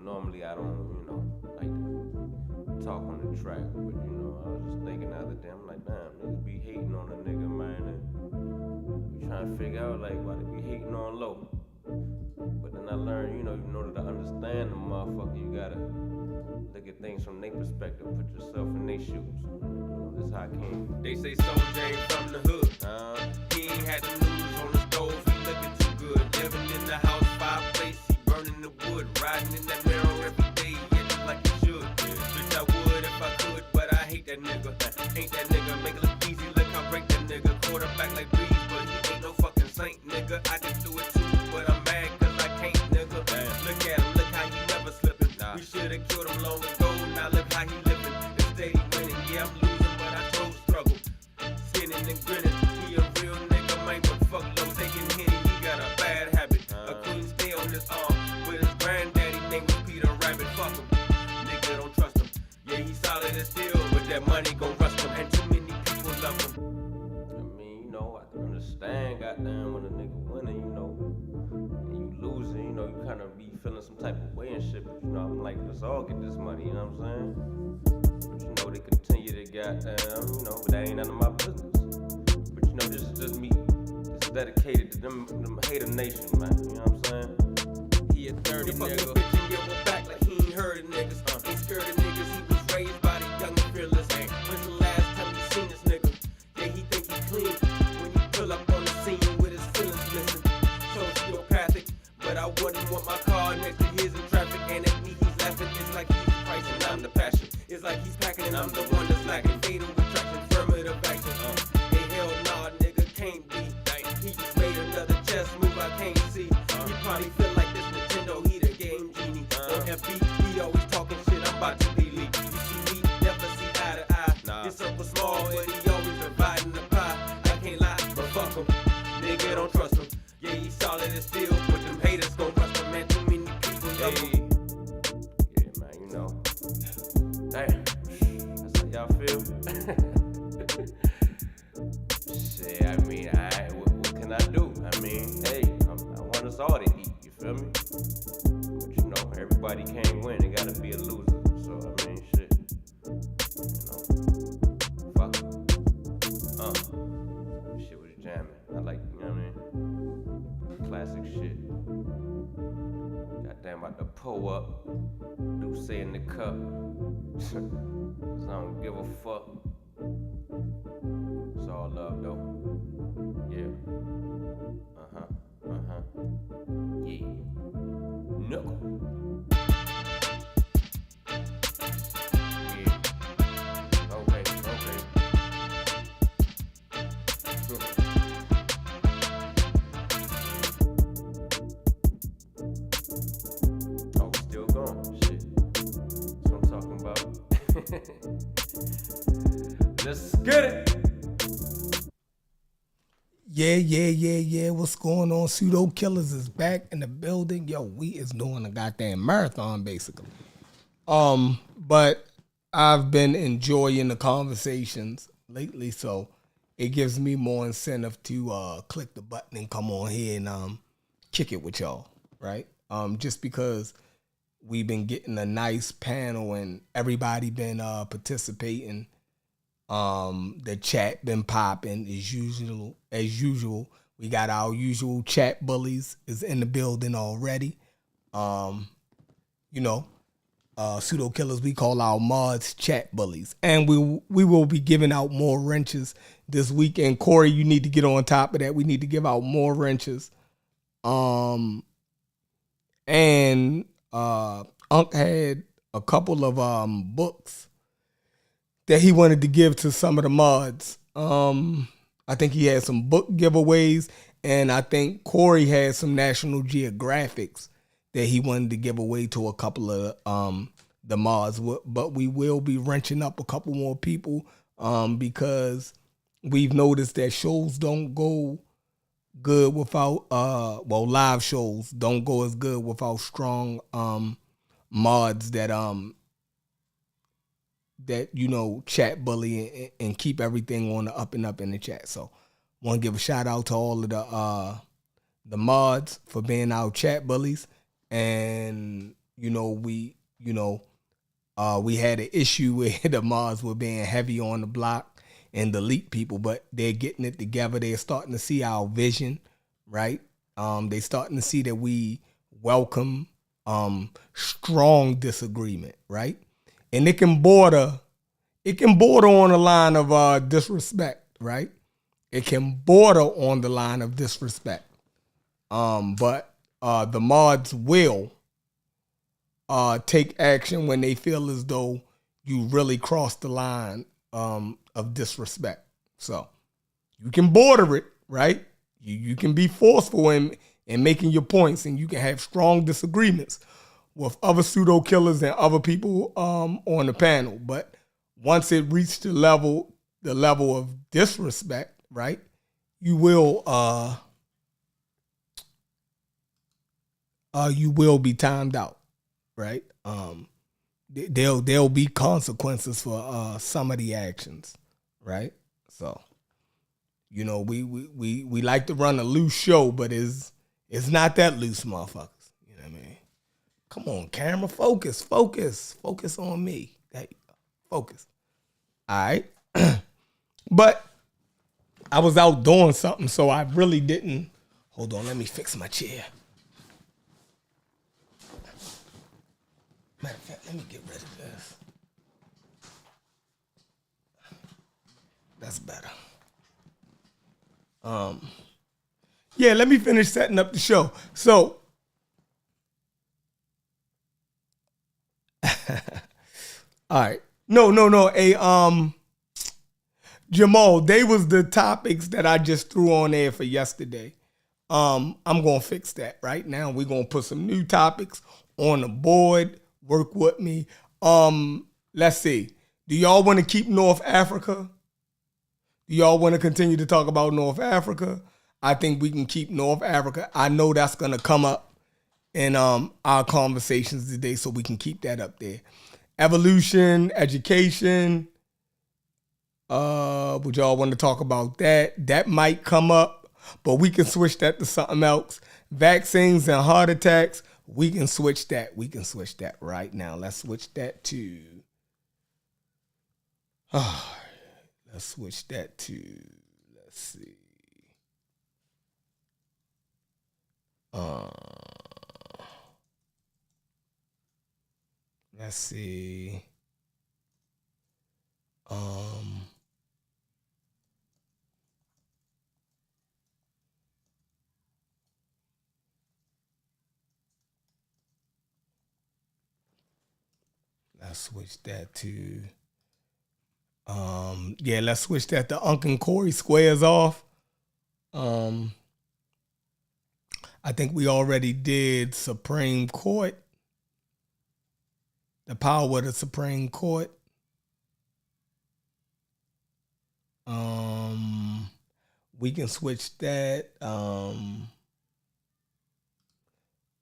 Normally I don't, like to talk on the track, but I was just thinking the other day, I'm like, damn, niggas be hating on a nigga, man, and be trying to figure out like why they be hating on low. But then I learned, in order to understand the motherfucker, you gotta look at things from their perspective, put yourself in their shoes. That's how I came. They say Soulja ain't from the hood. He ain't had the news on the stove, he looking too good. Living in the house, fireplace, he burning the wood. Riding in that mirror every day, yeah, just like he should. Bitch, I would if I could, but I hate that nigga. Ain't that nigga, make it look easy, look how break that nigga. Quarterback like Breeze, but he ain't no fucking saint, nigga. I can do it too, but I'm mad cause I can't, nigga. Look at him, look how he never slipping. We should've killed him long ago, now look how he living. Instead he winning, yeah, I'm losing, but I chose struggle. Skinning and grinning, he a real nigga, man, but fuck low, taking Henny, he got a bad habit. A queen stay on his arm, with his granddaddy named was Peter Rabbit, fuck him. Nigga don't trust him, yeah, he solid as steel, but that money gon' rust him, and too many people love him. I mean, I can understand, goddamn, when a nigga winning, and you losing, you kind of be feeling some type of way and shit, but I'm like, let's all get this money, you know what I'm saying? But they continue to goddamn, but that ain't none of my business. But this is just me. This is dedicated to them hater nation, man. You know what I'm saying? He a dirty nigga. Bitch and give her back like he ain't heard of niggas. Ain't scared of niggas. He was raised by the young and fearless. When's the last time you seen this nigga? Yeah, he think he clean when he pull up on the scene with his feelings missing. Sociopathic, but I wouldn't want my car next to his in traffic. And at me he's laughing. It's like he's pricing. I'm the passion. It's like he's packing and I'm the one that's lacking. Fatal attraction, affirmative action. Hey, hell nah, nigga can't be. He just made another chess move I can't see. He probably feel like this Nintendo, he the game genie. On FB, he always talking shit, I'm about to be leaked. You see me, never see eye to eye. His circle small, but he always dividing the pie. I can't lie, but fuck him. Nigga don't trust him. Yeah, he solid as steel, but them haters gon' rust him, man. Too many people love him. Yeah, man, damn, that's how y'all feel. Shit, I mean, what can I do? I mean, hey, I want us all to eat, you feel me? But everybody can't win, it gotta be a loser. So, I mean, shit, fuck it. Shit was jamming. I like, classic shit. Goddamn, about to pull up, do say in the cup. Cause I don't give a fuck. It's all love though. Yeah. Yeah. No. Yeah. Okay. Oh, we still going. Shit. That's what I'm talking about. Let's get it. Yeah. What's going on? Pseudo Killas is back in the building. Yo, we is doing a goddamn marathon basically. But I've been enjoying the conversations lately, so it gives me more incentive to click the button and come on here and kick it with y'all, right? Just because we've been getting a nice panel and everybody been participating. The chat been popping as usual. We got our usual chat bullies is in the building already. Pseudo Killas, we call our mods chat bullies. And we will be giving out more wrenches this weekend. Cory, you need to get on top of that. We need to give out more wrenches. And Ankh had a couple of books that he wanted to give to some of the mods. I think he had some book giveaways, and I think Cory had some National Geographics that he wanted to give away to a couple of the mods. But we will be wrenching up a couple more people because we've noticed that shows don't go good without, live shows don't go as good without strong mods that chat bully and keep everything on the up and up in the chat. So want to give a shout out to all of the mods for being our chat bullies. and we had an issue where the mods were being heavy on the block and the elite people, but they're getting it together. They're starting to see our vision, right? They're starting to see that we welcome strong disagreement, right? And it can border on the line of disrespect, right? It can border on the line of disrespect. But the mods will take action when they feel as though you really crossed the line of disrespect. So you can border it, right? You can be forceful in making your points, and you can have strong disagreements with other pseudo killers and other people on the panel. But once it reached the level of disrespect, right? You will be timed out, right? There'll be consequences for some of the actions, right? So, we like to run a loose show, but it's not that loose, motherfuckers. You know what I mean? Come on, camera, focus on me. Focus. All right. But I was out doing something, so I really didn't. Hold on, let me fix my chair. Matter of fact, let me get rid of this. That's better. Yeah, let me finish setting up the show. So, all right. No. Jamal, they was the topics that I just threw on there for yesterday. I'm gonna fix that right now. We're gonna put some new topics on the board. Work with me. Let's see. Do y'all want to keep North Africa? Do y'all want to continue to talk about North Africa? I think we can keep North Africa. I know that's gonna come up in our conversations today, so we can keep that up there. Evolution, education. Would y'all want to talk about that? That might come up, but we can switch that to something else. Vaccines and heart attacks. We can switch that. We can switch that right now. Let's switch that to. Let's switch that to. Let's see. Let's see. Let's switch that to. Let's switch that to Ankh and Cory squares off. I think we already did Supreme Court. The power of the Supreme Court. We can switch that. All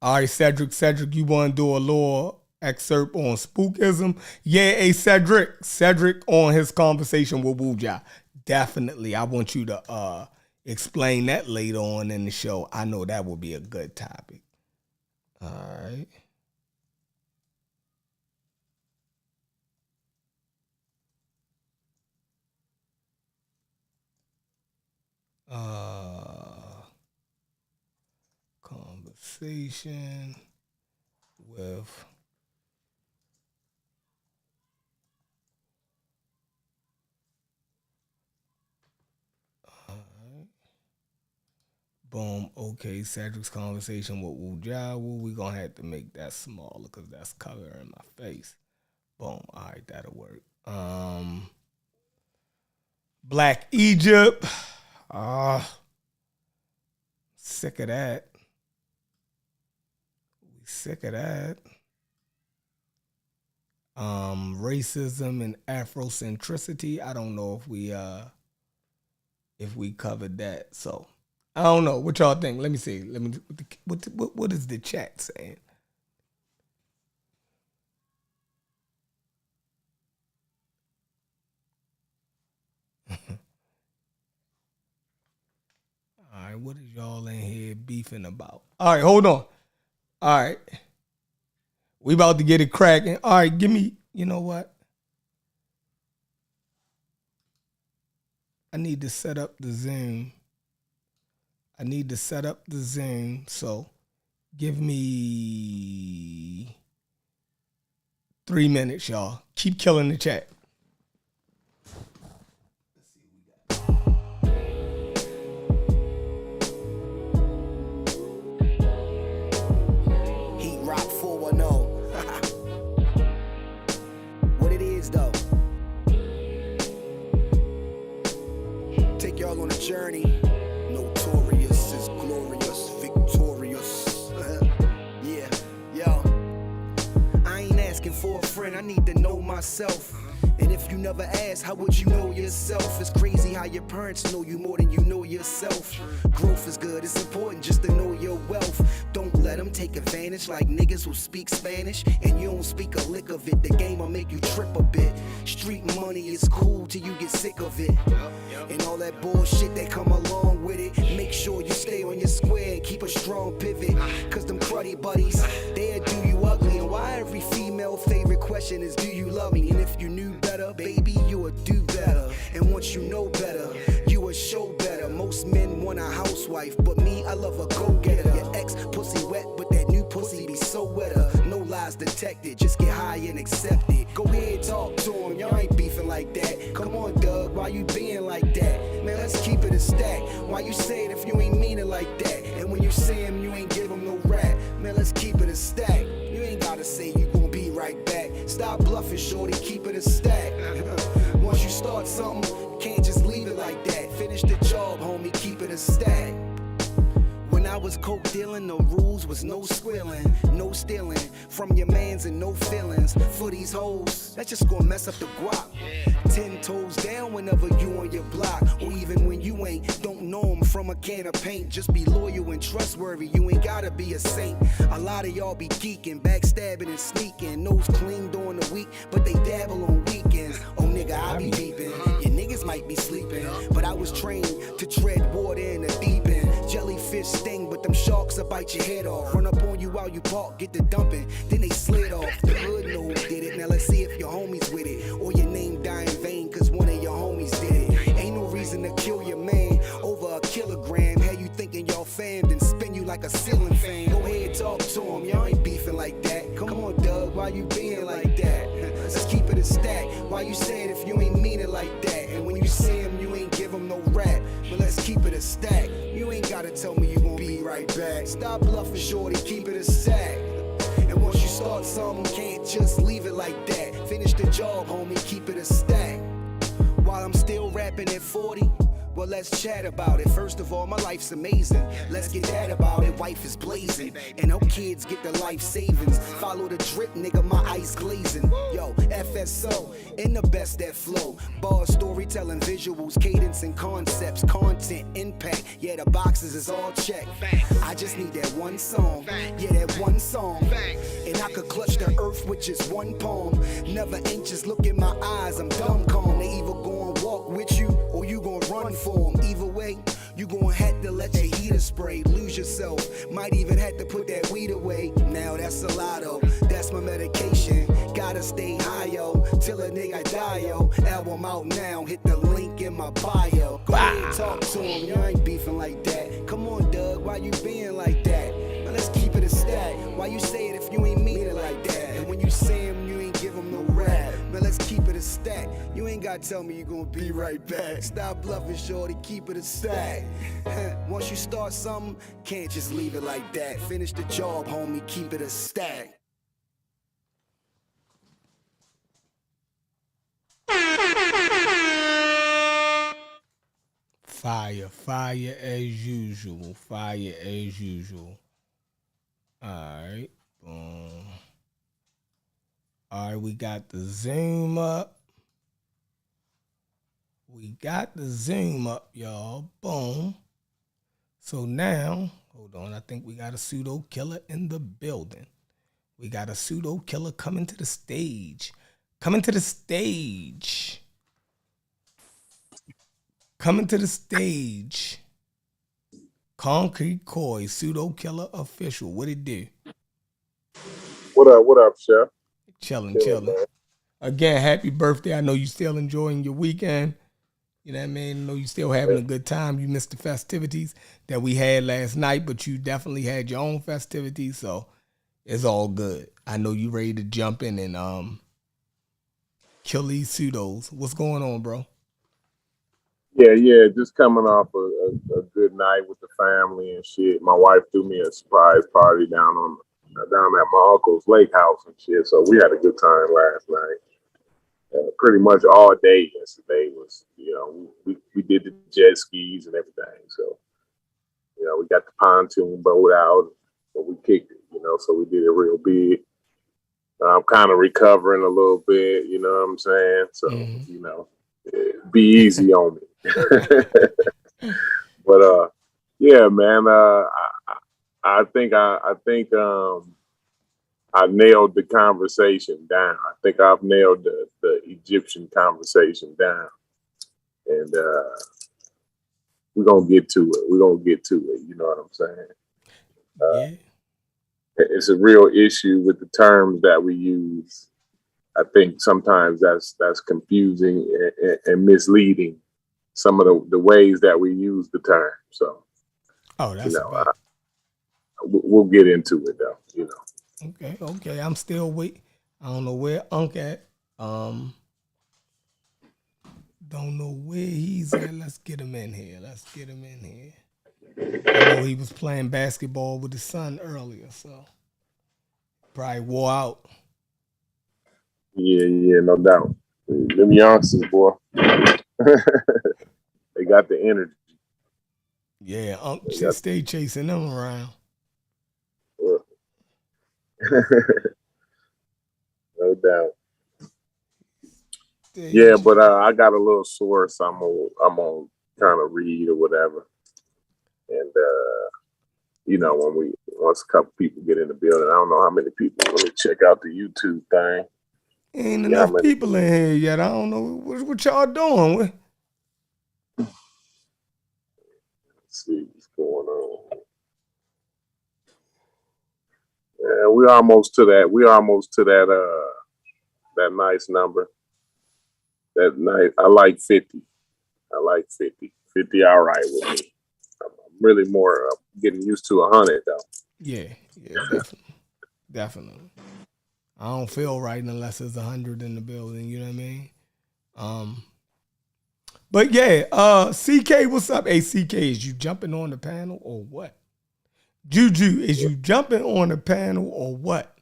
right, Cedric, you want to do a little excerpt on spookism? Yeah, hey, Cedric on his conversation with Wuja. Definitely, I want you to explain that later on in the show. I know that will be a good topic. All right. Conversation with boom. Okay, Cedric's conversation with Wujawu. We're gonna have to make that smaller because that's covering my face. Boom. All right, that'll work. Black Egypt. Sick of that. We sick of that. Racism and Afrocentricity. I don't know if we covered that. So I don't know. What y'all think? Let me see. What is the chat saying? All right, what is y'all in here beefing about? All right, hold on. All right. We about to get it cracking. All right, give me, you know what? I need to set up the Zoom. So give me 3 minutes, y'all. Keep killing the chat. Heat Rock 410. What it is, though. Take y'all on a journey. Notorious is glorious, victorious. Yeah, yo. I ain't asking for a friend, I need to know myself. And if you never ask, how would you know yourself? It's crazy how your parents know you more than you know yourself. Growth is good, it's important just to know your wealth. Don't let them take advantage like niggas who speak Spanish and you don't speak a lick of it. The game will make you trip a bit. Street money is cool till you get sick of it. And all that bullshit that come along with it. Make sure you stay on your square and keep a strong pivot. Cause them cruddy buddies, they'll do you ugly. And why every female favorite question is, do you love me? And if you knew better, baby, you would do better. And once you know better, you would show better. Most men want a housewife, but me, I love a go-getter. Your ex pussy wet, but that new pussy be so wetter. No lies detected, just get high and accept it. Go ahead, talk to him, y'all ain't beefing like that. Come on, Doug, why you being like that? Man, let's keep it a stack. Why you say it if you ain't mean it like that? And when you say him, you ain't give him no rap. Man, let's keep it a stack. You ain't gotta say you gon' be right back. Stop bluffing, shorty, keep it a stack. Once you start something, you can't just leave it like that. Finish the job, homie, keep it a stack. When I was coke dealing, the rules was no squealing, no stealing from your mans and no feelings. For these hoes, that's just gonna mess up the guap. 10 toes down whenever you on your block, or even when you ain't. Don't know them from a can of paint. Just be loyal and trustworthy. You ain't gotta be a saint. A lot of y'all be geeking, backstabbing and sneaking. Nose clean during the week, but they dabble on weekends. Oh nigga, I be beeping. Your niggas might be sleeping, but I was trained to tread water in the deep end. Jellyfish sting, but them sharks will bite your head off. Run up on you while you park, get the dumping, then they slid off. The hood know who did it. Now let's see if your homies with it, or your name die in vain cause one of your homies did it. Ain't no reason to kill your man over a kilogram. How you thinking y'all fam, then spin you like a ceiling fan. Go ahead, talk to him, y'all ain't beefing like that. Come on, Doug, why you being like that? Let's keep it a stack. Why you say it if you ain't mean it like that? And when you see him, you ain't give him no rap. But let's keep it a stack. You ain't gotta tell me you gon' be right back. Stop bluffing, shorty, keep it a stack. And once you start something, can't just leave it like that. Finish the job, homie, keep it a stack. While I'm still rapping at 40, well, let's chat about it. First of all, my life's amazing. Let's get that about it. Wife is blazing, and her kids get the life savings. Follow the drip, nigga, my ice glazing. Yo, FSO, in the best that flow. Bars, storytelling, visuals, cadence, and concepts. Content, impact, yeah, the boxes is all checked. I just need that one song, yeah, that one song. And I could clutch the earth with just one palm. Never anxious, look in my eyes, I'm dumb calm. They either gon' walk with you, or you gon' run for them. Either way, you gon' have to let your heater spray. Lose yourself, might even have to put that weed away. Now that's a lotto, that's my medication. Gotta stay high, yo, till a nigga die, yo. Album out now, hit the link in my bio. Go ahead, talk to him, you ain't beefing like that. Come on, Doug, why you being like that? Now let's keep it a stack. Why you say it if you ain't mean it like that? And when you say him, you ain't give him no rap. Man, let's keep it a stack. You ain't gotta tell me you gonna be right back. Stop bluffing, shorty, keep it a stack. Once you start something, can't just leave it like that. Finish the job, homie, keep it a stack. Fire, fire as usual, fire as usual. All right, boom. All right, we got the Zoom up. We got the Zoom up, y'all. Boom. So now, hold on. I think we got a pseudo killer in the building. We got a pseudo killer coming to the stage. Coming to the stage. Coming to the stage. Concrete Cory, pseudo killer official. What it do? What up, Chef? Chilling. Again, happy birthday. I know you still enjoying your weekend. You know what I mean? I know you still having a good time. You missed the festivities that we had last night, but you definitely had your own festivities, so it's all good. I know you ready to jump in and kill these pseudos. What's going on, bro? Yeah. Just coming off a good night with the family and shit. My wife threw me a surprise party down at my uncle's lake house and shit. So we had a good time last night. Pretty much all day yesterday was, we did the jet skis and everything. So, we got the pontoon boat out, but we kicked it, so we did it real big. I'm kind of recovering a little bit, you know what I'm saying? So, be easy on me. But, yeah, man, I think I nailed the conversation down. I think I've nailed the Egyptian conversation down. And we're going to get to it. You know what I'm saying? Yeah. It's a real issue with the terms that we use. I think sometimes that's confusing and misleading, some of the ways that we use the term. So, that's we'll get into it, though, Okay. I'm still waiting. I don't know where Ankh at. Don't know where he's at. Let's get him in here. I know he was playing basketball with his son earlier, so probably wore out. Yeah, no doubt. Them youngsters, boy. They got the energy. Yeah, Ankh just stay chasing them around. No doubt. Yeah, but I got a little source I'm gonna kind of read or whatever, and once a couple people get in the building, I don't know how many people. Let me check out the YouTube thing. Ain't enough people in here yet. I don't know what y'all doing. Let's see what's going on. Yeah, we almost to that. That nice number. That night, I like 50. 50, all right with me. I'm really more getting used to 100 though. Yeah, definitely. I don't feel right unless there's 100 in the building. You know what I mean? But yeah, CK, what's up? Hey, CK, is you jumping on the panel or what? Juju, is you jumping on the panel or what?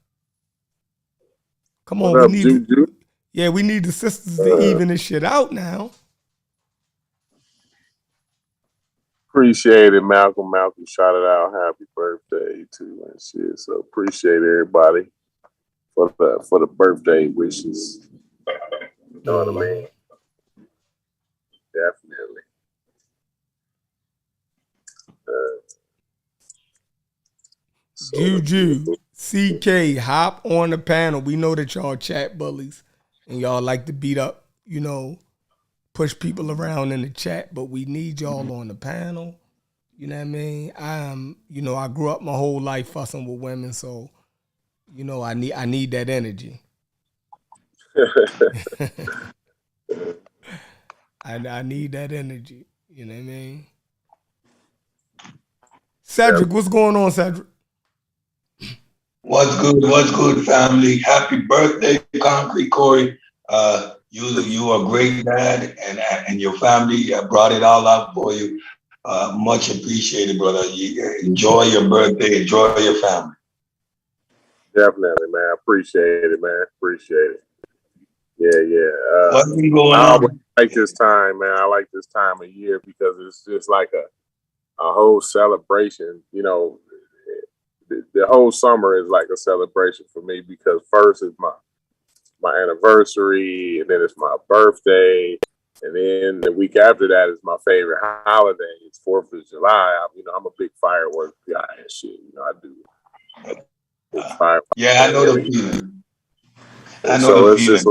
Come on, what up, Juju? We need the sisters to even this shit out now. Appreciate it, Malcolm. Malcolm shouted out happy birthday too and shit. So appreciate everybody for the birthday wishes. You know what I mean? Definitely. Juju, CK, hop on the panel. We know that y'all chat bullies and y'all like to beat up, push people around in the chat, but we need y'all on the panel. You know what I mean? I grew up my whole life fussing with women, so I need that energy. I need that energy. You know what I mean? Cedric, what's going on, Cedric? What's good, family? Happy birthday, Concrete Cory. You are a great dad, and your family brought it all out for you. Much appreciated, brother. Enjoy your birthday. Enjoy your family. Definitely, man. Appreciate it, man. Appreciate it. Yeah. What's been going I on? like this time, man. I like this time of year because it's just like a whole celebration. The whole summer is like a celebration for me because first is my anniversary, and then it's my birthday, and then the week after that is my favorite holiday. It's 4th of July. I'm a big fireworks guy and shit. I do. Fireworks. Yeah, I know the feeling. Just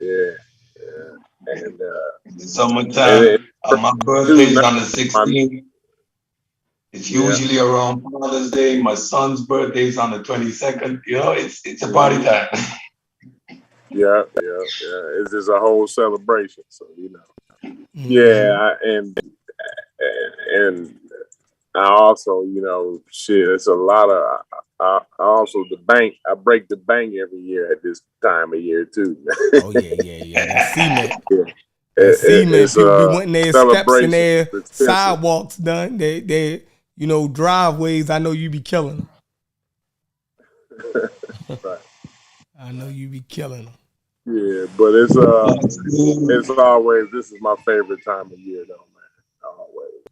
yeah. And summertime. My birthday is on the 16th. It's usually around Father's Day. My son's birthday is on the 22nd. You know, it's a party time. Yeah. It's just a whole celebration. So and I also, shit. It's a lot of. I also the bank. I break the bank every year at this time of year too. Oh yeah. That cement. Yeah. That cement. It's People be a wanting their steps and celebration. their It's expensive. sidewalks done. They driveways. I know you be killing them. Right. I know you be killing them. Yeah, but it's always, this is my favorite time of year though, man. Always.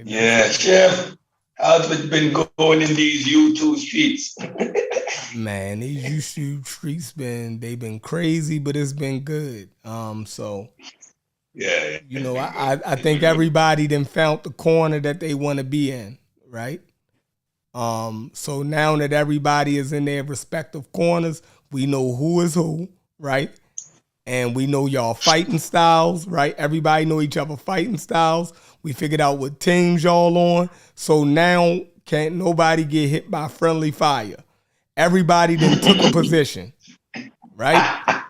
Yeah, Chef. How's it been going in these YouTube streets? Man, these YouTube streets they've been crazy, but it's been good. So Yeah. I think everybody then found the corner that they want to be in, right? So now that everybody is in their respective corners, we know who is who, right? And we know y'all fighting styles, right? Everybody know each other fighting styles. We figured out what teams y'all on. So now can't nobody get hit by friendly fire. Everybody then took a position, right?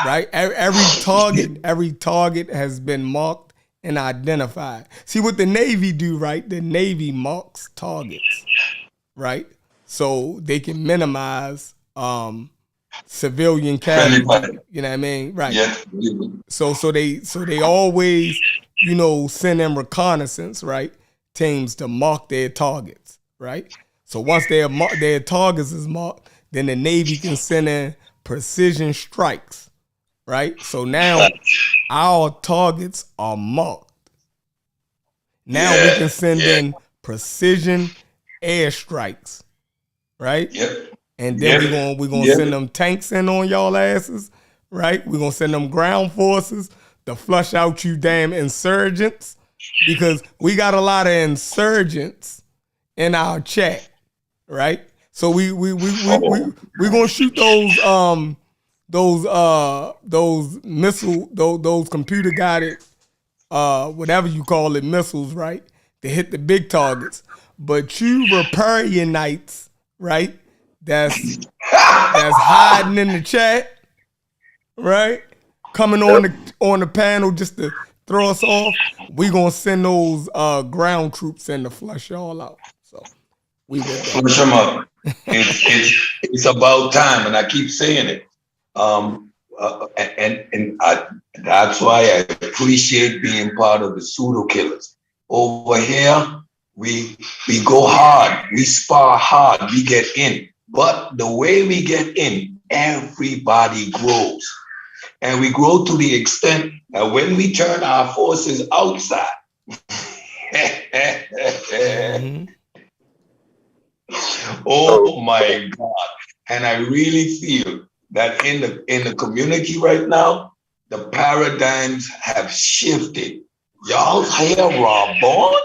Right? Every target has been marked and identified. See what the Navy do, right? The Navy marks targets, right? So they can minimize civilian casualties. You know what I mean? Right. Yeah. So they always, send in reconnaissance, right? Teams to mark their targets, right? So once their targets is marked, then the Navy can send in precision strikes, right? So now our targets are marked. Now we can send in precision airstrikes, right? Yep. And then we're gonna send them tanks in on y'all asses, right? We're gonna send them ground forces to flush out you damn insurgents, because we got a lot of insurgents in our chat, right? So we gonna shoot those missile, those computer guided whatever you call it, missiles, right? To hit the big targets. But you Riparianites, right? That's hiding in the chat, right? Coming on the panel just to throw us off. We gonna send those ground troops in to flush y'all out. So we will flush them up. It's about time, and I keep saying it. That's why I appreciate being part of the Pseudo Killas. Over here, we go hard, we spar hard, we get in. But the way we get in, everybody grows. And we grow to the extent that when we turn our forces outside, oh my God. And I really feel that in the community right now, the paradigms have shifted. Y'all hear Rob Bond?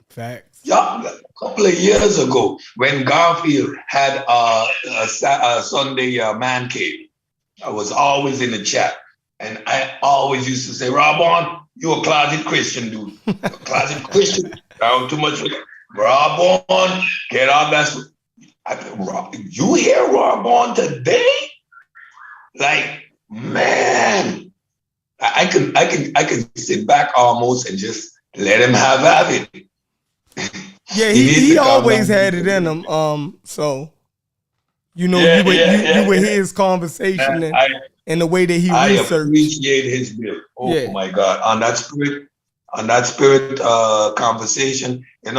Facts. Y'all, a couple of years ago, when Garfield had a Sunday man cave, I was always in the chat, and I always used to say, Rob Bond, you a closet Christian dude. A closet Christian. Down too much. Rob Bond, get our best. You hear Rob Bond today? Like, man, I can sit back almost and just let him have it. Yeah, he always had it in him. So you would hear his conversation and the way that he researched. I appreciate his build. Oh my God, on that spirit conversation, and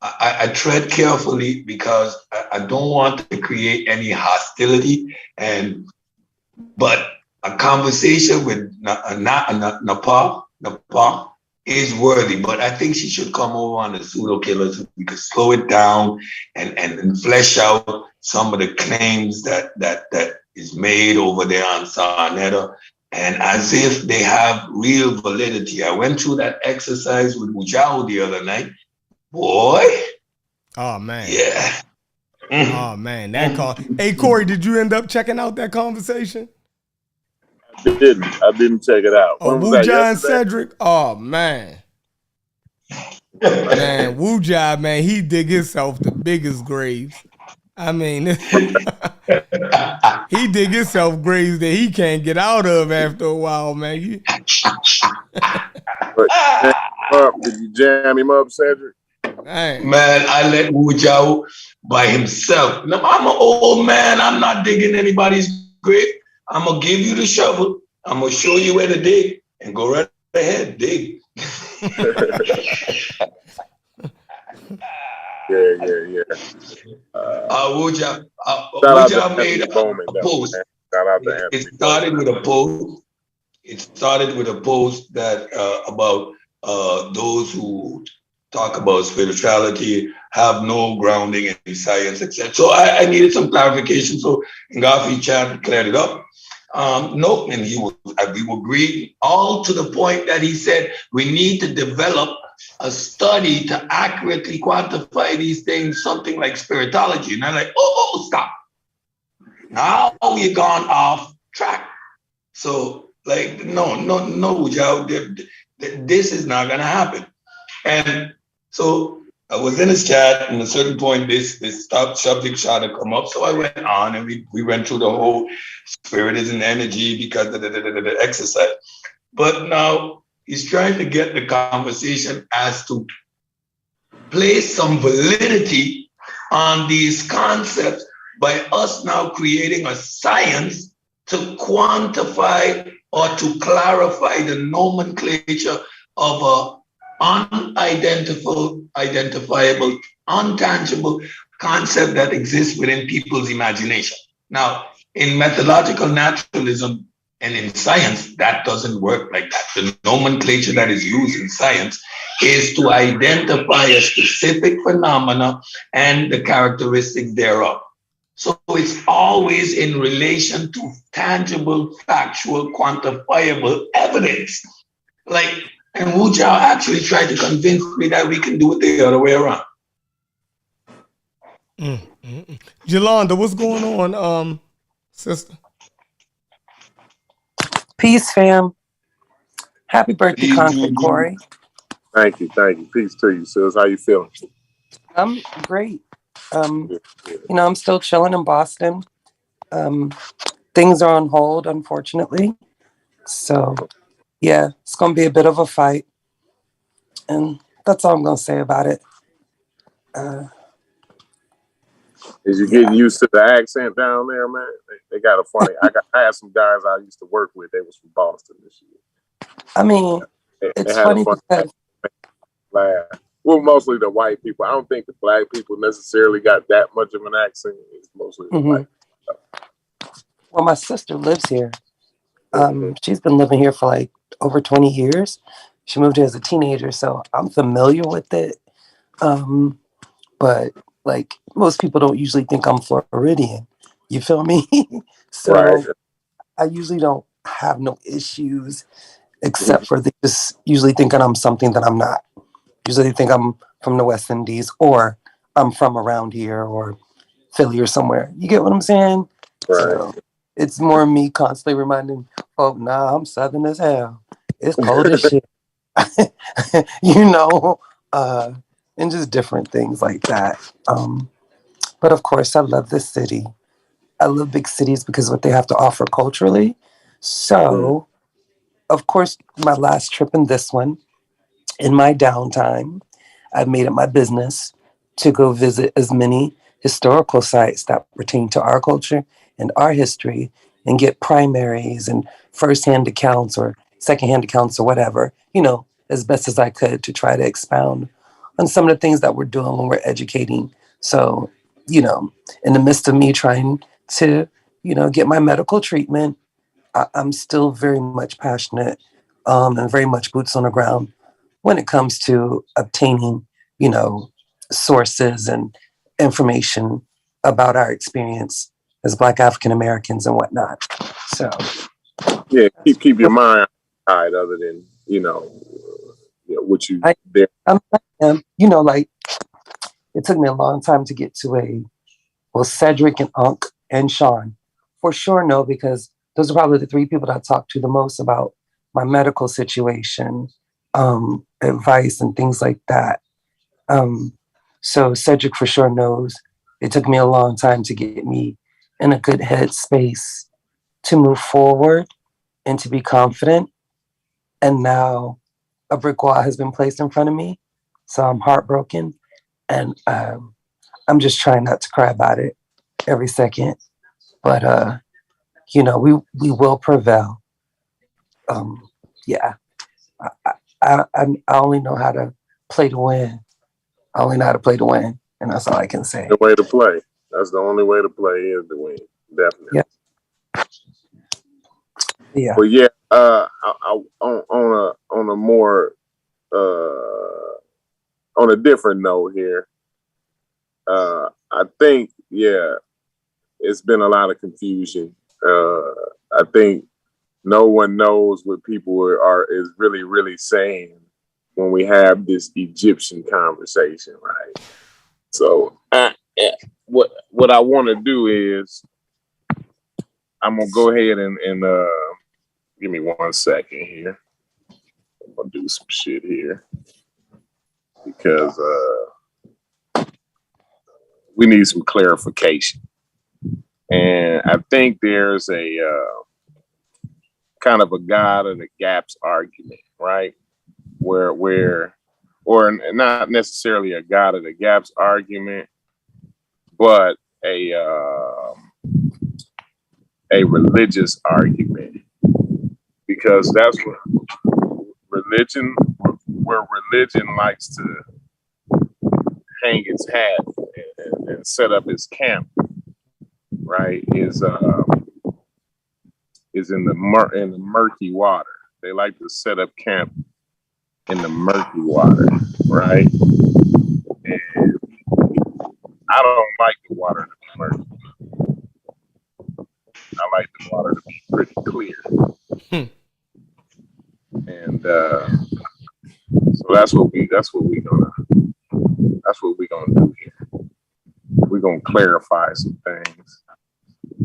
I tread carefully because I don't want to create any hostility. But a conversation with Nepal is worthy. But I think she should come over on the Pseudo Killas so we could slow it down and flesh out some of the claims that is made over there on Sarnetta, and as if they have real validity. I went through that exercise with Ujao the other night. Boy. Oh man. Yeah. Oh man, Hey Cory, did you end up checking out that conversation? I didn't check it out. Oh, When was Wu that? Jai and Yesterday? Cedric. Oh man. Man, Wu Jai, man, he dig himself the biggest graves. I mean, he dig himself graves that he can't get out of after a while, man. But did you jam him up, Cedric? Man. Man, I let Wujao by himself. Now, I'm an old man. I'm not digging anybody's grave. I'm going to give you the shovel. I'm going to show you where to dig and go right ahead, dig. Yeah. Wujao made a post. Shout out to Anthony. It started with a post. It started with a post that about those who talk about spirituality have no grounding in science, etc. So I needed some clarification. So Ngafi Chan cleared it up. No, and we agreed all to the point that he said we need to develop a study to accurately quantify these things, something like spiritology. And I'm like, oh, stop. Now we've gone off track. So, like, no, Joe, this is not going to happen. And so I was in his chat, and at a certain point, this subject started to come up. So I went on, and we went through the whole spirit is an energy because the exercise. But now he's trying to get the conversation as to place some validity on these concepts by us now creating a science to quantify or to clarify the nomenclature of a unidentifiable, untangible concept that exists within people's imagination. Now, in methodological naturalism and in science, that doesn't work like that. The nomenclature that is used in science is to identify a specific phenomena and the characteristics thereof. So it's always in relation to tangible, factual, quantifiable evidence. And Wu Jiao actually tried to convince me that we can do it the other way around. Yolanda, what's going on, sister? Peace, fam. Happy birthday, Concrete Cory. Thank you. Peace to you, sis. How you feeling? I'm great. I'm still chilling in Boston. Things are on hold, unfortunately. So, yeah, it's going to be a bit of a fight. And that's all I'm going to say about it. Is you getting used to the accent down there, man? They got a funny. I had some guys I used to work with. They was from Boston this year. I mean, it's funny because well, mostly the white people. I don't think the black people necessarily got that much of an accent. It's mostly the white people. Well, my sister lives here. She's been living here for like over 20 years. She moved here as a teenager, so I'm familiar with it. But like most people don't usually think I'm Floridian. You feel me? So right. I usually don't have no issues, except for they just usually thinking I'm something that I'm not. Usually they think I'm from the West Indies or I'm from around here or Philly or somewhere. You get what I'm saying? Right. So it's more me constantly reminding, nah, I'm Southern as hell. It's cold as shit. And just different things like that. But of course, I love this city. I love big cities because of what they have to offer culturally. So, of course, my last trip and this one, in my downtime, I've made it my business to go visit as many historical sites that pertain to our culture and our history and get primaries and firsthand accounts or secondhand accounts or whatever, as best as I could to try to expound on some of the things that we're doing when we're educating. So, in the midst of me trying to, get my medical treatment, I'm still very much passionate and very much boots on the ground when it comes to obtaining, sources and information about our experience as Black African Americans and whatnot. So, yeah, keep your mind tied, other than what you there. It took me a long time to get to Cedric and Ankh and Sean for sure. No, because those are probably the three people that I talk to the most about my medical situation, advice and things like that. So Cedric for sure knows it took me a long time to get me in a good headspace to move forward and to be confident. And now a brick wall has been placed in front of me. So I'm heartbroken. And I'm just trying not to cry about it every second. But, you know, we will prevail. Yeah. I only know how to play to win. I only know how to play to win. And that's all I can say. The way to play. That's the only way to play is to win. Definitely. Yeah. But yeah, on a more on a different note here, I think it's been a lot of confusion. I think no one knows what people is really saying when we have this Egyptian conversation, right? So what I want to do is I'm gonna go ahead and give me 1 second here. I'm gonna do some shit here because we need some clarification, and I think there's a kind of a God of the gaps argument, right? Where or not necessarily a God of the gaps argument, but a religious argument, because that's what religion likes to hang its hat and set up its camp, right? Is in the murky water. They like to set up camp in the murky water, right? And I don't like the water to be murky. I like the water to be pretty clear. And so that's what we gonna do here. We're gonna clarify some things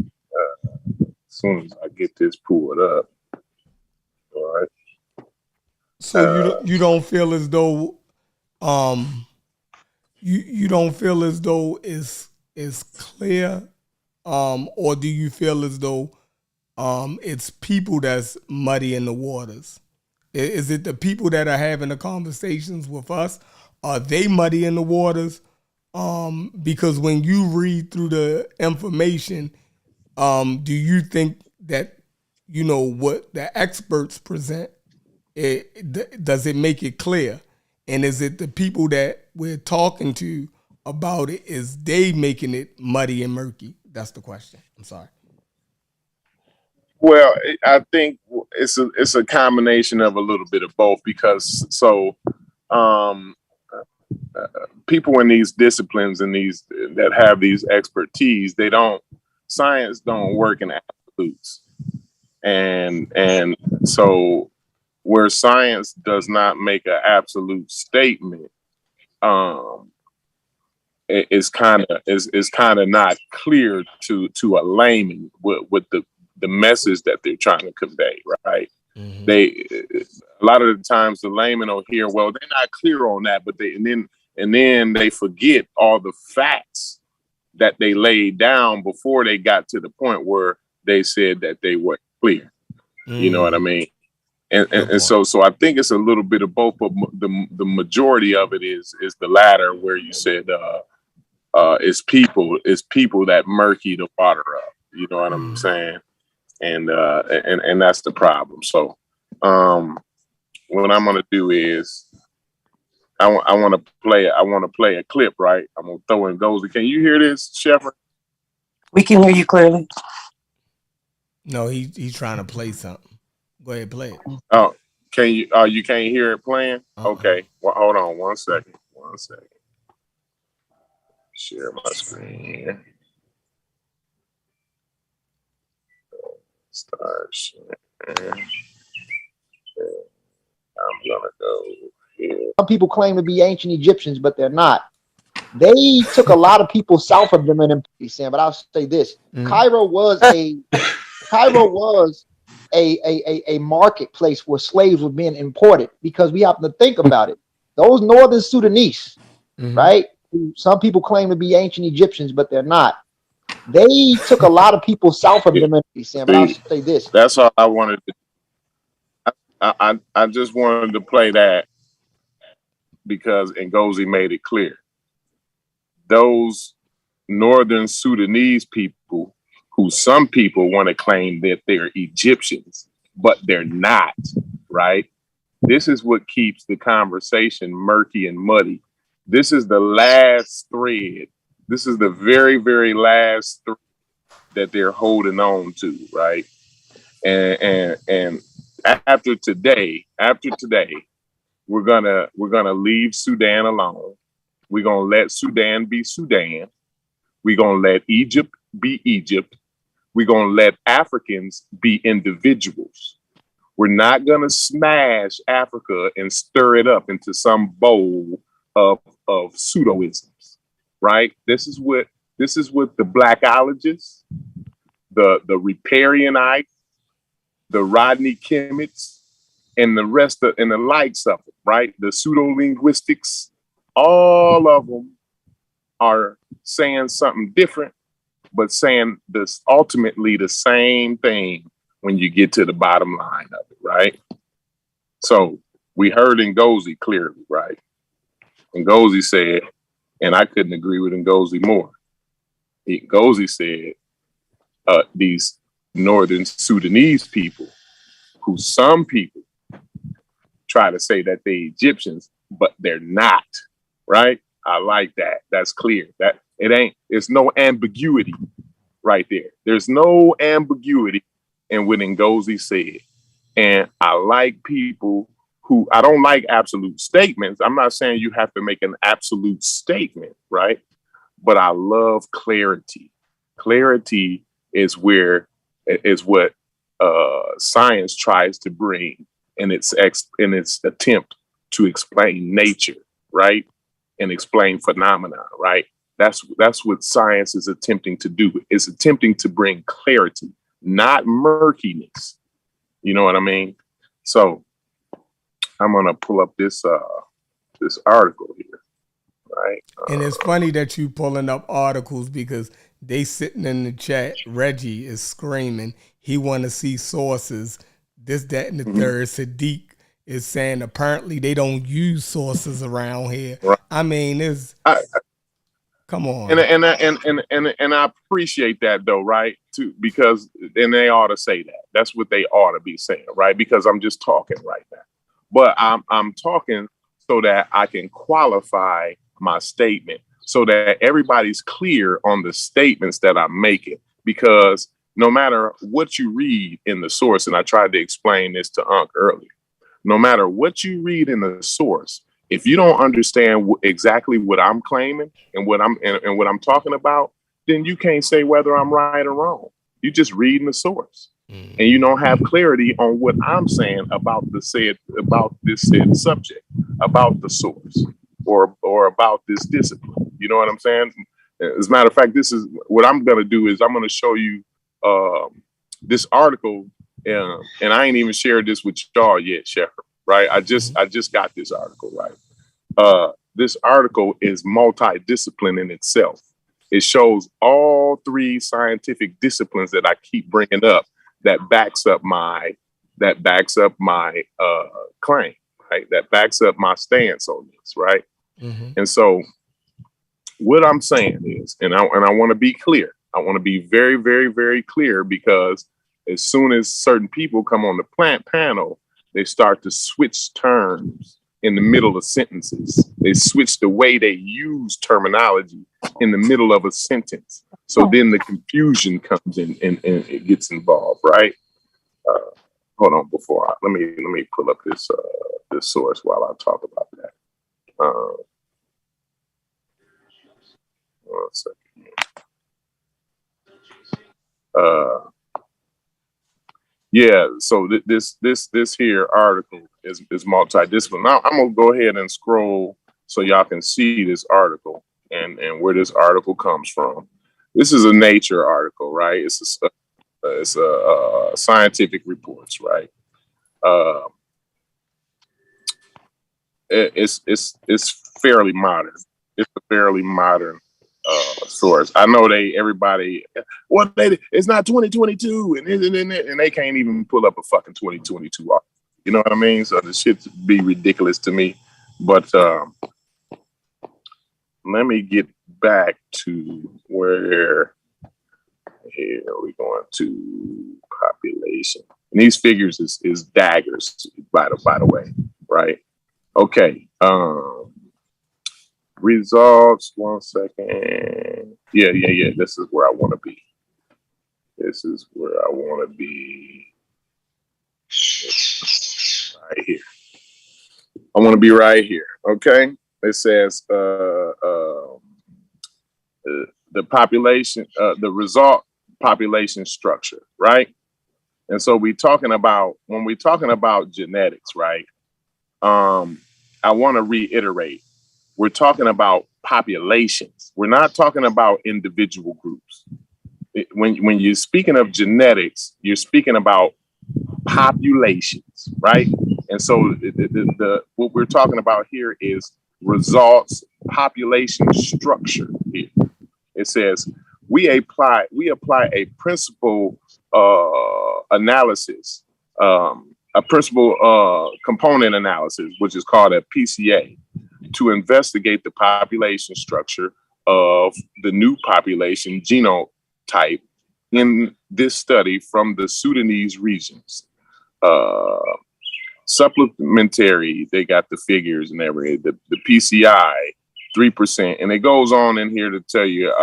as soon as I get this pulled up. All right. So you don't feel as though you don't feel as though it's clear, or do you feel as though it's people that's muddying the waters? Is it the people that are having the conversations with us? Are they muddying the waters? Because when you read through the information, do you think that, you know, what the experts present, does it make it clear? And is it the people that we're talking to about it, is they making it muddy and murky? That's the question. I'm sorry. Well, I think it's a combination of a little bit of both, because people in these disciplines and these that have these expertise, science don't work in absolutes, and so where science does not make an absolute statement, it's kind of not clear to a layman with the message that they're trying to convey, right? Mm-hmm. A lot of the times the layman will hear, well, they're not clear on that, but and then they forget all the facts that they laid down before they got to the point where they said that they weren't clear. Mm. You know what I mean? And so I think it's a little bit of both, but the majority of it is the latter, where you said it's people that murky the water up. You know what I'm saying? And that's the problem. So what I'm gonna do is I want to play a clip, right? I'm gonna throw in those. Can you hear this, Shepard? We can hear you clearly. No, he's trying to play something. Go ahead, play it. Oh, can you? You can't hear it playing? Okay. Well, hold on 1 second. 1 second. Share my screen here. Start sharing. I'm gonna go here. Some people claim to be ancient Egyptians, but they're not. They took a lot of people south of them and Sam. But I'll say this: Cairo was a Cairo was a marketplace where slaves were being imported, because we have to think about it. Those northern Sudanese, right? Who some people claim to be ancient Egyptians, but they're not. They took a lot of people south of them, Sam. But I'll See, say this. that's all I wanted to. I just wanted to play that because Ngozi made it clear. Those northern Sudanese people, who some people want to claim that they're Egyptians, but they're not, right? This is what keeps the conversation murky and muddy. This is the last thread. This is the very, very last thread that they're holding on to, right? And after today, we're gonna leave Sudan alone. We're gonna let Sudan be Sudan. We're gonna let Egypt be Egypt. We're gonna let Africans be individuals. We're not gonna smash Africa and stir it up into some bowl of pseudoisms, right? This is what the blackologists, the Riparianites, the Rodney Kimmets, and the rest of and the likes of it, right? The pseudo linguistics, all of them are saying something different, but saying this ultimately the same thing when you get to the bottom line of it, right? So we heard Ngozi clearly, right? Ngozi said, and I couldn't agree with Ngozi more. Ngozi said, these northern Sudanese people, who some people try to say that they're Egyptians, but they're not, right? I like that. That's clear. That it's no ambiguity right there. There's no ambiguity in what Ngozi said. And I like people who, I don't like absolute statements. I'm not saying you have to make an absolute statement, right? But I love clarity. Clarity is what science tries to bring in its attempt to explain nature, right? And explain phenomena, right? That's what science is attempting to do. It's attempting to bring clarity, not murkiness. You know what I mean? So I'm gonna pull up this article here, right? And it's funny that you pulling up articles because they sitting in the chat. Reggie is screaming. He want to see sources. This, that, and the third. Sadiq is saying apparently they don't use sources around here. Right. I mean, come on. And I appreciate that though, right? Because they ought to say that. That's what they ought to be saying, right? Because I'm just talking right now. But I'm talking so that I can qualify my statement, so that everybody's clear on the statements that I'm making. Because no matter what you read in the source, and I tried to explain this to Ankh earlier, no matter what you read in the source, if you don't understand exactly what I'm claiming and what I'm talking about, then you can't say whether I'm right or wrong. You just reading the source, and you don't have clarity on what I'm saying about this said subject, about the source, or about this discipline. You know what I'm saying? As a matter of fact, this is what I'm going to do is I'm going to show you this article, and I ain't even shared this with y'all yet, Shepard. Right? I just got this article, right? This article is multidiscipline in itself. It shows all three scientific disciplines that I keep bringing up that backs up my claim, right? That backs up my stance on this, right? And so what I'm saying is, and I want to be clear. I want to be very, very, very clear, because as soon as certain people come on the plant panel, they start to switch terms in the middle of sentences. They switch the way they use terminology in the middle of a sentence. So then the confusion comes in and it gets involved, right? Hold on, let me pull up this source while I talk about that. 1 second. Yeah, so this here article is multidisciplinary. Now I'm gonna go ahead and scroll so y'all can see this article and where this article comes from. This is a Nature article, right? It's scientific reports, right? It's fairly modern. It's a fairly modern source. I know everybody. Well, it's not 2022, and they can't even pull up a fucking 2022 article. You know what I mean? So the shit be ridiculous to me. But let me get back to where here we going to population. And these figures is daggers, by the way, right? Okay. Results. 1 second. Yeah. This is where I want to be. Right here. I want to be right here. Okay. It says the population, the result population structure, right? And so when we're talking about genetics, right? I want to reiterate, we're talking about populations. We're not talking about individual groups. When you're speaking of genetics, you're speaking about populations, right? And so what we're talking about here is results population structure here. It says we apply a principal analysis, a principal component analysis, which is called a PCA, to investigate the population structure of the new population genotype in this study from the Sudanese regions. Supplementary, they got the figures and everything, the PCI, 3%. And it goes on in here to tell you,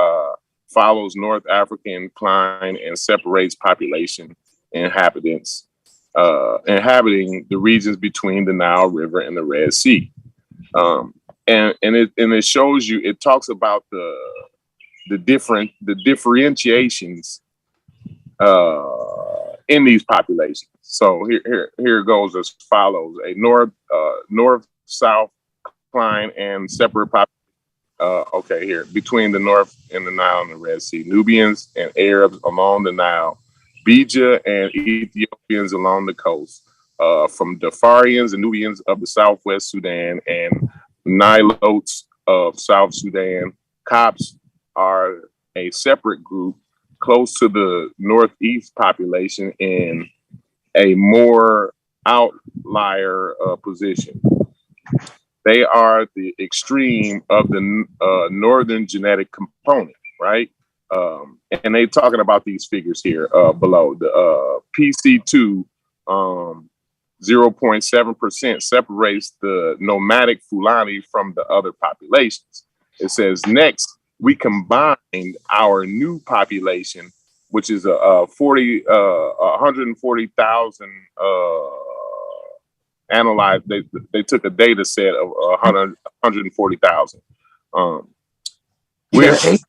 follows North African incline and separates population inhabitants, inhabiting the regions between the Nile River and the Red Sea. And it shows you, it talks about the differentiations in these populations. So here goes as follows: a north-south incline and separate population. Okay, here between the North and the Nile and the Red Sea, Nubians and Arabs along the Nile, Beja and Ethiopians along the coast, from Darfurians and Nubians of the Southwest Sudan and Nilotes of South Sudan. Copts are a separate group close to the northeast population in a more outlier position. They are the extreme of the northern genetic component, right? And they talking about these figures here below. The PC2, 0.7% separates the nomadic Fulani from the other populations. It says, next, we combined our new population, which is 140,000 analyzed. They took a data set of 140,000 with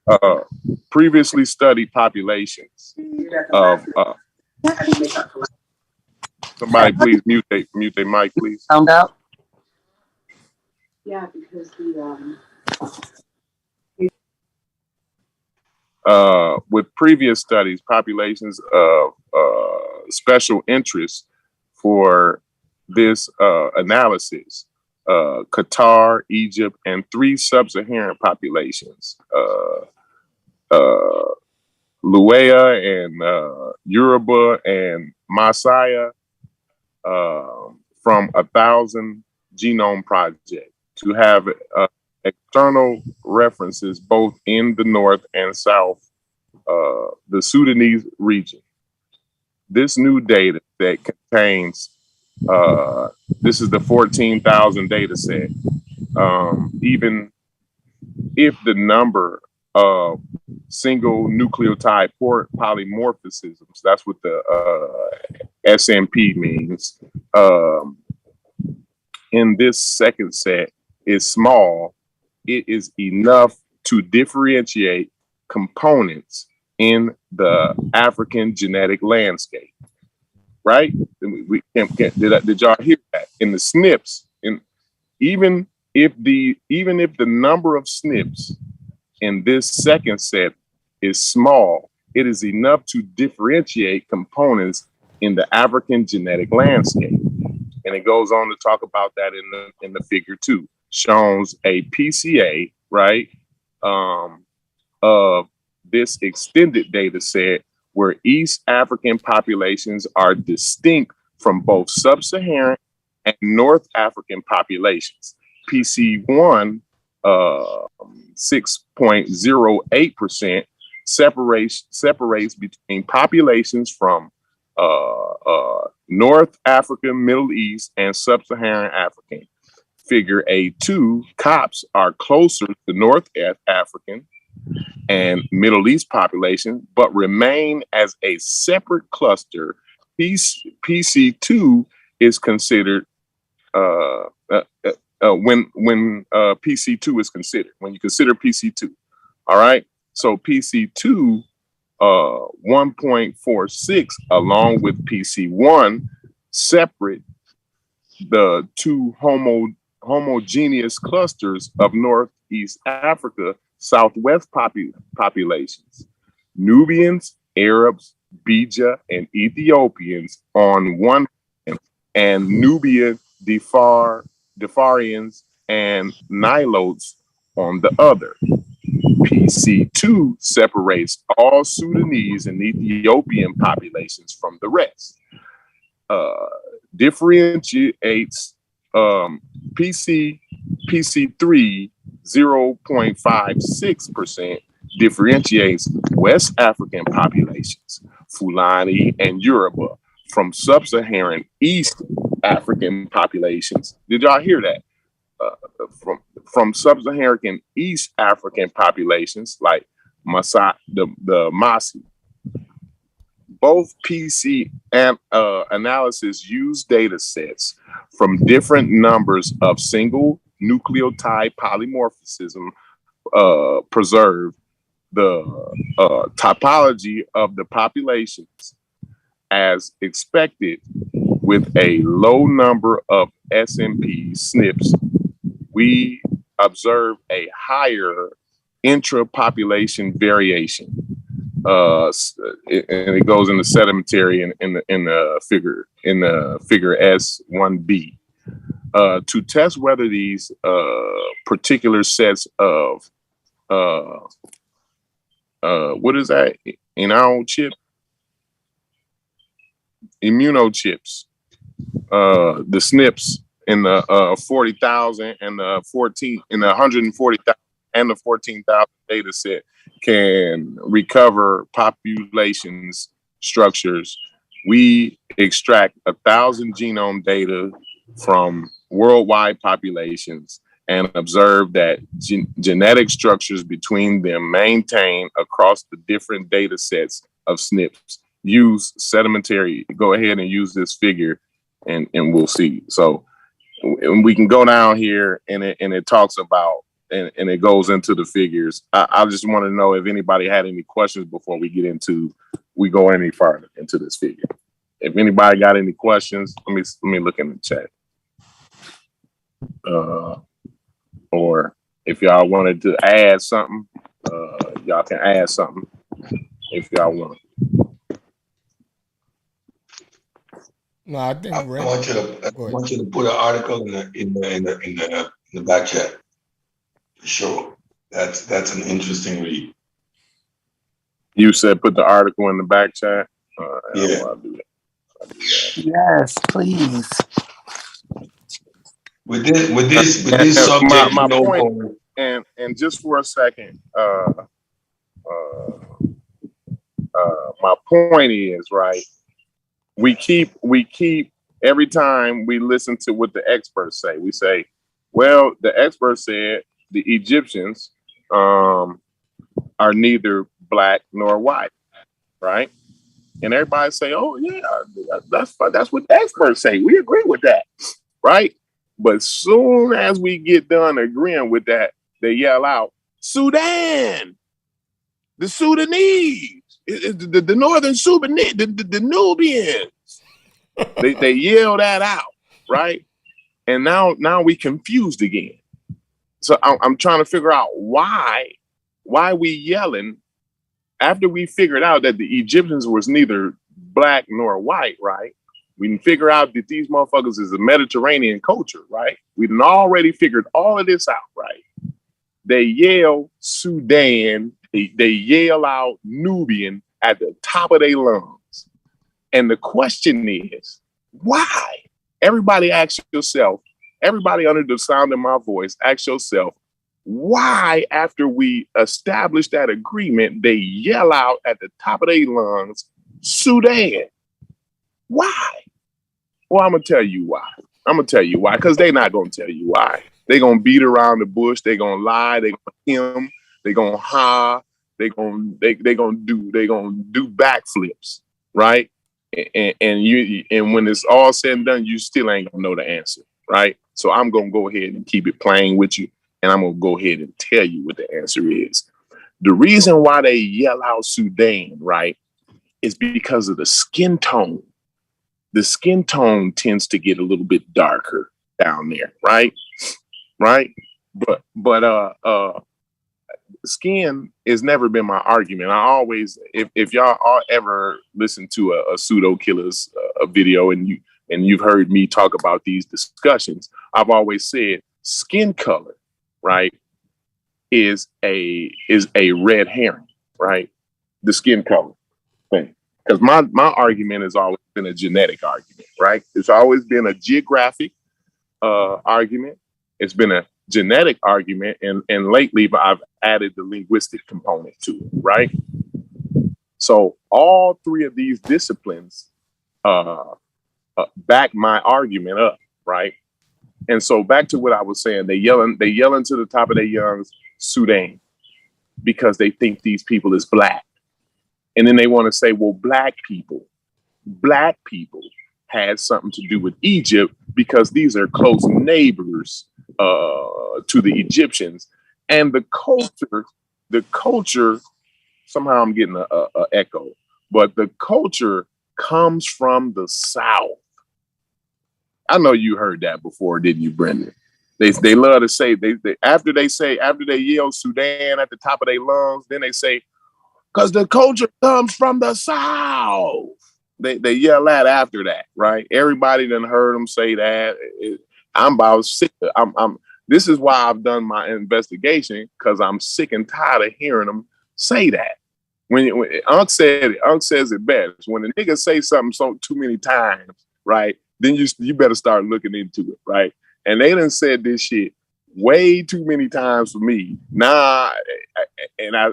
previously studied populations of somebody please mute their mic, please. Found out? Yeah, because with previous studies, populations of special interest for this analysis, Qatar, Egypt, and 3 sub-Saharan populations, Luea and Yoruba and Masaya, from 1,000 Genome Project, to have external references both in the North and South, the Sudanese region. This new data that contains, this is the 14,000 data set. Even if the number of single nucleotide polymorphisms, that's what the SMP means, in this second set is small, it is enough to differentiate components in the African genetic landscape, right? Did y'all hear that? In the SNPs, even if the number of SNPs in this second set is small, it is enough to differentiate components in the African genetic landscape. And it goes on to talk about that in the figure 2. Shows a PCA, right, of this extended data set where East African populations are distinct from both Sub-Saharan and North African populations. PC1, 6.08%, separates between populations from North Africa, Middle East, and Sub-Saharan African. Figure A2, COPs are closer to North African and Middle East population, but remain as a separate cluster. PC2 is considered when PC2 is considered, when you consider PC2. All right. So PC2, 1.46, along with PC1, separate the two homogeneous clusters of Northeast Africa, Southwest populations, Nubians, Arabs, Bija, and Ethiopians on one hand, and Nubian, Defarians, and Nilotes on the other. PC2 separates all Sudanese and Ethiopian populations from the rest. Differentiates PC3, 0.56%, differentiates West African populations, Fulani and Yoruba, from Sub-Saharan East African populations. Did y'all hear that? From Sub-Saharan East African populations like the Masi. Both PC and analysis use data sets from different numbers of single nucleotide polymorphism preserved the topology of the populations as expected. With a low number of SMP SNPs, we observe a higher intra-population variation. And it goes in the sedimentary in the figure S1B. To test whether these particular sets of what is that in our own chip? Immunochips. The SNPs in the 40,000 and the 140,000 and the 14,000 data set can recover populations structures. We extract 1,000 genome data from worldwide populations and observe that genetic structures between them maintain across the different data sets of SNPs. Use sedimentary, go ahead and use this figure and we'll see. So we can go down here and it talks about, and it goes into the figures. I just want to know if anybody had any questions before we go any further into this figure. If anybody got any questions, let me look in the chat. Or if y'all wanted to add something, y'all can add something if y'all want. No, I think I want you to put an article in the back chat. Sure, that's an interesting read. You said put the article in the back chat. Yeah. I'll do that. Yes, please. With this subject, my point, and just for a second, my point is, right, we keep every time we listen to what the experts say, we say, well, the experts said the Egyptians are neither black nor white, right? And everybody say, oh yeah, that's what the experts say. We agree with that, right? But soon as we get done agreeing with that, they yell out, Sudan, the Sudanese, the northern Sudanese, the Nubians. they yell that out, right? And now we confused again. So I'm trying to figure out why we yelling after we figured out that the Egyptians was neither black nor white, right? We can figure out that these motherfuckers is a Mediterranean culture, right? We've already figured all of this out, right? They yell Sudan, they yell out Nubian at the top of their lungs. And the question is, why? Everybody ask yourself, everybody under the sound of my voice, ask yourself, why, after we establish that agreement, they yell out at the top of their lungs, Sudan? Why? Well, I'm going to tell you why. I'm going to tell you why, because they're not going to tell you why. They're going to beat around the bush. They're going to lie. They're going to him. They're going to ha. They're going to do backflips, right? And when it's all said and done, you still ain't going to know the answer, right? So I'm going to go ahead and keep it playing with you. And I'm going to go ahead and tell you what the answer is. The reason why they yell out Sudan, right, is because of the skin tone. The skin tone tends to get a little bit darker down there, right? Right? But skin has never been my argument. I always, if y'all all ever listen to a Pseudo Killas video and you've heard me talk about these discussions, I've always said skin color, right, is a red herring, right? The skin color thing. Because my argument has always been a genetic argument, right? It's always been a geographic argument. It's been a genetic argument, and lately I've added the linguistic component to it, right? So all three of these disciplines back my argument up, right? And so back to what I was saying, they yelling to the top of their lungs, Sudan, because they think these people is black. And then they want to say, well, black people had something to do with Egypt because these are close neighbors to the Egyptians. And the culture, somehow I'm getting a echo, but the culture comes from the South. I know you heard that before, didn't you, Brendan? They love to say, after they yell Sudan at the top of their lungs, then they say, because the culture comes from the South. They yell that after that, right? Everybody done heard them say that. I'm about sick. This is why I've done my investigation, because I'm sick and tired of hearing them say that. When Ankh said it, Ankh says it best. When a nigga say something too many times, right, then you better start looking into it, right? And they done said this shit way too many times for me. Nah, and I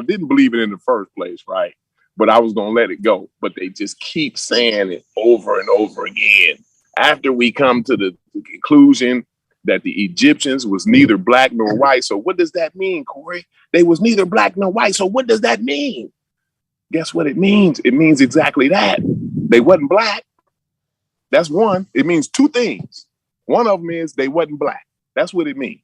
didn't believe it in the first place, right? But I was gonna let it go. But they just keep saying it over and over again. After we come to the conclusion that the Egyptians was neither black nor white. So what does that mean, Cory? They was neither black nor white. So what does that mean? Guess what it means? It means exactly that. They wasn't black. That's one. It means two things. One of them is they wasn't black. That's what it means.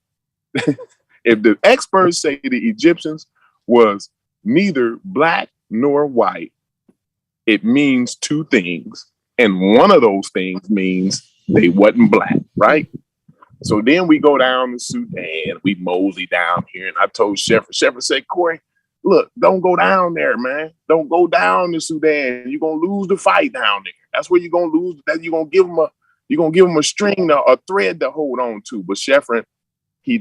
If the experts say the Egyptians was neither black nor white, it means two things. And one of those things means they wasn't black, right? So then we go down to Sudan, we mosey down here. And I told Shepard said, Cory, look, don't go down there, man. Don't go down to Sudan. You're going to lose the fight down there. That's where you're going to lose. That you're going to give them a string, a thread to hold on to. But Shepard, he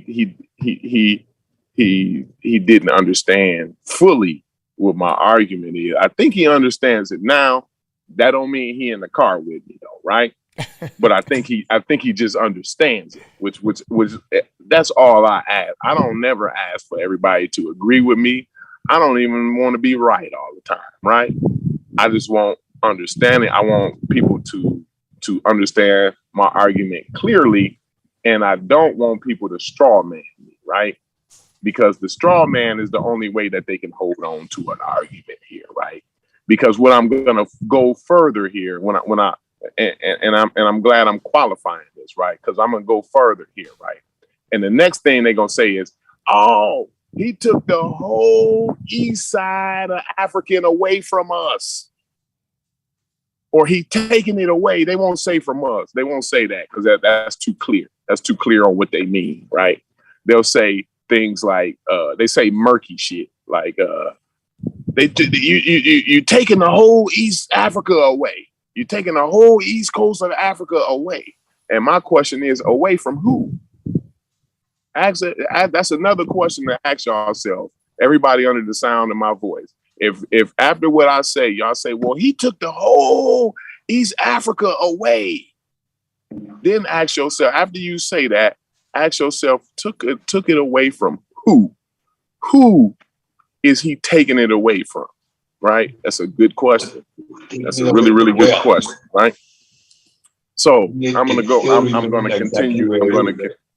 didn't understand fully what my argument is. I think he understands it now. That don't mean he in the car with me though, right? But I think he just understands it, which that's all I ask. I don't never ask for everybody to agree with me. I don't even want to be right all the time, right? I just want understanding. I want people to understand my argument clearly, and I don't want people to straw man me, right? Because the straw man is the only way that they can hold on to an argument here, right? Because what I'm gonna go further here I'm glad I'm qualifying this, right? Because I'm gonna go further here, right? And the next thing they're gonna say is, oh, he took the whole east side of African away from us. Or he taking it away. They won't say from us. They won't say that because that's too clear. That's too clear on what they mean, right? They'll say things like, they say murky shit. Like, You taking the whole East Africa away. You're taking the whole East Coast of Africa away. And my question is, away from who? That's another question to ask yourself. Everybody under the sound of my voice. If after what I say, y'all say, well, he took the whole East Africa away. Then ask yourself, after you say that, ask yourself, took it away from who? Who is he taking it away from? Right? That's a good question. That's a really, really good question, right? So I'm gonna go. I'm gonna continue.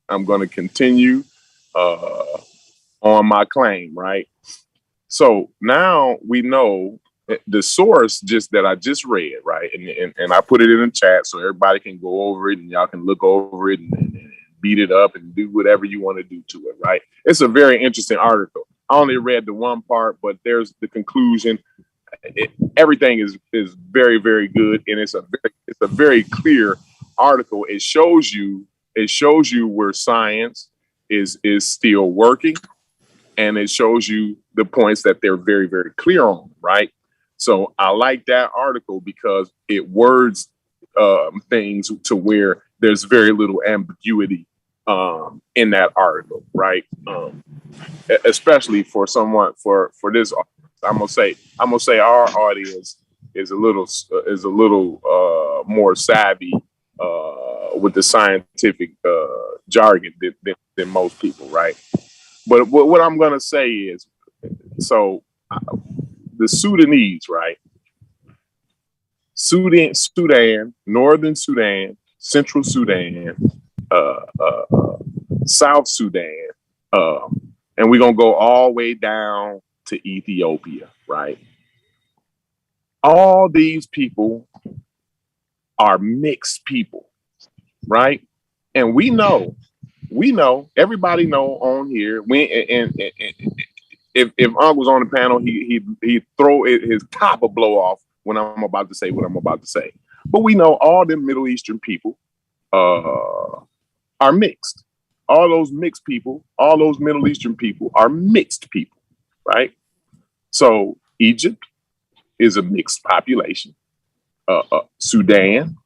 I'm gonna continue on my claim, right? So now we know the source that I just read, right? And I put it in the chat so everybody can go over it and y'all can look over it and beat it up and do whatever you want to do to it, right? It's a very interesting article. I only read the one part, but there's the conclusion. Everything is very, very good, and it's a very clear article. It shows you where science is still working, and it shows you the points that they're very, very clear on, right? So I like that article because it words things to where there's very little ambiguity in that article, right? Especially for someone for this, I'm gonna say our audience is a little more savvy with the scientific jargon than most people, right? But what I'm gonna say is, so the Sudanese, right? Sudan, Northern Sudan, Central Sudan, South Sudan, and we're gonna go all the way down to Ethiopia, right? All these people are mixed people, right? And we know, everybody know on here. If Ankh was on the panel, he'd throw his top would blow off when I'm about to say what I'm about to say. But we know all the Middle Eastern people are mixed. All those mixed people, all those Middle Eastern people are mixed people, right? So Egypt is a mixed population. Sudan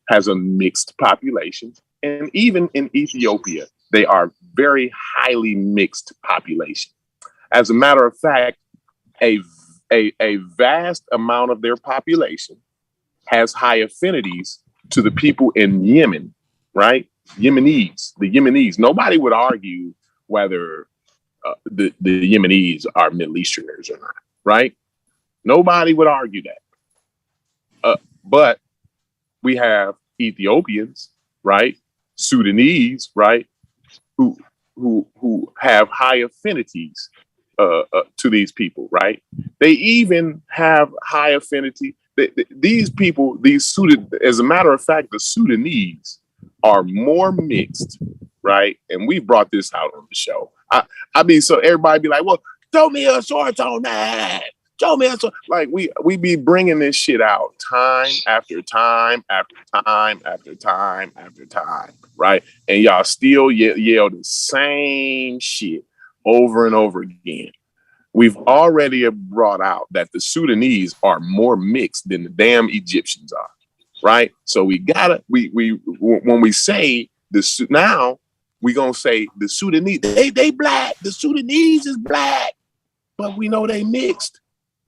has a mixed population. And even in Ethiopia, they are very highly mixed population. As a matter of fact, a vast amount of their population has high affinities to the people in Yemen, right? The Yemenis. Nobody would argue whether the Yemenis are Middle Easterners or not, right? Nobody would argue that. But we have Ethiopians, right? Sudanese, right? Who have high affinities to these people, right? They even have high affinity. These people, as a matter of fact, the Sudanese are more mixed, right? And we brought this out on the show. I mean, so everybody be like, well, throw me a source on that. Show me a source. Like we be bringing this shit out time after time after time after time after time, right? And y'all still yell the same shit over and over again. We've already brought out that the Sudanese are more mixed than the damn Egyptians are, right? So we when we say this now, we gonna say the Sudanese, they black, the Sudanese is black, but we know they mixed.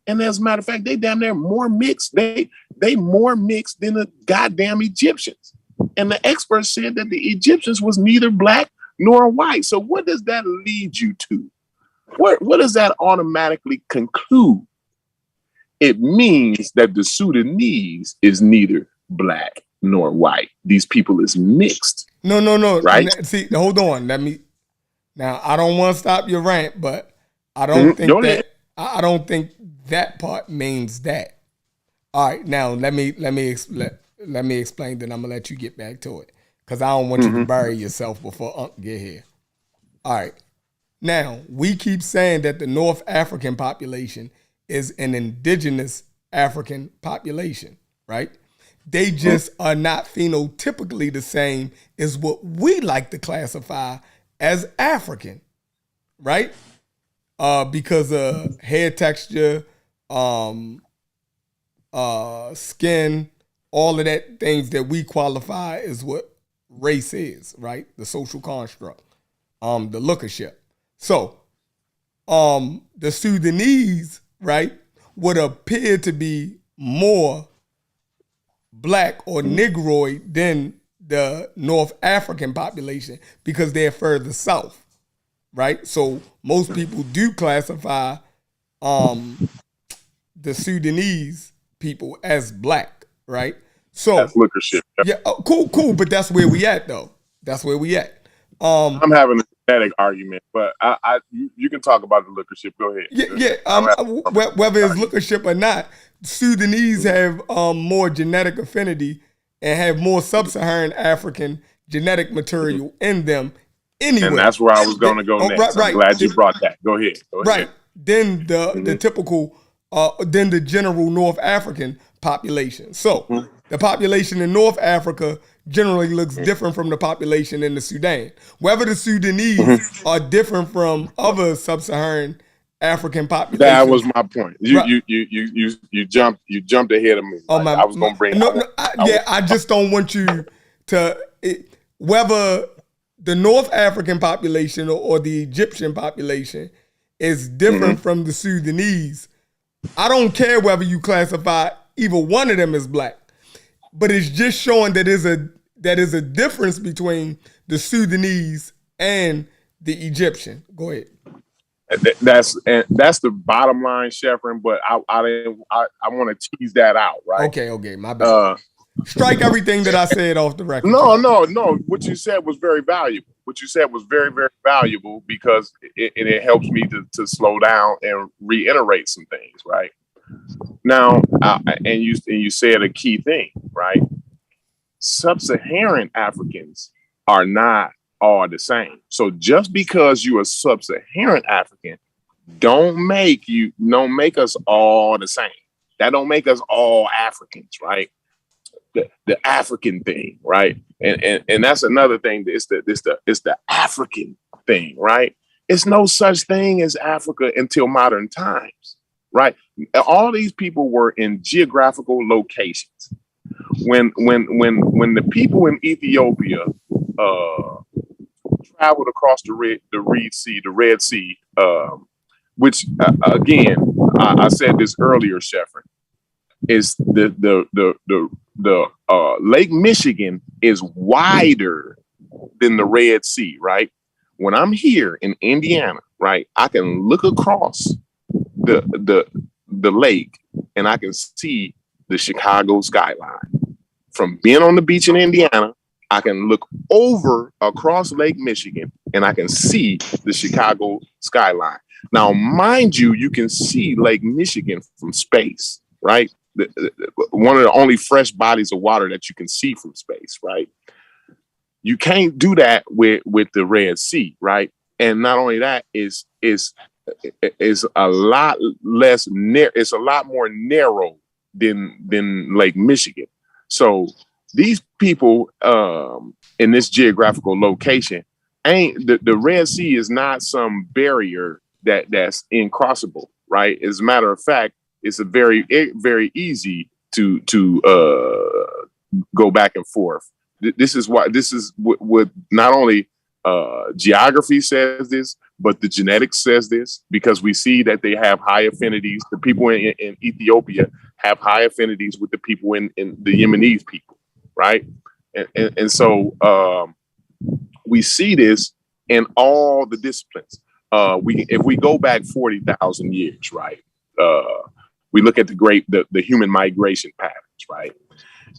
And as a matter of fact, they damn near more mixed. They more mixed than the goddamn Egyptians. And the experts said that the Egyptians was neither black nor white. So what does that lead you to? What does that automatically conclude? It means that the Sudanese is neither black nor white. These people is mixed. No. Right? See, hold on. Now I don't want to stop your rant, but I don't think that part means that. All right, now let me explain. Then I'm gonna let you get back to it because I don't want you to bury yourself before Unc get here. All right. Now, we keep saying that the North African population is an indigenous African population, right? They just are not phenotypically the same as what we like to classify as African, right? Because of hair texture, skin, all of that things that we qualify as what race is, right? The social construct, the lookership. So, the Sudanese, right, would appear to be more black or Negroid than the North African population because they're further south, right? So most people do classify the Sudanese people as black, right? So That's lookership. yeah, cool, but that's where we at though. That's where we at. I'm having a genetic argument, but you can talk about the lookership. Go ahead. Whether it's lookership or not, Sudanese have more genetic affinity and have more sub-Saharan African genetic material in them anyway. And that's where I was going to go next. Right. I'm glad you brought that. Go ahead. Right. Then the typical, then the general North African population. So the population in North Africa generally looks different from the population in the Sudan. Whether the Sudanese are different from other sub-Saharan African populations. That was my point. You jumped ahead of me. I was going to bring. I just don't want you to whether the North African population or the Egyptian population is different from the Sudanese. I don't care whether you classify either one of them as black, but it's just showing that is a difference between the Sudanese and the Egyptian. Go ahead. That's the bottom line, Sheffrin. But I want to tease that out, right? Okay, my bad. Strike everything that I said off the record. No. What you said was very valuable. What you said was very, very valuable because it helps me to slow down and reiterate some things, right? Now, and you said a key thing, right? Sub-Saharan Africans are not all the same. So just because you're a sub-Saharan African, don't make us all the same. That don't make us all Africans, right? The African thing, right? And that's another thing. It's the African thing, right? It's no such thing as Africa until modern times, right? All these people were in geographical locations. When the people in Ethiopia traveled across the Red Sea, which again, I said this earlier, Sheffrin, is the Lake Michigan is wider than the Red Sea, right? When I'm here in Indiana, right, I can look across the lake and I can see the Chicago skyline. From being on the beach in Indiana, I can look over across Lake Michigan and I can see the Chicago skyline. Now, mind you, you can see Lake Michigan from space, right? One of the only fresh bodies of water that you can see from space, right? You can't do that with the Red Sea, right? And not only that, is a lot less it's a lot more narrow than Lake Michigan. So these people in this geographical location the Red Sea is not some barrier that's incrossable, right? As a matter of fact, it's very easy to go back and forth. This is what not only geography says this, but the genetics says this, because we see that they have high affinities. The people in Ethiopia have high affinities with the people in the Yemenis people, right? And so we see this in all the disciplines. If we go back 40,000 years, right? We look at the human migration patterns, right?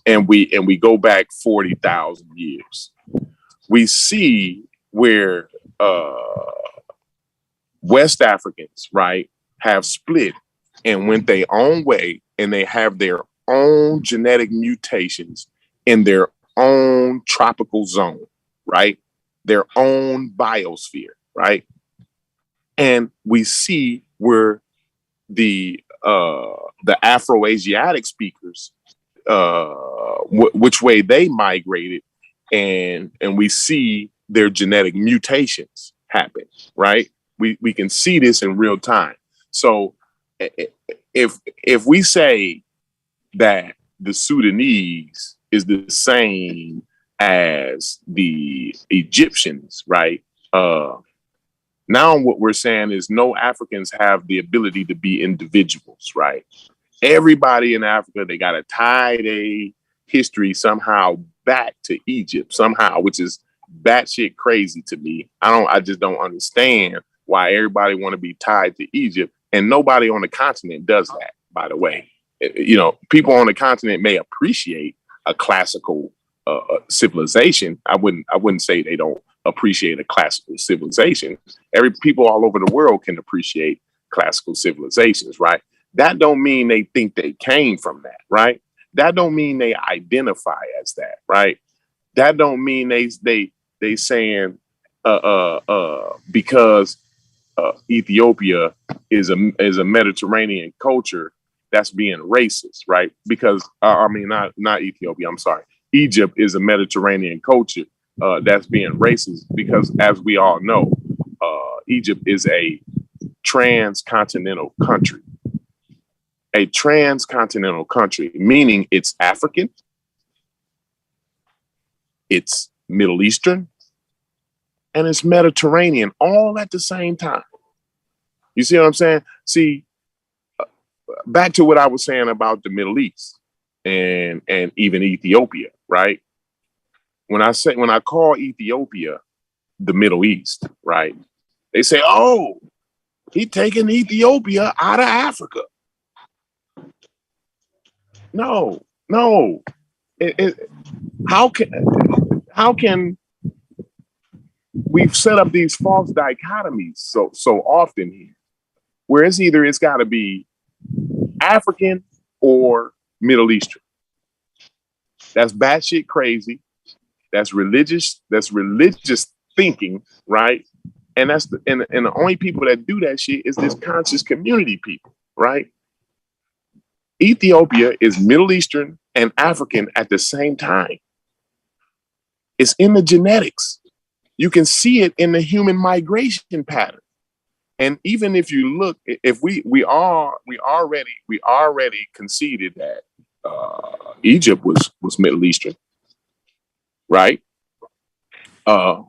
And we go back 40,000 years. We see where West Africans, right, have split and went their own way, and they have their own genetic mutations in their own tropical zone, right? Their own biosphere, right? And we see where the Afro-Asiatic speakers, which way they migrated, and we see their genetic mutations happen, right? We can see this in real time. So if we say that the Sudanese is the same as the Egyptians, right? Now what we're saying is no Africans have the ability to be individuals, right? Everybody in Africa, they got to tie their history somehow back to Egypt somehow, which is batshit crazy to me. I just don't understand why everybody want to be tied to Egypt, and nobody on the continent does that, by the way. You know, people on the continent may appreciate a classical civilization. I wouldn't say they don't appreciate a classical civilization. People all over the world can appreciate classical civilizations, right? That don't mean they think they came from that, right? That don't mean they identify as that, right? That don't mean they saying because Ethiopia is a Mediterranean culture that's being racist, right? Because not Ethiopia. I'm sorry. Egypt is a Mediterranean culture that's being racist because, as we all know, Egypt is a transcontinental country. A transcontinental country, meaning it's African, it's Middle Eastern, and it's Mediterranean all at the same time. You see what I'm saying? See, back to what I was saying about the Middle East and even Ethiopia, right? When I call Ethiopia the Middle East, right? They say, "Oh, he taking Ethiopia out of Africa." No. How can we've set up these false dichotomies so often here, where it's got to be African or Middle Eastern? That's batshit crazy. That's religious. That's religious thinking, right? And the only people that do that shit is this conscious community people, right? Ethiopia is Middle Eastern and African at the same time. It's in the genetics. You can see it in the human migration pattern. And even if you look, if we already conceded that Egypt was Middle Eastern, right? And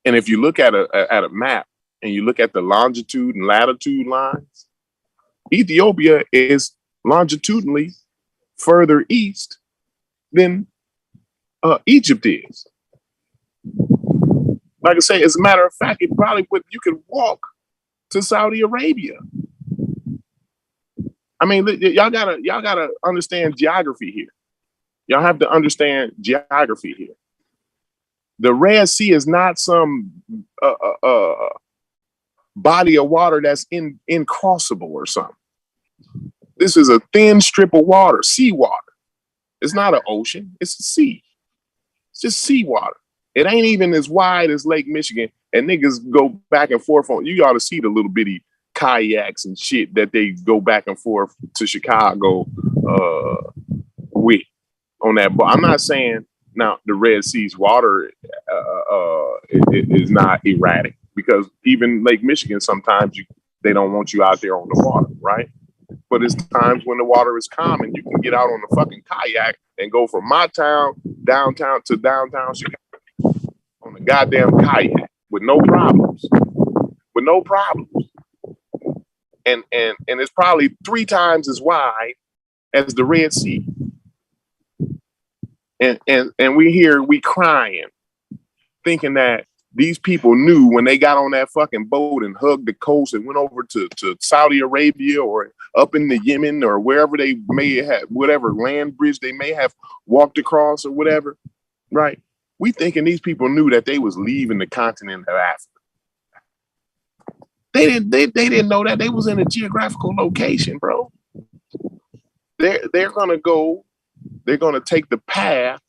if you look at a map and you look at the longitude and latitude lines, Ethiopia is longitudinally further east than Egypt is. Like I say, as a matter of fact, it probably you could walk to Saudi Arabia. I mean, y'all gotta understand geography here. Y'all have to understand geography here. The Red Sea is not some body of water that's incrossable or something. This is a thin strip of water, seawater. It's not an ocean, it's a sea. It's just seawater. It ain't even as wide as Lake Michigan, and niggas go back and forth on. You ought to see the little bitty kayaks and shit that they go back and forth to Chicago with on that. But I'm not saying now the Red Sea's water is not erratic, because even Lake Michigan sometimes they don't want you out there on the water, right? But it's times when the water is calm and you can get out on the fucking kayak and go from my town downtown to downtown Chicago on a goddamn kayak with no problems. And it's probably 3 times as wide as the Red Sea. And we crying, thinking that these people knew when they got on that fucking boat and hugged the coast and went over to Saudi Arabia or up in the Yemen or wherever they may have, whatever land bridge they may have walked across or whatever, right? We thinking these people knew that they was leaving the continent of Africa. They didn't know that they was in a geographical location, bro. They're gonna go. They're gonna take the path.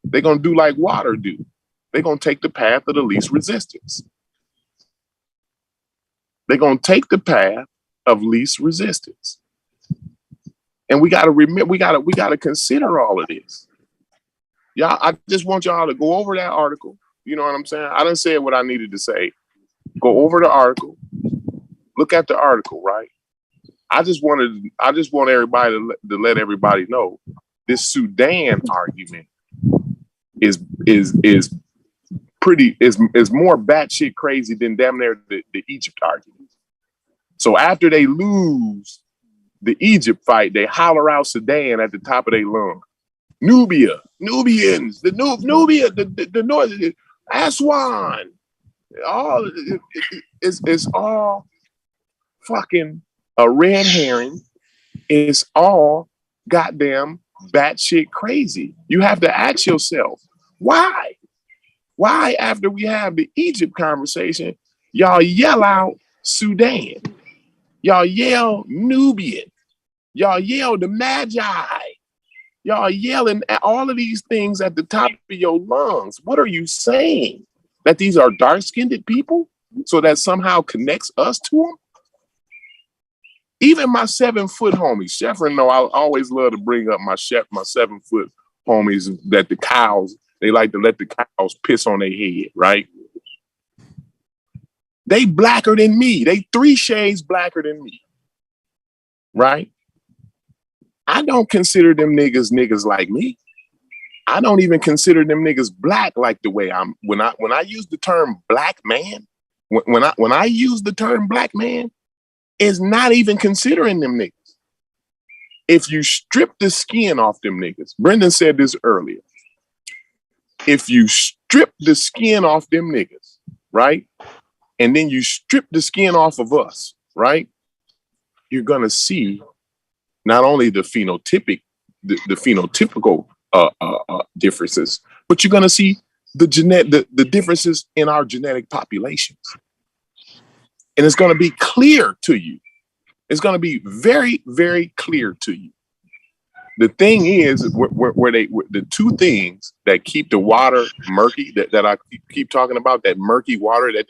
They're gonna do like water do. They're gonna take the path of the least resistance. They're gonna take the path of least resistance. And we gotta remember. We gotta consider all of this. Y'all, I just want y'all to go over that article. You know what I'm saying? I done said what I needed to say. Go over the article. Look at the article, right? I just want everybody to let everybody know this Sudan argument is more batshit crazy than damn near the Egypt argument. So after they lose the Egypt fight, they holler out Sudan at the top of their lungs. Nubia, Nubians, Nubia, the North, Aswan. All it's all fucking a red herring. It's all goddamn batshit crazy. You have to ask yourself, why? Why, after we have the Egypt conversation, y'all yell out Sudan? Y'all yell Nubian. Y'all yell the Magi. Y'all yelling at all of these things at the top of your lungs. What are you saying? That these are dark-skinned people? So that somehow connects us to them? Even my 7-foot homies, Sheffrin, know I always love to bring up my 7-foot homies that the cows, they like to let the cows piss on their head, right? They blacker than me. They 3 shades blacker than me, right? I don't consider them niggas like me. I don't even consider them niggas black like the way I'm. When I use the term black man, when I use the term black man, it's not even considering them niggas. If you strip the skin off them niggas, Brendan said this earlier. If you strip the skin off them niggas, right, and then you strip the skin off of us, right, you're gonna see not only the phenotypical differences, but you're gonna see the differences in our genetic populations, and it's gonna be clear to you. It's gonna be very, very clear to you. The thing is, the two things that keep the water murky, that I keep talking about, that murky water that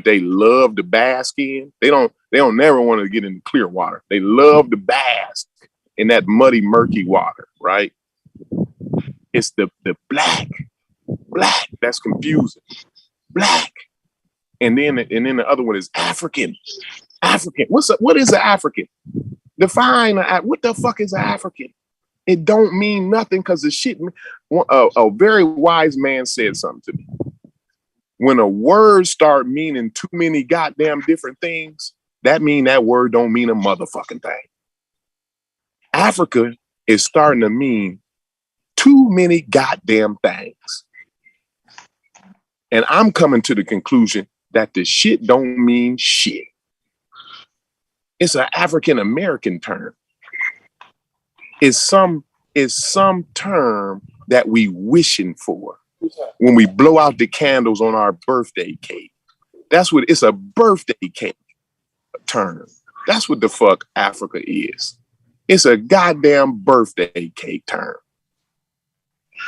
they love to bask in. They don't never want to get into clear water. They love to bask in that muddy, murky water, right? It's the black that's confusing. Black. And then the other one is African. African. What is an African? Define what the fuck is an African? It don't mean nothing because the shit. A very wise man said something to me. When a word start meaning too many goddamn different things, that mean that word don't mean a motherfucking thing. Africa is starting to mean too many goddamn things. And I'm coming to the conclusion that the shit don't mean shit. It's an African American term. It's some term that we wishing for when we blow out the candles on our birthday cake. That's what it's a birthday cake term. That's what the fuck Africa is. It's a goddamn birthday cake term.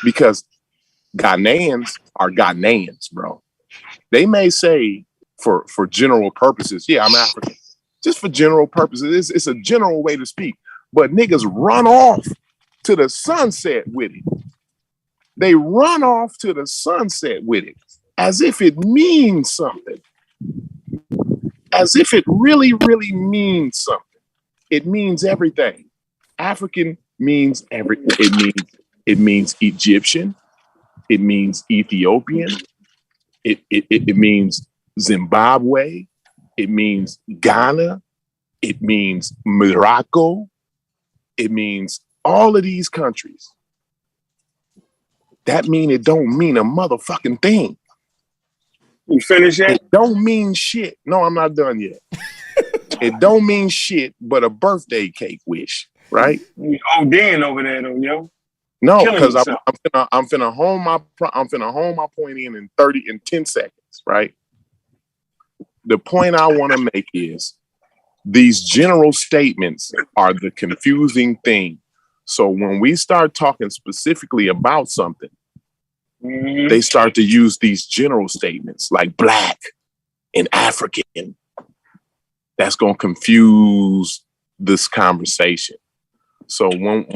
Because Ghanaians are Ghanaians, bro. They may say for general purposes, yeah, I'm African. Just for general purposes, it's a general way to speak. But niggas run off to the sunset with it. They run off to the sunset with it as if it means something. As if it really, really means something. It means everything. African means everything. It means Egyptian. It means Ethiopian. It means Zimbabwe. It means Ghana. It means Morocco. It means all of these countries. That mean it don't mean a motherfucking thing. You finish it? It don't mean shit. No, I'm not done yet. It don't mean shit but a birthday cake wish, right? You ODing over there though, yo. No, because I'm finna hone my point in 10 seconds, right? The point I want to make is these general statements are the confusing thing. So when we start talking specifically about something, they start to use these general statements like black and African. That's going to confuse this conversation. So when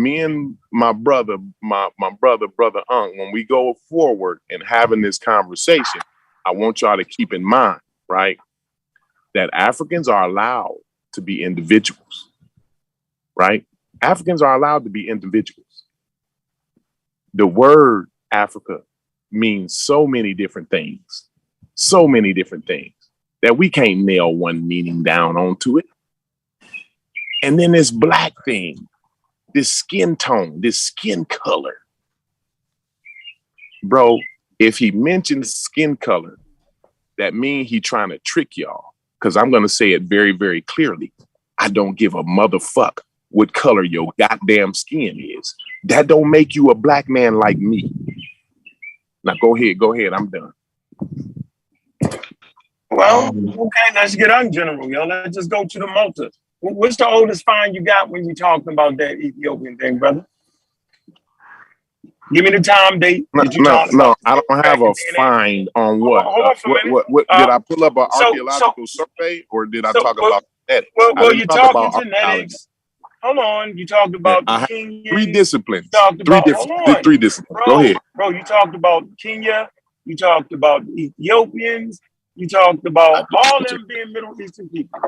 me and my brother Ankh, when we go forward and having this conversation, I want y'all to keep in mind, right, that Africans are allowed to be individuals, right? Africans are allowed to be individuals. The word Africa means so many different things that we can't nail one meaning down onto it. And then this black thing, this skin tone, this skin color. Bro, if he mentions skin color, that means he trying to trick y'all. Because I'm going to say it very, very clearly. I don't give a motherfuck what color your goddamn skin is. That don't make you a black man like me. Now go ahead, I'm done. Well, okay, let's get on general, yo. Let's just go to the Malta. What's the oldest find you got when you talking about that Ethiopian thing, brother? Give me the time date. No, I don't have a find on what. Hold on for a minute. What did I pull up an archaeological survey, or did I talk about genetics? Well, you're talking genetics. Hold on. You talked about Kenya. Three disciplines. Three disciplines. Bro, go ahead. Bro, you talked about Kenya. You talked about Ethiopians. You talked about all them being Middle Eastern people.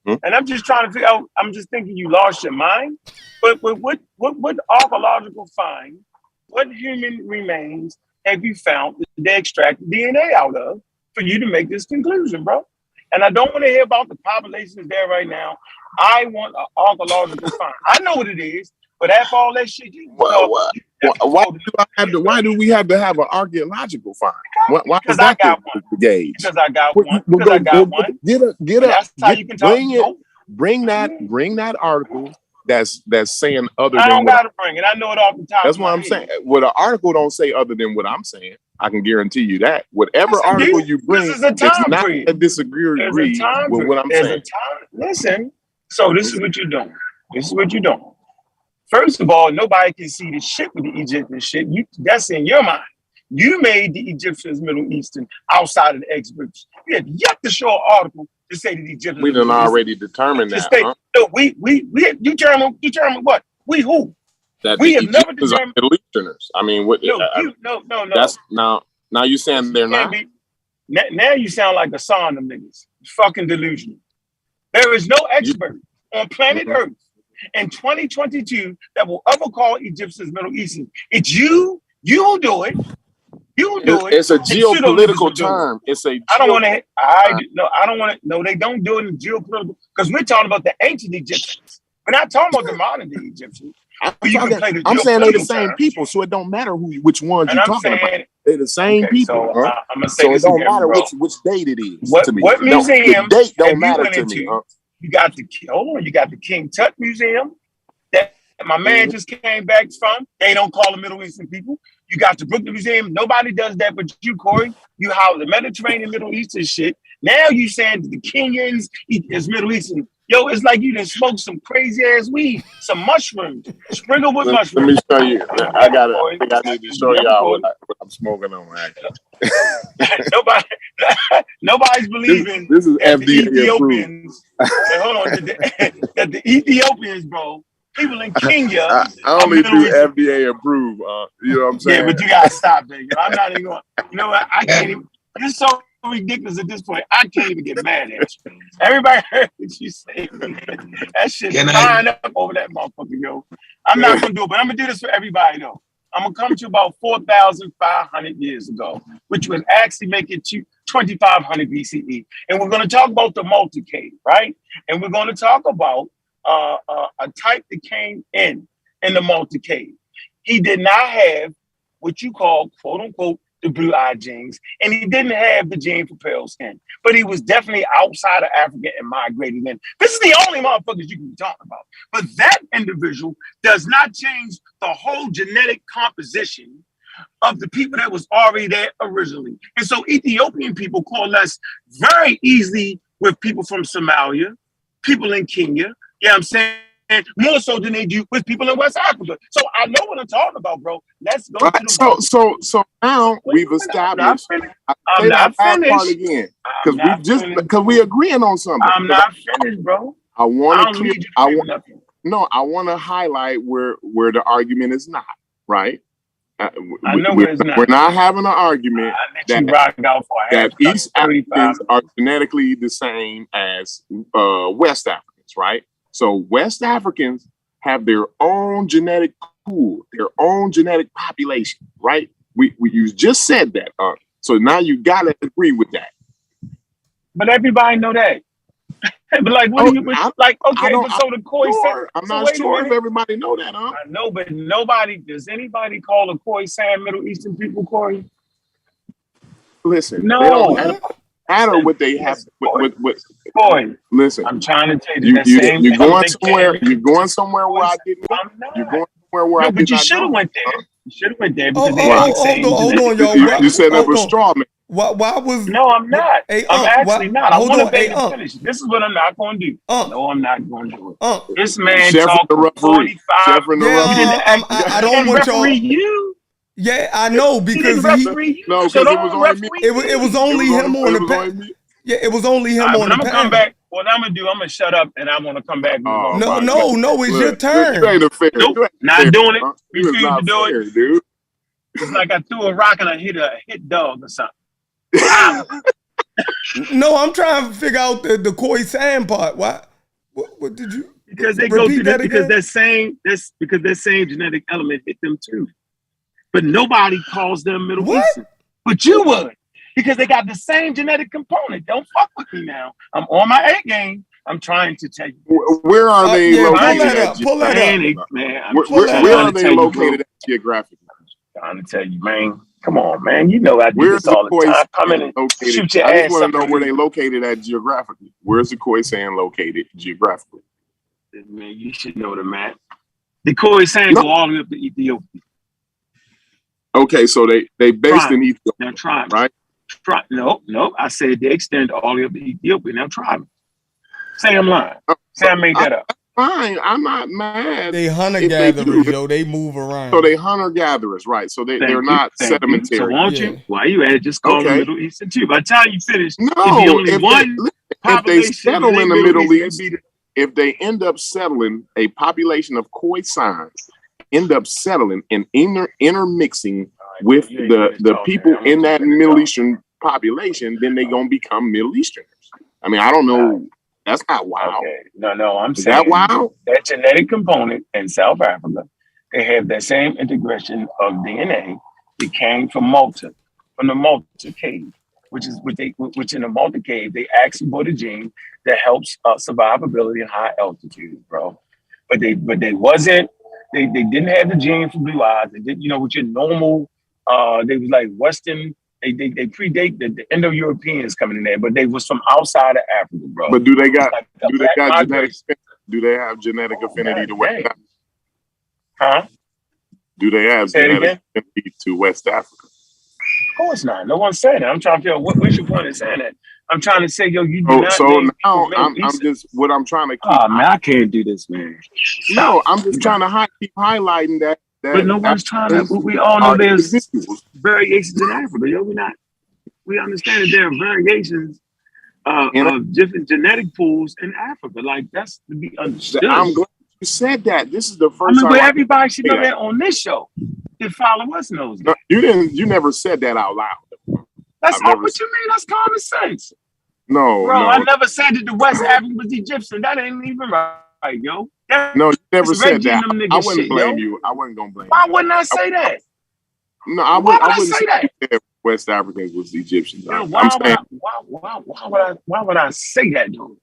And I'm just trying to figure out, I'm just thinking you lost your mind. But what archaeological find, what human remains have you found that they extract DNA out of for you to make this conclusion, bro? And I don't want to hear about the populations there right now. I want an archaeological find. I know what it is, but after all that shit, why do we have to have an archaeological find? Why because I got one. Because I got one. Because I got one. Get up. That's how you can talk. Bring that article that's saying other than I don't gotta bring it. I know it off the top. That's what I'm saying. Well, the article don't say other than what I'm saying. I can guarantee you that. Whatever article you bring, it's not a disagree with what I'm saying. Listen, so this is what you're doing. First of all, nobody can see the shit with the Egyptian shit. That's in your mind. You made the Egyptians Middle Eastern outside of the experts. You have yet to show an article to say that the Egyptians. We done already determined that. No, you determine what? We who? That we have never determined Middle Easterners. I mean, what? No. That's now you saying they're not. Now you sound like a son of niggas. Fucking delusional. There is no expert on planet Earth in 2022 that will ever call Egyptians Middle Eastern. It's you. You do it. It's a geopolitical term. I don't want to. No, they don't do it in geopolitical because we're talking about the ancient Egyptians. We're not talking about the modern day Egyptians. I'm saying they're the same people, so it don't matter which ones you're talking about. They're the same people. So, I'm gonna say it don't matter which date it is. What museum? The date don't matter to me. You got the King Tut Museum that my man just came back from. They don't call them Middle Eastern people. You got the Brooklyn Museum. Nobody does that but you, Cory. You house the Mediterranean Middle Eastern shit. Now you saying the Kenyans is Middle Eastern. Yo, it's like you done smoked some crazy ass weed, some mushrooms, sprinkled with mushrooms. Let me show you. I think I need to show y'all what I'm smoking on. Nobody's believing. This is FDA Ethiopians. Hold on, that the Ethiopians, bro. People in Kenya. I only do FDA approved. You know what I'm saying? Yeah, but you gotta stop that. I'm not even going. You know what? I can't even. It's so ridiculous at this point. I can't even get mad at you. Everybody heard what you say. That shit's flying up over that motherfucker, yo. I'm not gonna do it, but I'm gonna do this for everybody though. I'm gonna come to about 4,500 years ago, which would actually make it to 2,500 BCE, and we're gonna talk about the Malta Cave, right? And we're gonna talk about a type that came in the Malta Cave. He did not have what you call, quote unquote, the blue-eyed genes, and he didn't have the gene for pale skin, but he was definitely outside of Africa and migrated in. This is the only motherfuckers you can be talking about. But that individual does not change the whole genetic composition of the people that was already there originally. And so Ethiopian people coalesce very easily with people from Somalia, people in Kenya, you know what I'm saying? More so than they do with people in West Africa. So I know what I'm talking about, bro. Let's go to the So now we've established. I'm not finished. Part again, because we agreeing on something. I'm not finished, bro. I want to highlight where the argument is not right, I know it's not. We're not having an argument that East Africans are genetically the same as West Africans, right? So West Africans have their own genetic pool, their own genetic population, right? You just said that. So now you gotta agree with that. But everybody know that. But like, what do you like? Okay, but so the Khoisan. I'm not sure if everybody know that, huh? I know, but does anybody call the Khoisan Middle Eastern people, Cory? Listen, no. They don't matter what they have. Cory, listen, I'm trying to tell you you're going somewhere. You're going somewhere where I didn't go. You're going somewhere where I did not go. But you should have went there. You should have went there because hold on, y'all. You set up a straw man. Why was? No, I'm not. Hey, I'm actually not. I want to to finish. This is what I'm not going to do. No, I'm not going to do it. This man Chef talked the 45. I don't want y'all. You. Yeah, I know because no, because it was only me. It was only him on the panel. Yeah, it was only him on the panel. I'm gonna come back. What I'm gonna do? I'm gonna shut up and I'm gonna come back. No, it's your turn. You ain't fair. Nope, not doing it. Refuse to do fair, it, dude. It's like I threw a rock and I hit a hit dog or something. No, I'm trying to figure out the Khoisan part. Why? What did you? Because they go through that because that same genetic element hit them too. But nobody calls them Middle Eastern. But you would. Because they got the same genetic component. Don't fuck with me now. I'm on my A game. I'm trying to tell you. Where are they located? Pull that up. Man, where are they located geographically? I'm trying to tell you, man. Come on, man. You know I do this all the time. Come in and shoot your ass. I just want to know where they located at geographically. Where's the Khoisan located geographically? Man, you should know the map. The Khoisan go all the way up to Ethiopia. Okay, so they based in Ethiopia. Now try me. Right? No. I said they extend all the way up to Ethiopia. Now try me. Say I'm lying. Say I made that up. Fine, I'm not mad. They hunter-gatherers, yo. They move around. So they hunter-gatherers, right? So they're not sedimentary. So won't you? Why you at it? Just call them Middle Eastern too. By the time you finish, if they settle in the Middle East, if they end up settling a population of Khoisan, end up settling and intermixing with the people in that Middle Eastern population, then they're gonna become Middle Easterners. I mean, I don't know. That's not wild. Okay. No, I'm saying that wild? That genetic component in South Africa, they have that same integration of DNA that came from Malta, from the Malta cave, which in the Malta cave, they actually bought a gene that helps survivability in high altitude, bro. But they didn't have the gene for blue eyes. They didn't, with your normal, they was like Western. They predate the Indo-Europeans coming in there, but they was from outside of Africa, bro. But do they have genetic affinity to West Africa? Huh? Do they have genetic affinity to West Africa? Of course not. No one's saying that. I'm trying to figure out what's your point in saying that. I'm trying to say, yo, you do not. So now I'm just what I'm trying to keep. Oh man, I can't do this, man. No, I'm just trying to keep highlighting that. But no one's trying to. We all know there's variations in Africa. Yo, we understand that there are variations of different genetic pools in Africa. Like that's to be understood. I'm glad you said that. This is the first time. But everybody should know that on this show. If follow us knows that. No, you didn't. You never said that out loud. That's not what you mean. That's common sense. No, bro. I never said that the West African was Egyptian. That ain't even right, yo. No, you never said that. I wouldn't blame you. I wasn't gonna blame you. Why wouldn't I say that? No, I wouldn't say that. West Africans was Egyptians. Why would I say that, though?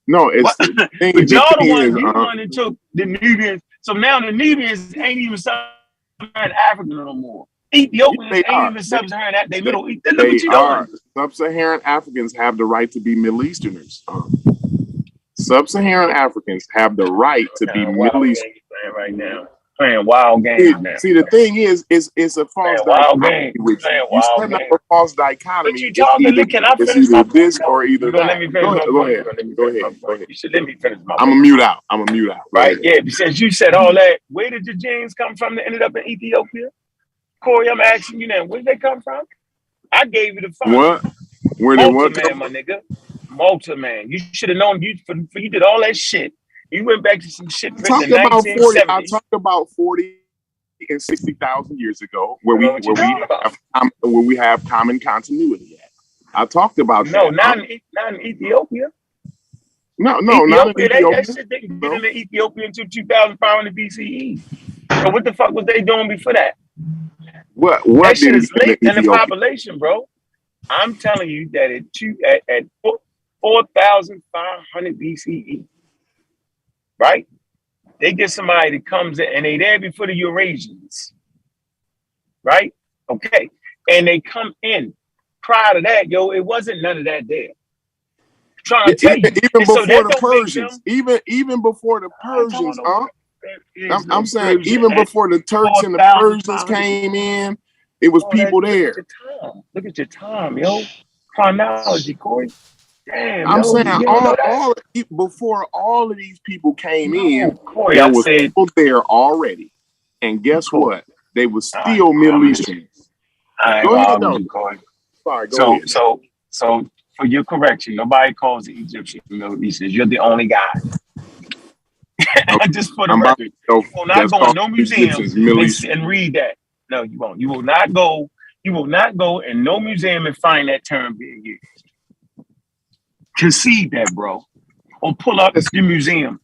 No, it's but y'all the one that took the Nubians. So now the Nubians ain't even sub-Saharan Africa no more. Ethiopians ain't even sub-Saharan. They Middle East. Look what you doing. Sub-Saharan Africans have the right to be Middle Easterners. Sub-Saharan Africans have the right to be Middle Eastern. Right now, playing wild games. Now. See, the thing is, it's a false dichotomy. You set up a false dichotomy. But you talking? Can I finish my this or either that? Let me finish Go ahead. You should let me finish my. I'm a mute out. Right? Yeah. Since you said all that, where did your genes come from that ended up in Ethiopia? Cory, I'm asking you now. Where did they come from? I gave you the phone. What? Where did what come from? My nigga. Malta, man. You should have known you did all that shit. You went back to some shit. I talked about 40 and 60,000 years ago, where we have common continuity at. I talked about no, that. not in Ethiopia. No, not in Ethiopia. That shit didn't get into Ethiopia until 2,500 BCE. So what the fuck was they doing before that? What that shit is late in the population, bro. I'm telling you that at 4,500 BCE, right? They get somebody that comes in and they there before the Eurasians, right? Okay, and they come in. Prior to that, yo, it wasn't none of that there. I'm trying to tell you, even before the Persians, even before the Persians, I'm saying even before the Turks and the Persians came in, it was people there. Look at your time, yo. Chronology, Cory. Damn, I'm saying before all of these people came in, Cory, there was people there already. And guess what? They were still Middle Eastern. Go ahead, Cory. Sorry, go ahead. So for your correction, nobody calls the Egyptians Middle Eastern. You're the only guy. Just for the record, you will not go in no museum and read that. No, you won't. You will not go. You will not go in no museum and find that term being used. Concede that, bro. Or pull up the museum.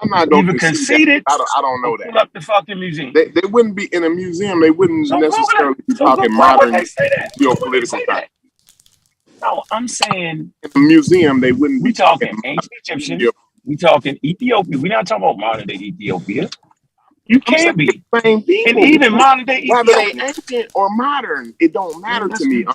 I'm not going to concede it. I don't know that. Pull up the fucking museum. They wouldn't be in a museum. They wouldn't necessarily be talking modern geopolitical times. No, I'm saying in a museum they wouldn't be talking ancient Egyptians. We talking Ethiopia. We're not talking about modern day Ethiopia. You can't be. Same people. And even modern day Ethiopia. Whether they ancient or modern, it don't matter to me.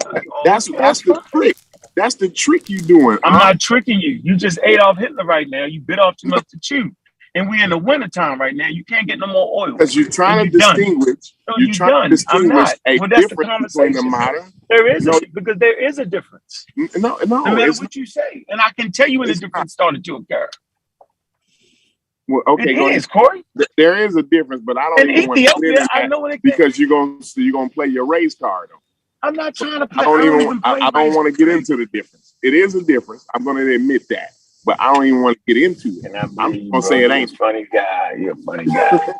That's the trick. That's the trick you doing. I'm not tricking you. You just ate off Hitler right now. You bit off too much to chew. And we're in the wintertime right now. You can't get no more oil. Because you're trying to distinguish. You're trying to distinguish a difference between the modern. There is because there is a difference. No, no matter what you say. And I can tell you when the difference started to occur. Well, okay, it is, Cory. There is a difference, but I don't even want to get into that because you're gonna play your race card on. I'm not trying to play. I don't want to get into the difference. It is a difference. I'm going to admit that, but I don't even want to get into it. I'm going to say it ain't. Funny guy. You're a funny guy.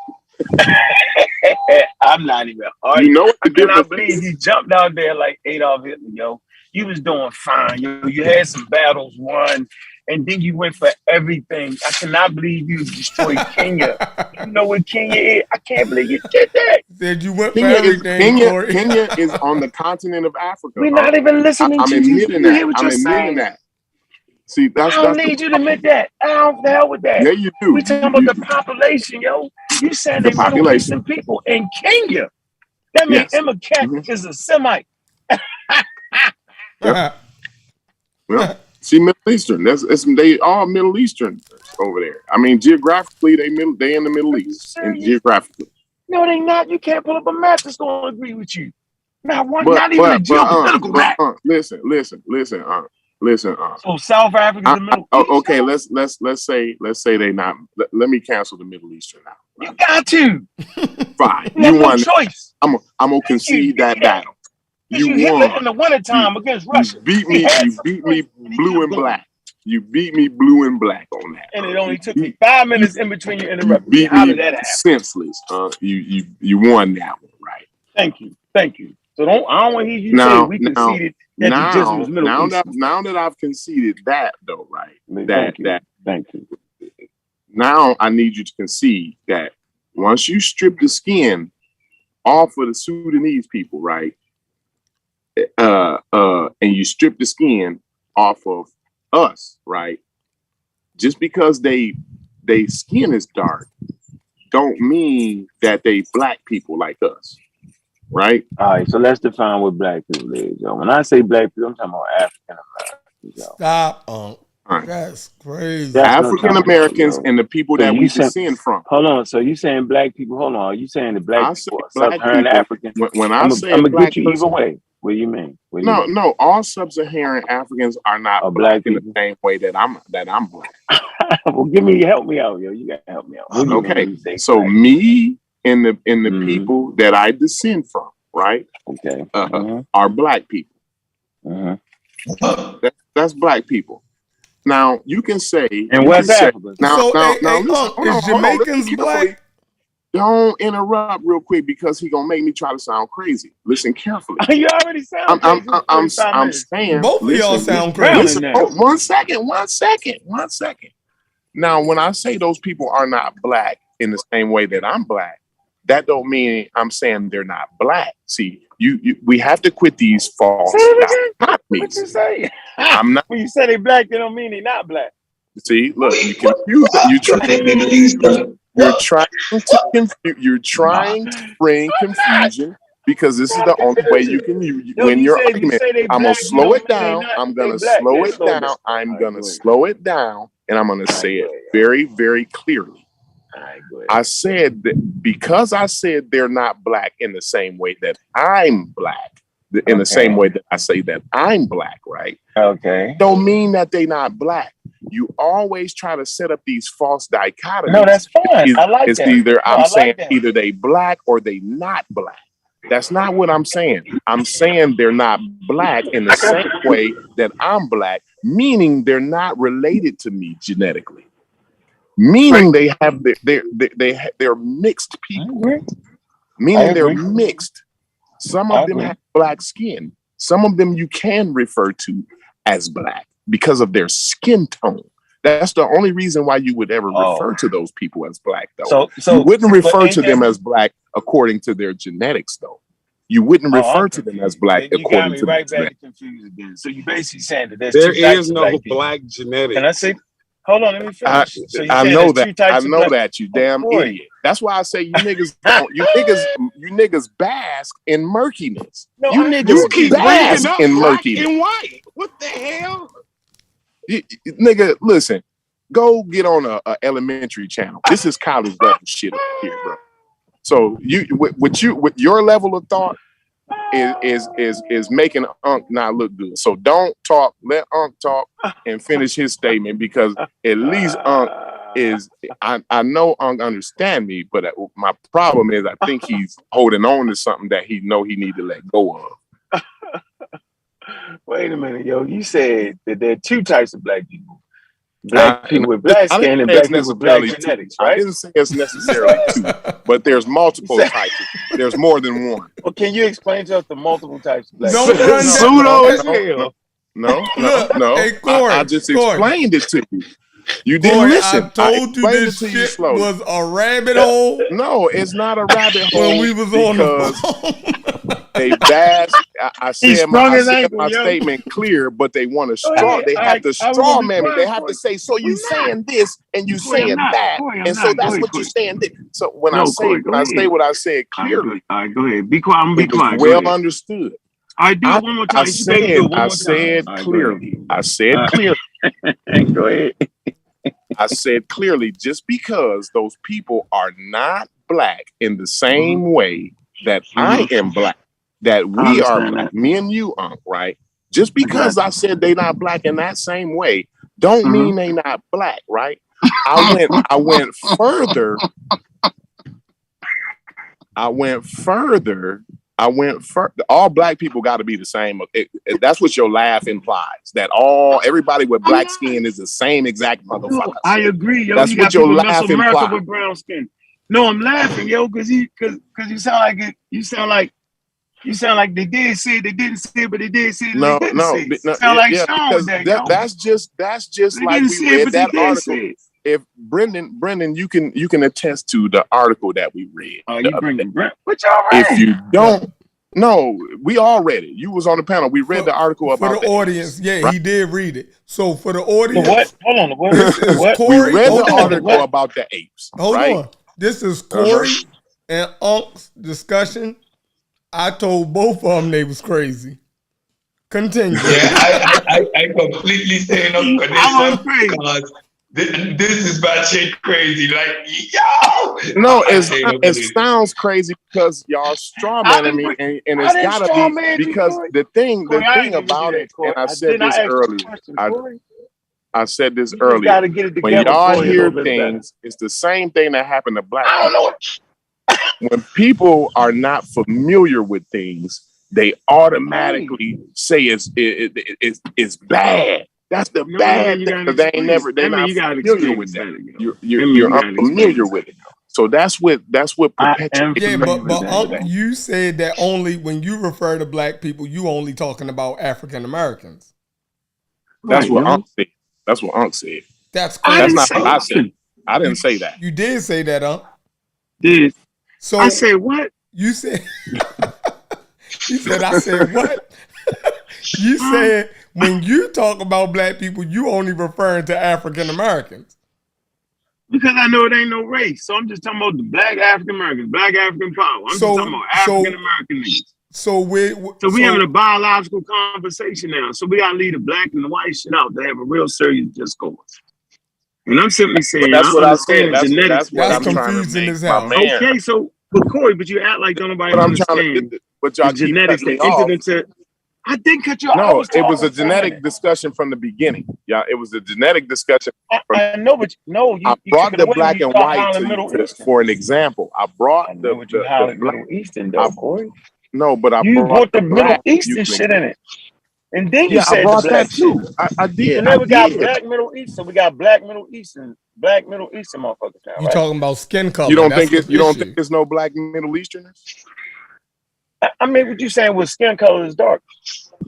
I'm not even arguing. You know what the difference? I believe you jumped out there like Adolf Hitler, yo. You was doing fine. You had some battles won, and then you went for everything. I cannot believe you destroyed Kenya. You know what Kenya is? I can't believe you did that. Said you went for everything. Kenya is on the continent of Africa. We're not even listening to you. I'm admitting that. See, I don't need you to admit that. I don't the hell with that. Yeah, you do. We talking about the population, yo. You said the population people in Kenya. That means Emma Cat is a Semite. Well, see, Middle Eastern. They all Middle Eastern over there. I mean, geographically, they in the Middle East, and geographically. No, they not. You can't pull up a map that's going to agree with you. Not even a geopolitical map. Listen. So South Africa's the Middle East. Okay, let's say they not. Let me cancel the Middle Eastern now. Right? You got to. Fine. You won. Choice. I'm gonna concede that battle. You won in the wintertime against Russia. You beat me blue and black. You beat me blue and black on that. And it only took me 5 minutes in between you interrupting. Beat me senseless. You won that one, right? Thank you. So I don't want to hear you say we conceded that the Egyptian was Middle East. Now that I've conceded that, though, right? Thank you. Now I need you to concede that once you strip the skin off of the Sudanese people, right? And you strip the skin off of us, right? Just because they skin is dark, don't mean that they black people like us, right? All right, so let's define what black people is, yo. When I say black people, I'm talking about African Americans, yo. Stop, That's crazy. African Americans and the people that we descend from. Hold on. So you saying black people? Hold on. Are you saying the black people are sub-Saharan African? When I say I'm gonna get you either way. What do you mean? No. All sub-Saharan Africans are not black in the same way that I'm black. Well, help me out, yo. You gotta help me out. Okay. So black? Me and the people that I descend from, right? Okay. Are black people. That's black people. Now you can say in West Africa. Is Jamaicans black? Don't interrupt real quick because he gonna make me try to sound crazy. Listen carefully. You already sound crazy. I'm saying both of y'all sound crazy. Listen, oh, 1 second. Now, when I say those people are not black in the same way that I'm black, that don't mean I'm saying they're not black. See, we have to quit these false dichotomies. What you say? I'm not. When you say they black, they don't mean they not black. See, look, you confuse that. You're trying to bring confusion because this is the only way you can win your argument. I'm gonna slow it down. I'm gonna slow it down. I'm gonna slow it down, and I'm gonna say it very, very clearly. I said that because I said they're not black in the same way that I'm black, in the same way that I say that I'm black, right? Okay. Don't mean that they not black. You always try to set up these false dichotomies. No, that's fine. I like that. Either I'm saying either they black or they not black. That's not what I'm saying. I'm saying they're not black in the same way that I'm black, meaning they're not related to me genetically. Meaning they have they're mixed people. Meaning they're mixed. Some of them have black skin. Some of them you can refer to as black because of their skin tone. That's the only reason why you would ever refer to those people as black, though. So you wouldn't refer to them as black according to their genetics, though. You wouldn't refer to them as black according to their genetics. Confused again. So you basically saying that there is no black genetics. Can I say? Hold on, let me finish. I know that. I know that, you damn idiot. That's why I say you niggas you niggas bask in murkiness. No, you niggas bask in murkiness. And white. What the hell? Nigga, listen. Go get on a elementary channel. This is college level shit up here, bro. So with your level of thought is making Ankh not look good. So don't talk. Let Ankh talk and finish his statement because at least Ankh is. I know Ankh understand me, but my problem is I think he's holding on to something that he know he need to let go of. Wait a minute, yo. You said that there are two types of black people. Black people with black skin and black people with black genetics, right? I didn't say it's necessarily two, but there's multiple types. There's more than one. Well, can you explain to us the multiple types of black people? No. Hey, Cory, I just explained it to you. You didn't listen. I told you this shit was a rabbit hole. No, it's not a rabbit hole. When we was on the phone. They bash. I said my statement clear, but they want to straw. They have to straw man me. They have to say, so you saying this and you saying that, and so that's what you're saying. So when I say what I said clearly, all right, go ahead. Be quiet. I'm be quiet. Well understood. I do it one more time. I said clearly. I said clearly. Go ahead. I said clearly, just because those people are not black in the same way that I am black, that we are black, me and you aren't, right? Just because I said they not black in that same way, don't mean they not black, right? I went further. All black people got to be the same. That's what your laugh implies. That everybody with black skin is the same exact motherfucker. I agree, yo. That's what your laugh implies. With brown skin. No, I'm laughing, yo, because you sound like it. You sound like they did say it, they didn't say it, but they did say it. No. Sound like Sean with that, that's just like we read that article. If Brendan, you can attest to the article that we read. Oh, you bringing Brent? What y'all read? If you don't, no, we all read it. You was on the panel. We read the article about the audience. Yeah, right? He did read it. So for the audience, what? Hold on. What? Cory, we read the article about the apes. Hold on. This is Cory and Ankh's discussion. I told both of them they was crazy. Continue. Yeah, I completely say no for this one because this is batshit crazy. Like, yo! No, it sounds crazy because y'all straw manning me, and it's gotta be because the thing about it, and I said this earlier. I said this earlier. When y'all hear things, it's the same thing that happened to black people. When people are not familiar with things, they automatically say it's bad. That's the bad thing. They ain't never. They're not familiar with that. You're unfamiliar with it. So that's what perpetuates. Yeah, but you said that only when you refer to black people, you only talking about African Americans. That's what Ankh said. That's what Ankh said. That's crazy. That's not what I said. I didn't say that. You did say that, huh? Did. So I said what? You said. You said I said what? You said when you talk about black people, you only referring to African Americans. Because I know it ain't no race, so I'm just talking about the black African Americans, black African power. I'm just talking about African American niggas. So we having a biological conversation now. So we gotta leave the black and the white shit out to have a real serious discourse. And I'm simply saying, that's what I said. Genetics. That's confusing as hell. Okay, so but Cory, but you act like don't nobody understand. But y'all keep genetics cutting that me off. entered into. I didn't cut you off. No, it was a genetic discussion from the beginning. Yeah, it was a genetic discussion. I know, but no, I brought the black and white for an example. I brought the Middle Eastern though, Cory. No, but you brought the Middle Eastern shit in it, and then you said I brought the black that too. I did. And then we got black Middle East, so we got black Middle Eastern motherfuckers now. You talking about skin color? You don't think there's no black Middle Easterners? I mean, what you saying was skin color is dark,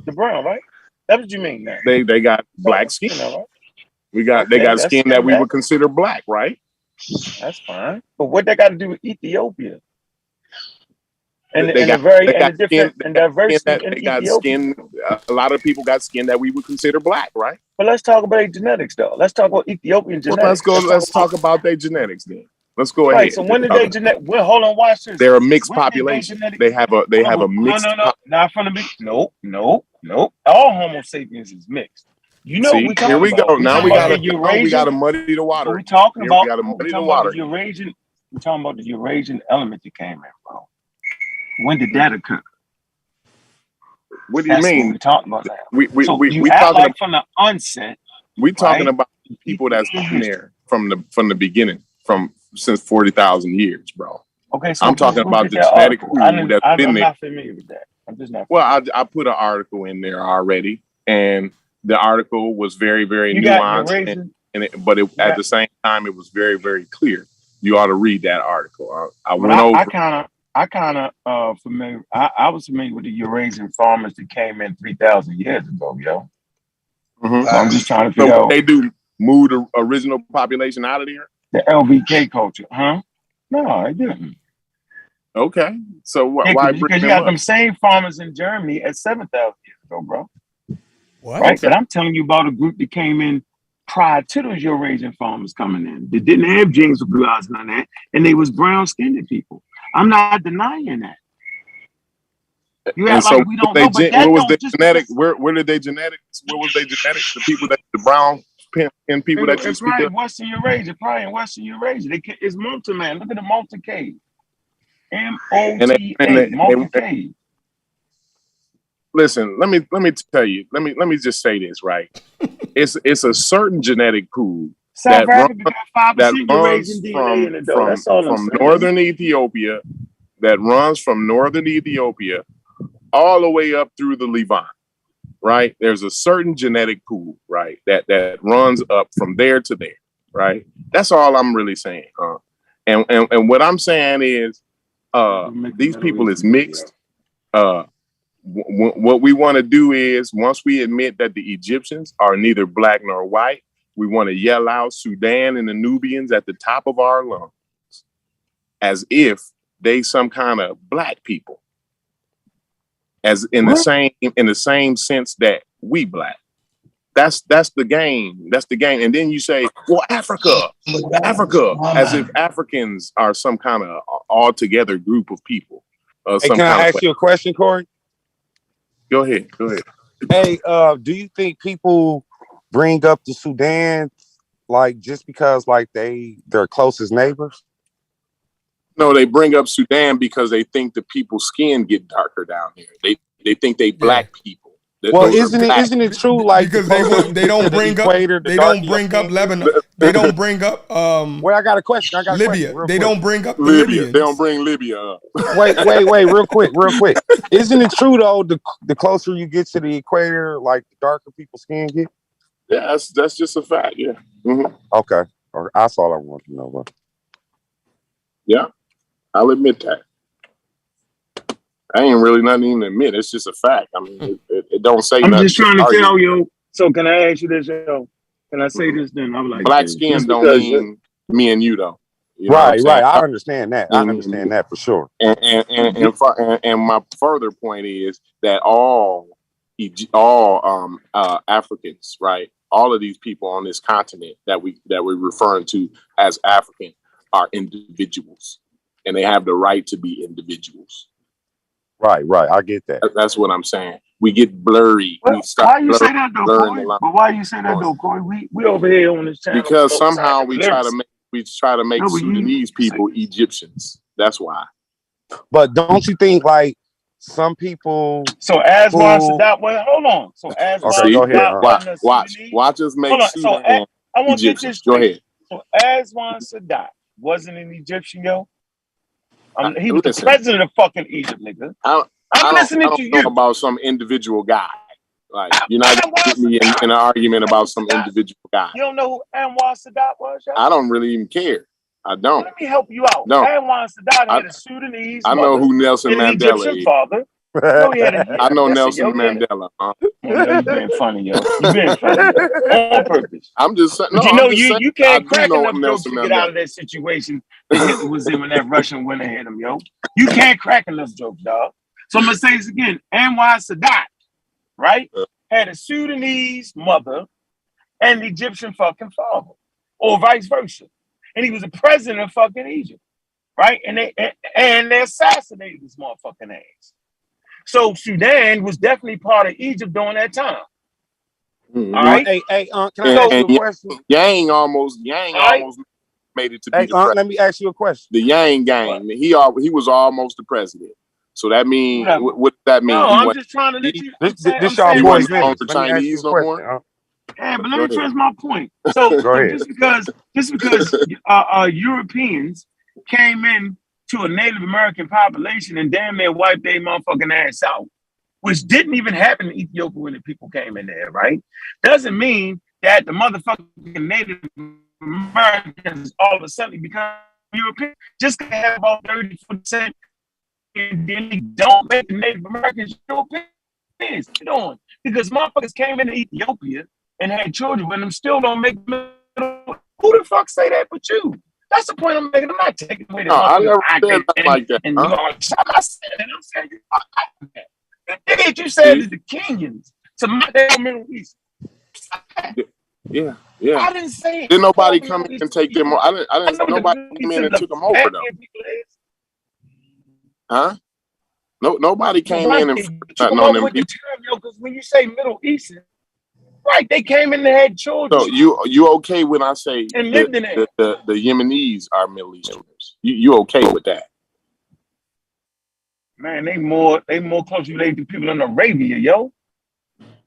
the brown, right? That's what you mean now. They got black skin. Right? They got skin that we would consider black, right? That's fine. But what they got to do with Ethiopia? And they got skin. A lot of people got skin that we would consider black, right? But let's talk about their genetics, though. Let's talk about Ethiopian genetics. Let's talk about their genetics then. Let's go ahead. Right. So when did they genetic? Well, hold on. Watch this. They're a mixed population. They have a mixed. No. Not from the mix. No. All Homo sapiens is mixed. You know, here we go. Now we got to muddy the water. We're talking about the water. We're talking about the Eurasian element that came in, bro. When did that occur? What do you mean? We're talking about that. We talking like from the onset. We're talking about people that's been there from the beginning, since 40,000 years, bro. Okay, so I'm talking about the genetic pool that's been there. I'm not familiar with that. I'm just not. Well, I put an article in there already, and the article was very, very nuanced, but at the same time, it was very, very clear. You ought to read that article. I familiar. I was familiar with the Eurasian farmers that came in 3,000 years ago, yo. Mm-hmm. So I'm just trying to figure out. They do move the original population out of there? The LBK culture, huh? No, it didn't. Okay, so why bring them because you got them same farmers in Germany at 7,000 years ago, bro. What? Right, but I'm telling you about a group that came in prior to those Eurasian farmers coming in. They didn't have genes of blue eyes and that, and they was brown-skinned people. I'm not denying that. You act like we don't know, but what was their genetic? Where did they genetics? What was their genetics? The people that the brown skin people that you speak of? Western Eurasia, probably in Western Eurasia. It's Malta, man. Look at the Malta cave. M-O-T-A, Malta cave. Listen, let me tell you. Let me just say this, right? It's a certain genetic pool that runs from northern Ethiopia, that runs from northern Ethiopia all the way up through the Levant, right? There's a certain genetic pool, right, that runs up from there to there, right? That's all I'm really saying. And what I'm saying is these people is mixed. What we want to do is, once we admit that the Egyptians are neither black nor white, we want to yell out Sudan and the Nubians at the top of our lungs, as if they some kind of black people, as in the same sense that we black. That's the game. That's the game. And then you say, well, Africa, as if Africans are some kind of altogether group of people. Hey, can I ask you a question, Cory? Go ahead. Hey, do you think people bring up the Sudan like just because like they're closest neighbors? No, they bring up Sudan because they think the people's skin get darker down there. They think they black people. Well, isn't it true? Like because they don't bring up Lebanon. They don't bring up Wait, I got a question. Libya. They don't bring up Libya. They don't bring Libya up. Wait, real quick. Isn't it true though? The closer you get to the equator, like the darker people's skin get. Yeah, that's just a fact. Yeah. Mm-hmm. Okay, that's all I want to know, bro. Yeah, I'll admit that. I ain't really nothing even to admit. It's just a fact. I mean, it don't say I'm nothing. just trying to tell you. So can I ask you this, yo? Can I say this then? I'm like, black skin don't mean me and you though. You know right. I understand that. I understand that for sure. And my further point is that all Africans, right? All of these people on this continent that we're referring to as African are individuals, and they have the right to be individuals. Right. I get that. That's what I'm saying. We get blurry. Well, why you say that though, Cory? But why you say that though, Cory? We over here on this channel because somehow we try to make Sudanese people Egyptians. That's why. But don't you think like some people? So Aswan Sadat. Well, hold on. So Aswan Sadat. Watch us make Sudan I want to get Egyptians. this Go ahead. So Aswan Sadat wasn't an Egyptian, yo. He was the president of fucking Egypt, nigga. I'm listening to you. Know about some individual guy. Like you're not getting me in an argument about some individual guy. You don't know who Anwar Sadat was, yo? I don't really even care. I don't. Well, let me help you out. Anwar Sadat had a Sudanese I know who Nelson and an Mandela Egyptian is. father. No, he had I know Nelson Mandela. You're being funny, yo. You're being funny on purpose. I'm just saying. But you can't crack enough jokes to get out of that situation that Hitler was in when that Russian went and hit him, yo. You can't crack enough jokes, dog. So I'm gonna say this again. Anwar Sadat, right, had a Sudanese mother and an Egyptian fucking father, or vice versa, and he was the president of fucking Egypt, right? And they assassinated his motherfucking ass. So Sudan was definitely part of Egypt during that time. Mm-hmm. All right. Hey, can I ask you a question? Yang almost made it to be the president. Let me ask you a question. The Yang gang, he was almost the president. So that means what does that mean? No, I'm just trying to let you. This y'all boys minutes. Let me Chinese no more. Yeah, but let me finish my point. So just because Europeans came in to a Native American population and damn near wiped their motherfucking ass out, which didn't even happen in Ethiopia when the people came in there, right? Doesn't mean that the motherfucking Native Americans all of a sudden become European. Just have about 30%, and then they don't make the Native Americans Europeans. Get on. Because motherfuckers came into Ethiopia and had children with them, still don't make them. Who the fuck say that but you? That's the point I'm making. I'm not taking away the I never said nothing like that. And you know, I'm saying that. The thing that you said is the Kenyans to my damn Middle East. Yeah. I didn't say it. Didn't nobody come in and take them? I didn't. Nobody came in and took them over though. Huh? No, nobody came in and took them over with the term, yo. Because when you say Middle Eastern, right, they came in and had children. So you okay when I say and lived in it? The Yemenis are Middle Easterners? You okay with that? Man, they more closely related to people in Arabia, yo.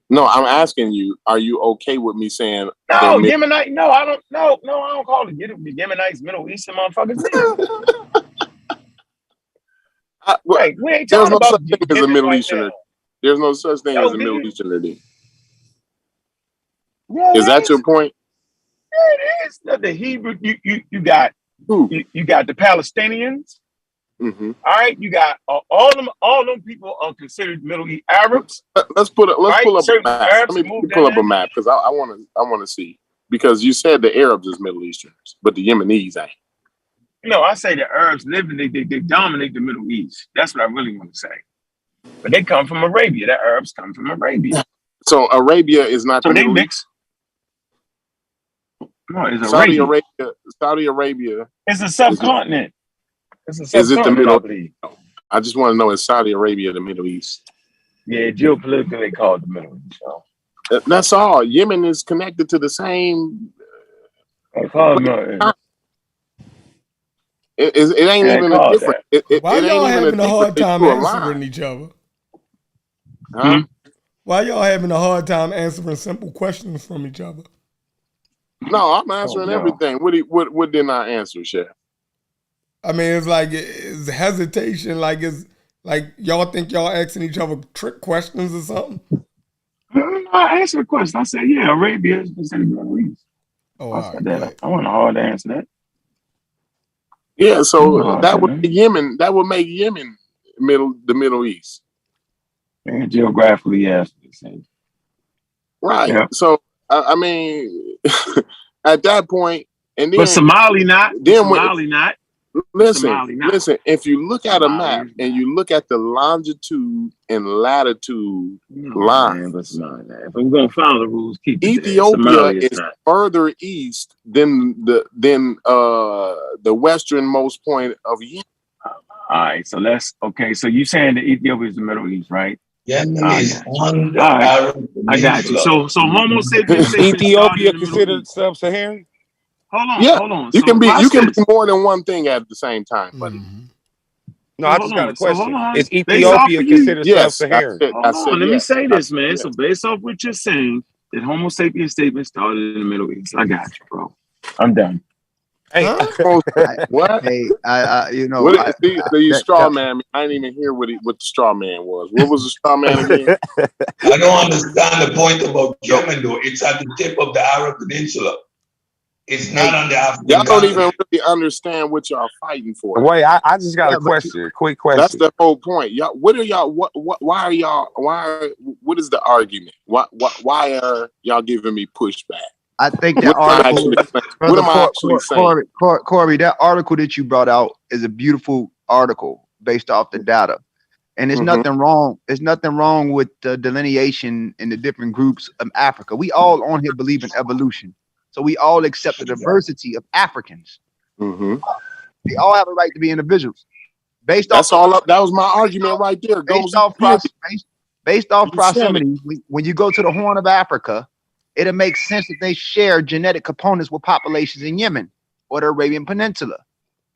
No, I'm asking you, are you okay with me saying no, Yemenite? No, I don't. No, I don't call it Yemenites, Middle Eastern motherfuckers. Right, we ain't talking about such thing as a Middle Easterner. There's no such thing as a Middle Easterner. Yeah, is that your point? Yeah, it is. The Hebrew, you got who? You got the Palestinians. Mm-hmm. All right, you got all them people are considered Middle East Arabs. Let's pull up a map. Let me pull up a map because I want to see, because you said the Arabs is Middle Easterners, but the Yemenis ain't. No, I say the Arabs live and they dominate the Middle East. That's what I really want to say. But they come from Arabia. The Arabs come from Arabia. So Arabia is not. So they mix. No, it's Saudi Arabia. It's a subcontinent. Is it the Middle East? I just want to know, is Saudi Arabia the Middle East? Yeah, geopolitically they call it the Middle East. So. That's all. Yemen is connected to the same. It ain't even a different. Why y'all having a hard time answering each other? Huh? Why y'all having a hard time answering simple questions from each other? No, I'm answering everything. What didn't I answer, Chef? I mean, it's like it's hesitation. Like it's like y'all think y'all asking each other trick questions or something. I answered the question. I said, "Yeah, Arabia is considered the Middle East." Oh, I said that. I wasn't hard to answer that. Yeah, so that would make Yemen. That would make Yemen the Middle East. And geographically, yes. Right. Yeah. So I mean, at that point, and then but Somali not. Then Somali not. Listen. If you look at a Somali map and you look at the longitude and latitude lines, if we're gonna follow the rules, keep it Ethiopia is not. further east than the westernmost point of Yemen. All right, so so you saying that Ethiopia is the Middle East, right? Yemen is on the Arab I got you. So Homo sapiens Ethiopia considered sub-Saharan? Hold on. You can be more than one thing at the same time, buddy. No, I just got a question. Is Ethiopia considered sub-Saharan? Let me say this, man. So based off what you're saying, that Homo sapiens statement started in the Middle East. I got you, bro. I'm done. Hey, what? Hey, the straw man. I didn't even hear what the straw man was. What was the straw man again? I don't understand the point about Yemen, though. It's at the tip of the Arab Peninsula. It's not on the African Y'all don't continent. even really understand what y'all fighting for. Wait, I just got a question. Quick question. That's the whole point. Y'all, what is the argument? Why are y'all giving me pushback? I think that article, what am I actually saying? Cory, that article that you brought out is a beautiful article based off the data. And there's nothing wrong. There's nothing wrong with the delineation in the different groups of Africa. We all on here believe in evolution. So we all accept the diversity of Africans. They all have a right to be individuals. That was my argument right there. Based off proximity, when you go to the Horn of Africa, it'll make sense that they share genetic components with populations in Yemen or the Arabian Peninsula.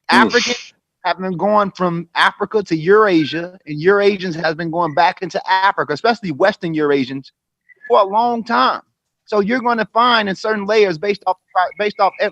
Africans have been going from Africa to Eurasia, and Eurasians has been going back into Africa, especially Western Eurasians, for a long time. So you're going to find in certain layers based off,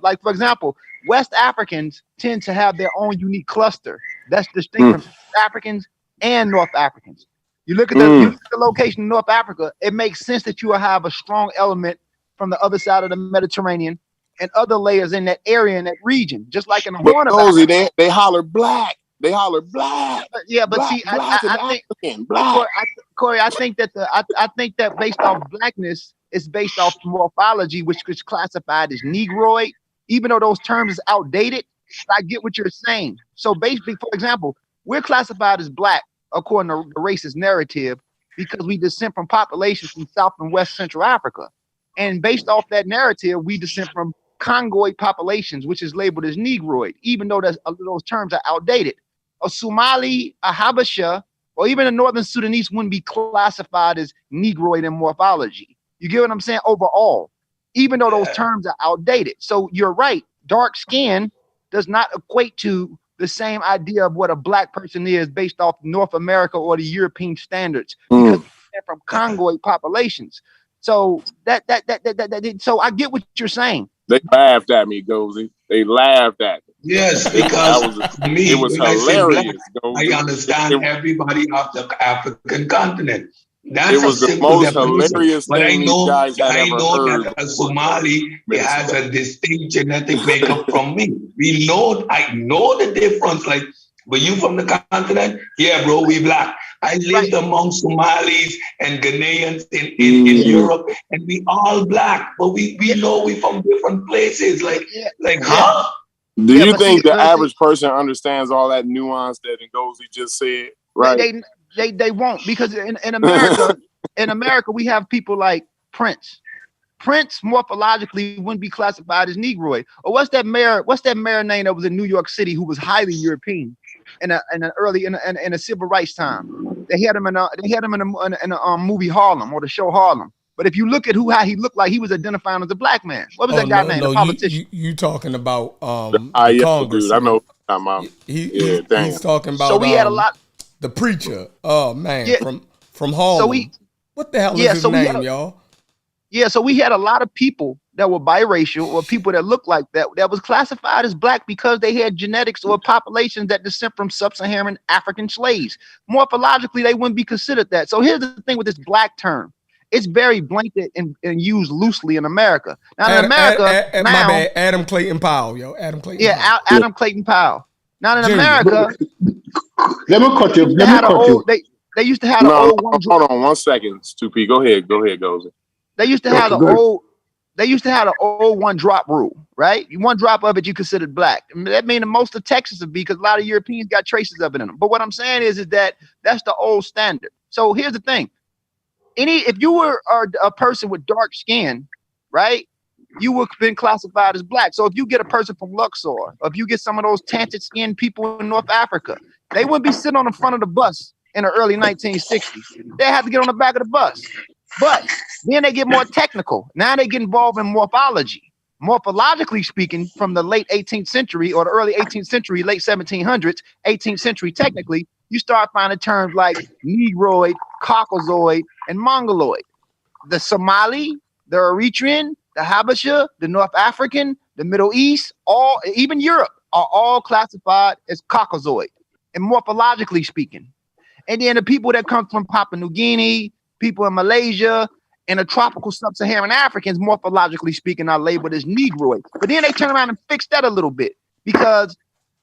like, for example, West Africans tend to have their own unique cluster that's distinct from Africans and North Africans. You look at the location in North Africa, it makes sense that you will have a strong element from the other side of the Mediterranean and other layers in that area, in that region, just like in the Horn of Africa. They holler black. They holler black. Yeah, but see, I think, Cory, I think that based off blackness, it's based off morphology, which is classified as Negroid, even though those terms is outdated. I get what you're saying. So basically, for example, we're classified as black according to the racist narrative because we descend from populations from South and West Central Africa. And based off that narrative, we descend from Congoid populations, which is labeled as Negroid, even though those terms are outdated. A Somali, a Habesha, or even a Northern Sudanese wouldn't be classified as Negroid in morphology. You get what I'm saying? Overall, even though those terms are outdated. So you're right. Dark skin does not equate to the same idea of what a black person is based off North America or the European standards because they're from Congoid populations. So so I get what you're saying. They laughed at me, Gozy. They laughed at me. Yes, because it was hilarious. I understand everybody off the African continent. It was the most hilarious thing you guys had ever heard. That a Somali has a distinct genetic makeup from me. I know the difference. Like, but you from the continent? Yeah, bro, we black. I lived among Somalis and Ghanaians in Europe, and we all black, but we know we from different places. Huh? Do you think the average person understands all that nuance that Ngozi just said? Right. They won't, because in America, we have people like Prince. Prince morphologically wouldn't be classified as Negroid. Or what's that mayor name that was in New York City who was highly European in a civil rights time? They had him in a movie Harlem, or the show Harlem. But if you look at how he looked like, he was identifying as a black man. What was that guy named? The politician. You talking about Congress? I know. He's talking about. So we had a lot. The preacher, from Harlem. What the hell is his name, y'all? Yeah, so we had a lot of people that were biracial or people that looked like that was classified as black because they had genetics or populations that descend from sub-Saharan African slaves. Morphologically, they wouldn't be considered that. So here's the thing with this black term. It's very blanket and used loosely in America. Now, in America, my bad, Adam Clayton Powell, yo. Adam Clayton. Yeah, Powell. Adam Clayton Powell. Now in Junior. America, Let me cut you. they had an old they used to have the No, old one. hold on 1 second, Stupid. Go ahead, Gozy. They used to have the old. They used to have the old one drop rule, right? One drop of it you considered black. I mean, that means most of Texas would be, because a lot of Europeans got traces of it in them. But what I'm saying is that that's the old standard. So here's the thing: if you were a person with dark skin, right, you would have been classified as black. So if you get a person from Luxor, or if you get some of those tanted skinned people in North Africa, they wouldn't be sitting on the front of the bus in the early 1960s. They had to get on the back of the bus. But then they get more technical. Now they get involved in morphology. Morphologically speaking, from the late 18th century or the early 18th century, late 1700s, 18th century technically, you start finding terms like Negroid, Caucasoid, and Mongoloid. The Somali, the Eritrean, the Habesha, the North African, the Middle East, even Europe, are all classified as Caucasoid, and morphologically speaking. And then the people that come from Papua New Guinea, people in Malaysia, and the tropical sub-Saharan Africans, morphologically speaking, are labeled as Negroid. But then they turn around and fix that a little bit, because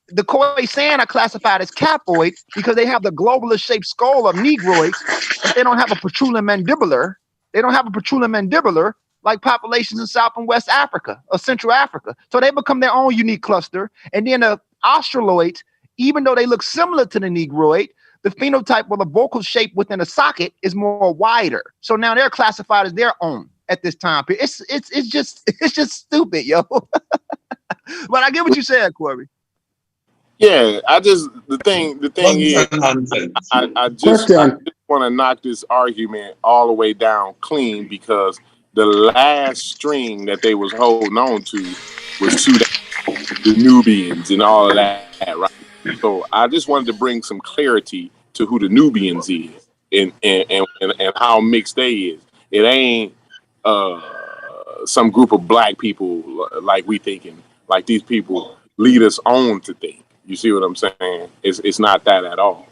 the Khoisan are classified as Capoid because they have the globular shaped skull of Negroids, but they don't have a protruding mandibular. They don't have a protruding mandibular like populations in South and West Africa or Central Africa. So they become their own unique cluster. And then the Australoids, even though they look similar to the Negroid, the phenotype or the vocal shape within a socket is more wider. So now they're classified as their own at this time. It's just stupid, yo. But I get what you said, Cory. Yeah, the thing is, I just want to knock this argument all the way down clean, because the last string that they was holding on to was Sudan, the Nubians and all of that, right? So I just wanted to bring some clarity to who the Nubians is and how mixed they is. It ain't some group of black people like we thinking, like these people lead us on to think. You see what I'm saying? It's not that at all.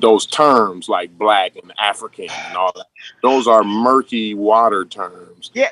Those terms like black and African and all that, those are murky water terms. I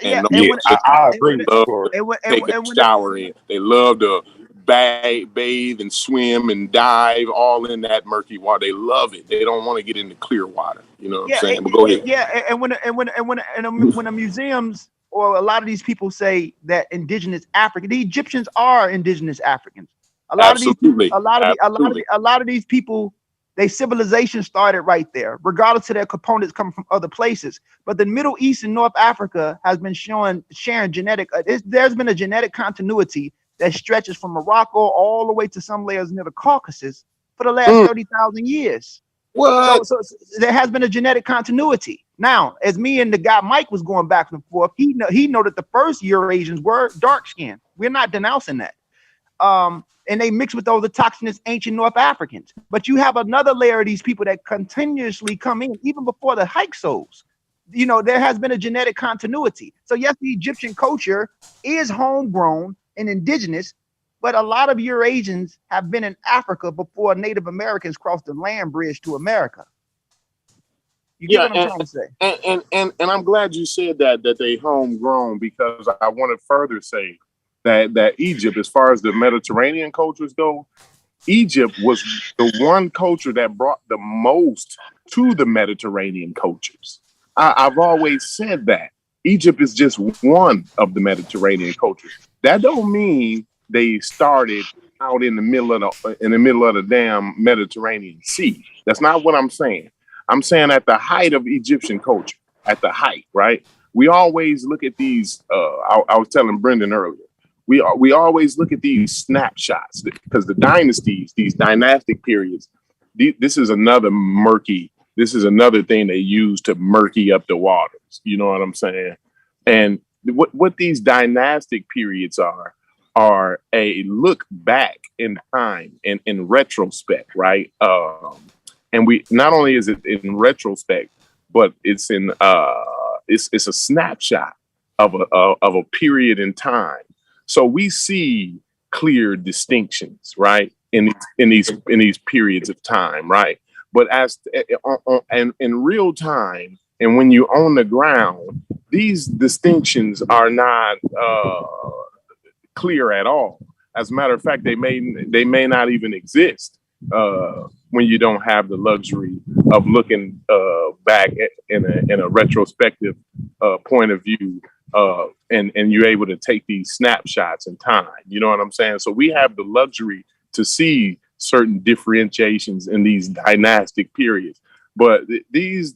agree with you. Take a shower in. They love to bathe and swim and dive all in that murky water. They love it. They don't want to get into clear water. You know what I'm saying? But go ahead. Yeah, and when the museums or a lot of these people say that indigenous African, the Egyptians are indigenous Africans. A lot of these people, their civilization started right there, regardless of their components coming from other places. But the Middle East and North Africa has been sharing genetic. There's been a genetic continuity that stretches from Morocco all the way to some layers near the Caucasus for the last 30,000 years. What? So there has been a genetic continuity. Now, as me and the guy Mike was going back and forth, he know that the first Eurasians were dark skinned. We're not denouncing that. And they mix with those autochthonous ancient North Africans. But you have another layer of these people that continuously come in, even before the Hyksos. You know, there has been a genetic continuity. So yes, the Egyptian culture is homegrown and indigenous, but a lot of Eurasians have been in Africa before Native Americans crossed the land bridge to America. You get what I'm trying to say? And I'm glad you said that they homegrown, because I want to further say that Egypt, as far as the Mediterranean cultures go, Egypt was the one culture that brought the most to the Mediterranean cultures. I've always said that Egypt is just one of the Mediterranean cultures. That don't mean they started out in the middle of the damn Mediterranean Sea. That's not what I'm saying. I'm saying at the height of Egyptian culture, at the height, right? We always look at these. I was telling Brendan earlier. We always look at these snapshots, because the dynasties, these dynastic periods, this is another thing they use to murky up the waters. You know what I'm saying? And what these dynastic periods are a look back in time and in retrospect, right? And we not only is it in retrospect, but it's in it's a snapshot of a period in time. So we see clear distinctions, right, in these periods of time, right? But and in real time, and when you're on the ground, these distinctions are not clear at all. As a matter of fact, they may not even exist when you don't have the luxury of looking back in a retrospective point of view, and you're able to take these snapshots in time. You know what I'm saying? So we have the luxury to see certain differentiations in these dynastic periods, but these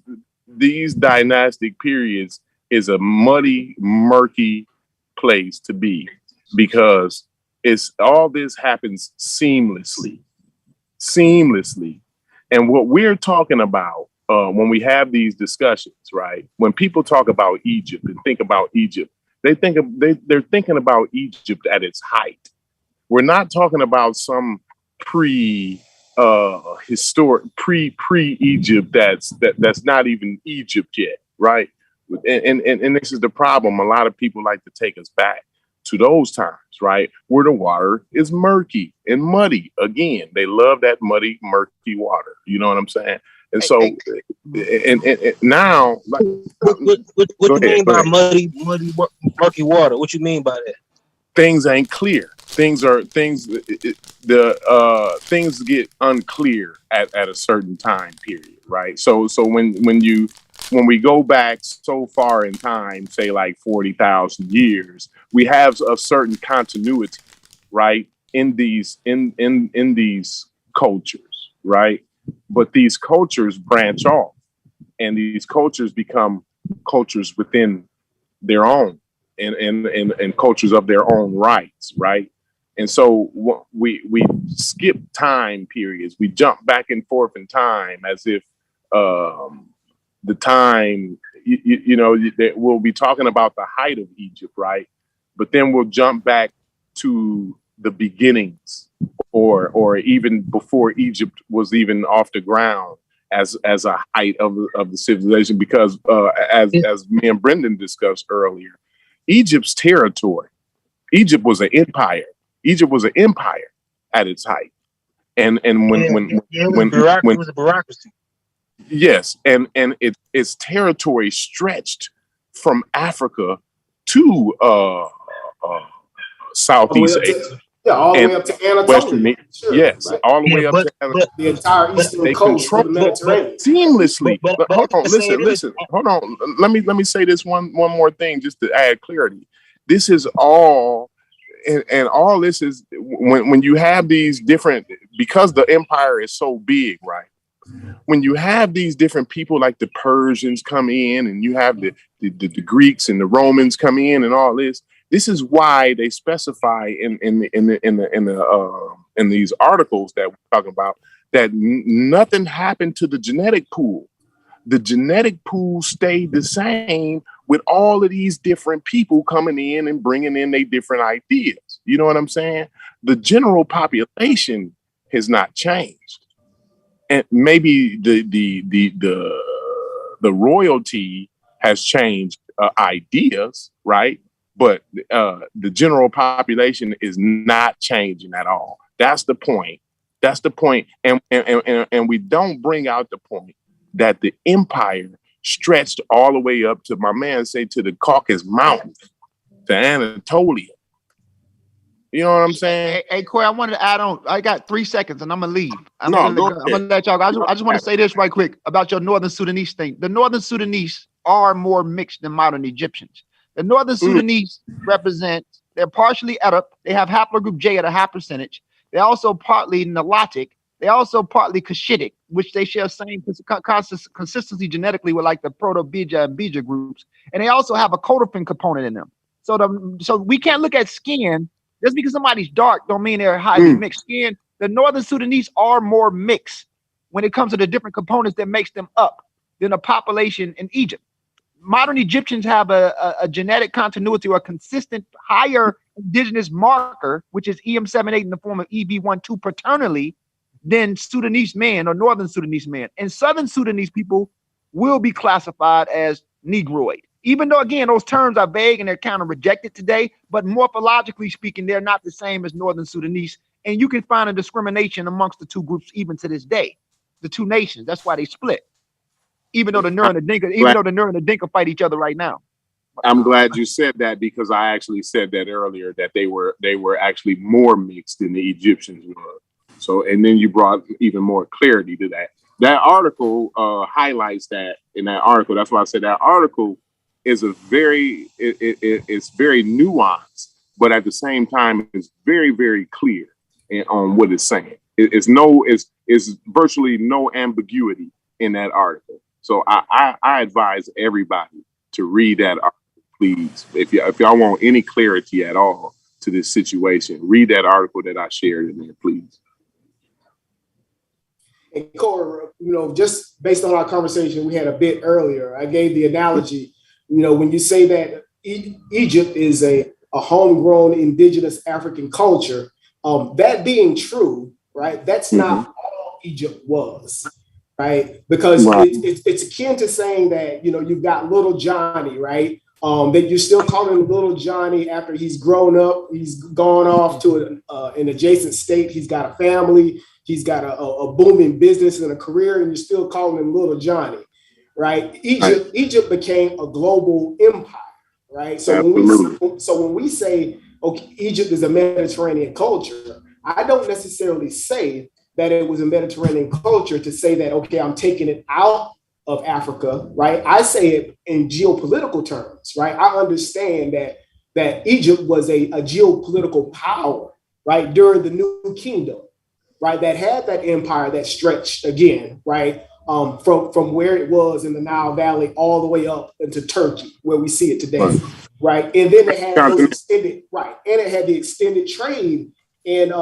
dynastic periods is a muddy, murky place to be, because it's all this happens seamlessly. And what we're talking about when we have these discussions, right? When people talk about Egypt and think about Egypt, they're thinking about Egypt at its height. We're not talking about some historic pre-Egypt that's not even Egypt yet, right? And this is the problem. A lot of people like to take us back to those times, right? Where the water is murky and muddy. Again, they love that muddy, murky water. You know what I'm saying? And so, and now, like, what do you mean by muddy, murky water? What you mean by that? Things ain't clear. Things get unclear at a certain time period, right? So when we go back so far in time, say like 40,000 years, we have a certain continuity, right? In these cultures, right? But these cultures branch off, and these cultures become cultures within their own, and cultures of their own rights, right? And so we skip time periods. We jump back and forth in time as if the time, we'll be talking about the height of Egypt, right? But then we'll jump back to the beginnings, or even before Egypt was even off the ground as a height of the civilization, because as me and Brendan discussed earlier, Egypt's territory, Egypt was an empire. Egypt was an empire at its height, and when it was a bureaucracy. Yes, and its territory stretched from Africa to Southeast Asia. Yeah, all the way up to Anatolia. Sure, yes, right? All the way up to Anatolia. The entire eastern coast of the Mediterranean. Seamlessly. Hold on, listen. Hold on. Let me say this one more thing just to add clarity. This is all, and all this is when you have these different, because the empire is so big, right? When you have these different people like the Persians come in, and you have the Greeks and the Romans come in, and all this. This is why they specify in these articles that we're talking about that nothing happened to the genetic pool. The genetic pool stayed the same with all of these different people coming in and bringing in their different ideas. You know what I'm saying? The general population has not changed, and maybe the royalty has changed ideas, right? But the general population is not changing at all. That's the point. And we don't bring out the point that the empire stretched all the way up to, my man say, to the Caucasus Mountains, to Anatolia. You know what I'm saying? Hey, Cory, I wanted to add on. I got 3 seconds, and I'm gonna leave. I'm gonna let y'all go. I just want to say this right quick about your Northern Sudanese thing. The Northern Sudanese are more mixed than modern Egyptians. The Northern Sudanese represent, they're partially Arab. They have haplogroup J at a high percentage. They're also partly Nilotic. They're also partly Cushitic, which they share same consistency genetically with like the Proto-Bija and Bija groups. And they also have a codependent component in them. So we can't look at skin. Just because somebody's dark don't mean they're highly mixed skin. The Northern Sudanese are more mixed when it comes to the different components that makes them up than a population in Egypt. Modern Egyptians have a genetic continuity or a consistent higher indigenous marker, which is EM78 in the form of EB12 paternally, than Sudanese men or Northern Sudanese men. And Southern Sudanese people will be classified as Negroid. Even though, again, those terms are vague and they're kind of rejected today, but morphologically speaking, they're not the same as Northern Sudanese. And you can find a discrimination amongst the two groups even to this day, the two nations. That's why they split. Even though the Nur and the Dinka, the Dinka fight each other right now. I'm glad you said that because I actually said that earlier that they were actually more mixed than the Egyptians were. So, and then you brought even more clarity to that. That article highlights that in that article. That's why I said that article is it's very nuanced, but at the same time, it's very, very clear on what it's saying. It's virtually no ambiguity in that article. So I advise everybody to read that article, please. If y'all want any clarity at all to this situation, read that article that I shared in there, please. And Cory, just based on our conversation we had a bit earlier, I gave the analogy, when you say that Egypt is a homegrown indigenous African culture, that being true, right? That's not all Egypt was, right? Because it's akin to saying that, you've got little Johnny, right? That you're still calling him little Johnny after he's grown up, he's gone off to an adjacent state, he's got a family, he's got a booming business and a career, and you're still calling him little Johnny, right? Egypt became a global empire, right? So when we say, okay, Egypt is a Mediterranean culture, I don't necessarily say that it was a Mediterranean culture to say that, okay, I'm taking it out of Africa, right? I say it in geopolitical terms, right? I understand that Egypt was a geopolitical power, right, during the New Kingdom, right, that had that empire that stretched again, right, from where it was in the Nile Valley all the way up into Turkey, where we see it today, right? And then it had those extended, right, and it had the extended trade and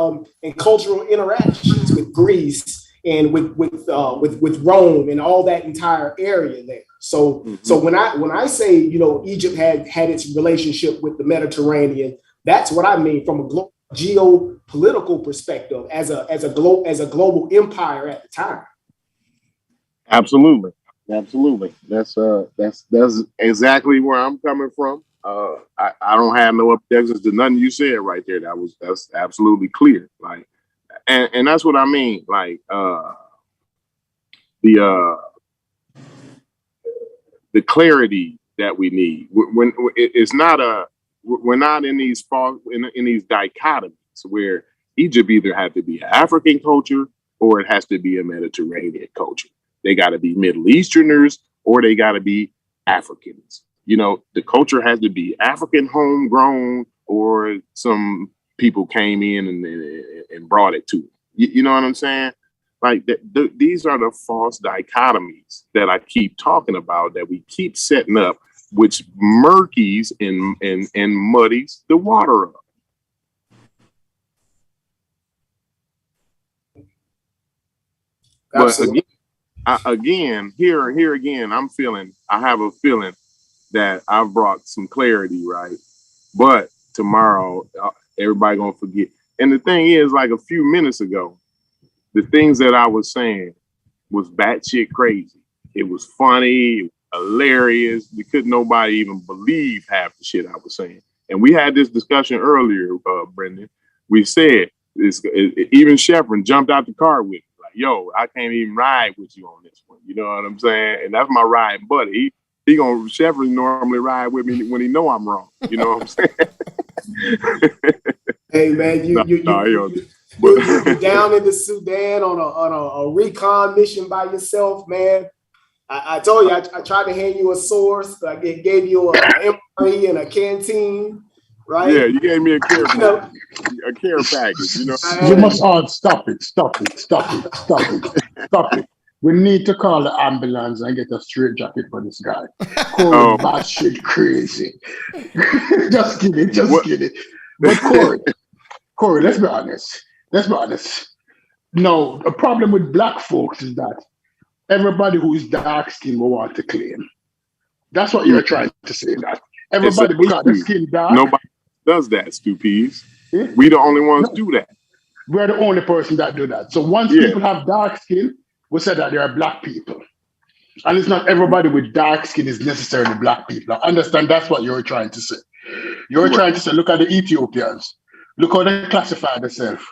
cultural interactions with Greece and with Rome and all that entire area there. So when I say Egypt had its relationship with the Mediterranean, that's what I mean from a geopolitical perspective as a global empire at the time. Absolutely. That's exactly where I'm coming from. I don't have no objections to nothing you said right there. That's absolutely clear. Like, and that's what I mean. Like the clarity that we need when it's not we're not in these in these dichotomies where Egypt either has to be an African culture or it has to be a Mediterranean culture. They got to be Middle Easterners or they got to be Africans. The culture has to be African homegrown or some people came in and brought it to them. You know what I'm saying? Like these are the false dichotomies that I keep talking about that we keep setting up, which murkies and muddies the water up. Absolutely. But again, here again, I have a feeling that I've brought some clarity, right? But tomorrow, everybody gonna forget. And the thing is, like a few minutes ago, the things that I was saying was batshit crazy. It was funny, hilarious. Nobody even believe half the shit I was saying. And we had this discussion earlier, Brendan. We said even Shepard jumped out the car with me. Like, yo, I can't even ride with you on this one. You know what I'm saying? And that's my ride buddy. Shepard normally ride with me when he know I'm wrong. You know what I'm saying? Hey man, you're down in the Sudan on a recon mission by yourself, man. I told you I tried to hand you a source. I gave you an MRE and a canteen, right? Yeah, you gave me a care package. A care package. You must all stop it. We need to call the ambulance and get a straight jacket for this guy. Cory, that shit crazy. Just kidding. But Cory, let's be honest. No, the problem with black folks is that everybody who is dark skinned will want to claim. That's what you're trying to say. That everybody got their skin dark. Nobody does that, stupids. Yeah. We the only ones do that. We're the only person that do that. So once people have dark skin, we say that they are black people. And it's not everybody with dark skin is necessarily black people. I understand that's what you're trying to say. You're trying to say, look at the Ethiopians. Look how they classify themselves.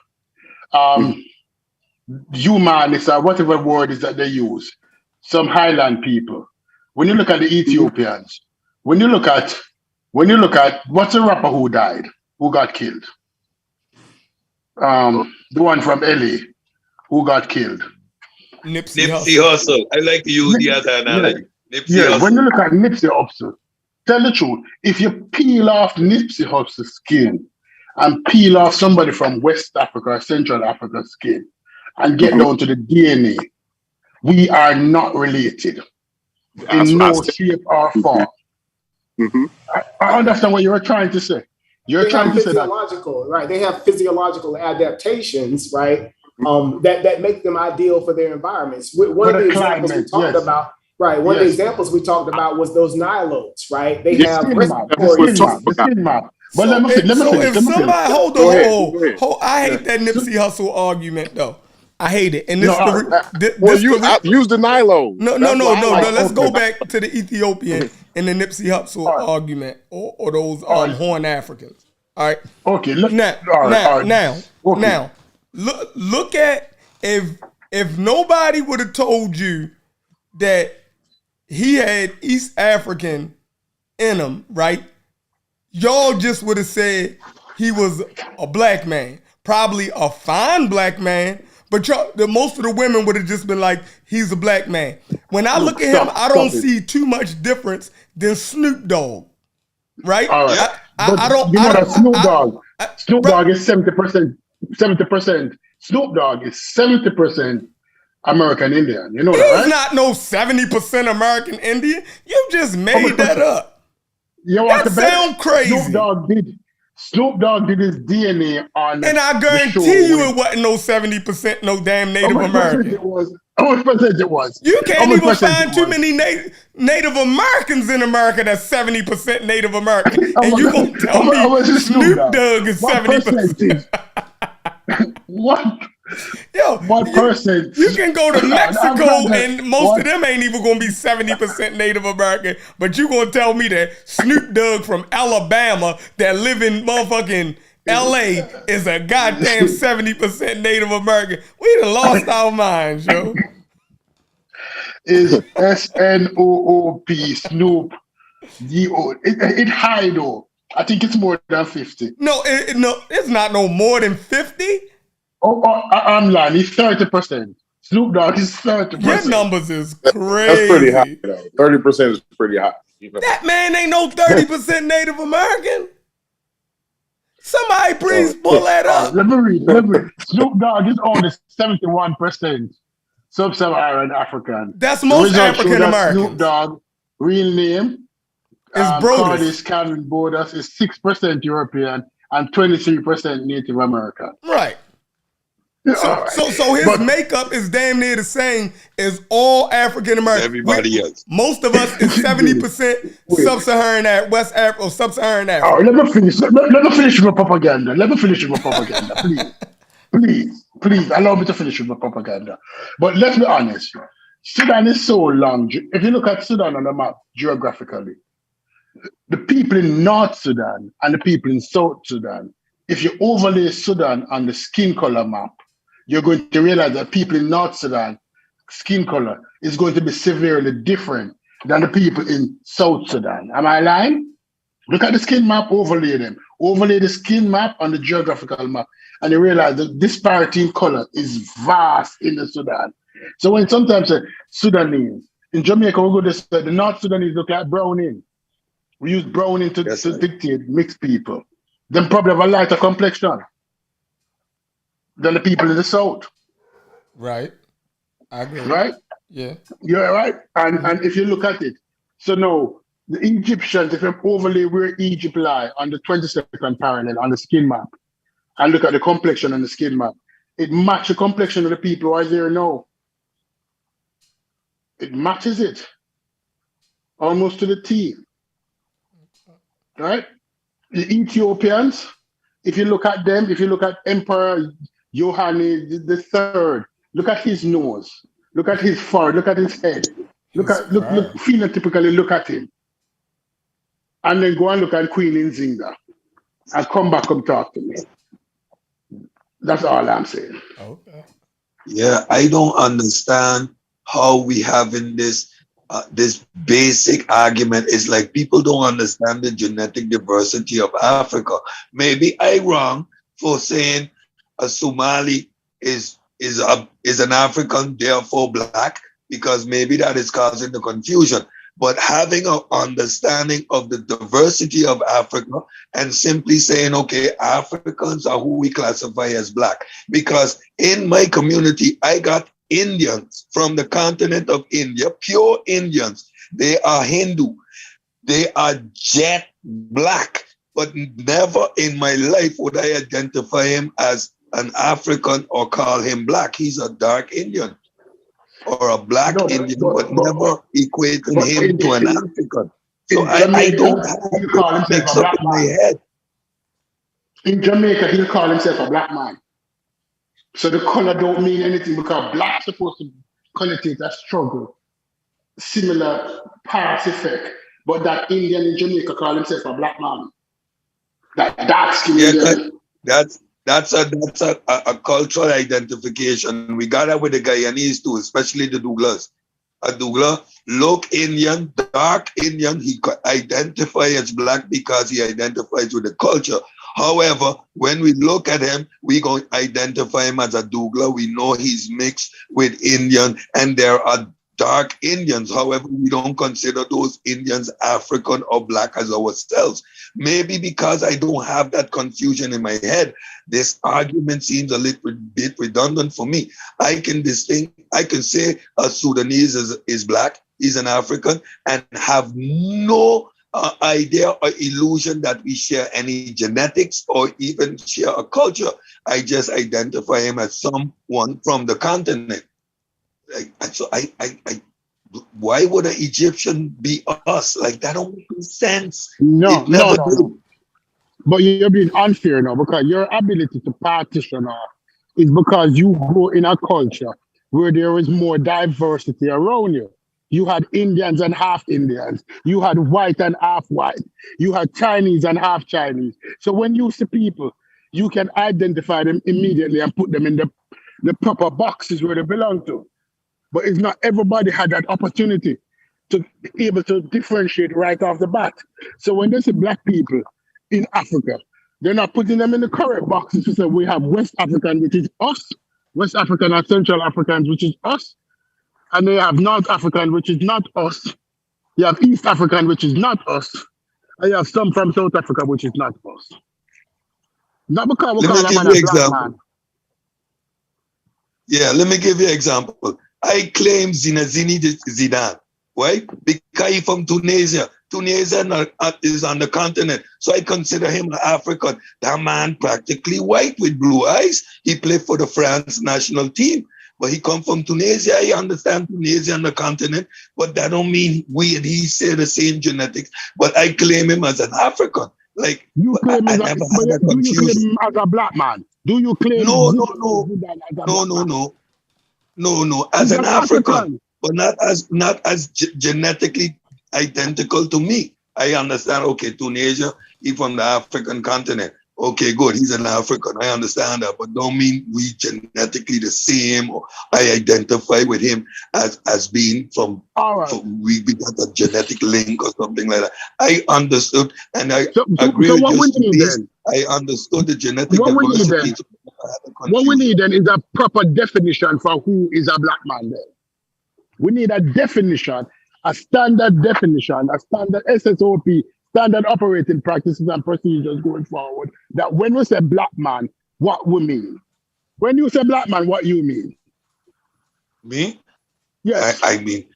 Humanists or whatever word is that they use. Some highland people. When you look at the Ethiopians, when you look at what's a rapper who died, who got killed? The one from LA who got killed. Nipsey Hussle. I like to use the other analogy. Nipsey Hussle. When you look at Nipsey Hussle, tell the truth, if you peel off Nipsey Hussle's skin and peel off somebody from West Africa or Central Africa's skin and get down to the DNA, we are not related in no shape or form. I understand what you were trying to say. You're trying to say that. Right? They have physiological adaptations, right? That make them ideal for their environments. One of the examples we talked about, right? One of the examples we talked about was those Nilotes, right? They have the skin map. But let me finish. Somebody hold on, I hate that Nipsey Hussle argument though. I hate it. And use the Nilo. No. Let's go back to the Ethiopian and the Nipsey Hussle argument, or those Horn Africans. All right. Okay. Now, look at if nobody would have told you that he had East African in him, right? Y'all just would have said he was a black man, probably a fine black man. But most of the women would have just been like, he's a black man. When I look at him, I don't see too much difference than Snoop Dogg, right? All right. Snoop Dogg is 70%. 70%. Snoop Dogg is 70% American Indian. You know that, right? He's not no 70% American Indian. You just made that up. That sounds crazy. Snoop Dogg did his DNA on. And I guarantee you it wasn't no 70% no damn Native American. How much percentage it was? You can't even find too many Native Americans in America that's 70% Native American. And you gonna tell me Snoop Dogg is 70%? What? Yo, what percent? You can go to Mexico and most of them ain't even gonna be 70% Native American, but you gonna tell me that Snoop Dogg from Alabama that live in motherfucking LA is a goddamn 70% Native American? We done lost our minds, yo. Is SNOOP Snoop D-O. It high though. I think it's more than 50. No, it's not no more than 50. I'm lying. He's 30%. Snoop Dogg is 30%. Your numbers is crazy. That's pretty high, though. 30% is pretty high. That man ain't no 30% Native American. Somebody please pull that up. Let me read. Snoop Dogg is only 71% Sub-Saharan African. That's most African Americans. Snoop Dogg, real name, is Brodus Calvin Borders is 6% European and 23% Native American. Right. So his makeup is damn near the same as all African Americans. Everybody else. Most of us is 70% Sub-Saharan West Africa or Sub-Saharan Africa. Oh, let me finish. Let me finish with my propaganda. Please allow me to finish with my propaganda. But let's be honest. Sudan is so long. If you look at Sudan on the map geographically, the people in North Sudan and the people in South Sudan, if you overlay Sudan on the skin color map, you're going to realize that people in North Sudan, skin color is going to be severely different than the people in South Sudan. Am I lying? Look at the skin map, overlay them. Overlay the skin map on the geographical map, and you realize the disparity in color is vast in the Sudan. So when sometimes Sudanese, in Jamaica, we go to the North Sudanese look like browning. We use browning to dictate mixed people. Them probably have a lighter complexion than the people in the South. Right. I agree. Right? Yeah. You're right. And if you look at it, so now the Egyptians, if you overlay where Egypt lie on the 22nd parallel on the skin map, and look at the complexion on the skin map, it matches the complexion of the people who are there now. It matches it almost to the T. Right? The Ethiopians, if you look at them, if you look at Emperor Yohani III, look at his nose, look at his forehead, look at his head, look phenotypically look at him. And then go and look at Queen Nzinga and come talk to me. That's all I'm saying. Okay. Yeah, I don't understand how we having this this basic argument is like people don't understand the genetic diversity of Africa. Maybe I wrong for saying a Somali is an African, therefore black, because maybe that is causing the confusion. But having an understanding of the diversity of Africa and simply saying, okay, Africans are who we classify as black. Because in my community, I got Indians from the continent of India, pure Indians. They are Hindu. They are jet black. But never in my life would I identify him as an African or call him black. He's a dark Indian or a black Indian, but never equating him to an African. So I don't have this mix up in my head. In Jamaica, he'll call himself a black man. So the color don't mean anything because black supposed to connotate a struggle, similar past effect. But that Indian in Jamaica call himself a black man. That dark skin Indian. That's a cultural identification. We got that with the Guyanese too, especially the Douglas. A Douglas look Indian, dark Indian. He identify as black because he identifies with the culture. However, when we look at him, we going to identify him as a Douglas. We know he's mixed with Indian, and there are dark Indians. However, we don't consider those Indians African or black as ourselves. Maybe because I don't have that confusion in my head, this argument seems a little bit redundant for me. I can say a Sudanese is black, he's an African, and have no idea or illusion that we share any genetics or even share a culture. I just identify him as someone from the continent. So why would an Egyptian be us? Like, that don't make sense. No. But you're being unfair now because your ability to partition off is because you grow in a culture where there is more diversity around you. You had Indians and half Indians. You had white and half white. You had Chinese and half Chinese. So when you see people, you can identify them immediately and put them in the proper boxes where they belong to. But it's not everybody had that opportunity to be able to differentiate right off the bat. So when they say black people in Africa, they're not putting them in the correct boxes to say we have West African, which is us, West African and Central Africans, which is us, and they have North African, which is not us. You have East African, which is not us, and you have some from South Africa, which is not us. Not because we call them a black man. Yeah, let me give you an example. I claim Zinedine Zidane, right? Because he's from Tunisia. Tunisia is on the continent. So I consider him an African. That man practically white with blue eyes. He played for the France national team. But he come from Tunisia. I understand Tunisia on the continent. But that don't mean we and he share the same genetics. But I claim him as an African. Like, you claim I never had that confusion. Do you claim him as a black man? Do you claim No, as an African, but not as genetically identical to me. I understand, okay, Tunisia, he's from the African continent. Okay, good, he's an African. I understand that, but don't mean we genetically the same, or I identify with him as being from, we got a genetic link or something like that. I understood, and I agree with you. I understood the genetic diversity. What we need then is a proper definition for who is a black man then. We need a definition, a standard definition, a standard SSOP, standard operating practices and procedures going forward, that when we say black man, what we mean. When you say black man, what you mean? Me? Yes. I mean,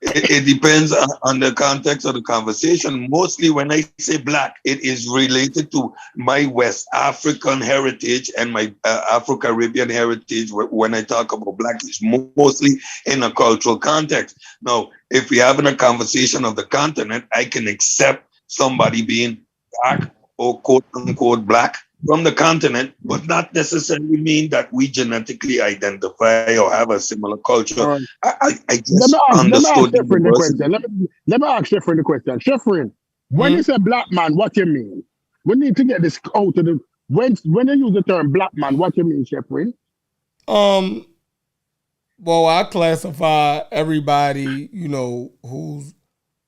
it depends on the context of the conversation. Mostly when I say black, it is related to my West African heritage and my Afro-Caribbean heritage. When I talk about black, it's mostly in a cultural context. Now, if we're having a conversation of the continent, I can accept somebody being black or quote unquote black from the continent, but not necessarily mean that we genetically identify or have a similar culture. I just understood the question. Let me ask Sheffrin the question. Sheffrin, when you say black man, what you mean? We need to get this out of the when you use the term black man, what you mean, Sheffrin? Well, I classify everybody, who's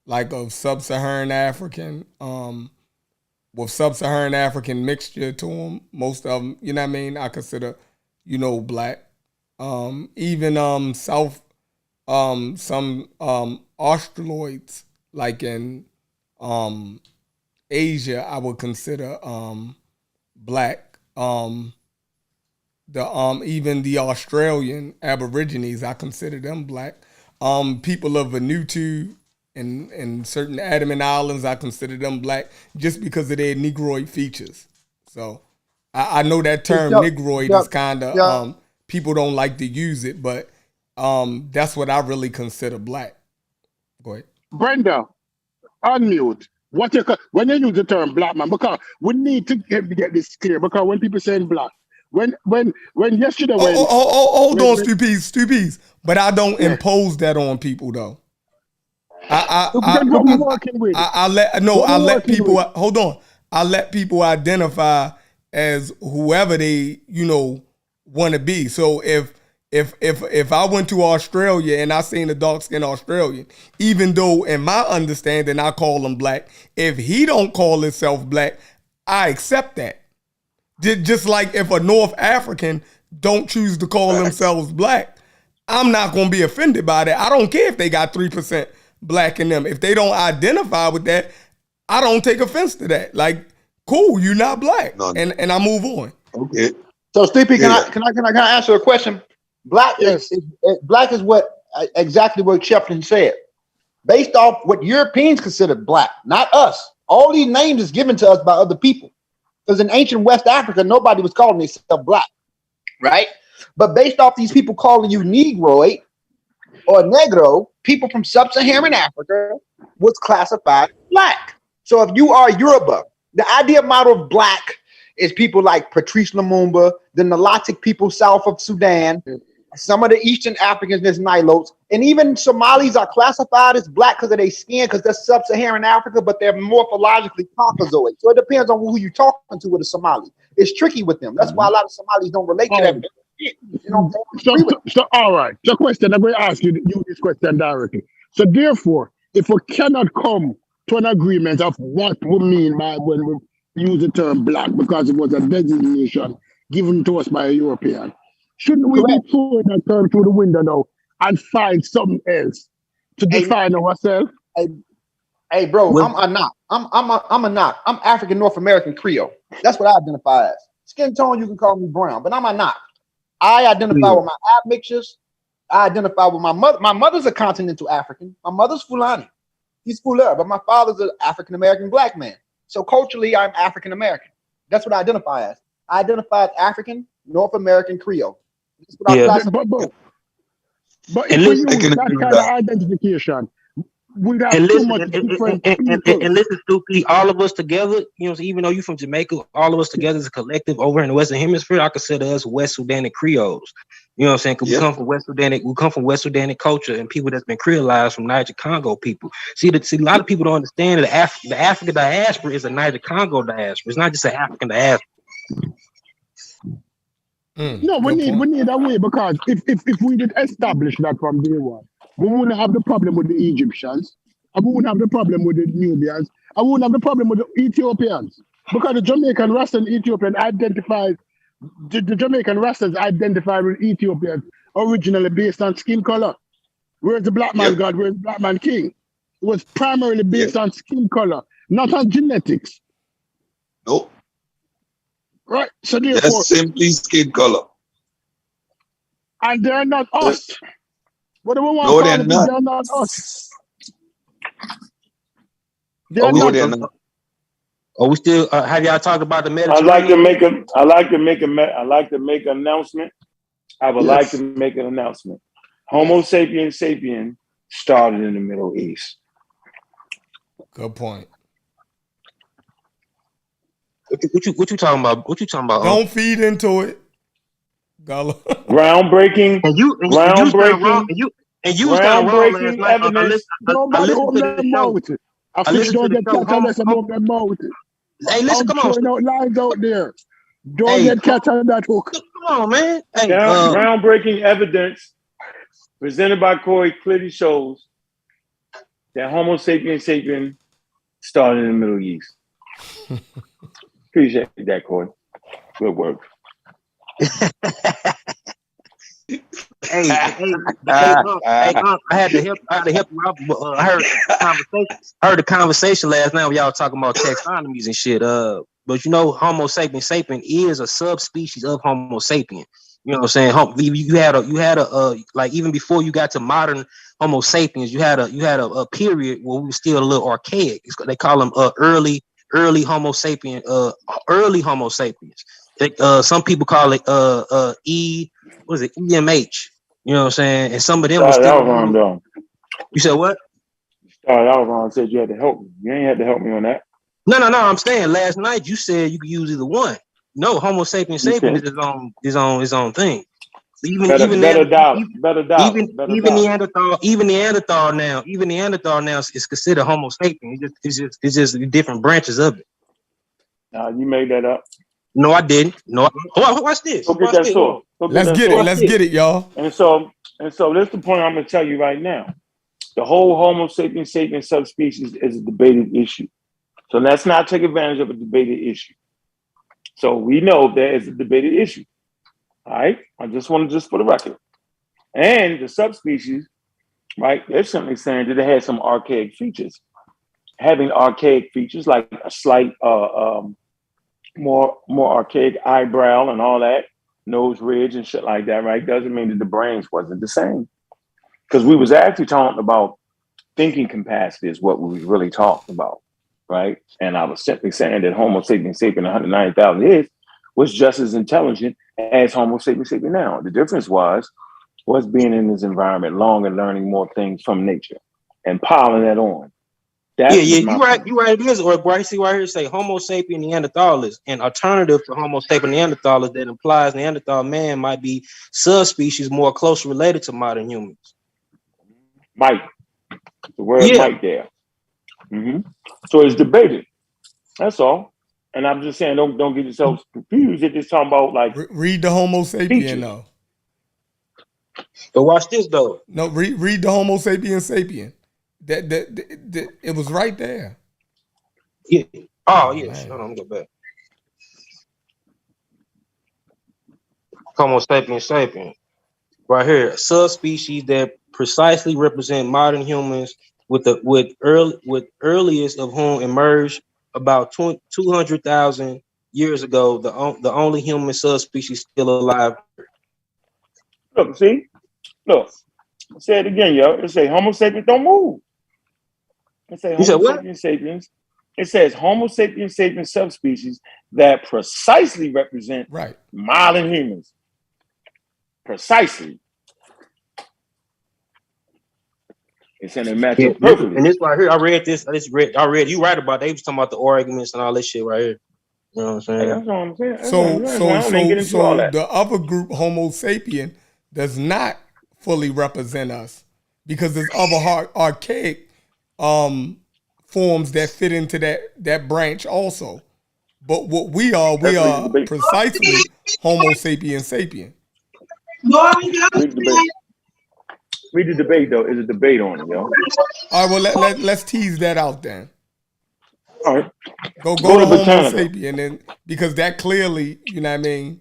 like of sub-Saharan African, with sub-Saharan African mixture to them. Most of them, you know what I mean? I consider, black. Even South, some Australoids, like in Asia, I would consider black. Even the Australian Aborigines, I consider them black. People of Vanuatu and certain Andaman Islands, I consider them black just because of their Negroid features. So I know that term Negroid is kind of people don't like to use it, but that's what I really consider black. Go ahead, Brenda. Unmute. When you use the term black man, because we need to get this clear. Because when people saying black, when yesterday hold on, Stupies. But I don't impose that on people though. I let people hold on. I let people identify as whoever they want to be. So if I went to Australia and I seen a dark-skinned Australian, even though in my understanding I call him black, if he don't call himself black, I accept that. Just like if a North African don't choose to call themselves black, I'm not going to be offended by that. I don't care if they got 3% black in them. If they don't identify with that, I don't take offense to that. Like, cool, you're not black, and I move on. Okay. So, Stevie, can I answer a question? Black is what exactly what Shepton said. Based off what Europeans consider black, not us. All these names is given to us by other people. Because in ancient West Africa, nobody was calling themselves black, right? But based off these people calling you Negroid or Negro, people from sub-Saharan Africa was classified black. So if you are Yoruba, the idea model of black is people like Patrice Lumumba, the Nilotic people south of Sudan, some of the Eastern Africans, there's Nilotes, and even Somalis are classified as black because of their skin, because they're sub-Saharan Africa, but they're morphologically Caucasoid. So it depends on who you're talking to with a Somali. It's tricky with them. That's why a lot of Somalis don't relate to them. So all right. So question, I'm going to ask you this question directly. So therefore, if we cannot come to an agreement of what we mean by when we use the term black, because it was a designation given to us by a European, shouldn't we be throwing that term through the window now and find something else to define ourselves? Hey, bro, I'm a knock. I'm a knock. I'm African North American Creole. That's what I identify as. Skin tone, you can call me brown, but I'm a knock. I identify with my admixtures. I identify with my mother. My mother's a continental African. My mother's Fulani. He's Fulani, but my father's an African American black man. So culturally, I'm African American. That's what I identify as. I identify as African North American Creole. That's what I classify. But if we use that kind of identification, we got too much different people. And listen, Stupid, all of us together, even though you're from Jamaica, all of us together as a collective over in the Western Hemisphere, I consider us West Sudanic Creoles. You know what I'm saying? Because we come from West Sudanic culture and people that's been creolized from Niger Congo people. See, a lot of people don't understand that the African diaspora is a Niger Congo diaspora. It's not just an African diaspora. No, we need a way, because if we did establish that from day one, we wouldn't have the problem with the Egyptians. I wouldn't have the problem with the Nubians. I wouldn't have the problem with the Ethiopians, because the Jamaican Rasta and Ethiopian identified. The Jamaican Rastas identified with Ethiopians originally based on skin color. Where's the black man God? Where's the black man king? It was primarily based on skin color, not on genetics. Nope. Right. So therefore, that's simply skin color. And they're not us. What do we want? No, they're not. They're not us. They're not. Are we still? Have y'all talked about the Mediterranean? I like to make an announcement. I would like to make an announcement. Homo sapiens sapien started in the Middle East. Good point. What you talking about? What you talking about? Don't feed into it. Groundbreaking. Groundbreaking evidence. Nobody open their mouth with it. I fish don't get catch unless I open their mouth with it. Hey, listen, come on. Throwing out lines out there. Don't get catch on that hook. Come on, man. Hey, groundbreaking evidence presented by Cory clearly shows that Homo sapiens sapien started in the Middle East. Appreciate that, Cory. Good work. Hey, I had to help you out. I heard the conversation last night when y'all talking about taxonomies and shit. But you know, Homo sapiens sapien is a subspecies of Homo sapien. You know what I'm saying? You had a like even before you got to modern Homo sapiens, you had a period where we were still a little archaic. They call them early Homo sapien, early Homo sapiens. Some people call it EMH. You know what I'm saying? And some of them were still wrong, though. You said what? Started out wrong. Said you had to help me. You ain't had to help me on that. No. I'm saying last night you said you could use either one. No, Homo sapiens sapien is his own thing. Even Neanderthal now is considered Homo sapien. It's just different branches of it. You made that up. No, I didn't. No, watch this. Go get that sword. Let's get it, y'all. And so that's the point I'm gonna tell you right now. The whole Homo sapiens sapien subspecies is a debated issue. So let's not take advantage of a debated issue. So we know there is a debated issue. All right. I just want to for the record. And the subspecies, right? They're simply saying that it has some archaic features. Having archaic features like a slight more archaic eyebrow and all that, nose ridge and shit like that, right? Doesn't mean that the brains wasn't the same. Because we was actually talking about thinking capacity is what we was really talking about, right? And I was simply saying that Homo sapiens sapien 190,000 years was just as intelligent as Homo sapiens sapien now. The difference was being in this environment long and learning more things from nature and piling that on. You're right. It is. Or right here say Homo sapien Neanderthalis, an alternative to Homo sapien Neanderthalis that implies Neanderthal man might be subspecies more closely related to modern humans. Might. The word might there. Mm-hmm. So it's debated. That's all. And I'm just saying, don't get yourselves confused. It's just talking about like read the Homo sapien though. But watch this though. No, read the Homo sapiens sapien. That it was right there. Yeah. Oh yes. Hold on, let me go back. Homo sapiens sapien. Right here, subspecies that precisely represent modern humans, with earliest of whom emerged about 200,000 years ago. The only human subspecies still alive. Look, see, say it again, yo. It say Homo sapiens don't move. It say Homo sapiens sapiens. It says Homo sapiens sapiens subspecies that precisely represent modern humans. Precisely. It's in a matchup perfectly. And this right here, I read this. I read you right about. They was talking about the arguments and all this shit right here. You know what I'm saying? That's what I'm saying. So the other group, Homo sapien, does not fully represent us because there's other archaic forms that fit into that branch also. But what we are precisely Homo sapiens sapien. Read the debate though. It's a debate on it, yo. All right, well let's tease that out then. All right. Go to Homo sapien, and because that clearly, you know what I mean,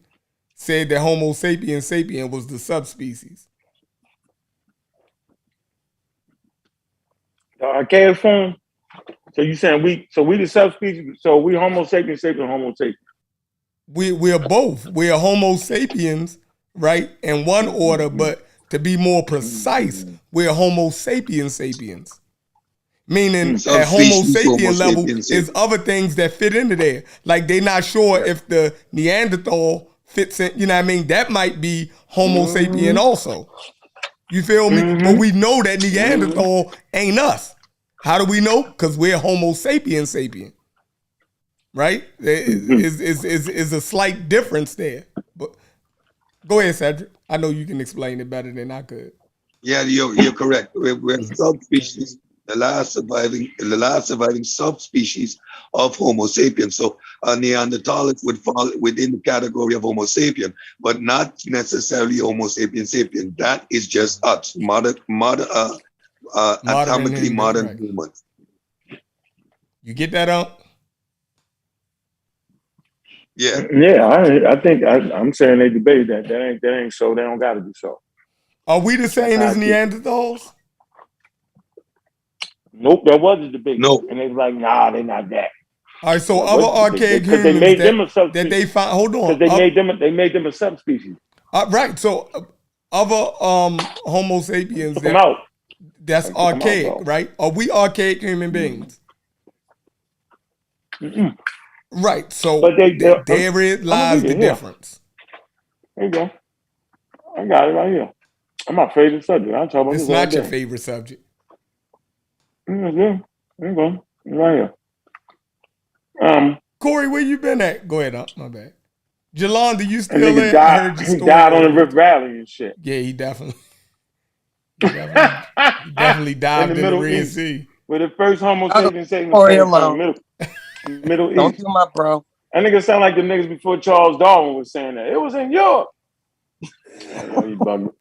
said that Homo sapiens sapien was the subspecies. The archaic form. So you saying we the subspecies? So we Homo sapiens sapien, Homo sapiens. We're both. We're Homo sapiens, right? In one order, but to be more precise, we're Homo sapiens sapiens. Meaning at Homo sapien level is other things that fit into there. Like they're not sure if the Neanderthal fits in, you know what I mean? That might be Homo sapien also. You feel me? But we know that Neanderthal ain't us. How do we know? Because we're Homo sapiens sapien. Right? Is a slight difference there. But go ahead, Cedric. I know you can explain it better than I could. Yeah, you're correct. We're subspecies the last surviving subspecies of Homo sapiens. So Neanderthals would fall within the category of Homo sapien, but not necessarily Homo sapien. That is just us, atomically modern right. humans. You get that up? Yeah. Yeah, I think I'm saying they debate that. That ain't so. They don't got to be so. Are we the same as Neanderthals? Nope, there was a debate. No. And they was like, nah, they're not that. All right, so other archaic humans they made them a subspecies. that they found. Hold on, because they made them a subspecies. Right. So other Homo sapiens Took them out. That's archaic, right? Are we archaic human beings? Mm-mm. Right. So but therein lies the difference. There you go. I got it right here. I'm my favorite subject. I'm talking about it's this all not your day. favorite subject. Yeah. There you go. Right here. Cory, where you been at? Go ahead. My bad. Jolanda, you still in? Died, I heard your story. He died on the Rift Valley and shit. Yeah, he definitely dived in the Red Sea. With the first Homo sapiens came Cory from alone. Middle East. Don't do my bro. That nigga sound like the niggas before Charles Darwin was saying that. It was in Europe. You bugging.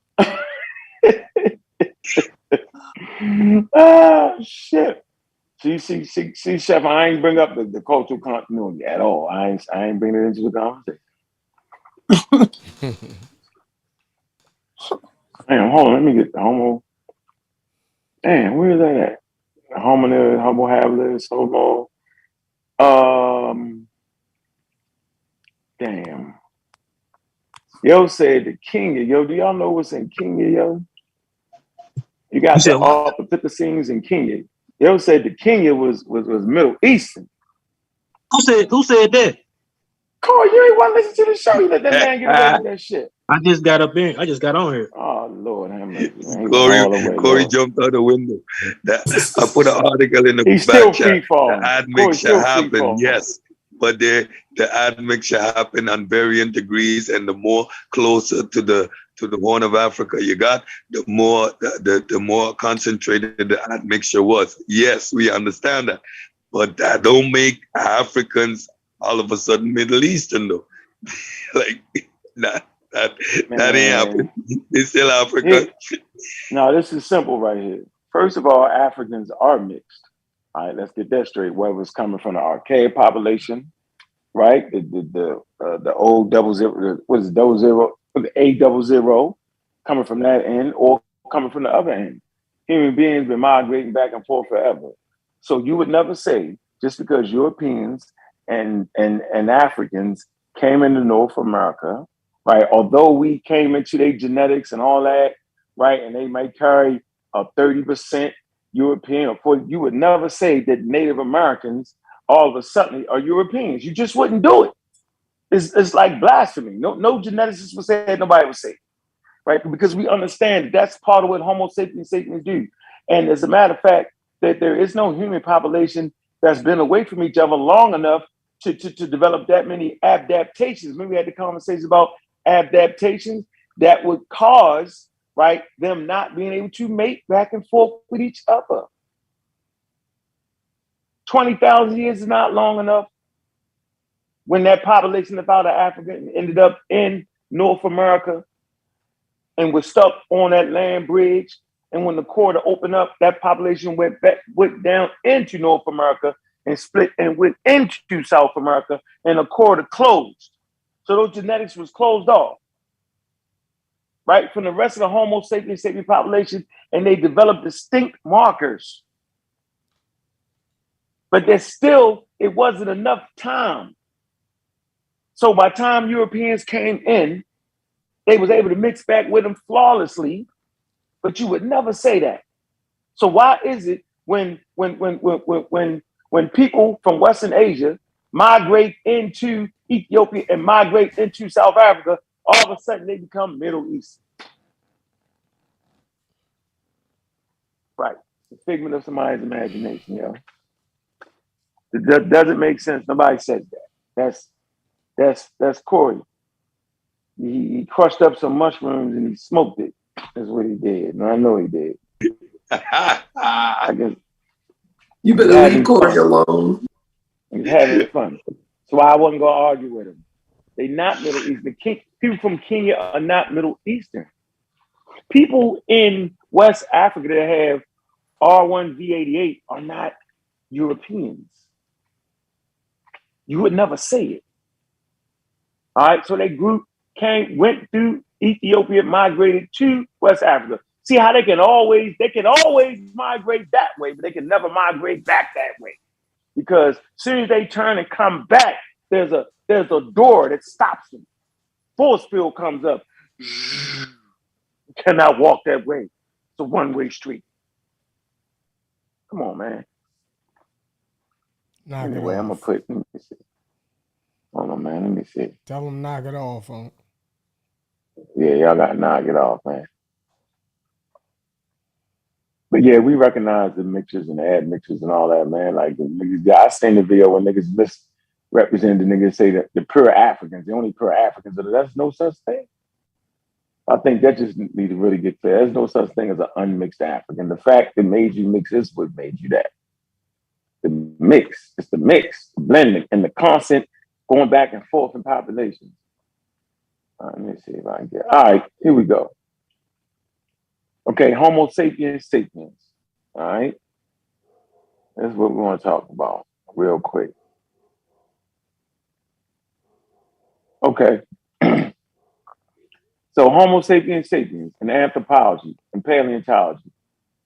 Ah, shit. See, Chef, I ain't bring up the cultural continuity at all. I ain't bring it into the conversation. Damn, hold on, let me get the Homo. Damn, where is that at? Hominid, Homo habilis, Homo. Damn. Yo said the Kenya. Yo, do y'all know what's in Kenya, yo? You got the Ethiopians in Kenya. Yo said the Kenya was Middle Eastern. Who said that? Cory, you ain't want to listen to the show. You let that man get away with that shit. I just got on here. Oh Lord, have mercy. Cory jumped out the window. I put an article in the back chat. The admixture happened, yes, but the admixture happened on varying degrees, and the more closer to the Horn of Africa you got, the more concentrated the admixture was. Yes, we understand that, but that don't make Africans all of a sudden Middle Eastern though. Like that ain't happen. It's still Africa. No, this is simple right here. First of all, Africans are mixed. All right, let's get that straight. Whether it's coming from the archaic population, right? The old double zero, what is it, double zero, the A00 coming from that end, or coming from the other end. Human beings been migrating back and forth forever. So you would never say, just because Europeans and Africans came into North America, right? Although we came into their genetics and all that, right? And they might carry a 30% European or 40%. You would never say that Native Americans all of a sudden are Europeans. You just wouldn't do it. It's like blasphemy. No geneticist would say it, nobody would say it, right? Because we understand that that's part of what Homo sapiens do. And as a matter of fact, that there is no human population that's been away from each other long enough to develop that many adaptations. Maybe we had the conversation about adaptations that would cause, right, them not being able to mate back and forth with each other. 20,000 years is not long enough. When that population of out of Africa ended up in North America and was stuck on that land bridge, and when the corridor opened up, that population went down into North America and split and went into South America, and the corridor closed. So those genetics was closed off, right, from the rest of the Homo sapiens population, and they developed distinct markers. But there's still, it wasn't enough time. So by the time Europeans came in, they was able to mix back with them flawlessly, but you would never say that. So why is it when people from Western Asia migrate into Ethiopia and migrate into South Africa, all of a sudden they become Middle East? Right. It's a figment of somebody's imagination, yo. It doesn't make sense. Nobody says that. That's Cory. He crushed up some mushrooms and he smoked it. That's what he did. And I know he did. I You better leave Cory alone. He's having fun. So I wasn't gonna argue with him. They not Middle Eastern. People from Kenya are not Middle Eastern. People in West Africa that have R1 V88 are not Europeans. You would never say it. All right, so that group went through Ethiopia, migrated to West Africa. See how they can always migrate that way, but they can never migrate back that way. Because as soon as they turn and come back, there's a door that stops them. Force field comes up. You cannot walk that way. It's a one-way street. Come on, man. Anyway, I'm gonna put. Let me see. Hold on, man. Let me see. Tell them knock it off, Funk. Yeah, y'all gotta knock it off, man. But yeah, we recognize the mixtures and the admixtures and all that, man. Like the niggas, I seen the video when niggas misrepresent the niggas, say that the pure Africans, the only pure Africans, that's no such thing. I think that just need to really get clear. There's no such thing as an unmixed African. The fact that made you mix is what made you that. The mix, it's the mix, the blending, and the constant going back and forth in populations. All right, let me see if I can get. All right, here we go. Okay, Homo sapiens sapiens. All right, that's what we want to talk about real quick. Okay. So Homo sapiens sapiens in anthropology and paleontology,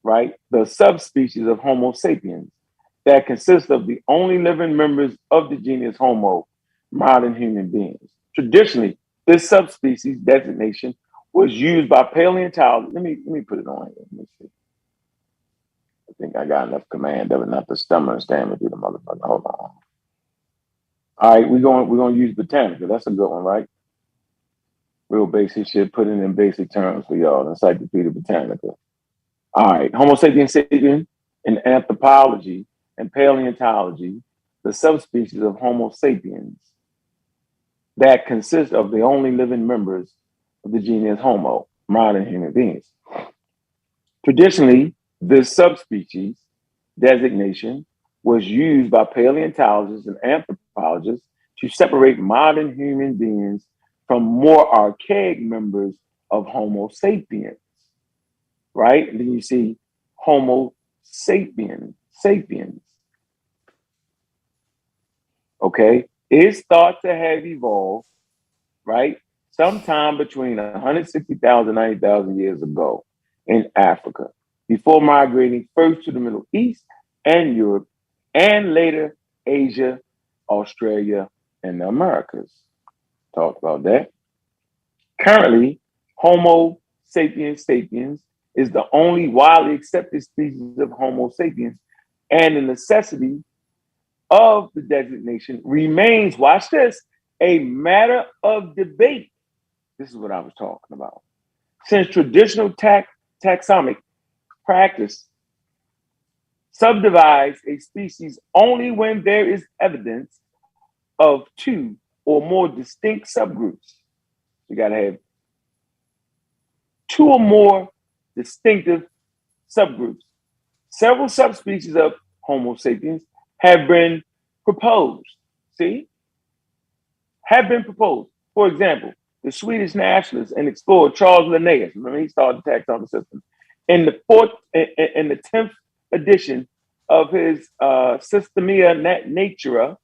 right? The subspecies of Homo sapiens that consists of the only living members of the genus Homo, modern human beings. Traditionally, this subspecies designation was used by paleontologists. Let me put it on here. Let me see. I think I got enough command of it not to stumble and stammer through the motherfucker. Hold on. All right, we're gonna use Botanica. That's a good one, right? Real basic shit, put it in basic terms for y'all. Encyclopedia Britannica. All right, Homo sapiens sapiens in anthropology and paleontology, the subspecies of Homo sapiens that consists of the only living members of the genus Homo, modern human beings. Traditionally, this subspecies designation was used by paleontologists and anthropologists to separate modern human beings from more archaic members of Homo sapiens, right? And then you see Homo sapiens. Okay, it's thought to have evolved, right, sometime between 160,000 and 90,000 years ago in Africa, before migrating first to the Middle East and Europe, and later Asia, Australia, and the Americas. Talked about that. Currently, Homo sapiens sapiens is the only widely accepted species of Homo sapiens, and the necessity of the designation remains, watch this, a matter of debate. This is what I was talking about. Since traditional taxonomic practice subdivides a species only when there is evidence of two or more distinct subgroups. You got to have two or more distinctive subgroups. Several subspecies of Homo sapiens have been proposed. See? Have been proposed. For example, the Swedish nationalist and explorer Charles Linnaeus, remember he started the taxonomy system, in the 10th edition of his Systemia Naturae,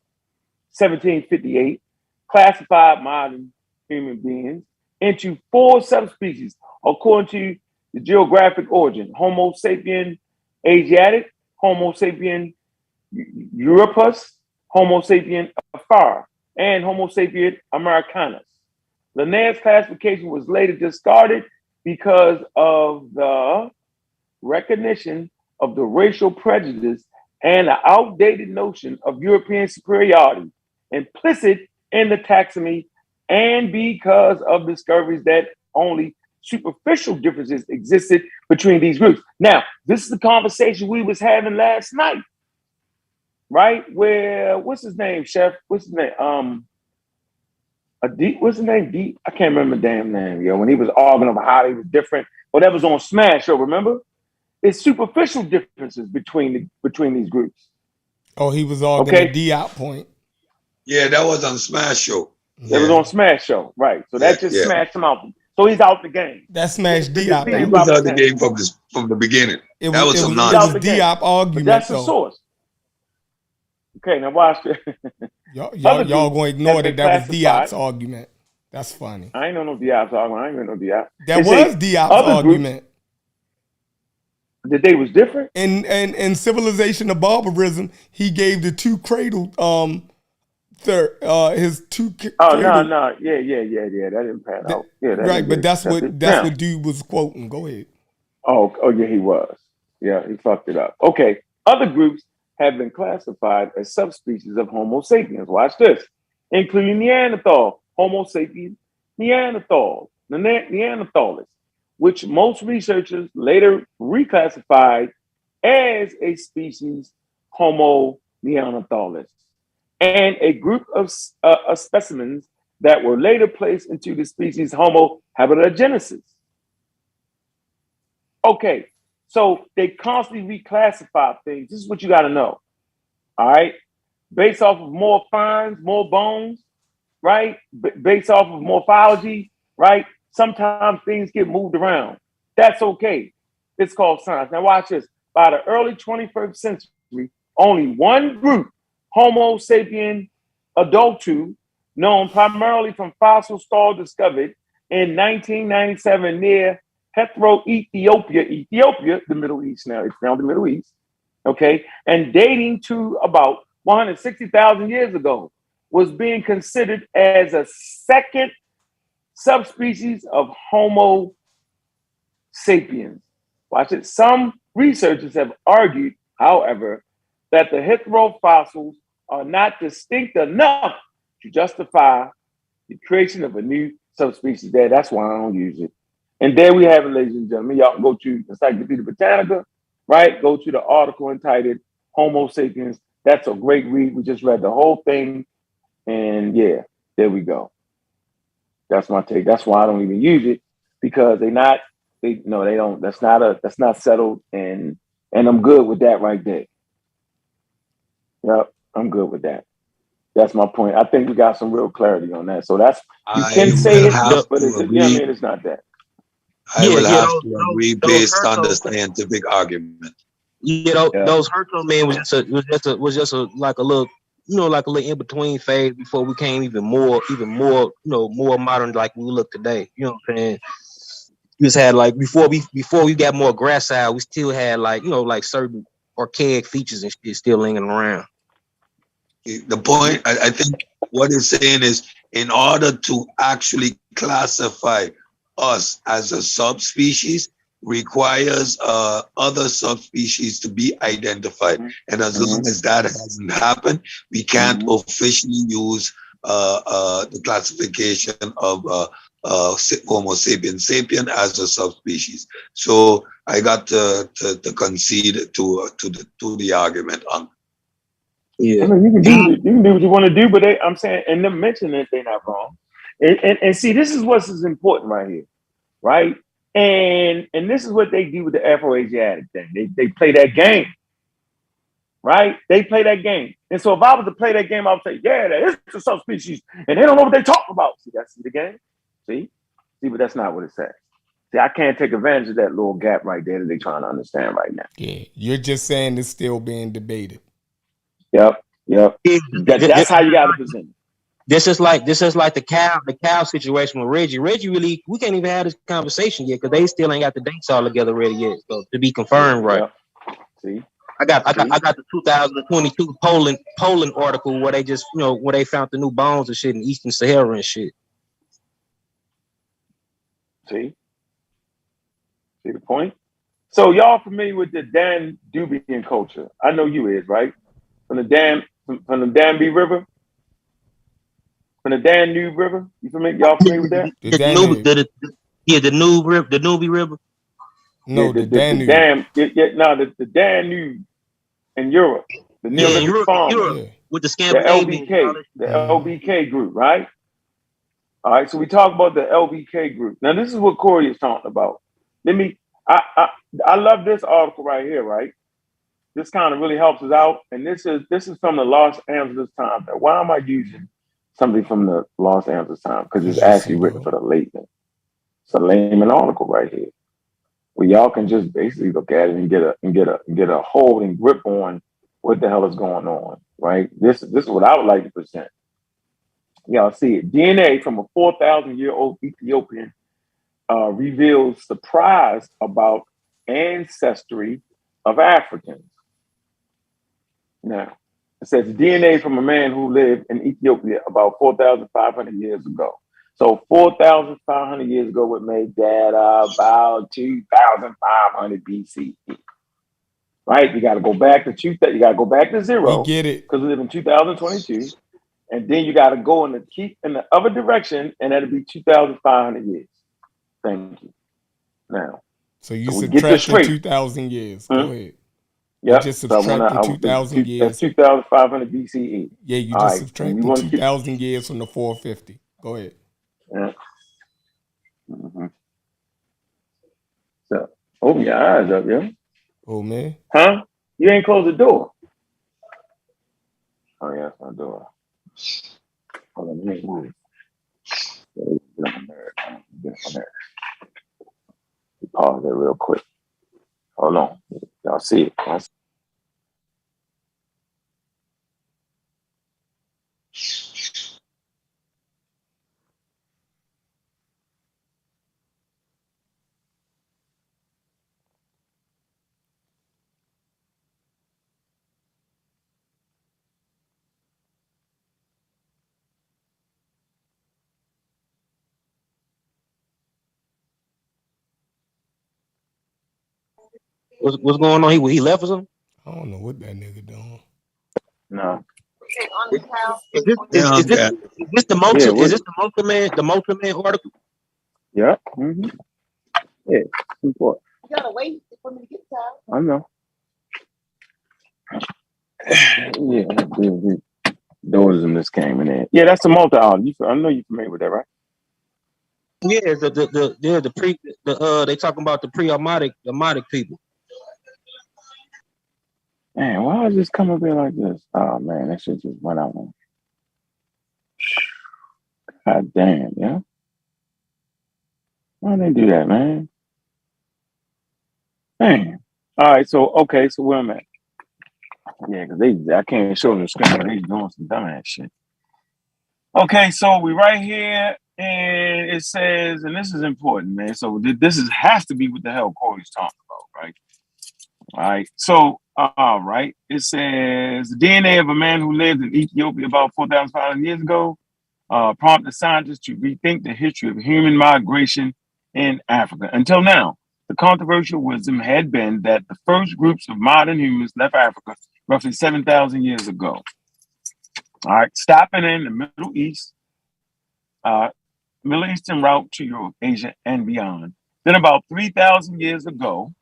1758, classified modern human beings into 4 subspecies according to the geographic origin: Homo sapien Asiatic, Homo sapien Europus, Homo sapien afar, and Homo sapien Americanus. Linnaeus' classification was later discarded because of the recognition of the racial prejudice and the outdated notion of European superiority implicit in the taxonomy, and because of discoveries that only superficial differences existed between these groups. Now, this is the conversation we was having last night, right? Where, what's his name, Chef? What's his name? What's his name? Deep? I can't remember the damn name, yo. When he was arguing about how he was different. Well, that was on Smash Show, remember? It's superficial differences between these groups. Oh, he was arguing the Diop point. Yeah, that was on Smash Show. It was on Smash Show, right? So that just smashed him out. So he's out the game. That smashed Diop. He was out the game from the beginning. That was some nonsense. It was Diop argument, but that's the though. source. Okay, now watch this. Y'all gonna ignore that was Diop's argument. That's funny. I ain't know no Diop's argument. I ain't know no Diop. That was Diop's argument. That they was different? In Civilization of Barbarism, he gave the two cradle his two cradle. No. Yeah. That didn't pan out. Yeah, right, but that's what dude was quoting. Go ahead. Oh yeah, he was. Yeah, he fucked it up. Okay. Other groups have been classified as subspecies of Homo sapiens. Watch this. Including Neanderthal, Homo sapiens, Neanderthals, which most researchers later reclassified as a species Homo neanderthalis, and a group of specimens that were later placed into the species Homo habilis. Okay, so they constantly reclassify things. This is what you got to know, all right? Based off of more finds, more bones, right? Based off of morphology, right? Sometimes things get moved around. That's okay. It's called science. Now watch this. By the early 21st century, only one group, Homo sapien adultu, known primarily from fossil skulls discovered in 1997 near Hetero, Ethiopia, the Middle East now. It's now the Middle East, okay? And dating to about 160,000 years ago, was being considered as a second subspecies of Homo sapiens. Watch it. Some researchers have argued, however, that the heterofossils are not distinct enough to justify the creation of a new subspecies. That's why I don't use it. And there we have it, ladies and gentlemen. Y'all can go to Encyclopedia Britannica, right? Go to the article entitled Homo sapiens. That's a great read. We just read the whole thing. And yeah, there we go. That's my take. That's why I don't even use it, because they don't. That's not settled, and I'm good with that right there. Yep, I'm good with that. That's my point. I think we got some real clarity on that. So that's, you can say it, but it's not that. I will have to agree based on the scientific argument. Those Herto men was just a like a little in between phase before we came even more more modern like we look today. You know what I'm saying? We just had like before we got more gracile, we still had like like certain archaic features and shit still lingering around. The point I think what it's saying is, in order to actually classify us as a subspecies requires other subspecies to be identified, and as long as that hasn't happened, we can't officially use the classification of Homo sapiens sapien as a subspecies. So I got to concede to the argument on. Yeah, I mean, you can do what you want to do, but I'm saying, and them mentioning that they're not wrong. And see, this is what's important right here, right? And this is what they do with the Afro-Asiatic thing. They play that game, right? They play that game. And so if I was to play that game, I would say, yeah, that is a subspecies, and they don't know what they talking about. See, that's the game. See, but that's not what it says. See, I can't take advantage of that little gap right there that they're trying to understand right now. Yeah, you're just saying it's still being debated. Yep. That's how you got to present it. This is like the cow situation with Reggie. Reggie really, we can't even have this conversation yet because they still ain't got the dates all together ready yet. So to be confirmed, right? Yep. See, I got the 2022 Poland article where they just where they found the new bones and shit in Eastern Sahara and shit. See the point? So y'all familiar with the Danubian culture? I know you is, right? From the Danube River? From the Danube River? You familiar? Y'all familiar with that? The Danube River. No, the Danube. The Danube in Europe. The Neolithic farm. With the LBK. The LBK group, right? All right, so we talk about the LBK group. Now, this is what Cory is talking about. I love this article right here, right? This kind of really helps us out. And this is from the Los Angeles Times. Now, why am I using something from the Los Angeles Times? Because it's actually written for the layman. It's a layman article right here. Where y'all can just basically look at it and get a hold and grip on what the hell is going on, right? This is what I would like to present. Y'all see it. DNA from a 4,000-year-old Ethiopian reveals surprise about ancestry of Africans. Now, it says DNA from a man who lived in Ethiopia about 4,500 years ago. So 4,500 years ago would make that about 2,500 BCE. Right? You got to go back to zero. We get it. Because we live in 2022. And then you got to go in the other direction, and that'll be 2,500 years. Thank you. Now, so you subtracted 2,000 years. Go ahead. Yeah, you just subtracted 2,000 years. That's 2,500 BCE. Yeah, you just subtracted 2,000 years from the 450. Go ahead. Yeah. Mm-hmm. So, open your eyes up, yo. Oh, man. Huh? You ain't closed the door. Oh, yeah, that's my door. Hold on, let me move. Get on there. Pause that real quick. Hold on. Y'all see it. What's going on? He left or something? I don't know what that nigga doing. No. Is this the Motor? Is this the Motor Man article? Yeah. Mm-hmm. Yeah. You gotta wait for me to get time. I know. Yeah. Doors in this came in there. Yeah, that's the multi album. I know you're familiar with that, right? Yeah, they talking about the pre-Armatic people. Man, why is this coming up here like this? Oh man, that shit just went out. God damn, yeah. Why they do that, man? Man. All right, so where I'm at? Yeah, because I can't show them the screen, but they doing some dumbass shit. Okay, so we right here, and it says, and this is important, man. So this has to be what the hell Cory's talking about, right? All right. So, all right. It says the DNA of a man who lived in Ethiopia about 4,500 years ago prompted scientists to rethink the history of human migration in Africa. Until now, the controversial wisdom had been that the first groups of modern humans left Africa roughly 7,000 years ago. All right. Stopping in the Middle East, Middle Eastern route to Europe, Asia, and beyond. Then about 3,000 years ago,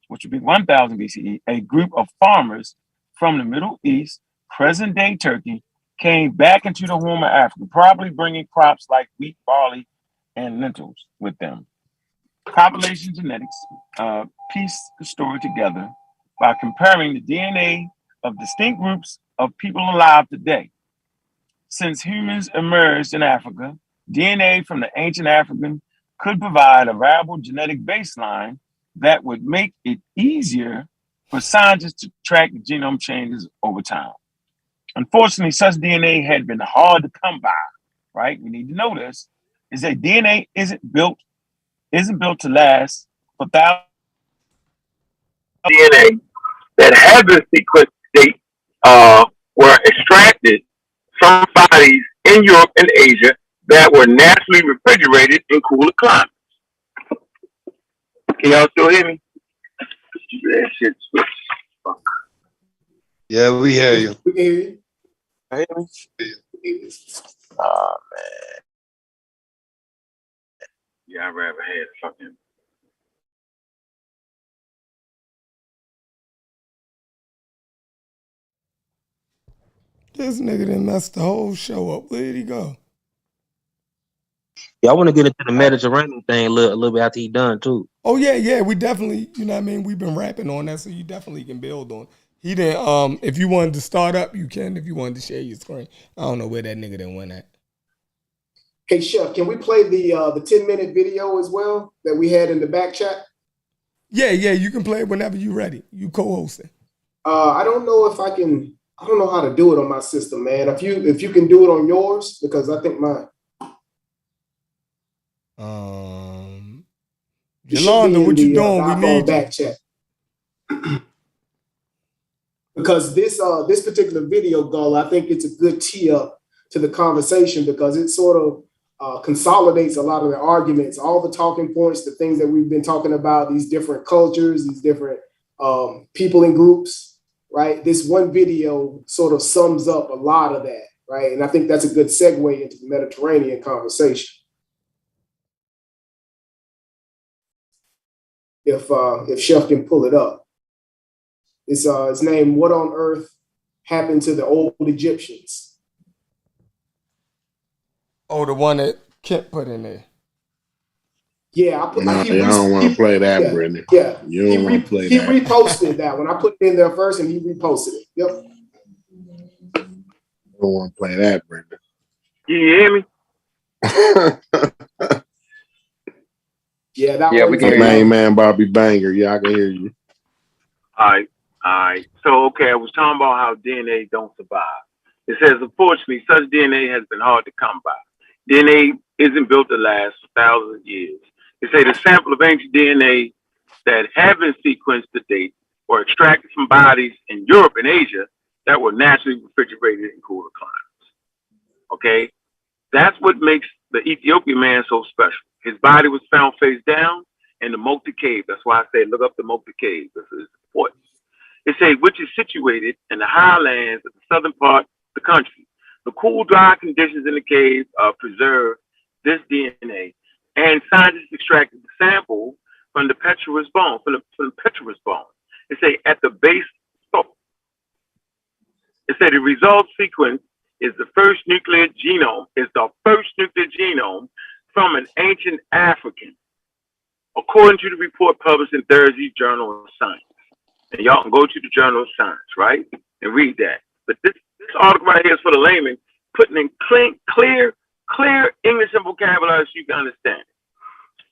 which would be 1000 BCE, a group of farmers from the Middle East, present-day Turkey, came back into the home of Africa, probably bringing crops like wheat, barley, and lentils with them. Population genetics pieced the story together by comparing the DNA of distinct groups of people alive today. Since humans emerged in Africa, DNA from the ancient African could provide a viable genetic baseline that would make it easier for scientists to track the genome changes over time. Unfortunately, such DNA had been hard to come by, right? We need to know this, is that DNA isn't built to last for thousands. DNA that have been sequenced to date were extracted from bodies in Europe and Asia that were naturally refrigerated in cooler climates. Can y'all still hear me? That shit switched. Fuck. Yeah, we hear you. We hear you. Hear me? Oh man. Yeah, I'd rather had fucking. This nigga done messed the whole show up. Where did he go? Yeah, I want to get into the Mediterranean thing a little bit after he done too. Oh yeah, we definitely, you know what I mean, we've been rapping on that, so you definitely can build on. He didn't if you wanted to start up, you can. If you wanted to share your screen. I don't know where that nigga didn't win at. Hey Chef, can we play the 10-minute video as well that we had in the back chat? Yeah, you can play it whenever you're ready. You co-hosting. I don't know if I can. I don't know how to do it on my system, man. If you can do it on yours, because I think mine. Yolanda, what you doing? We need back chat. Because this particular video, Gull, I think it's a good tee up to the conversation because it sort of consolidates a lot of the arguments, all the talking points, the things that we've been talking about, these different cultures, these different people in groups, right? This one video sort of sums up a lot of that, right? And I think that's a good segue into the Mediterranean conversation. If Chef can pull it up. It's named "What on Earth Happened to the Old Egyptians?" Oh, the one that Kent put in there. Yeah, I don't want to play that, Brendan. Yeah, you don't want to play he that. He reposted that one. I put it in there first, and he reposted it. Yep. I don't want to play that, Brendan. You hear me? Yeah, that one. The main man, Bobby Banger. Yeah, I can hear you. All right. So, okay, I was talking about how DNA don't survive. It says, unfortunately, such DNA has been hard to come by. DNA isn't built to last for thousands of years. They say the sample of ancient DNA that have been sequenced to date or extracted from bodies in Europe and Asia that were naturally refrigerated in cooler climates. Okay? That's what makes the Ethiopian man so special. His body was found face down in the Mokta cave. That's why I say look up the Mokta cave. This is important. It says, which is situated in the highlands of the southern part of the country. The cool, dry conditions in the cave preserved this DNA, and scientists extracted the sample from the petrous bone, from the petrous bone. It say at the base. It said the result sequence is the first nuclear genome. From an ancient African, according to the report published in Thursday's Journal of Science. And y'all can go to the Journal of Science, right, and read that. But this article right here is for the layman, putting in clear English and vocabulary so you can understand it.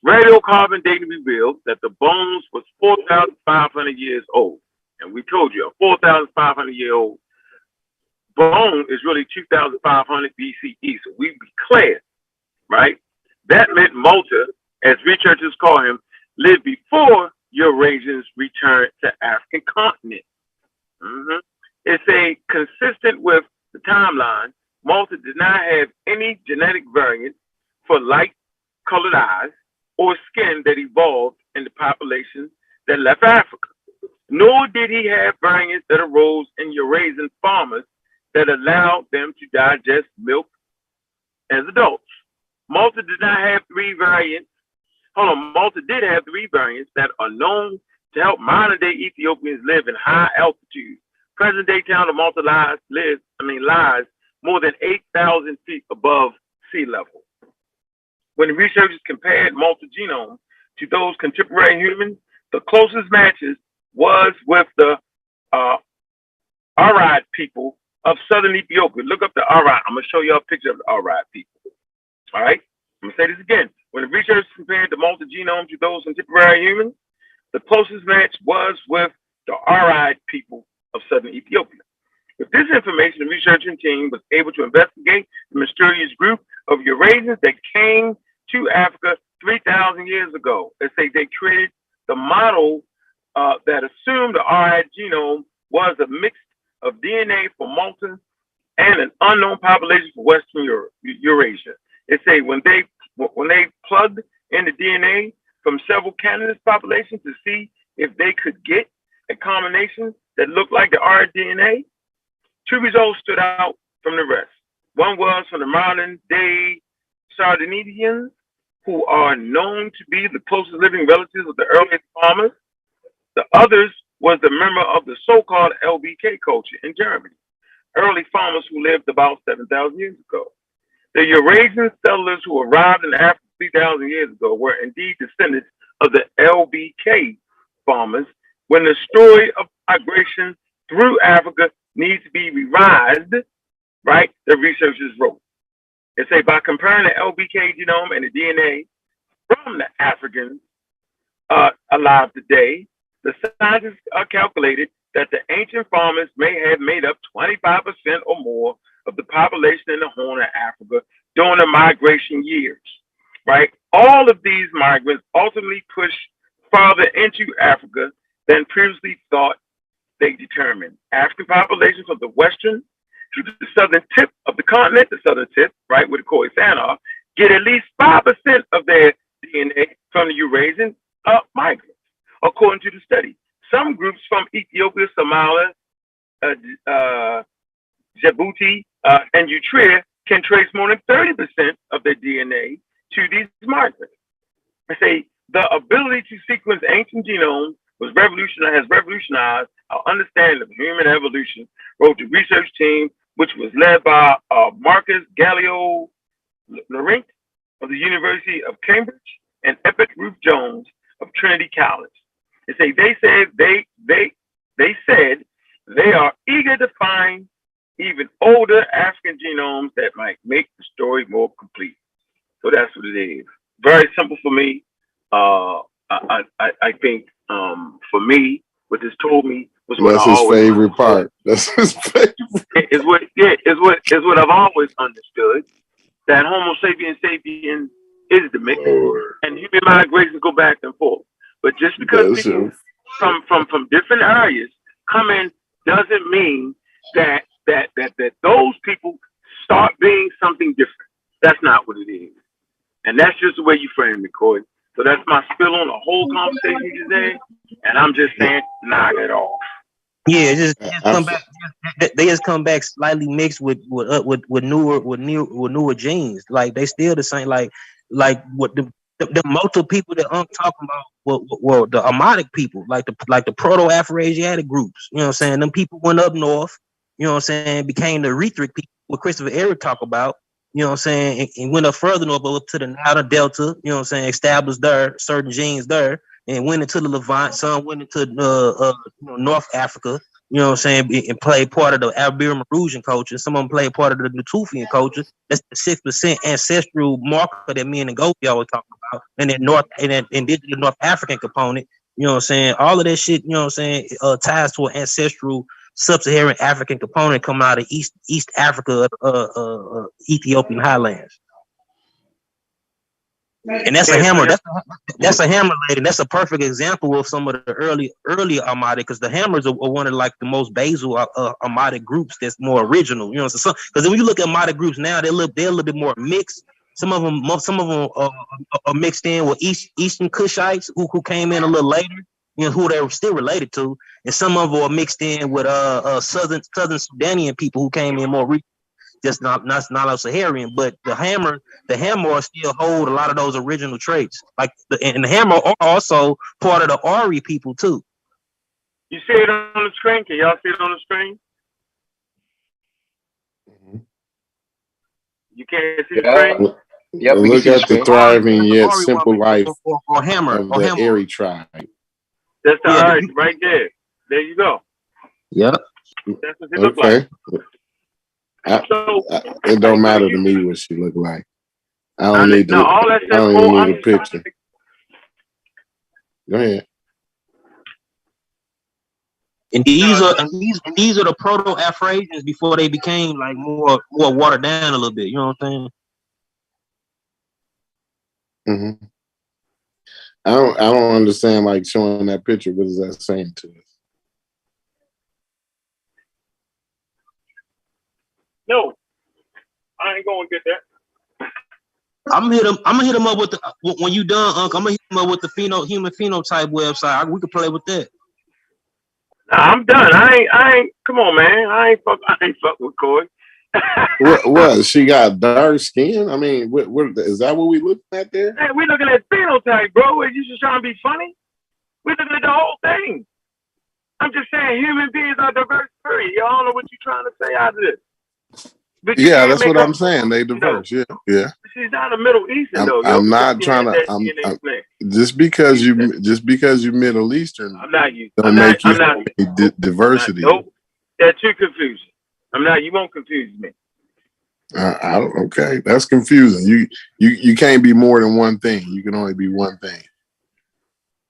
Radiocarbon dating revealed that the bones was 4,500 years old. And we told you, a 4,500-year-old bone is really 2,500 BCE. So we be clear, right? That meant Malta, as researchers call him, lived before Eurasians returned to African continent. It's consistent with the timeline. Malta did not have any genetic variant for light-colored eyes or skin that evolved in the population that left Africa. Nor did he have variants that arose in Eurasian farmers that allowed them to digest milk as adults. Malta did not have three variants. Malta did have three variants that are known to help modern-day Ethiopians live in high altitude. Present-day town of Malta lies more than 8,000 feet above sea level. When the researchers compared Malta genome to those contemporary humans, the closest matches was with the Arid people of southern Ethiopia. Look up the Arid. I'm going to show you a picture of the Arid people. All right? I'm going to say this again. When the researchers compared the Malta genome to those contemporary humans, the closest match was with the Arid people of southern Ethiopia. With this information, the researching team was able to investigate the mysterious group of Eurasians that came to Africa 3,000 years ago. They created the model that assumed the Arid genome was a mix of DNA from Malta and an unknown population for Western Eurasia. When they plugged in the DNA from several candidates populations to see if they could get a combination that looked like the Arid DNA, two results stood out from the rest. One was from the modern-day Sardinians, who are known to be the closest living relatives of the earliest farmers. The others was the member of the so-called LBK culture in Germany, early farmers who lived about 7,000 years ago. The Eurasian settlers who arrived in Africa 3,000 years ago were indeed descendants of the LBK farmers, when the story of migration through Africa needs to be revised, right? The researchers wrote. They say by comparing the LBK genome and the DNA from the Africans alive today, the scientists calculated that the ancient farmers may have made up 25% or more of the population in the Horn of Africa during the migration years, right? All of these migrants ultimately pushed farther into Africa than previously thought. They determined African populations from the western to the southern tip of the continent, the southern tip, right, where the Cory Sand are, get at least 5% of their DNA from the Eurasian migrants, according to the study. Some groups from Ethiopia, Somalia, Djibouti, and Eritrea can trace more than 30% of their DNA to these migrants. I say the ability to sequence ancient genomes has revolutionized our understanding of human evolution, wrote the research team, which was led by Marcus Gallio Laurent of the University of Cambridge and Epic Ruth Jones of Trinity College. They said they are eager to find even older African genomes that might make the story more complete. So that's what it is. Very simple for me. I think for me, what this told me was what that's I his always favorite understood. part. That's his favorite. Is what I've always understood, that Homo sapiens sapiens is the mix, and human migrations go back and forth. But just because people from different areas come in doesn't mean that those people start being something different. That's not what it is. And that's just the way you frame it, Cory. So that's my spill on the whole conversation today. And I'm just saying, knock it off. Yeah, just come back. They just come back slightly mixed with newer genes. Like they still the same. Like what the multiple people that I'm talking about were the Amadic people, like the Proto-Afro-Asiatic groups. You know what I'm saying? Them people went up north. You know what I'm saying? Became the Rethric people, what Christopher Eric talk about. You know what I'm saying? And went up further north, up to the Nile Delta. You know what I'm saying? Established there certain genes there. And went into the Levant. Some went into North Africa. You know what I'm saying? And played part of the Iberian Marusian culture. Some of them played part of the Natufian culture. That's the 6% ancestral marker that me and Gopi always talk about. And then that indigenous North African component. You know what I'm saying? All of that shit. You know what I'm saying? Ties to an ancestral sub-Saharan African component coming out of East Africa, Ethiopian highlands. And that's a hammer. That's a hammer, lady. That's a perfect example of some of the early Amadic, because the hammers are one of like the most basal Amadic groups that's more original. You know, because when you look at Amadic groups now, they're a little bit more mixed. Some of them are mixed in with Eastern Kushites who came in a little later. You know, who they were still related to, and some of them are mixed in with Southern Sudanian people who came in more recently. Just not Saharan, but the hammer still hold a lot of those original traits. And the hammer are also part of the Ari people too. You see it on the screen? Can y'all see it on the screen? You can't see the screen? Yep. Look at the thriving yet simple life of the Erie tribe. That's the Ari right there. There you go. Yep. That's what they look like. It don't matter to me what she look like. I don't need a picture. Go ahead. And these are the Proto-Afro-Asians before they became like more watered down a little bit. You know what I'm saying? Mm-hmm. I don't understand like showing that picture. What is that saying to us? No, I ain't gonna get that. I'm gonna hit him up with when you done, Uncle. I'm gonna hit him up with the human phenotype website. We can play with that. Nah, I'm done. I ain't. Come on, man. I ain't fuck with Cory. What? She got dark skin? I mean, what is that what we looking at there? Hey, we looking at phenotype, bro. You just trying to be funny? We looking at the whole thing. I'm just saying human beings are diverse. Period. Y'all know what you trying to say out of this. But you Yeah, can't that's make what her I'm saying. They diverse. Yeah, yeah. She's not a Middle Eastern though, yo, I'm because not she trying has to. that DNA thing. Just because you Middle Eastern I'm not you. don't I'm not. make you diversity. Nope. That's too confusing. I'm not. You won't confuse me. I don't. Okay, that's confusing. You can't be more than one thing. You can only be one thing.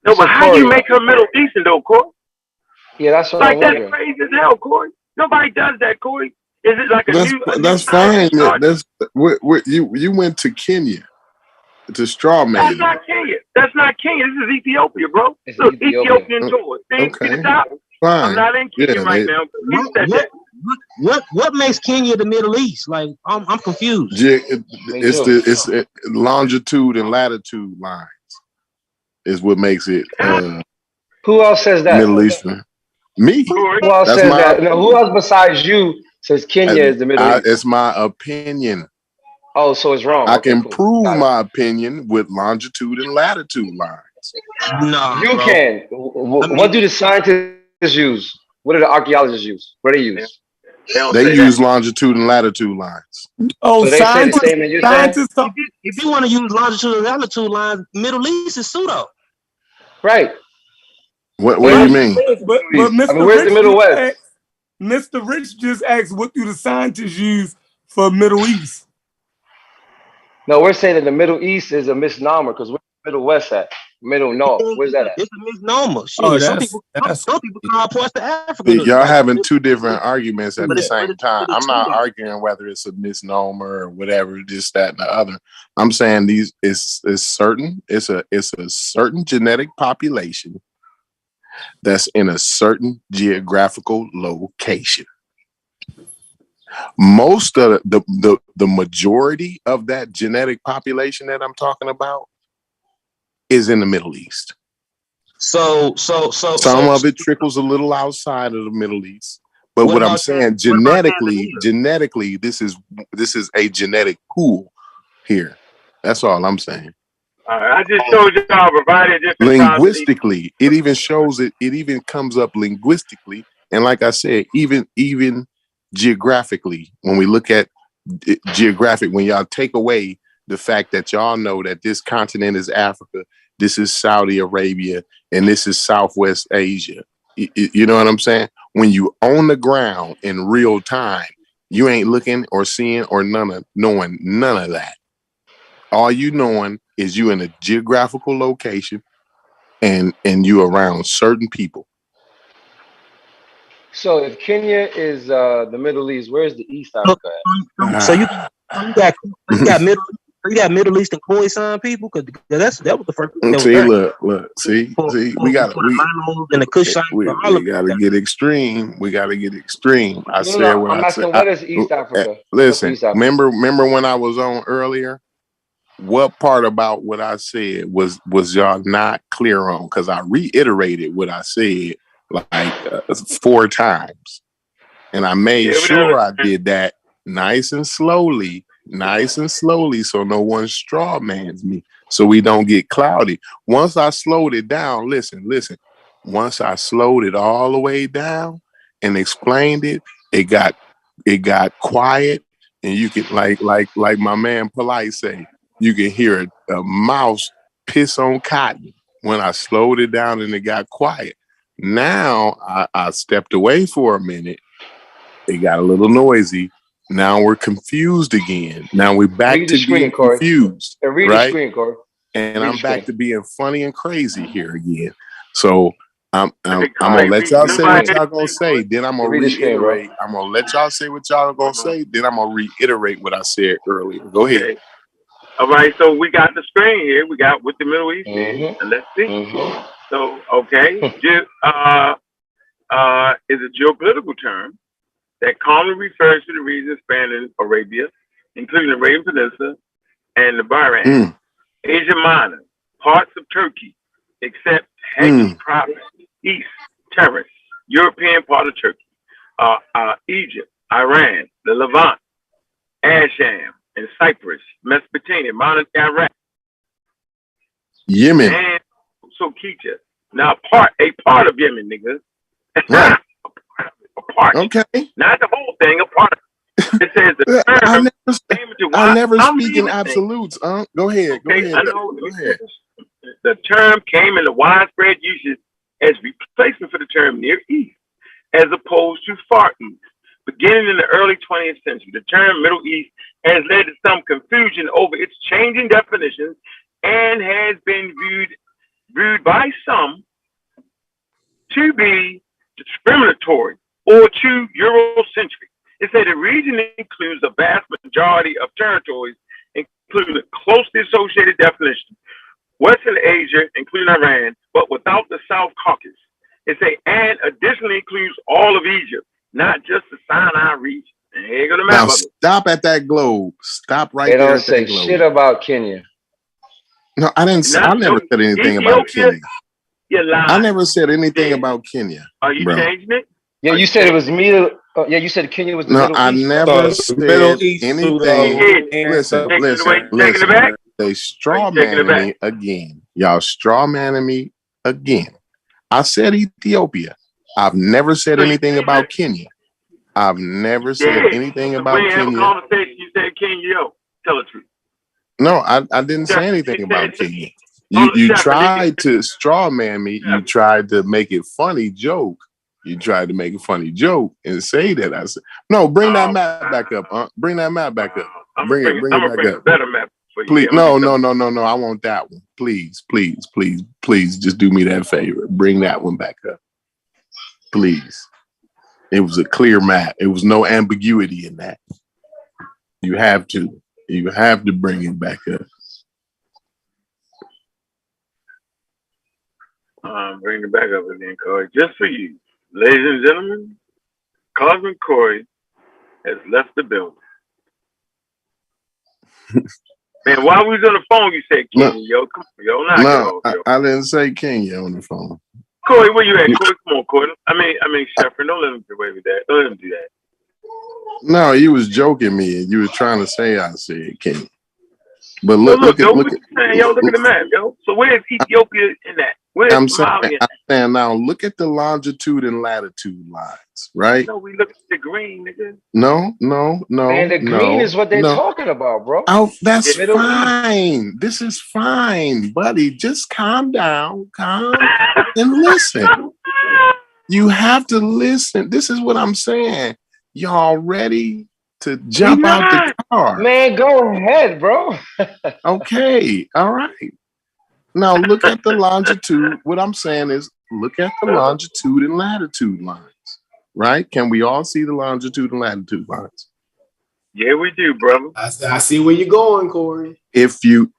No, So but how you Cory, make her Middle Eastern though, Corey? yeah, that's what I'm Like that's wondering. crazy as hell, Corey. Nobody does that, Corey. Is it like a new That's science fine. start? That's you went to Kenya to straw That's man. not Kenya. That's not Kenya. This is Ethiopia, bro. It's Look, Ethiopia. Ethiopian tour. See the Okay, top? I'm fine. not in Kenya Yeah, right now. He said that. What makes Kenya the Middle East? Like I'm confused. It's longitude and latitude lines is what makes it Who else says that? Middle Eastern. Me. Who else That's says my that? No, who else besides you says Kenya is the Middle East? It's my opinion. Oh, so it's wrong. I Okay, can cool. prove my opinion with longitude and latitude lines. No, you bro. can. What do the scientists use? What do the archaeologists use? What do they use? They use longitude and latitude lines. Oh, So they say the same as you're saying? If you want to use longitude and latitude lines, Middle East is pseudo. Right. What do you mean? But Mr. where's the Middle West? Mr. Rich just asked, what do the scientists use for Middle East? No, we're saying that the Middle East is a misnomer because where's the Middle West at? Middle North. Where's that at? It's a misnomer. Shit. Oh, some people call parts of Africa. Y'all having two different arguments at the same time. I'm not arguing whether it's a misnomer or whatever, this, that, and the other. I'm saying it's certain. It's a certain genetic population that's in a certain geographical location. Most of the majority of that genetic population that I'm talking about is in the Middle East. Some of it trickles a little outside of the Middle East. But what I'm saying, genetically, this is a genetic pool here. That's all I'm saying. I just showed y'all provided different Linguistically, it even shows it. It even comes up linguistically, and like I said, even geographically, when we look at geographic, when y'all take away the fact that y'all know that this continent is Africa, this is Saudi Arabia, and this is Southwest Asia. You know what I'm saying? When you on the ground in real time, you ain't looking or seeing or knowing none of that. All you knowing is you in a geographical location and you around certain people. So if Kenya is the Middle East, where's the East Africa at? So you got Middle Eastern Khoisan people, because that was the first. See, we gotta get extreme. We gotta get extreme. I said what I'm I asking, said. what is East Africa? Listen, East Africa? remember when I was on earlier? What part about what I said was y'all not clear on? Because I reiterated what I said like 4 times, and I made sure I did that nice and slowly, so no one straw mans me, so we don't get cloudy. Once I slowed it down, listen. Once I slowed it all the way down and explained it, it got quiet, and you could like my man Polite say, you can hear a mouse piss on cotton. When I slowed it down and it got quiet. Now I stepped away for a minute. It got a little noisy. Now we're confused again. Now we're back to being confused, read right? The screen, Cory. And I'm back to being funny and crazy here again. So I'm gonna let y'all say what y'all gonna say. Then I'm gonna reiterate. I'm gonna let y'all say what y'all gonna say. Then I'm gonna reiterate what I said earlier. Go ahead. Okay. All right, so we got the screen here. We got what the Middle East is, and let's see. So, okay, is a geopolitical term that commonly refers to the region spanning Arabia, including the Arabian Peninsula and the Bahrain, Asia Minor, parts of Turkey, except Hejaz Province, East Terrace, European part of Turkey, Egypt, Iran, the Levant, Asham, and Cyprus, Mesopotamia, modern Iraq, Yemen, and so Killas. Now, a part of Yemen, nigga. Right. A part. Okay. Not the whole thing. A part. It says the term I never speak in absolutes. Go ahead. Go okay, ahead. I know. Go ahead. The term came into widespread usage as replacement for the term Near East, as opposed to Far East. Beginning in the early 20th century, the term Middle East has led to some confusion over its changing definitions and has been viewed by some to be discriminatory or too Eurocentric. It said the region includes a vast majority of territories, including a closely associated definition. Western Asia, including Iran, but without the South Caucasus. It say, and additionally includes all of Egypt, not just the Sinai region. And here you go the map Now of it. stop at that globe. Stop right They there don't at say that globe. shit about Kenya. No, I didn't. I never said anything about Kenya. You lied. I never said anything about Kenya. Are you changing it? Yeah, you said it was Middle. Yeah, you said Kenya was the Middle I East. never said anything. Listen. They straw manning me again. Y'all straw manning me again. I said Ethiopia. I've never said anything about Kenya. I've never said anything about Kenya. You said Kenya, yo. Tell the truth. No, I didn't say anything about Kenya. You tried to straw man me. You tried to make it funny joke. You tried to make a funny joke and say that. I said, no, bring that map back up. Bring that map back up. Bring it back up. A better map for you. Please, no. I want that one. Please, just do me that favor. Bring that one back up. Please. It was a clear map. It was no ambiguity in that. You have to bring it back up. Bring it back up again, Cory. Just for you. Ladies and gentlemen, Cosmic Cory has left the building. Man, while we was on the phone, you said Kenya, yo. Come on, yo. I didn't say Kenya on the phone. Cory, where you at? Cory, come on, Cory. I mean, Shepard, don't let him get away with that. Don't let him do that. No, you was joking me, and you was trying to say I said Kenya. But look at the map, yo. So where's Ethiopia in that? Where's Somalia? I'm saying now, look at the longitude and latitude lines, right? No, we look at the green, nigga. No. Man, the green is what they're talking about, bro. Oh, that's fine. This is fine, buddy. Just calm down, and listen. You have to listen. This is what I'm saying. Y'all ready to jump out the car? Man, go ahead, bro. Okay, all right. Now look at the longitude. What I'm saying is look at the longitude and latitude lines, right? Can we all see the longitude and latitude lines? Yeah, we do, brother. I see where you're going, Cory. If you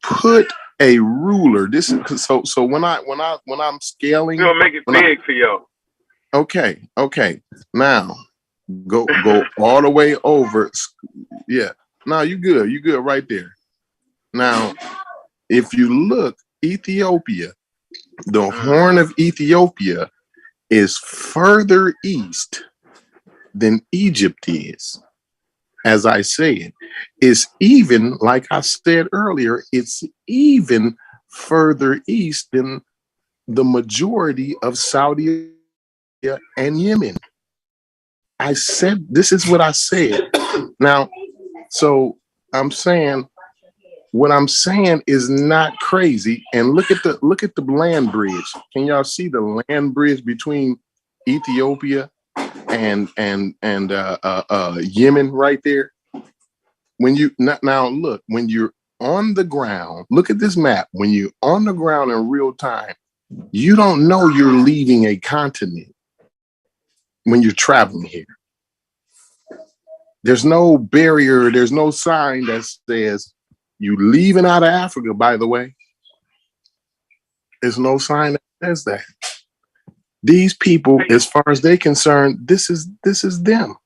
put a ruler, this is so when I'm scaling, we're gonna make it big for y'all. Okay. Now go all the way over. Yeah. No, you good right there. Now, if you look, Ethiopia, the Horn of Ethiopia is further east than Egypt is. As I said, it's even, like I said earlier, it's even further east than the majority of Saudi Arabia and Yemen. I said, this is what I said. Now, so I'm saying, what I'm saying is not crazy. And look at the land bridge. Can y'all see the land bridge between Ethiopia and Yemen right there? When you now look, when you're on the ground, look at this map. When you're on the ground in real time, you don't know you're leaving a continent when you're traveling here. There's no barrier, there's no sign that says you leaving out of Africa, by the way. There's no sign that says that. These people, as far as they're concerned, this is them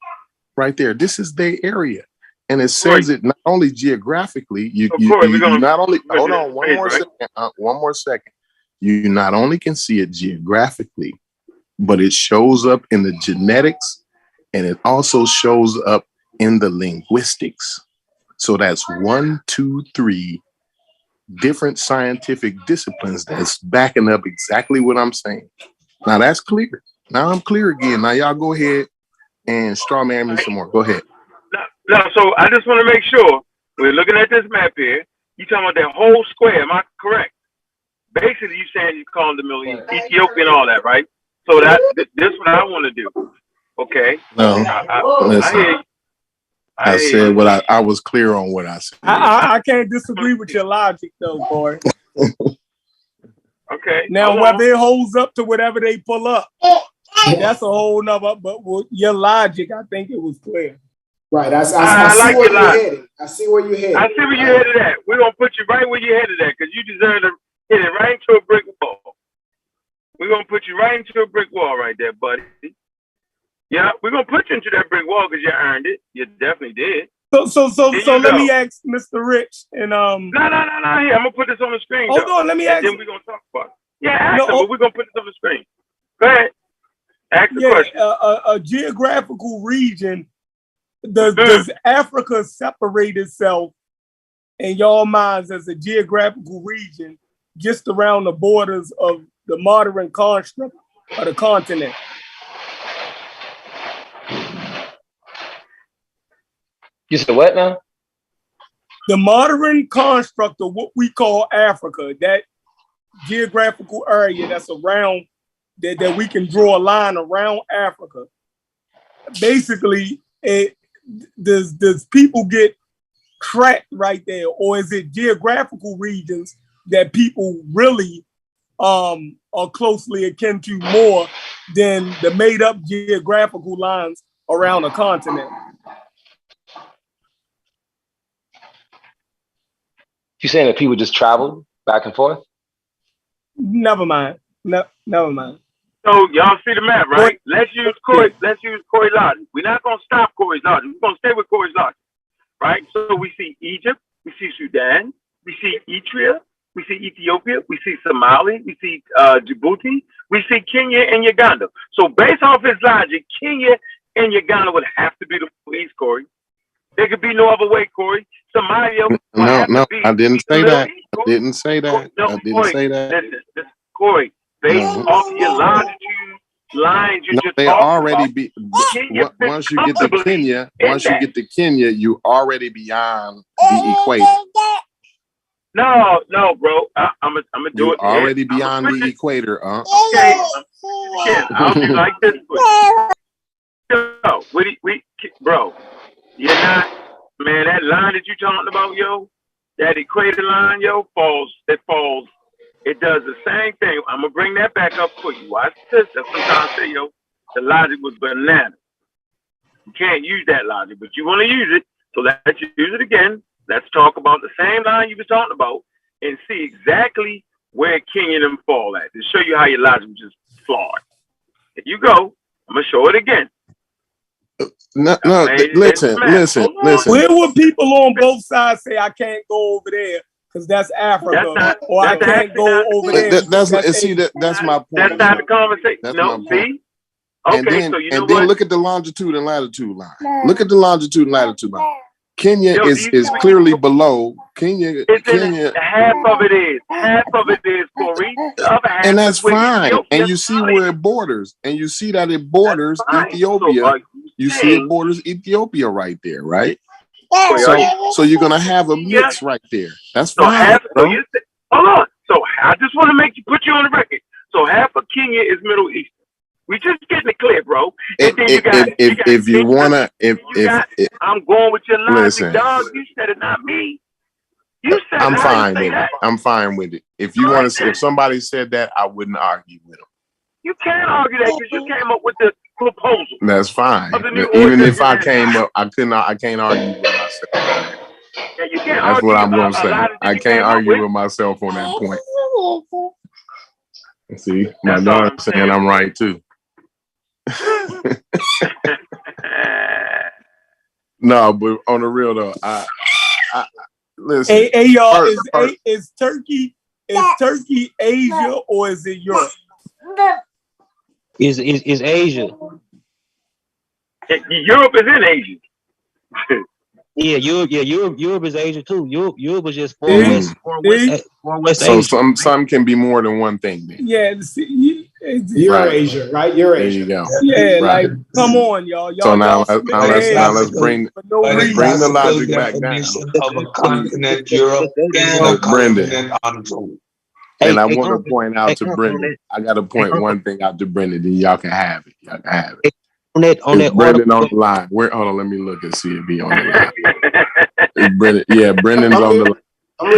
right there. This is their area. And it says it not only geographically, you not only, hold on, one more second. You not only can see it geographically, but it shows up in the genetics, and it also shows up in the linguistics. So that's 1, 2, 3 different scientific disciplines that's backing up exactly what I'm saying. Now that's clear. Now I'm clear again. Now y'all go ahead and straw man me some more. Go ahead. No, so I just want to make sure we're looking at this map here. You talking about that whole square? Am I correct? Basically, you saying you calling the Middle East Ethiopia and all that, right? So this is what I want to do. Okay. No, listen. I hear you. I said what I was clear on what I said. I can't disagree with your logic though, Cory. Okay. Now whether it holds up to whatever they pull up, that's a whole nother. But with your logic, I think it was clear. Right. I I see like where your you're logic. headed. I see where you're headed. I see where you're headed at. We're gonna put you right where you're headed at because you deserve to hit it right into a brick wall. We're gonna put you right into a brick wall right there, buddy. Yeah, we're gonna put you into that brick wall because you earned it. You definitely did. So let me ask Mr. Rich and No. Here, I'm gonna put this on the screen. Hold on, let me ask. Then we're gonna talk about it. Yeah, ask him, but we're gonna put this on the screen. Go ahead. Ask the question. A geographical region. Does Africa separate itself in y'all minds as a geographical region just around the borders of the modern construct of the continent? You said what now? The modern construct of what we call Africa, that geographical area that's around that we can draw a line around Africa. Basically, does people get trapped right there, or is it geographical regions that people really are closely akin to more than the made up geographical lines around a continent? You saying that people just travel back and forth? Never mind. Never mind. So y'all see the map, right? Let's use Cory logic. We're not gonna stop Cory's logic. We're gonna stay with Cory's logic, right? So we see Egypt, we see Sudan, we see Eritrea, we see Ethiopia, we see Somalia, we see Djibouti, we see Kenya and Uganda. So based off his logic, Kenya and Uganda would have to be the Middle East, Cory. There could be no other way, Cory. Somalia. No, I didn't say that. I didn't say that. I didn't say that. Listen, Cory, based off your longitude lines you just they talked already about, be once you get to Kenya, you already beyond the equator. No, bro. I'm gonna do it. Already beyond the equator, Okay. I'll be like this. Yo, bro, you're not, man. That line that you talking about, yo, that equator line, yo, falls. It does the same thing. I'm gonna bring that back up for you. Watch this. That's what I'm trying to say, yo. The logic was banana. You can't use that logic, but you want to use it. So let's use it again. Let's talk about the same line you were talking about and see exactly where Kenya and them fall at to show you how your logic was just flawed. If you go, I'm gonna show it again. No, listen. Where would people on both sides say I can't go over there because that's Africa, or I can't go over there? That's my point. That's not the conversation. No, see? Okay, and then, so you know and then what? look at the longitude and latitude line. Look at the longitude and latitude line. Kenya is clearly below. Kenya. Half of it is, Cory. The other half and that's is fine. Ethiopia. And you see where it borders. And you see that it borders Ethiopia. You see it borders Ethiopia right there, right? So you're gonna have a mix right there. That's fine. Hold on. So I just want to put you on the record. So half of Kenya is Middle Eastern. We just getting it clear, bro. And then I'm going with your logic, dog. You said it, not me. You said I'm fine with it. I'm fine with it. If you want to, if somebody said that, I wouldn't argue with them. You can't argue that because you came up with the proposal. That's fine. Even if I came up, I can't argue with myself. Yeah, you can't That's argue what I'm gonna say. I can't argue with myself on that point. See, my daughter's saying I'm right too. No, but on the real though, I listen. Hey y'all, is Turkey Asia or is it Europe? Is Asia? Europe is in Asia. Europe is Asia too. Europe is just far west. So some can be more than one thing then. Yeah, see, Eurasia, right? Eurasia. There you go. Yeah, Right. like come on, y'all. So Y'all let's bring for no by the reason. the classical logic back down. definition of a continent, Europe isn't a Brendan. continent on its own. And I want to point out to Brendan. I got to point one thing out to Brendan, then y'all can have it. Y'all can have it. Is Brendan on the line? Hold on, let me look and see if he on the line. Is Brendan? Yeah, Brendan's on the line.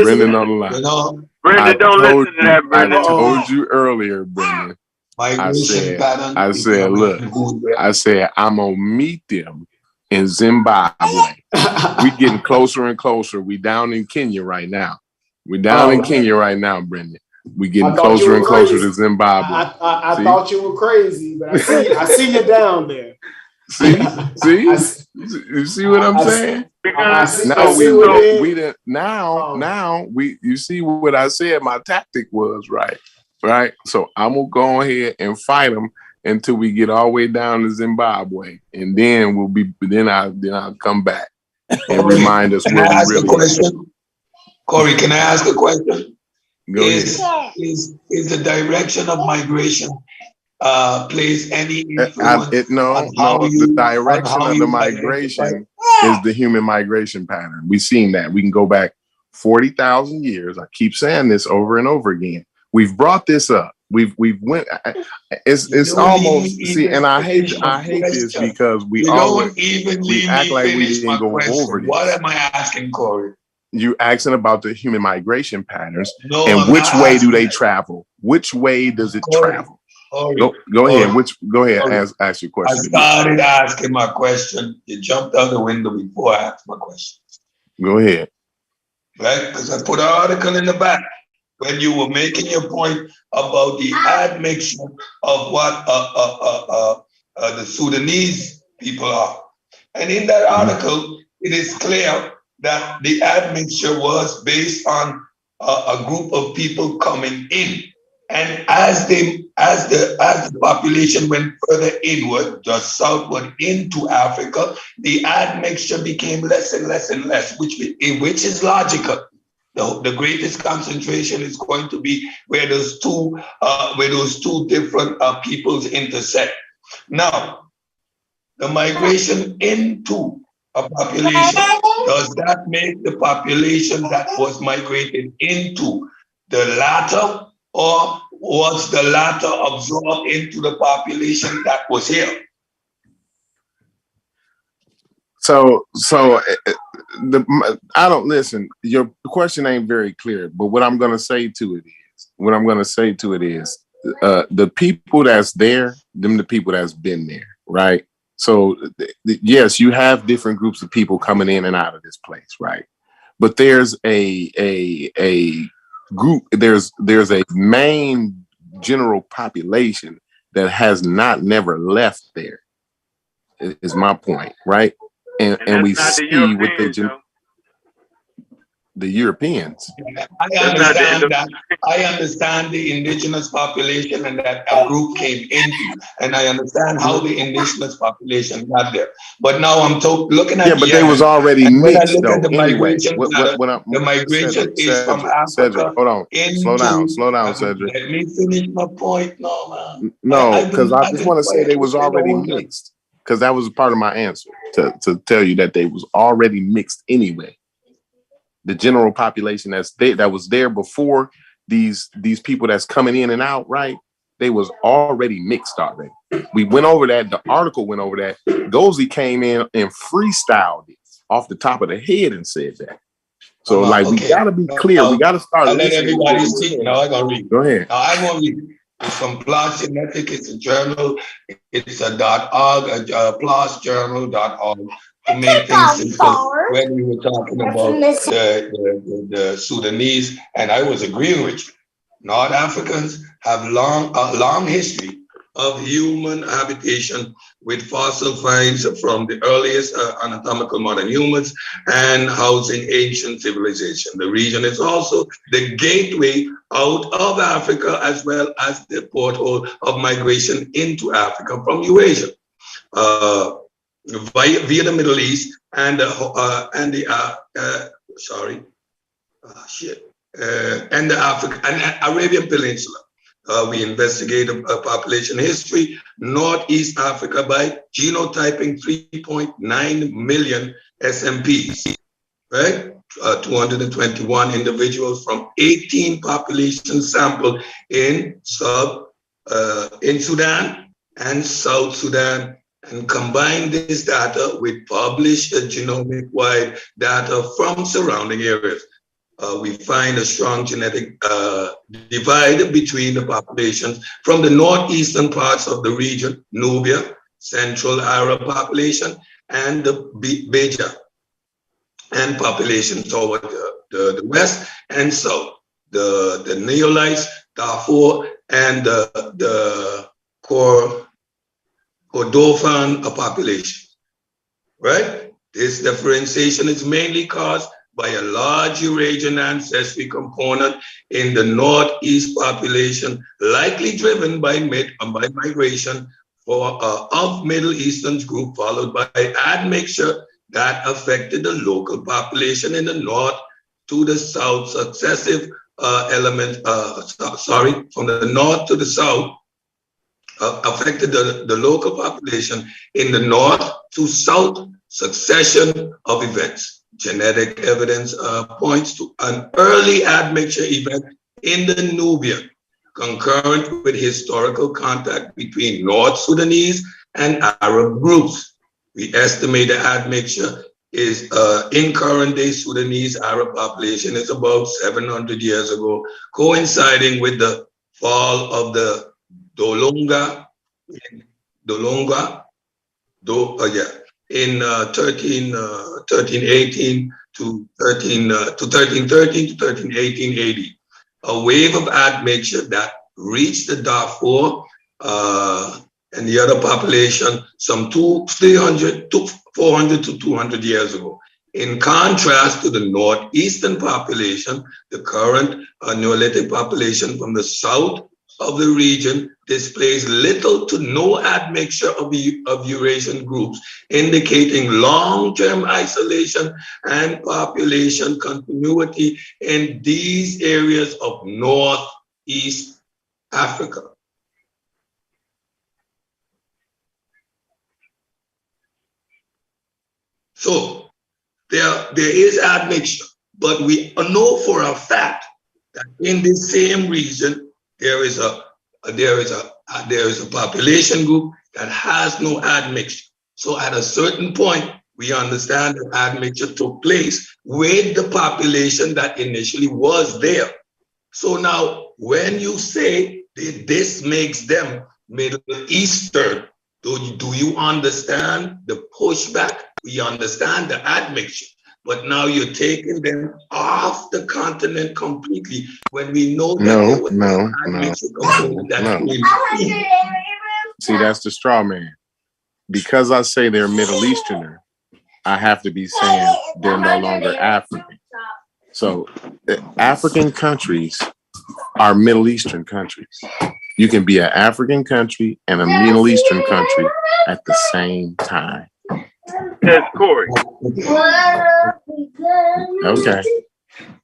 Brendan on the line. You know, Brendan, don't listen to that, Brendan. I told you earlier, Brendan. I said, look, I said, I'm going to meet them in Zimbabwe. We getting closer and closer. We down in Kenya right now. We down in Kenya right now, Brendan. We getting closer and closer to Zimbabwe. I thought you were crazy, but I see you down there. See, you see what I'm saying? Now you see what I said. My tactic was right. So I'm gonna go ahead and fight them until we get all the way down to Zimbabwe, and then I'll come back and remind us where we really are. Cory, can I ask a question? Go ahead. Is the direction of migration plays any influence? The direction of the migration is the human migration pattern. We've seen that. We can go back 40,000 years. I keep saying this over and over again. We've brought this up. We've went. It's almost see, and I hate this because we act like we didn't go over this. What am I asking, Cory? You asking about the human migration patterns and which way do they travel? Which way does it travel? Go ahead. Go ahead. Ask your question. I started asking my question. You jumped out the window before I asked my question. Go ahead. Right, because I put an article in the back when you were making your point about the admixture of what the Sudanese people are, and in that article, it is clear that the admixture was based on a group of people coming in. And as the population went further inward, just southward into Africa, the admixture became less and less and less, which is logical. The greatest concentration is going to be where those two different peoples intersect. Now, the migration into a population, does that make the population that was migrated into the latter, or was the latter absorbed into the population that was here? I don't listen. Your question ain't very clear, but what I'm going to say to it is, the people that's there, the people that's been there, right? So yes, you have different groups of people coming in and out of this place, right? But there's a group, there's a main general population that has never left there, is my point, right? And we see with the Europeans. I understand the indigenous population and that a group came into, and I understand how the indigenous population got there. But now I'm looking at but they was already mixed though. Anyway, the migration is from Africa. Cedric, hold on, slow down, Cedric. Let me finish my point, man. No, because I just want to say they was already mixed. Because that was part of my answer to tell you that they was already mixed anyway. The general population that was there before these people that's coming in and out, right? They was already mixed already. We went over that. The article went over that. Gozy came in and freestyled it off the top of the head and said that. So we gotta be clear. We gotta start. I'll let everybody speak. Now I'm gonna read. Go ahead. Now I'm gonna read. It's from PLOS Genetic. It's a journal. It's a .org, PLOSjournal.org. To make things simple, when we were talking about the Sudanese, and I was agreeing with you. North Africans have a long history of human habitation with fossil finds from the earliest anatomical modern humans and housing ancient civilization. The region is also the gateway out of Africa as well as the porthole of migration into Africa from Eurasia. Via the Middle East and the Arabian Peninsula. We investigate population history, Northeast Africa by genotyping 3.9 million SMPs, right? 221 individuals from 18 population sample in Sudan and South Sudan, and combine this data with published genomic-wide data from surrounding areas. We find a strong genetic divide between the populations from the northeastern parts of the region, Nubia, Central Arab population, and the Beja, and population toward the west and south, the Neolites, Darfur, and the Kordofan population, right? This differentiation is mainly caused by a large Eurasian ancestry component in the northeast population, likely driven by migration of Middle Eastern group, followed by admixture that affected the local population in the north to the south. Successive elements, from the north to the south, affected the local population in the north to south succession of events. Genetic evidence points to an early admixture event in the Nubia, concurrent with historical contact between North Sudanese and Arab groups. We estimate the admixture is in current day Sudanese Arab population is about 700 years ago, coinciding with the fall of the Dolonga in 1318 to 1313 to 1318 AD. A wave of admixture that reached the Darfur and the other population some 400 to 200 years ago. In contrast to the northeastern population, the current Neolithic population from the south of the region displays little to no admixture of Eurasian groups, indicating long-term isolation and population continuity in these areas of Northeast Africa. So there is admixture, but we know for a fact that in this same region there is a population group that has no admixture. So at a certain point, we understand that admixture took place with the population that initially was there. So now, when you say that this makes them Middle Eastern, do you understand the pushback? We understand the admixture, but now you're taking them off the continent completely when we know that there was an admixture component that came. See, that's the straw man. Because I say they're Middle Easterner, I have to be saying they're no longer African. So African countries are Middle Eastern countries. You can be an African country and a Middle Eastern country at the same time. Yes, Cory. Okay.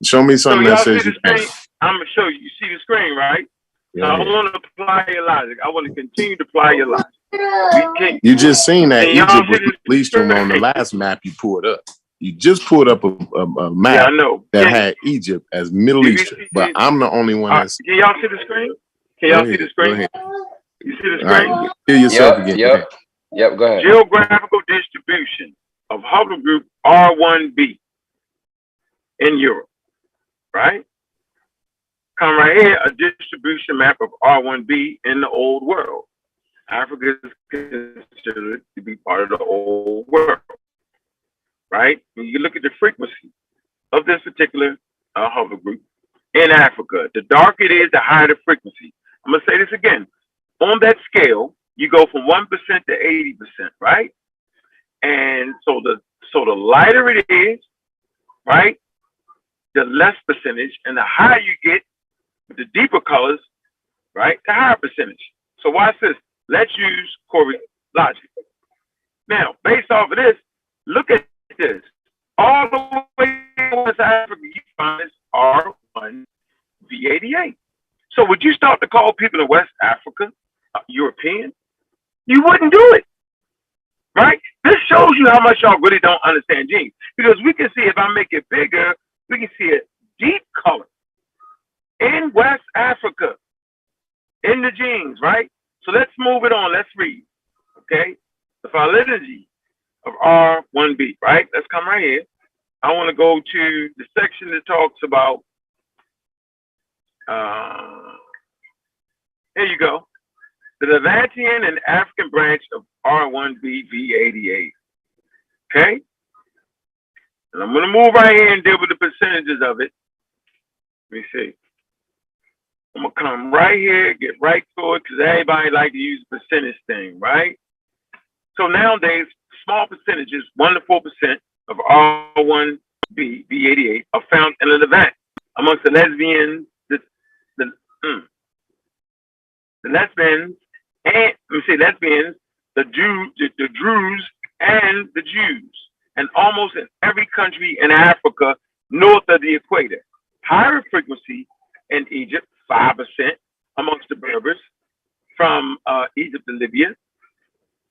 Show me something that says you can't. I'm going to show you. You see the screen, right? So I want to apply your logic. I want to continue to apply your logic. You just seen that Egypt was Middle Eastern on the last map you pulled up. You just pulled up a map that had Egypt as Middle Eastern, but I'm the only one that's. Can y'all see the screen? Can y'all see the screen? You see the screen? Right. Hear yourself again. Yep, go ahead. Geographical distribution of Hubble group R1b in Europe, right? Come right here, a distribution map of R1b in the old world. Africa is considered to be part of the old world, right? When you look at the frequency of this particular Hubble group in Africa, the darker it is, the higher the frequency. I'm gonna say this again. On that scale, you go from 1% to 80%, right? And so the lighter it is, right, the less percentage, and the higher you get, with the deeper colors, right, the higher percentage. So watch this. Let's use Cory logic. Now, based off of this, look at this. All the way to West Africa, you find this R1 V88. So would you start to call people people in West Africa, European, you wouldn't do it, right? This shows you how much y'all really don't understand genes. Because we can see, if I make it bigger, we can see a deep color in West Africa, in the genes, right? So let's move it on. Let's read, okay? The phylogenegy of R1b, right? Let's come right here. I want to go to the section that talks about, here you go. The Levantian and African branch of R1b V88. Okay? And I'm going to move right here and deal with the percentages of it. Let me see. I'm going to come right here, get right to it, because everybody like to use the percentage thing, right? So nowadays, small percentages, 1 to 4% of R1b V88 are found in the Levant amongst the lesbians, the lesbians, and lesbians, the Druze, and the Jews, and almost in every country in Africa north of the equator. Higher frequency in Egypt, 5% amongst the Berbers from Egypt and Libya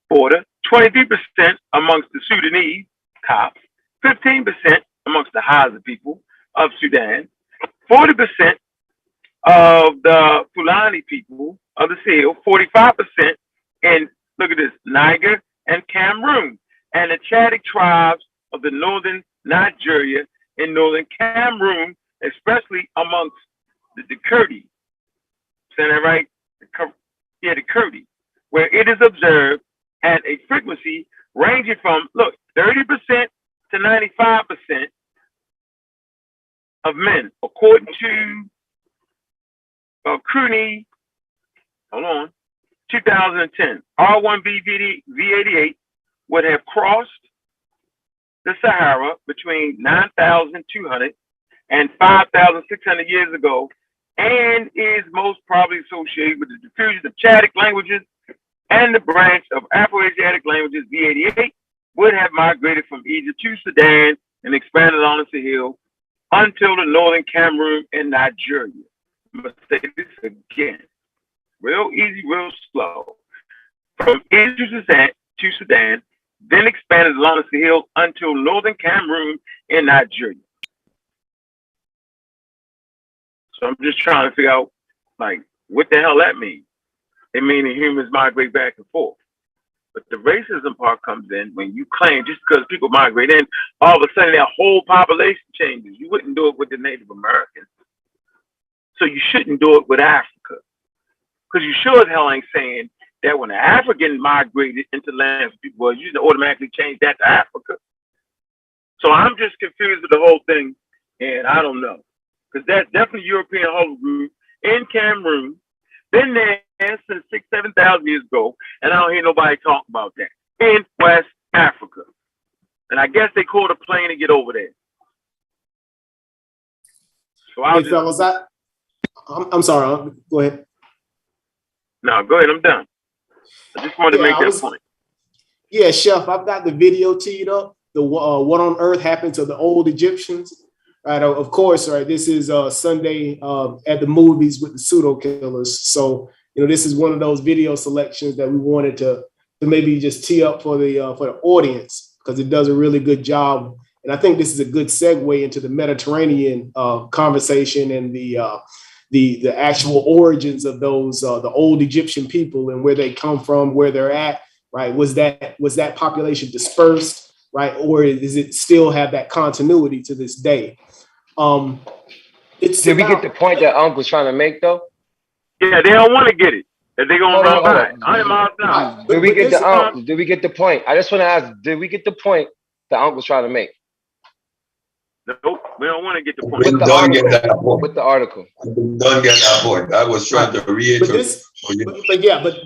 border, 23% amongst the Sudanese, Copts, 15% amongst the Haza people of Sudan, 40% of the Fulani people of the Seal, 45% in, look at this, Niger and Cameroon, and the Chadic tribes of the northern Nigeria and northern Cameroon, especially amongst the Kurdi. Saying that right? The Kurdi, where it is observed at a frequency ranging from, look, 30% to 95% of men, according to Cory, 2010. R1b V88 would have crossed the Sahara between 9,200 and 5,600 years ago, and is most probably associated with the diffusion of Chadic languages, and the branch of Afro-Asiatic languages, V88, would have migrated from Egypt to Sudan and expanded along the Sahel until the northern Cameroon and Nigeria. I'm going to say this again, real easy, real slow. From Egypt to Sudan, then expanded along the Sahel until northern Cameroon and Nigeria. So I'm just trying to figure out, like, what the hell that means. It means that humans migrate back and forth. But the racism part comes in when you claim just because people migrate in, all of a sudden their whole population changes. You wouldn't do it with the Native Americans. So you shouldn't do it with Africa. Because you sure as hell ain't saying that when the African migrated into lands people was, you should automatically change that to Africa. So I'm just confused with the whole thing, and I don't know. Because that's definitely European whole group in Cameroon. Been there since 6,000-7,000 years ago, and I don't hear nobody talk about that in West Africa. And I guess they caught a plane to get over there. So hey, fellas, I'm sorry. Go ahead. No, go ahead. I'm done. I just wanted to make that point. Yeah, Chef, I've got the video teed up. The what on earth happened to the old Egyptians? Right, of course, right. This is Sunday at the movies with the Pseudo Killas. So, this is one of those video selections that we wanted to maybe just tee up for the audience, because it does a really good job. And I think this is a good segue into the Mediterranean conversation and the actual origins of those the old Egyptian people and where they come from, where they're at. Right? Was that population dispersed? Right, or does it still have that continuity to this day? Did we get the point that Uncle was trying to make, though? Yeah, they don't want to get it. They're gonna run by it. 100 miles an hour. Did we get the point? I just want to ask, did we get the point that Uncle was trying to make? Nope, we don't want to get the point. With the article. Don't get that point. I was trying to reiterate.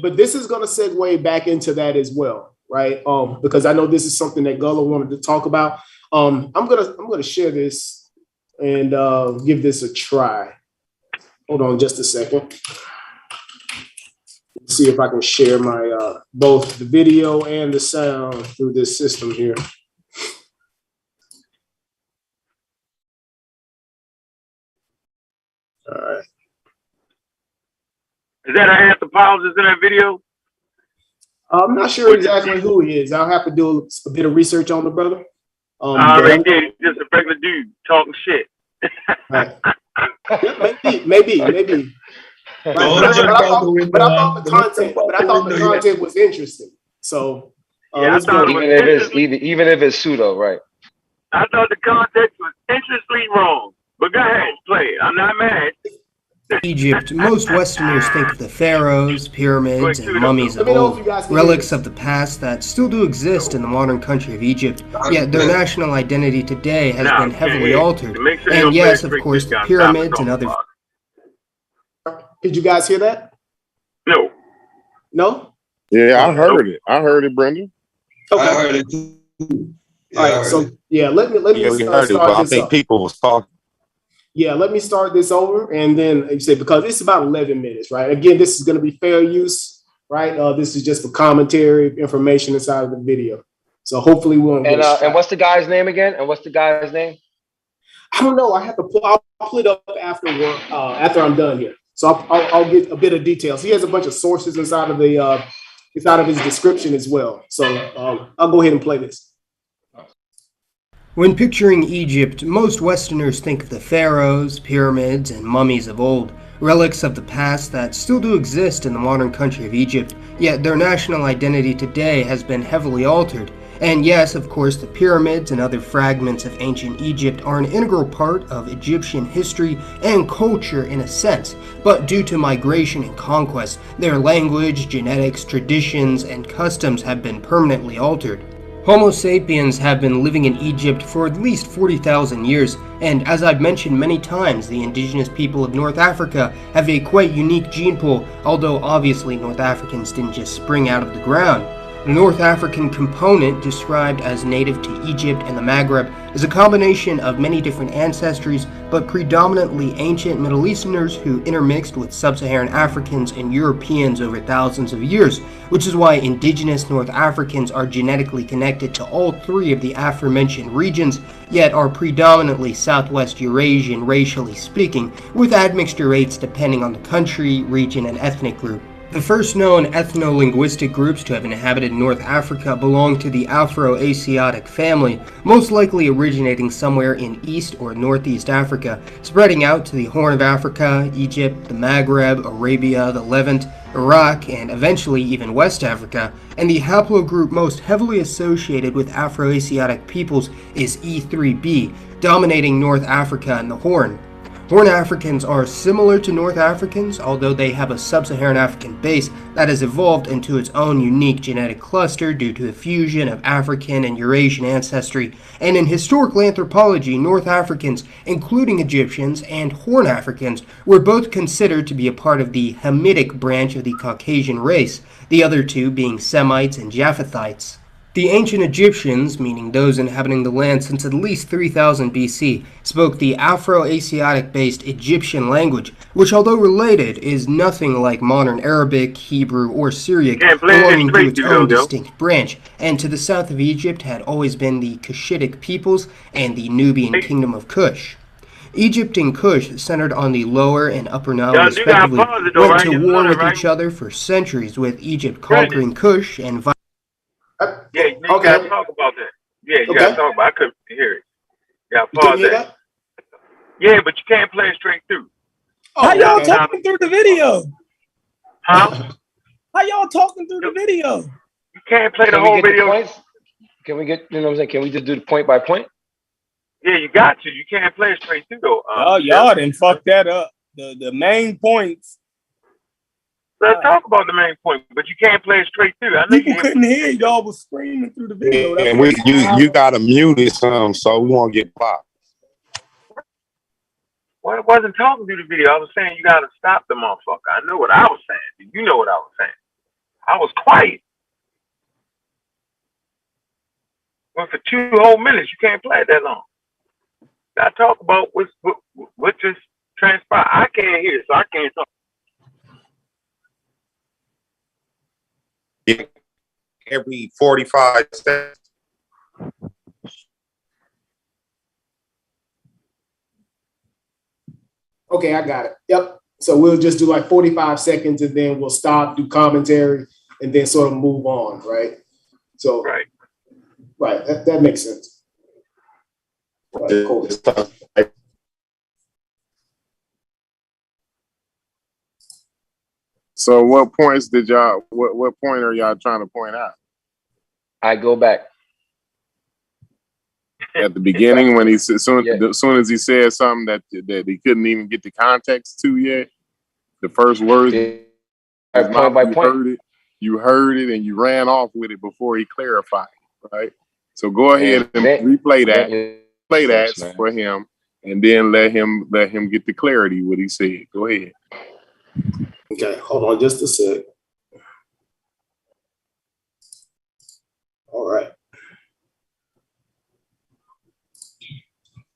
But this is going to segue back into that as well, right? Because I know this is something that Gullah wanted to talk about. I'm gonna share this and give this a try. Hold on just a second. Let's see if I can share my both the video and the sound through this system here. All right. Is that an anthropologist in that video? I'm not sure exactly who he is. I'll have to do a bit of research on the brother. I already did. He's just a regular dude talking shit. Right. Maybe. But I thought the content was interesting. So I thought even if it's pseudo, right? I thought the context was interestingly wrong. But go ahead, play it. I'm not mad. Egypt, most Westerners think of the pharaohs, pyramids, and mummies of old, relics of the past that still do exist in the modern country of Egypt, yet their national identity today has been heavily altered. And yes, of course, the pyramids and other... Did you guys hear that? No. No? Yeah, I heard it. I heard it, Brendan. Okay. I heard it too. All right, so yeah, let me start this I think up. people was talking. Yeah, let me start this over, and then you say, because it's about 11 minutes, right? Again, this is going to be fair use, right? This is just for commentary, information inside of the video. So hopefully we won't get And what's the guy's name again? And what's the guy's name? I don't know. I'll pull it up after I'm done here. So I'll get a bit of details. He has a bunch of sources inside of his description as well. So I'll go ahead and play this. When picturing Egypt, most Westerners think of the pharaohs, pyramids, and mummies of old, relics of the past that still do exist in the modern country of Egypt, yet their national identity today has been heavily altered. And yes, of course, the pyramids and other fragments of ancient Egypt are an integral part of Egyptian history and culture in a sense, but due to migration and conquest, their language, genetics, traditions, and customs have been permanently altered. Homo sapiens have been living in Egypt for at least 40,000 years, and as I've mentioned many times, the indigenous people of North Africa have a quite unique gene pool, although obviously North Africans didn't just spring out of the ground. The North African component, described as native to Egypt and the Maghreb, is a combination of many different ancestries, but predominantly ancient Middle Easterners who intermixed with Sub-Saharan Africans and Europeans over thousands of years, which is why indigenous North Africans are genetically connected to all three of the aforementioned regions, yet are predominantly Southwest Eurasian racially speaking, with admixture rates depending on the country, region, and ethnic group. The first known ethno-linguistic groups to have inhabited North Africa belong to the Afro-Asiatic family, most likely originating somewhere in East or Northeast Africa, spreading out to the Horn of Africa, Egypt, the Maghreb, Arabia, the Levant, Iraq, and eventually even West Africa, and the haplogroup most heavily associated with Afro-Asiatic peoples is E3b, dominating North Africa and the Horn. Horn Africans are similar to North Africans, although they have a Sub-Saharan African base that has evolved into its own unique genetic cluster due to a fusion of African and Eurasian ancestry, and in historical anthropology, North Africans, including Egyptians, and Horn Africans were both considered to be a part of the Hamitic branch of the Caucasian race, the other two being Semites and Japhethites. The ancient Egyptians, meaning those inhabiting the land since at least 3000 BC, spoke the Afro-Asiatic-based Egyptian language, which although related, is nothing like modern Arabic, Hebrew, or Syriac, belonging to its own distinct branch, and to the south of Egypt had always been the Cushitic peoples and the Nubian kingdom of Kush. Egypt and Kush, centered on the lower and upper Nile respectively, went to war with each other for centuries, with Egypt conquering Kush and Yeah, you gotta talk about that. Yeah, you gotta talk about it. I couldn't hear it. You gotta pause that. Yeah, but you can't play it straight through. How y'all talking through the video? Huh? How y'all talking through the video? You can't play the whole video. Can we get, you know what I'm saying? Can we just do the point by point? Yeah, you got to. You can't play it straight through though. Y'all didn't fuck that up. The main points. Let's talk about the main point, but you can't play it straight through. People couldn't hear y'all was screaming through the video. And you gotta mute it some, so we won't get blocked. Well, I wasn't talking through the video. I was saying you gotta stop the motherfucker. I know what I was saying. You know what I was saying. I was quiet. Well, for 2 whole minutes, you can't play it that long. I talk about what just transpired. I can't hear, so I can't talk. Every 45 seconds. Okay, I got it. Yep. So we'll just do like 45 seconds and then we'll stop, do commentary, and then sort of move on, right? So, right, that makes sense. Right, cool. So what points did y'all, what point are y'all trying to point out? I go back. At the beginning when he said, as soon as he said something that he couldn't even get the context to yet, the first words, Point by point. You heard it and you ran off with it before he clarified, right? So go ahead and replay that, play that for him, and then let him get the clarity what he said. Go ahead. Okay, hold on just a sec. All right.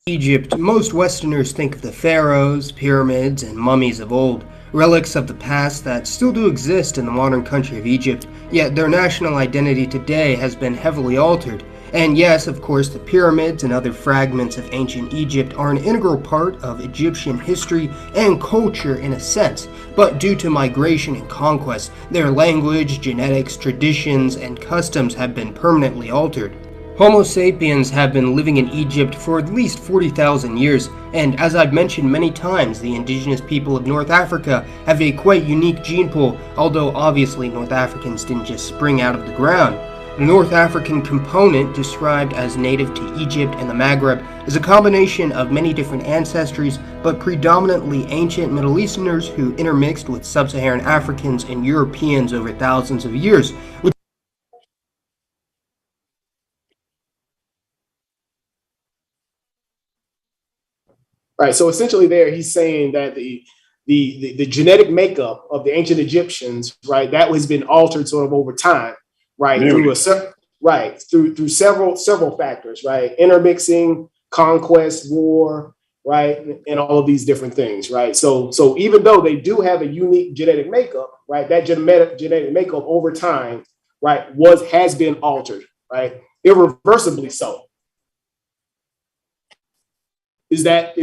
Egypt, most Westerners think of the pharaohs, pyramids, and mummies of old, relics of the past that still do exist in the modern country of Egypt, yet their national identity today has been heavily altered. And yes, of course, the pyramids and other fragments of ancient Egypt are an integral part of Egyptian history and culture in a sense, but due to migration and conquest, their language, genetics, traditions, and customs have been permanently altered. Homo sapiens have been living in Egypt for at least 40,000 years, and as I've mentioned many times, the indigenous people of North Africa have a quite unique gene pool, although obviously North Africans didn't just spring out of the ground. The North African component, described as native to Egypt and the Maghreb, is a combination of many different ancestries, but predominantly ancient Middle Easterners who intermixed with Sub-Saharan Africans and Europeans over thousands of years. Right. So essentially there he's saying that the genetic makeup of the ancient Egyptians, right, that has been altered sort of over time, right, through several factors, right? Intermixing, conquest, war, right, and all of these different things, right? So even though they do have a unique genetic makeup, right, that genetic makeup over time, right, has been altered, right? Irreversibly so. Is that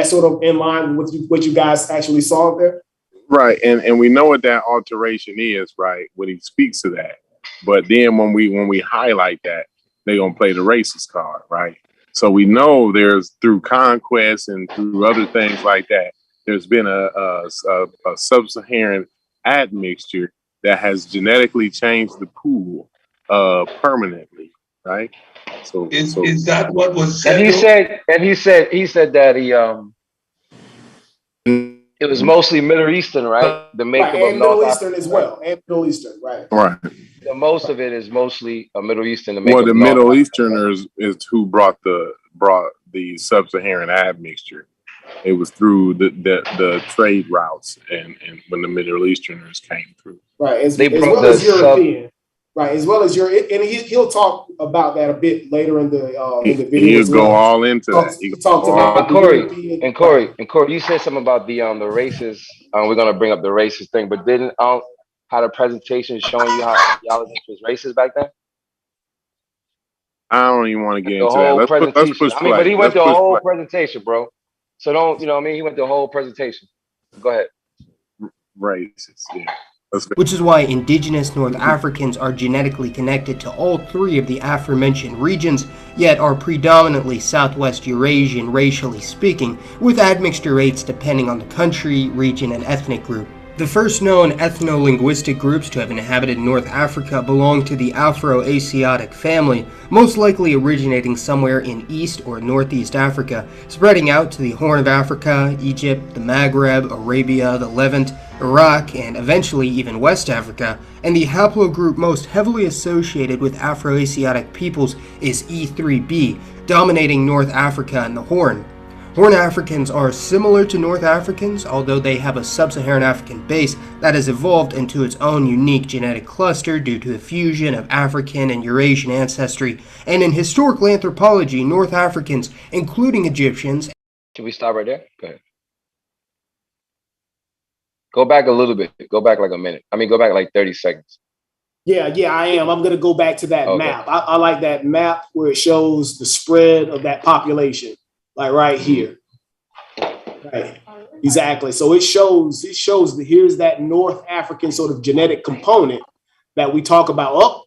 sort of in line with what you guys actually saw there? Right, and we know what that alteration is, right? When he speaks to that, but then when we highlight that, they're gonna play the racist card, right? So we know there's through conquest and through other things like that, there's been a sub-Saharan admixture that has genetically changed the pool permanently, right? So is that what was said? And he said that it was mostly Middle Eastern, right? The makeup and of North Middle Eastern Africa, as well, and Middle Eastern, right? Right. The most of it is mostly a Middle Eastern. Well, the Middle Easterners is who brought the Sub-Saharan admixture. It was through the trade routes and when the Middle Easterners came through. Right, as well as European. Right, as well as and he'll talk about that a bit later in the video. He'll go all into that. He talked about Cory, you said something about the races. We're gonna bring up the racist thing, but didn't had a presentation showing you how archaeology was racist back then? I don't even want to get the into whole that. Let's push play. But he went through a whole presentation, bro. So don't, he went through a whole presentation. Go ahead. Racist, yeah. Which is why indigenous North Africans are genetically connected to all three of the aforementioned regions, yet are predominantly Southwest Eurasian racially speaking, with admixture rates depending on the country, region, and ethnic group. The first known ethno-linguistic groups to have inhabited North Africa belong to the Afro-Asiatic family, most likely originating somewhere in East or Northeast Africa, spreading out to the Horn of Africa, Egypt, the Maghreb, Arabia, the Levant, Iraq, and eventually even West Africa, and the haplogroup most heavily associated with Afro-Asiatic peoples is E3b, dominating North Africa and the Horn. Horn Africans are similar to North Africans, although they have a sub-Saharan African base that has evolved into its own unique genetic cluster due to a fusion of African and Eurasian ancestry, and in historical anthropology, North Africans, including Egyptians... Can we stop right there? Go ahead. Go back a little bit. Go back like a minute. Go back like 30 seconds. Yeah, I am. I'm going to go back to that map. I like that map where it shows the spread of that population. Like right here. Right. Exactly. So it shows that here's that North African sort of genetic component that we talk about. Or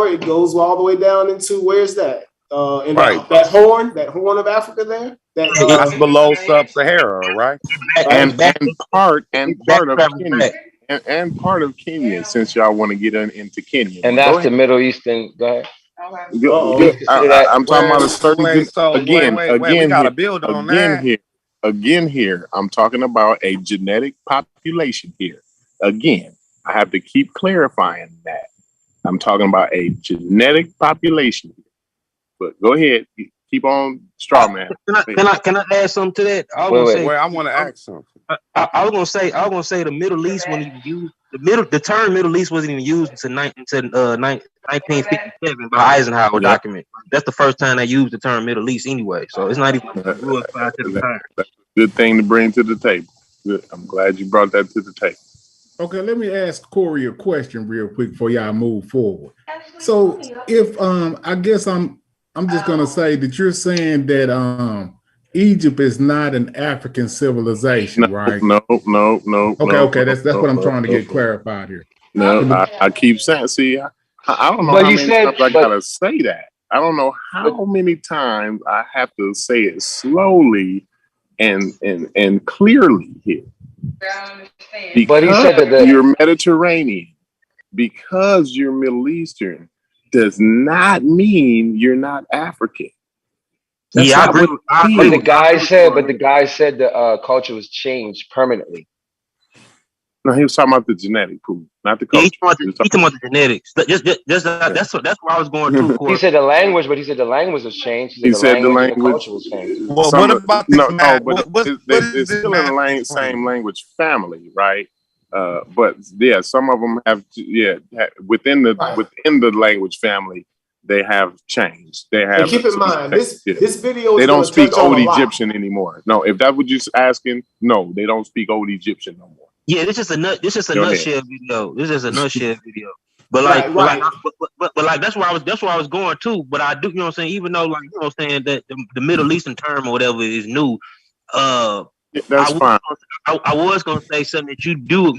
it goes all the way down into where's that? That horn of Africa there. That's below sub-Sahara, right? And part of Kenya. And part of Kenya, since y'all want to get into Kenya. And that's the Middle Eastern. Go ahead. I'm talking about a certain we gotta build on that. Again here, I'm talking about a genetic population here. Again, I have to keep clarifying that. I'm talking about a genetic population here. But go ahead, keep on, straw man. Can I add something to that? I want to ask something. I was gonna say the Middle East when he used the term Middle East wasn't even used until 1957 by Eisenhower document. That's the first time they used the term Middle East anyway. So it's not even good thing to bring to the table. Good. I'm glad you brought that to the table. Okay, let me ask Cory a question real quick before y'all move forward. So if I guess I'm just gonna say that you're saying that Egypt is not an African civilization, right? No. Okay, that's what I'm trying to get clarified here. No, I keep saying. See, I don't know how many times I gotta say that. I don't know how many times I have to say it slowly and clearly here. Because but he said that you're Mediterranean, because you're Middle Eastern, does not mean you're not African. That's I agree. But the guy said the culture was changed permanently. No, he was talking about the genetic pool, not the culture. He's talking about the genetics. That's where I was going to. He said the language, but he said the language was changed. He said the language. And the culture was changed. Well, what about this? It's still in the same language family, right? But yeah, some of them have within the language family, they have changed. They have. And keep in mind this video. They don't speak Old Egyptian anymore. No, if that's what you're asking, no, they don't speak Old Egyptian no more. Yeah, this is a nutshell video. This is a nutshell video. But like that's where I was going to. But I do, you know what I'm saying, even though like you know what I'm saying that the Middle Eastern term or whatever is new, that's fine. I was gonna say something that you do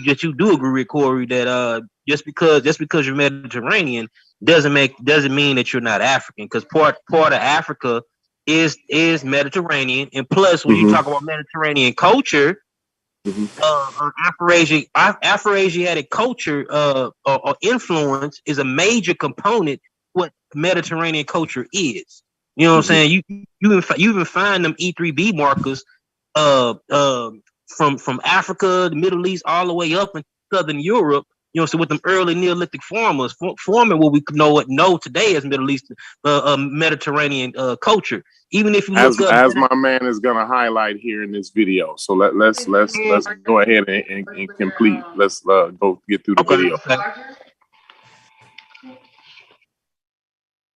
agree with, Cory, that just because you're Mediterranean doesn't mean that you're not African, because part of Africa is Mediterranean, and plus when you talk about Mediterranean culture, Afro-Asiatic culture or influence is a major component what Mediterranean culture is. You know what I'm saying? You even find them E3B markers from Africa, the Middle East, all the way up in Southern Europe. You know, so with them early Neolithic forming what we know today as Middle East, Mediterranean culture. Even if you look as my man is gonna highlight here in this video, so let's go ahead and complete. Let's go get through the video.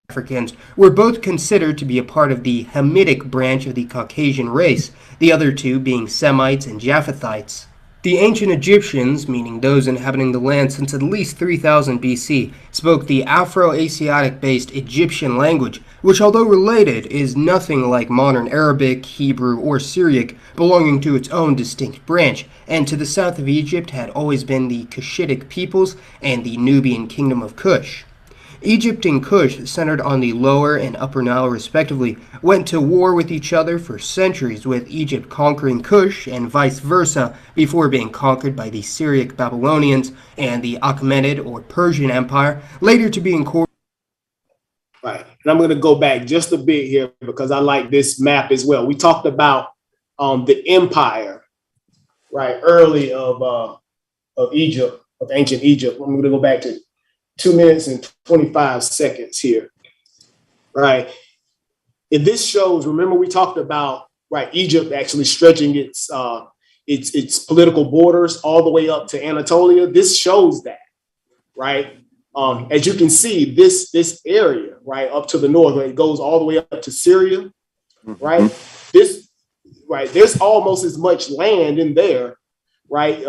Africans were both considered to be a part of the Hamitic branch of the Caucasian race, the other two being Semites and Japhethites. The ancient Egyptians, meaning those inhabiting the land since at least 3000 BC, spoke the Afro-Asiatic-based Egyptian language, which, although related, is nothing like modern Arabic, Hebrew, or Syriac, belonging to its own distinct branch, and to the south of Egypt had always been the Cushitic peoples and the Nubian kingdom of Kush. Egypt and Kush, centered on the Lower and Upper Nile respectively, went to war with each other for centuries, with Egypt conquering Kush and vice versa before being conquered by the Syriac Babylonians and the Achaemenid or Persian Empire, later to be incorporated. Right, and I'm going to go back just a bit here because I like this map as well. We talked about the empire, right, early of Egypt, of ancient Egypt. I'm going to go back to 2 minutes and 25 seconds here, right? And this shows, remember we talked about, right, Egypt actually stretching its political borders all the way up to Anatolia. This shows that, right? As you can see, this area, right, up to the north, it goes all the way up to Syria, right? There's almost as much land in there, right?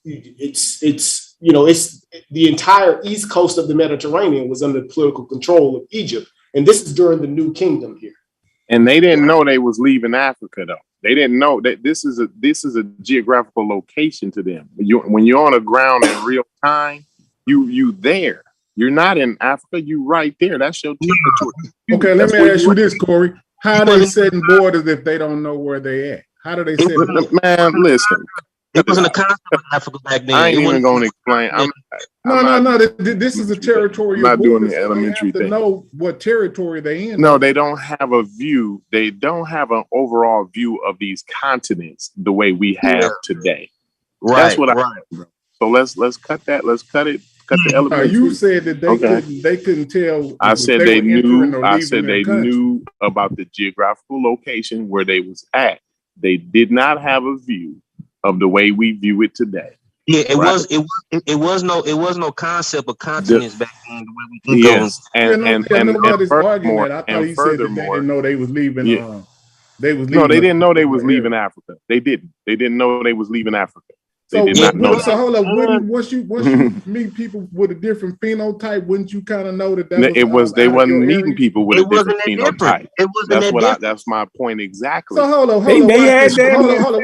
It's the entire east coast of the Mediterranean was under the political control of Egypt. And this is during the New Kingdom here. And they didn't know they was leaving Africa, though. They didn't know that this is a geographical location to them. When you're on the ground in real time, you there. You're not in Africa. You right there. That's your territory. Okay, let me ask you this, Cory. How are they setting borders if they don't know where they at? How do they set it? Man, listen. It wasn't a concept of Africa back then. I ain't even going to explain. No. This is a territorial. I'm not doing border, the so elementary they have to thing. know what territory they in. No, they don't have a view. They don't have an overall view of these continents the way we have today. Right. That's what So let's cut that. Let's cut it. Cut the elementary. You said that they couldn't tell. I said they knew. I said they country. knew about the geographical location where they was at. They did not have a view of the way we view it today. Yeah, it was no concept of continents back then the way we think of them. Nobody's arguing that. I thought he said that they didn't know they was leaving. They was leaving. No, they didn't know they was leaving Africa. They didn't. They didn't know they was leaving Africa. They did not know. So hold up. Once you meet people with a different phenotype, wouldn't you kind of know that they wasn't meeting people with a different phenotype. That's my point exactly. So hold on.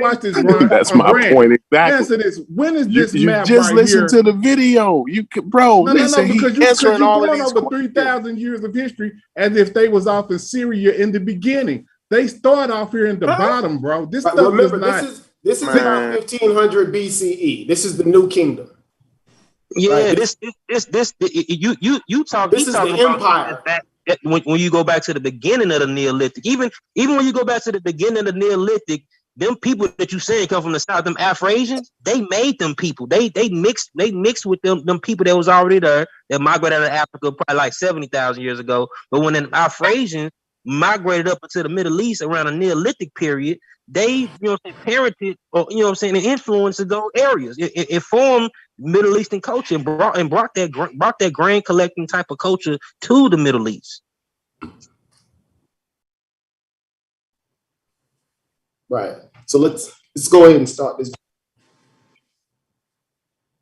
Watch this. Ron. That's my point exactly. Answer this. When is this map? You just listen to the video. Bro. Listen, because you're going over 3,000 years of history as if they was off in Syria in the beginning. They start off here in the bottom, bro. This stuff remember, is not. This is about 1500 BCE. This is the New Kingdom. Yeah, right? you talk. This is the empire. When you go back to the beginning of the Neolithic, even when you go back to the beginning of the Neolithic, them people that you saying come from the south, them Afro-Asians, they made them people. They mixed with them people that was already there that migrated out of Africa probably like 70,000 years ago. But when the Afro-Asians migrated up into the Middle East around the Neolithic period, they, parented or and influenced those areas. It formed Middle Eastern culture and brought that grain collecting type of culture to the Middle East. Right. So let's go ahead and start this.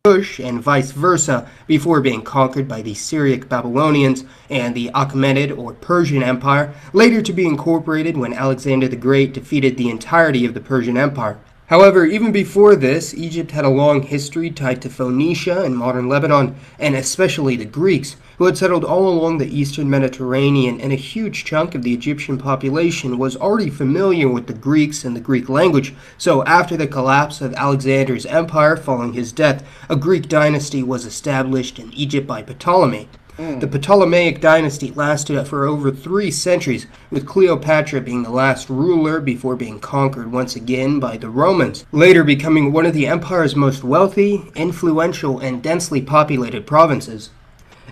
Kush and vice versa before being conquered by the Syriac Babylonians and the Achaemenid or Persian Empire, later to be incorporated when Alexander the Great defeated the entirety of the Persian Empire. However, even before this, Egypt had a long history tied to Phoenicia and modern Lebanon, and especially the Greeks, who had settled all along the eastern Mediterranean, and a huge chunk of the Egyptian population was already familiar with the Greeks and the Greek language. So after the collapse of Alexander's empire following his death, a Greek dynasty was established in Egypt by Ptolemy. The Ptolemaic dynasty lasted for over 3 centuries, with Cleopatra being the last ruler before being conquered once again by the Romans, later becoming one of the empire's most wealthy, influential, and densely populated provinces.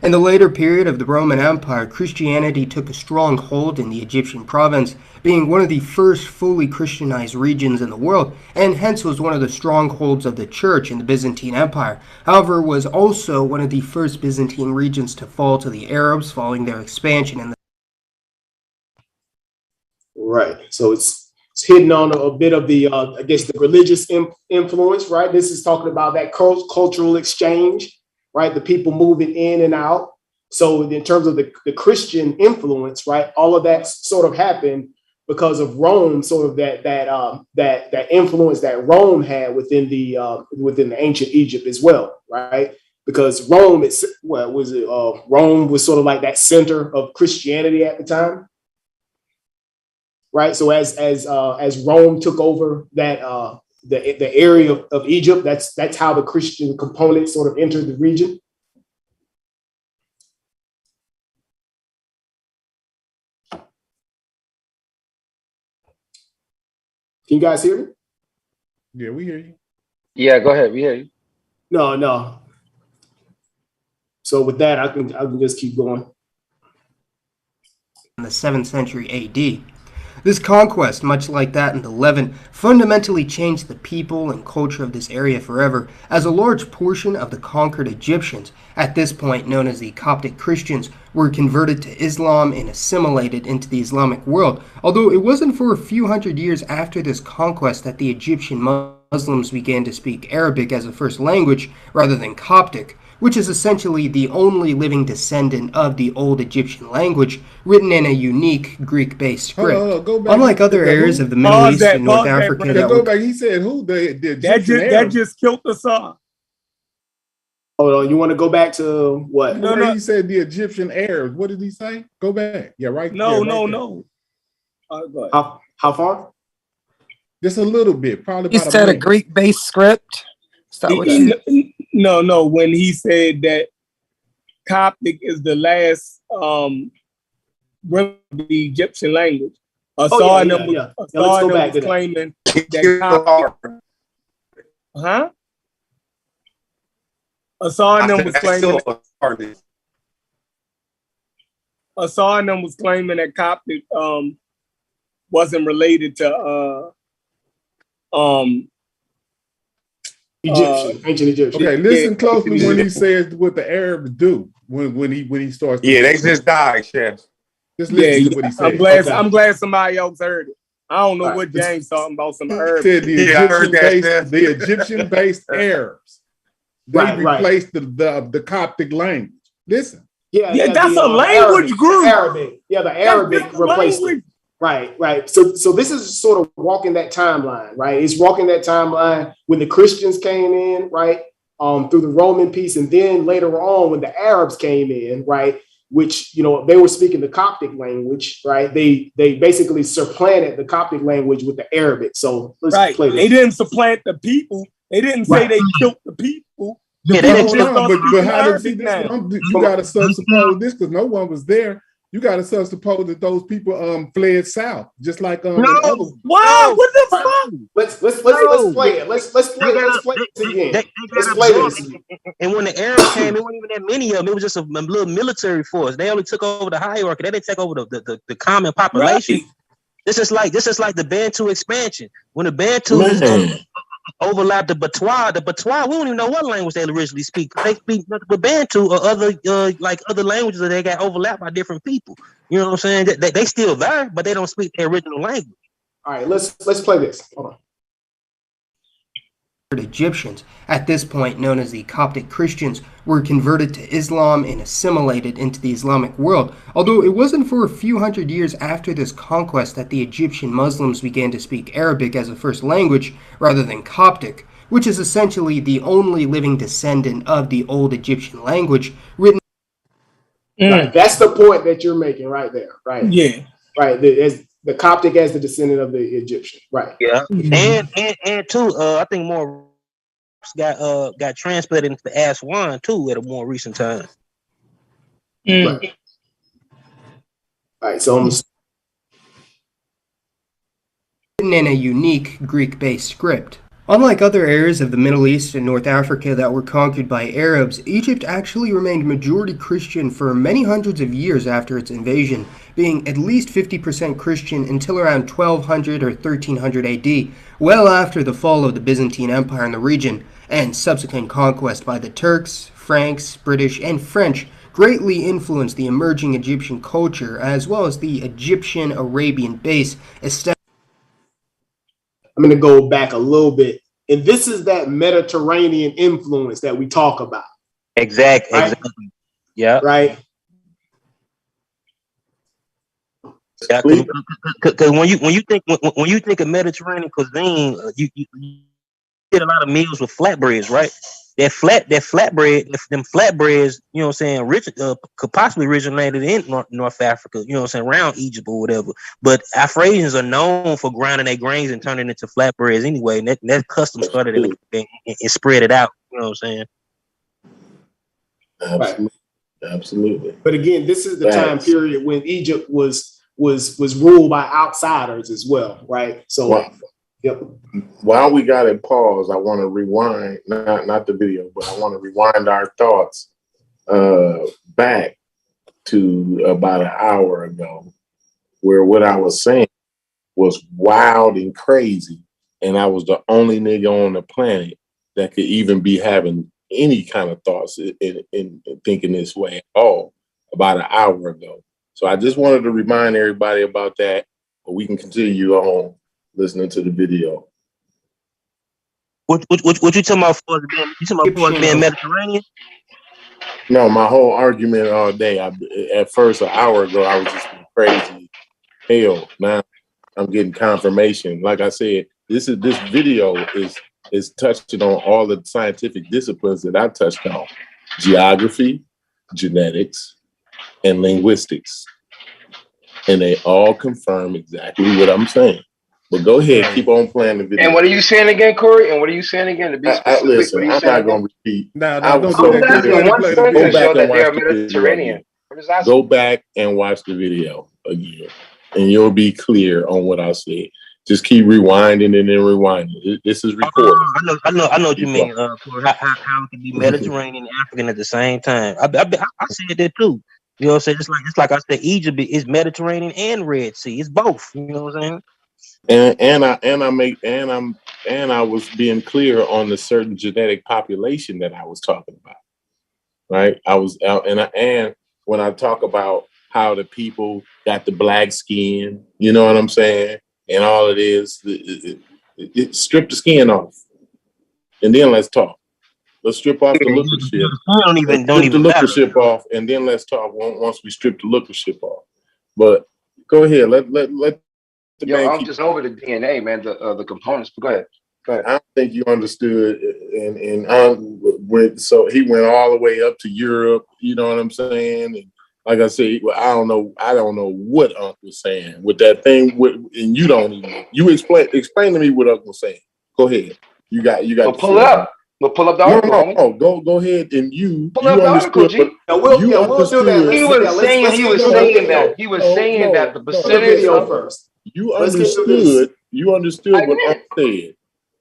In the later period of the Roman Empire, Christianity took a strong hold in the Egyptian province, being one of the first fully Christianized regions in the world, and hence was one of the strongholds of the Church in the Byzantine Empire. However, was also one of the first Byzantine regions to fall to the Arabs following their expansion in the Right. So it's hitting on a bit of the, I guess, the religious influence, right? This is talking about that cultural exchange, right? The people moving in and out. So in terms of the Christian influence, right, all of that sort of happened because of Rome, sort of that influence that Rome had within the ancient Egypt as well, right? Because Rome, Rome was sort of like that center of Christianity at the time, right? So as Rome took over that the area of Egypt, that's how the Christian component sort of entered the region. Can you guys hear me? Yeah, we hear you. Yeah, go ahead. We hear you. No. So with that, I can just keep going. In the 7th century AD. This conquest, much like that in the Levant, fundamentally changed the people and culture of this area forever, as a large portion of the conquered Egyptians, at this point known as the Coptic Christians, were converted to Islam and assimilated into the Islamic world, although it wasn't for a few hundred years after this conquest that the Egyptian Muslims began to speak Arabic as a first language rather than Coptic, which is essentially the only living descendant of the Old Egyptian language, written in a unique Greek-based script. Go back. Unlike other areas of the Middle East and North Africa that go back. He said who? The Egyptian that just killed the song. Hold on, you want to go back to what? No. He said the Egyptian Arabs. What did he say? Go back. Yeah, right. No. Go ahead. How far? Just a little bit. Probably. He said a Greek-based script. Is that what you? No. When he said that Coptic is the last the Egyptian language, Let's go back to claiming that Coptic. Huh? Asarnum was claiming that Coptic wasn't related to ancient Egyptian. Okay, listen closely when he says what the Arabs do when he starts. Yeah, they just died, chef. Just listen to what he said. I'm glad somebody else heard it. I don't know what James talking about. Some Arabs. Said the Egyptian-based Arabs. They replaced the Coptic language. Listen. Yeah, that's a language group. Arabic. Yeah, the Arabic replaced it. Right. So this is sort of walking that timeline, right? It's walking that timeline when the Christians came in, right? Through the Roman peace, and then later on when the Arabs came in, right? Which, they were speaking the Coptic language, right? They basically supplanted the Coptic language with the Arabic. So let's play this. They didn't supplant the people. They didn't say they killed the people. But how did you got to suppose this because no one was there. You got to suppose that those people fled south, just like What the fuck? Let's play it. Let's play this again. Let's play this. And when the Arabs came, it wasn't even that many of them. It was just a little military force. They only took over the hierarchy. They didn't take over the common population. Right. This is like the Bantu expansion. When the Bantu overlap the Batwa, we don't even know what language they originally speak. They speak nothing but Bantu or other other languages that they got overlapped by different people. You know what I'm saying? They still there, but they don't speak their original language. All right, let's play this. Hold on. Egyptians, at this point known as the Coptic Christians, were converted to Islam and assimilated into the Islamic world, although it wasn't for a few hundred years after this conquest that the Egyptian Muslims began to speak Arabic as a first language rather than Coptic, which is essentially the only living descendant of the Old Egyptian language written. Right, that's the point that you're making right there, right? Yeah. Right, the Coptic as the descendant of the Egyptian, right? Yeah, and too, I think more got transplanted into the Aswan too at a more recent time. Right. All right, so written in a unique Greek-based script. Unlike other areas of the Middle East and North Africa that were conquered by Arabs, Egypt actually remained majority Christian for many hundreds of years after its invasion, being at least 50% Christian until around 1200 or 1300 AD, well after the fall of the Byzantine Empire in the region, and subsequent conquest by the Turks, Franks, British, and French greatly influenced the emerging Egyptian culture as well as the Egyptian-Arabian base established. I'm going to go back a little bit. And this is that Mediterranean influence that we talk about. Exactly. Yeah. Right. Yeah, because when you think of Mediterranean cuisine, you get a lot of meals with flatbreads, right? Them flatbreads, you know what I'm saying, could possibly originated in North Africa, you know what I'm saying, around Egypt or whatever. But Afro-Asians are known for grinding their grains and turning it into flatbreads anyway. And that custom started and spread it out, you know what I'm saying? Absolutely. Absolutely. But again, this is the time period when Egypt was ruled by outsiders as well, right? So yep. While we got it paused, I want to rewind, not the video, but I want to rewind our thoughts back to about an hour ago, where what I was saying was wild and crazy, and I was the only nigga on the planet that could even be having any kind of thoughts in thinking this way at all about an hour ago. So I just wanted to remind everybody about that, but we can continue on listening to the video. What you talking about for being Mediterranean? No, my whole argument all day. At first, an hour ago, I was just crazy. Hell, now I'm getting confirmation. Like I said, this video is touching on all the scientific disciplines that I touched on: geography, genetics, and linguistics, and they all confirm exactly what I'm saying. But go ahead, keep on playing the video. And what are you saying again, Cory? And what are you saying again? To be specific, Listen, I'm not going to repeat. No, I don't will do that. I'm asking one sentence go back show and that they watch are the video Mediterranean. again. I'm just asking. Go back and watch the video again, and you'll be clear on what I said. Just keep rewinding and then rewinding. This is recorded. I know what you mean. Cory, how it can be Mediterranean and African at the same time. I said that too. You know what I'm saying? It's like I said, Egypt is Mediterranean and Red Sea. It's both. You know what I'm saying? And I was being clear on the certain genetic population that I was talking about. Right? I was out and when I talk about how the people got the black skin, you know what I'm saying? And all it is, strip the skin off, and then let's talk. Let's strip off the looker ship. Don't even Strip the looker matter. ship off, and then let's talk once we strip the looker ship off. But go ahead, let the man I'm keep. just over the DNA, man. The components. But go ahead. I don't think you understood, and so he went all the way up to Europe. You know what I'm saying? And like I said, I don't know what Uncle was saying with that thing. And you don't even. You explain to me what Uncle was saying. Go ahead. You got. Well, pull up. We'll pull up the article. No. Go ahead, and you pull up the article, G. We'll do that. He was saying that the percentage video first. You understood what I said.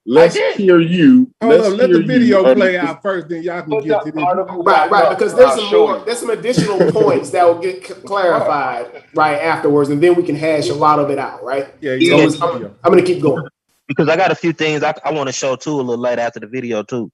Let's hear you. Let the video play out first, then y'all can get to this. Right, because there's some additional points that will get clarified right afterwards, and then we can hash a lot of it out, right? Yeah. So I'm gonna keep going. Because I got a few things I want to show too a little later after the video too.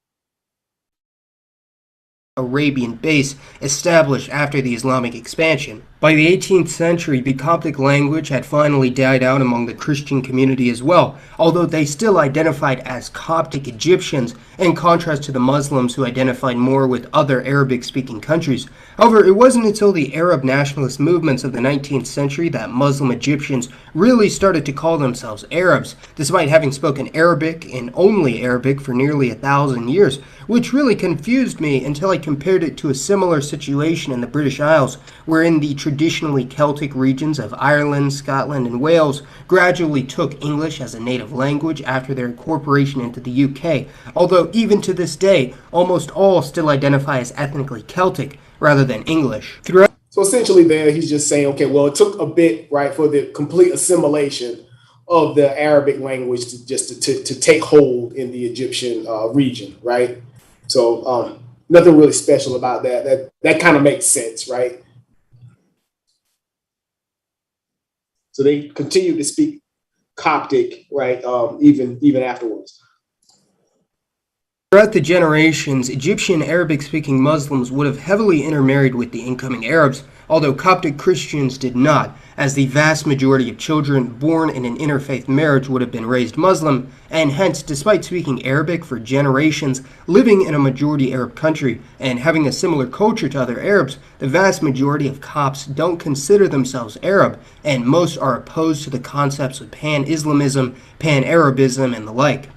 Arabian base established after the Islamic expansion. By the 18th century, the Coptic language had finally died out among the Christian community as well, although they still identified as Coptic Egyptians, in contrast to the Muslims who identified more with other Arabic-speaking countries. However, it wasn't until the Arab nationalist movements of the 19th century that Muslim Egyptians really started to call themselves Arabs, despite having spoken Arabic and only Arabic for nearly 1,000 years, which really confused me until I compared it to a similar situation in the British Isles, wherein the traditionally Celtic regions of Ireland, Scotland, and Wales gradually took English as a native language after their incorporation into the UK, although even to this day, almost all still identify as ethnically Celtic rather than English. So essentially there, he's just saying, okay, well, it took a bit, right, for the complete assimilation of the Arabic language to take hold in the Egyptian region, right? So nothing really special about that. That kind of makes sense, right? So they continue to speak Coptic, right, even afterwards. Throughout the generations, Egyptian Arabic-speaking Muslims would have heavily intermarried with the incoming Arabs, although Coptic Christians did not, as the vast majority of children born in an interfaith marriage would have been raised Muslim, and hence, despite speaking Arabic for generations, living in a majority Arab country, and having a similar culture to other Arabs, the vast majority of Copts don't consider themselves Arab, and most are opposed to the concepts of Pan-Islamism, Pan-Arabism, and the like.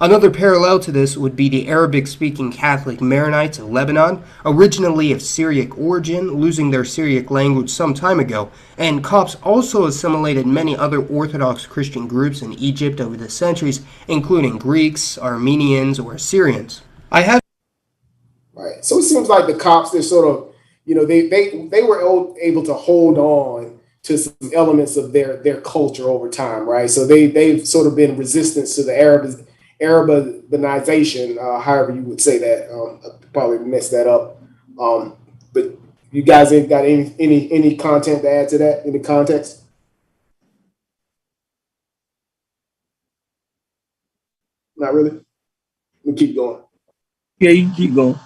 Another parallel to this would be the Arabic-speaking Catholic Maronites of Lebanon, originally of Syriac origin, losing their Syriac language some time ago, and Copts also assimilated many other Orthodox Christian groups in Egypt over the centuries, including Greeks, Armenians, or Assyrians. Right. So it seems like the Copts, they're sort of, they were able to hold on to some elements of their culture over time, right? So they've sort of been resistance to the Arabization, however you would say that. I probably messed that up. But you guys ain't got any content to add to that, any context? Not really? We keep going. Yeah, you keep going.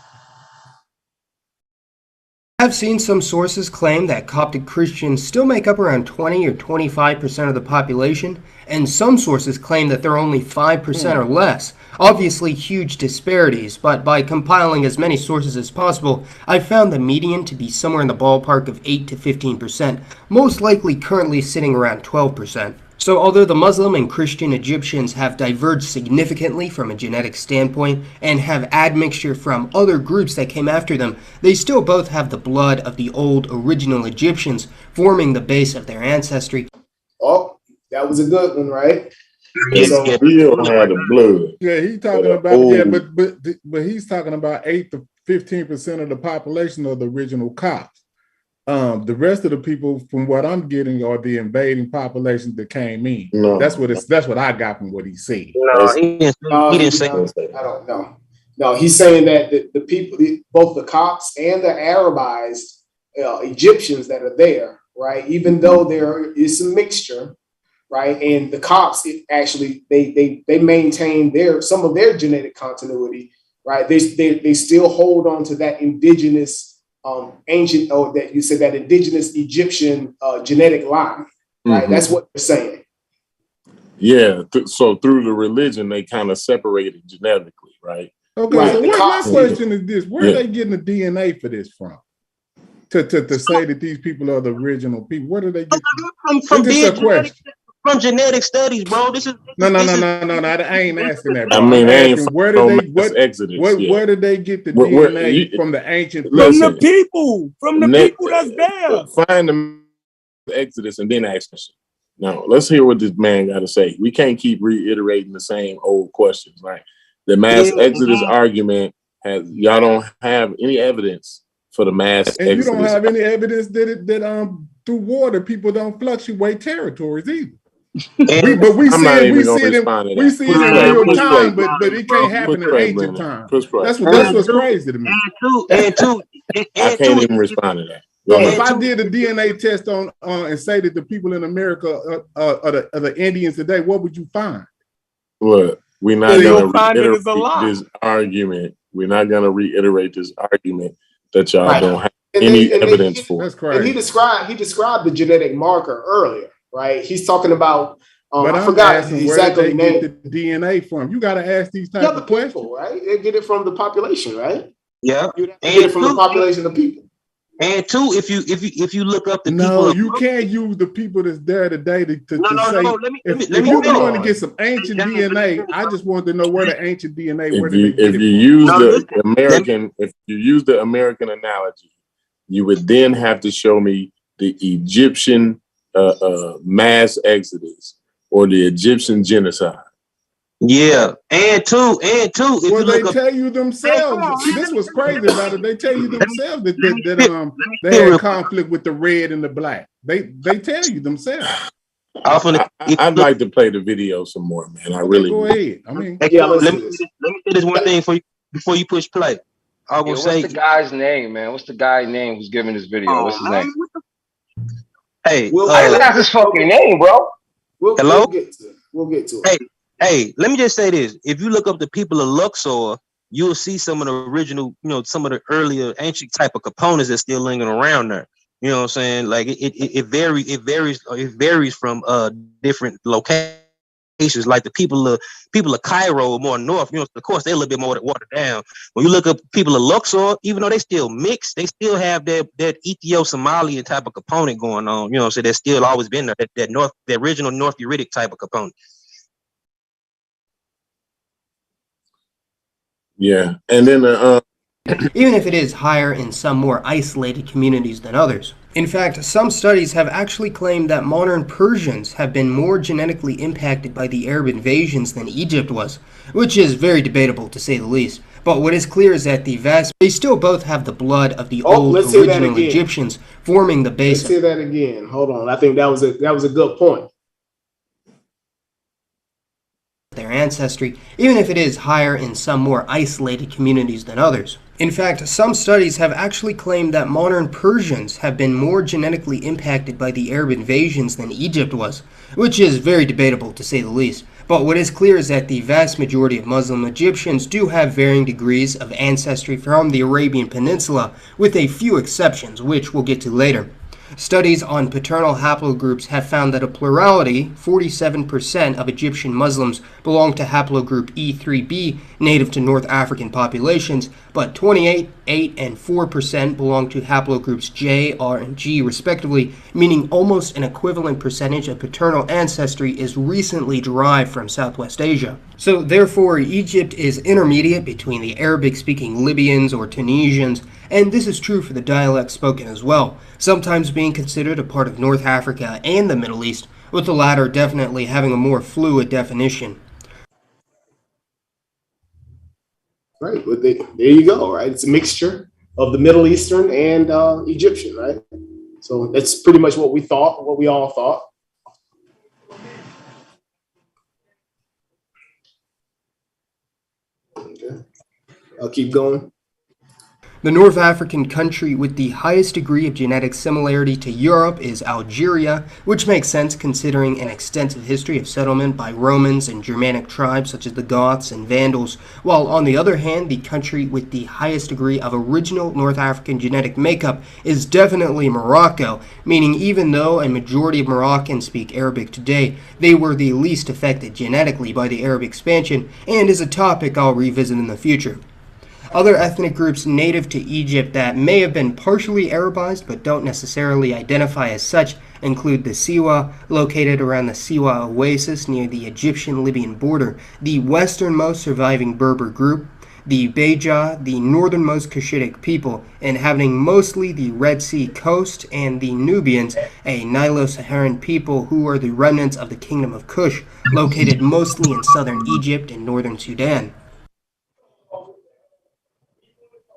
I've seen some sources claim that Coptic Christians still make up around 20 or 25% of the population, and some sources claim that they're only 5% or less. Obviously huge disparities, but by compiling as many sources as possible, I've found the median to be somewhere in the ballpark of 8 to 15%, most likely currently sitting around 12%. So although the Muslim and Christian Egyptians have diverged significantly from a genetic standpoint and have admixture from other groups that came after them, they still both have the blood of the old original Egyptians forming the base of their ancestry. Oh, that was a good one, right? He still had the blood. Yeah, he's talking about but he's talking about 8 to 15% of the population of the original Copts. The rest of the people, from what I'm getting, are the invading populations that came in. No. That's what I got from what he said. No, he didn't say. I don't know. No, he's saying that the people, both the Copts and the Arabized Egyptians that are there, right? Even though there is some mixture, right? And the Copts, they maintain some of their genetic continuity, right? They still hold on to that indigenous ancient, that you said, that indigenous Egyptian genetic line, right? That's what they're saying. Yeah. So through the religion, they kind of separated genetically, right? Okay. Right. So my question is this: where are they getting the DNA for this from? To say that these people are the original people, where do they get? From genetic studies, bro. This is no. I ain't asking that, bro. I mean, I'm asking, where did they get the DNA from the ancient? From the people that's there. Find the Exodus and then ask us. Now let's hear what this man got to say. We can't keep reiterating the same old questions, right? The mass Exodus argument y'all don't have any evidence for the mass and Exodus. You don't have any evidence that through water people don't fluctuate territories either. We see it in real time, but it can't happen in ancient time. That's what's crazy to me. I can't even respond to that. So if I did a DNA test on and say that the people in America are the Indians today, what would you find? Look, we're not going to reiterate this argument. We're not going to reiterate this argument that y'all don't have any evidence for. That's crazy. And he described the genetic marker earlier, right? He's talking about. But I forgot exactly where they get the DNA from. You got to ask these types of questions, right? They get it from the population, right? Yeah, you get it from the population of people. And two, if you look up the people, no, you can't use the people that's there today to say. If you want to get some ancient DNA, I just want to know where the ancient DNA. If you use the American analogy, you would then have to show me the Egyptian mass exodus or the Egyptian genocide. Yeah, and two. Well, they tell you themselves. This was crazy about it. They tell you themselves that they had conflict with the red and the black. They tell you themselves. I'd like to play the video some more, man. I really go ahead. I mean, let me say this one thing before you push play. What's the guy's name, man? What's the guy's name who's giving this video? What's his name? Hey, I didn't ask his fucking name, bro. Hello? We'll get to it. Hey, let me just say this. If you look up the people of Luxor, you'll see some of the original, some of the earlier ancient type of components that's still lingering around there. You know what I'm saying? Like it varies from different locations. Like the people of Cairo, more north, of course they're a little bit more watered down. When you look up people of Luxor, even though they still mixed, they still have that Ethio-Somalian type of component going on. You know what I'm saying? That's still always been there, the original North Uritic type of component. Yeah, and then even if it is higher in some more isolated communities than others. In fact, some studies have actually claimed that modern Persians have been more genetically impacted by the Arab invasions than Egypt was, which is very debatable to say the least. But what is clear is that they still both have the blood of the old original Egyptians forming the base. Let's say that again. Hold on. I think that was a good point. Their ancestry, even if it is higher in some more isolated communities than others. In fact, some studies have actually claimed that modern Persians have been more genetically impacted by the Arab invasions than Egypt was, which is very debatable to say the least. But what is clear is that the vast majority of Muslim Egyptians do have varying degrees of ancestry from the Arabian Peninsula, with a few exceptions, which we'll get to later. Studies on paternal haplogroups have found that a plurality, 47% of Egyptian Muslims, belong to haplogroup E3b, native to North African populations, but 28, 8, and 4% belong to haplogroups J, R, and G, respectively, meaning almost an equivalent percentage of paternal ancestry is recently derived from Southwest Asia. So, therefore, Egypt is intermediate between the Arabic-speaking Libyans or Tunisians, and this is true for the dialects spoken as well, sometimes being considered a part of North Africa and the Middle East, with the latter definitely having a more fluid definition. Right, but there you go, right? It's a mixture of the Middle Eastern and Egyptian, right? So that's pretty much what we all thought. Okay, I'll keep going. The North African country with the highest degree of genetic similarity to Europe is Algeria, which makes sense considering an extensive history of settlement by Romans and Germanic tribes such as the Goths and Vandals, while on the other hand, the country with the highest degree of original North African genetic makeup is definitely Morocco, meaning even though a majority of Moroccans speak Arabic today, they were the least affected genetically by the Arab expansion, and is a topic I'll revisit in the future. Other ethnic groups native to Egypt that may have been partially Arabized but don't necessarily identify as such include the Siwa, located around the Siwa Oasis near the Egyptian-Libyan border, the westernmost surviving Berber group, the Beja, the northernmost Cushitic people, inhabiting mostly the Red Sea coast, and the Nubians, a Nilo-Saharan people who are the remnants of the Kingdom of Kush, located mostly in southern Egypt and northern Sudan.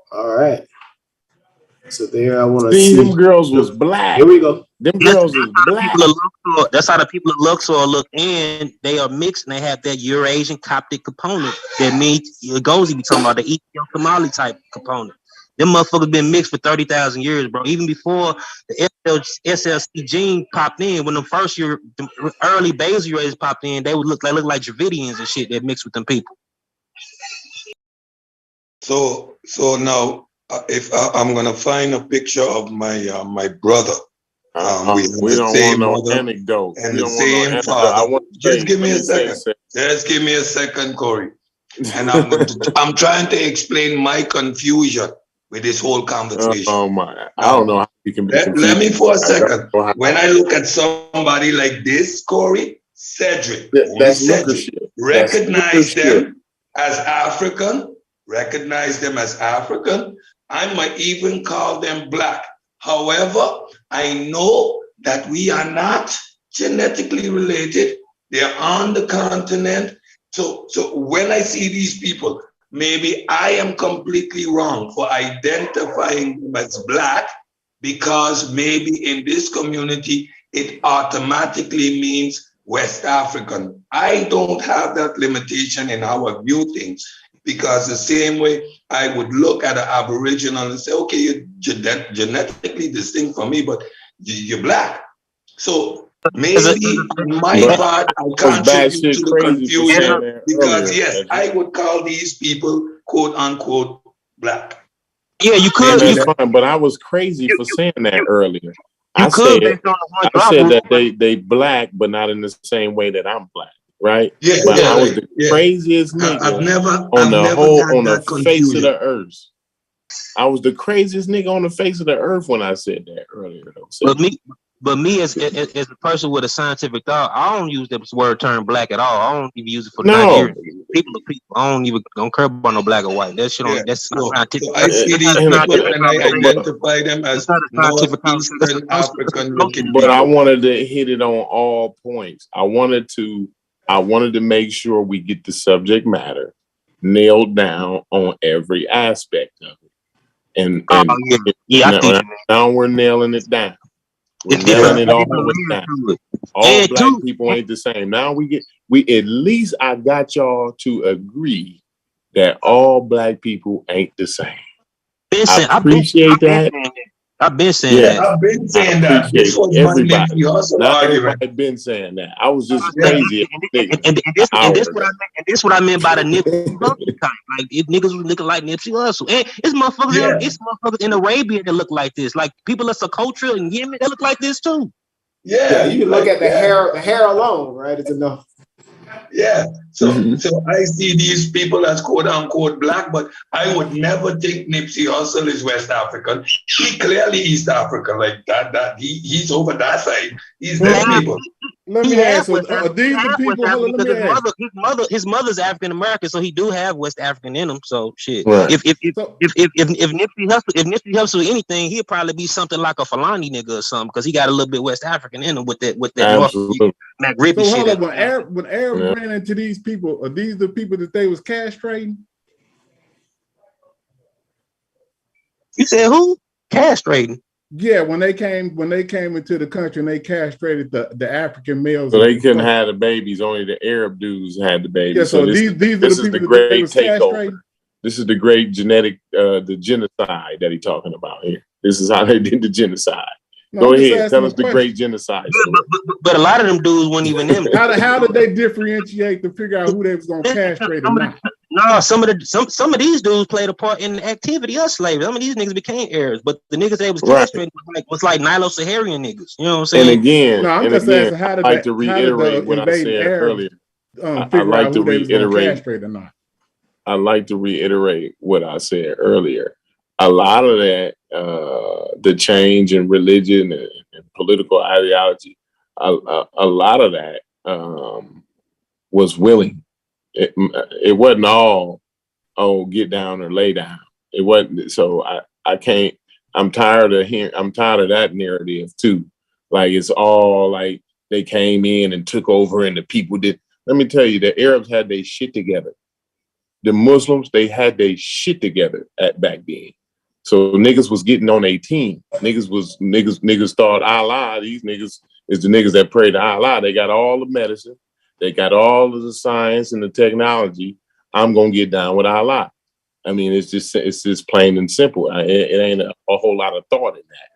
All right. So there, I want to see see. them girls was black. Here we go. Them girls was black. That's how the people of Luxor look, and they are mixed, and they have that Eurasian Coptic component that means Gozi be talking about the Ethiopian Somali type component. Them motherfuckers been mixed for 30,000 years, bro. Even before the SLC gene popped in, when the early basal rays popped in, they look like Dravidians and shit that mixed with them people. So now, if I'm gonna find a picture of my my brother, we don't want no anecdote. And the same father. Just give me a second. Just give me a second, Cory. And I'm trying to explain my confusion with this whole conversation. Oh my! I don't know how you can be confused. Let me for a second. When I look at somebody like this, Cory, Cedric, recognize them as African. Recognize them as African. I might even call them black. However, I know that we are not genetically related. They're on the continent. So when I see these people, maybe I am completely wrong for identifying them as black, because maybe in this community, it automatically means West African. I don't have that limitation in how I view things. Because the same way I would look at an Aboriginal and say, okay, you're genetically distinct from me, but you're black. So maybe my part, I contribute to the confusion, because yes, I would call these people, quote unquote, black. Yeah, you could. That's fine, but I was crazy for saying that earlier. I said that they black, but not in the same way that I'm black. Right? Yeah, but I was the craziest nigga on the face of the earth. I was the craziest nigga on the face of the earth when I said that earlier. But me as a person with a scientific thought, I don't use this word term black at all. I don't even use it for Nigerian people. I don't care about no black or white. That shit that's not scientific. So I see these people and I identify them as Northeastern African looking. But I wanted to hit it on all points. I wanted to make sure we get the subject matter nailed down on every aspect of it. And now we're nailing it down. We're nailing it all the way down. All black people ain't the same. Now we at least I got y'all to agree that all black people ain't the same. Listen, I appreciate that. I've been saying Yeah, that. I've been saying I that. This appreciate was my everybody. Nipsey Hussle Not argument. everybody been saying that. I was just And, crazy as a nigga and, an and hour this ago. what I meant by the Nipsey Hussle type. Like if niggas was looking like Nipsey Hussle, and it's motherfuckers in Arabia that look like this. Like people of Socotra and Yemen that look like this too. Yeah, you can look at the hair. The hair alone, right? It's enough. Yeah. So I see these people as quote unquote black, but I would never think Nipsey Hussle is West African. He clearly East African, like that. He's over that side. He's them people. Let me ask you, are these the people? Hold on, let me ask. His mother's African American, so he do have West African in him. So shit. Right. If Nipsey Hussle anything, he'd probably be something like a Fulani nigga or something, because he got a little bit West African in him with that North Maghreb So shit. hold on, when Arab ran into these people, are these the people that they was castrating? You said who? Castrating. Yeah, when they came into the country and they castrated the African males. So they couldn't have the babies. Only the Arab dudes had the babies. Yeah, so these this are is the the people that they great was takeover. castrating? This is the great the genocide that he's talking about here. This is how they did the genocide. No, Go I'm just ahead, asking tell a us the question. great genocide story. But a lot of them dudes weren't even them. How did they differentiate to figure out who they was gonna castrate or not? No, some of these dudes played a part in the activity of slavery. Some of these niggas became Arabs, but the niggas they was castrated was like Nilo-Saharan niggas. You know what I'm saying? And again, No, I'm just asking how did I like to reiterate what I invading said Arabs earlier. I figure like out to who they was gonna reiterate. castrate or not? I like to reiterate what I said earlier. A lot of that, the change in religion and political ideology, a lot of that was willing. It wasn't all, get down or lay down. It wasn't. So I can't. I'm tired of that narrative too. Like it's all like they came in and took over, and the people did. Let me tell you, the Arabs had their shit together. The Muslims, they had their shit together back then. So niggas was getting on their team. Niggas thought Allah, these niggas is the niggas that pray to Allah. They got all the medicine. They got all of the science and the technology. I'm gonna get down with Allah. I mean, it's just plain and simple. It ain't a whole lot of thought in that.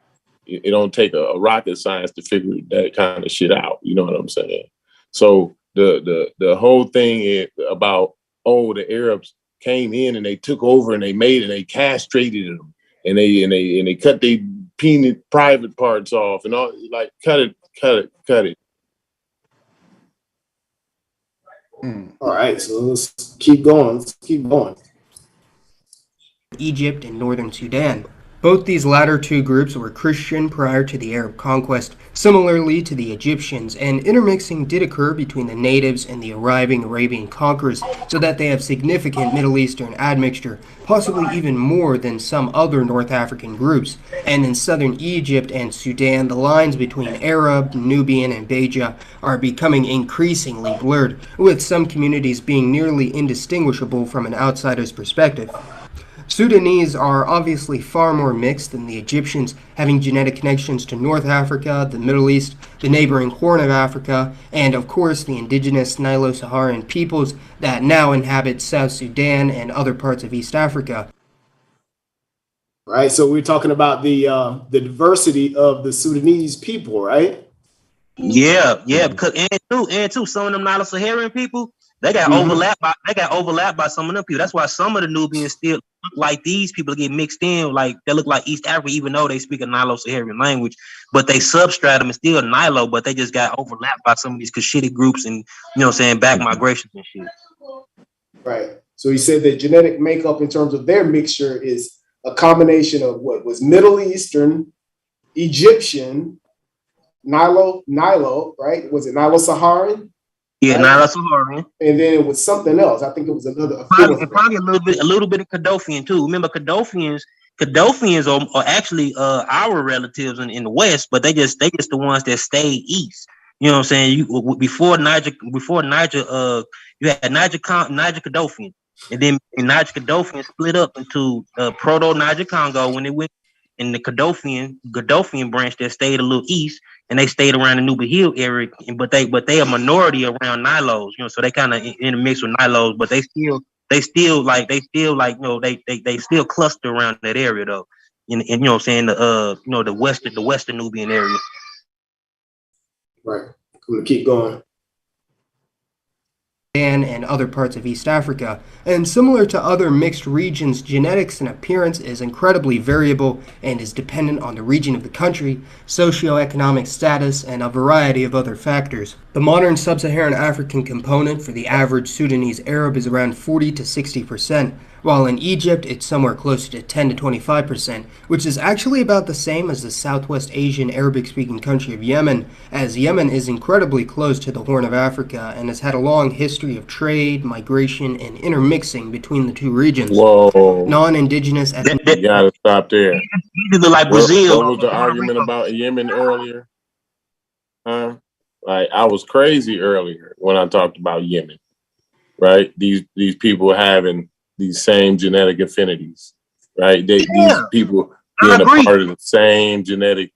It don't take a rocket science to figure that kind of shit out. You know what I'm saying? So the whole thing is about, the Arabs came in and they took over and they castrated them and they cut their penis private parts off and all, like cut it. All right, so let's keep going. Egypt and northern Sudan. Both these latter two groups were Christian prior to the Arab conquest, similarly to the Egyptians, and intermixing did occur between the natives and the arriving Arabian conquerors, so that they have significant Middle Eastern admixture, possibly even more than some other North African groups. And in southern Egypt and Sudan, the lines between Arab, Nubian, and Beja are becoming increasingly blurred, with some communities being nearly indistinguishable from an outsider's perspective. Sudanese are obviously far more mixed than the Egyptians, having genetic connections to North Africa, the Middle East, the neighboring Horn of Africa, and of course the indigenous Nilo-Saharan peoples that now inhabit South Sudan and other parts of East Africa. Right, so we're talking about the diversity of the Sudanese people, right? Yeah, because and too, some of them Nilo-Saharan people, they got overlapped by some of them people. That's why some of the Nubians still look like these people get mixed in, like they look like East Africa, even though they speak a Nilo-Saharan language. But they substratum is still Nilo, but they just got overlapped by some of these Cushitic groups and back migrations and shit. Right. So he said that genetic makeup in terms of their mixture is a combination of what was Middle Eastern, Egyptian, Nilo, right? Was it Nilo-Saharan? Yeah, right? Nilo-Saharan. And then it was something else. I think it was another. Probably a little bit of Kadofian too. Remember, Kadofians are actually our relatives in the West, but they just the ones that stayed east. You know what I'm saying? Before Niger, you had Niger Kadofian, and then Niger Kadofian split up into Proto Niger Congo when it went in the Kadofian branch that stayed a little east, and they stayed around the Nuba Hill area. But they a minority around Nilos, so they kind of intermix with Nilos, but they still cluster around that area though. in you know what I'm saying, the western Nubian area. Right. I'm gonna keep going. And other parts of East Africa. And similar to other mixed regions, genetics and appearance is incredibly variable and is dependent on the region of the country, socioeconomic status, and a variety of other factors. The modern sub-Saharan African component for the average Sudanese Arab is around 40 to 60%, while in Egypt it's somewhere closer to 10 to 25%, which is actually about the same as the Southwest Asian Arabic-speaking country of Yemen, as Yemen is incredibly close to the Horn of Africa and has had a long history of trade, migration, and intermixing between the two regions. Whoa. Non-indigenous ethnic. You gotta stop there. Like Brazil. What was the argument about Yemen earlier? Huh? Like I was crazy earlier when I talked about Yemen, right? These people having these same genetic affinities, right? These people being a part of the same genetic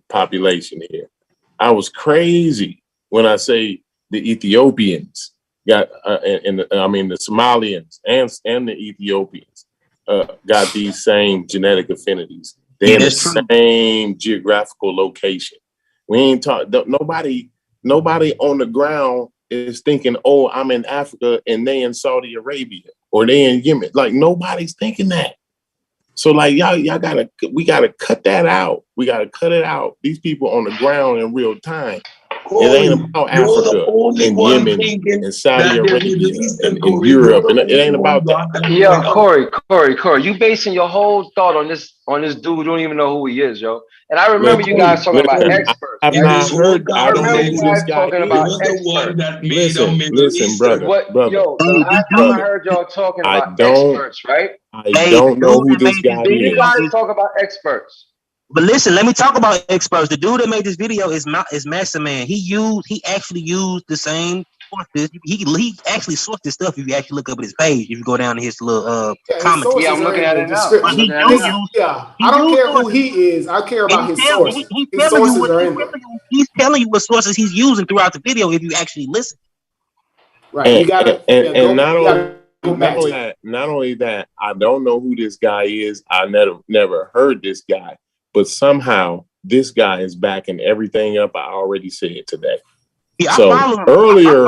population here. I was crazy when I say the Ethiopians got, the Somalians and the Ethiopians got these same genetic affinities. They're in the same geographical location. We ain't talk. Nobody on the ground is thinking, "Oh, I'm in Africa and they in Saudi Arabia or they in Yemen." Like nobody's thinking that. So like we gotta cut that out. We gotta cut it out. These people on the ground in real time. Cory, it ain't about Africa and Yemen and Saudi Arabia and Europe. And it ain't about that. Yeah, Cory, you basing your whole thought on this dude who don't even know who he is, yo. And I remember you guys talking about experts. I've not heard. I don't know who this guy talking is. about experts. Listen, brother. Yo, the last time I heard y'all talking about experts, right? I don't know who this guy is. You guys talk about experts. But listen, let me talk about experts. The dude that made this video is Massa Man. He actually used the same sources. He actually sourced this stuff. If you actually look up at his page, if you go down to his little comments. Yeah, I'm looking at it now. I don't care who he is. I care about his sources. His sources are in there. He's telling you what sources he's using throughout the video if you actually listen. Right. You gotta not only that, I don't know who this guy is. I never heard this guy, but somehow this guy is backing everything up I already said today. Yeah, so earlier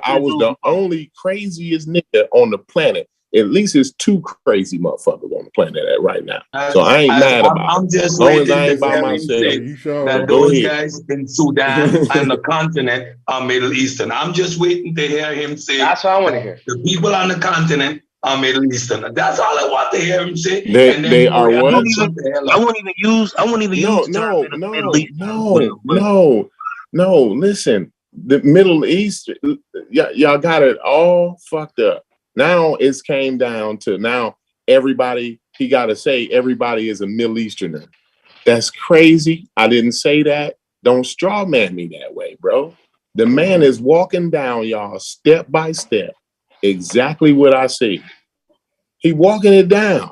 I was the only craziest nigga on the planet. At least it's two crazy motherfuckers on the planet right now. So I ain't mad about it. I'm just waiting to that those guys in Sudan and the continent are Middle Eastern. I'm just waiting to hear him say. That's what I want to hear. The people on the continent are Middle Eastern. That's all I want to hear him say. They are what? I won't even use. No. Listen, the Middle East, y'all got it all fucked up. Now it's came down to everybody, he got to say everybody is a Middle Easterner. That's crazy. I didn't say that. Don't straw man me that way, bro. The man is walking down, y'all, step by step, exactly what I say. He walking it down.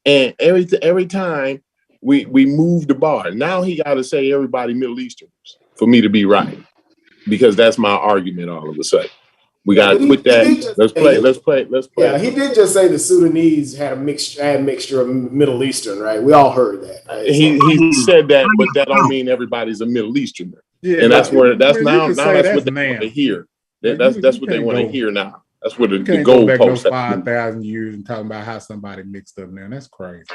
And every time we move the bar, now he got to say everybody Middle Easterners for me to be right. Because that's my argument all of a sudden. We gotta quit that. Let's play. Yeah, he did just say the Sudanese had a mixture of Middle Eastern, right? We all heard that. Right? He said that, but that don't mean everybody's a Middle Easterner. Yeah, and that's what they want to hear. That's what they want to hear now. That's what the goal post. 5,000 years and talking about how somebody mixed up now. That's crazy.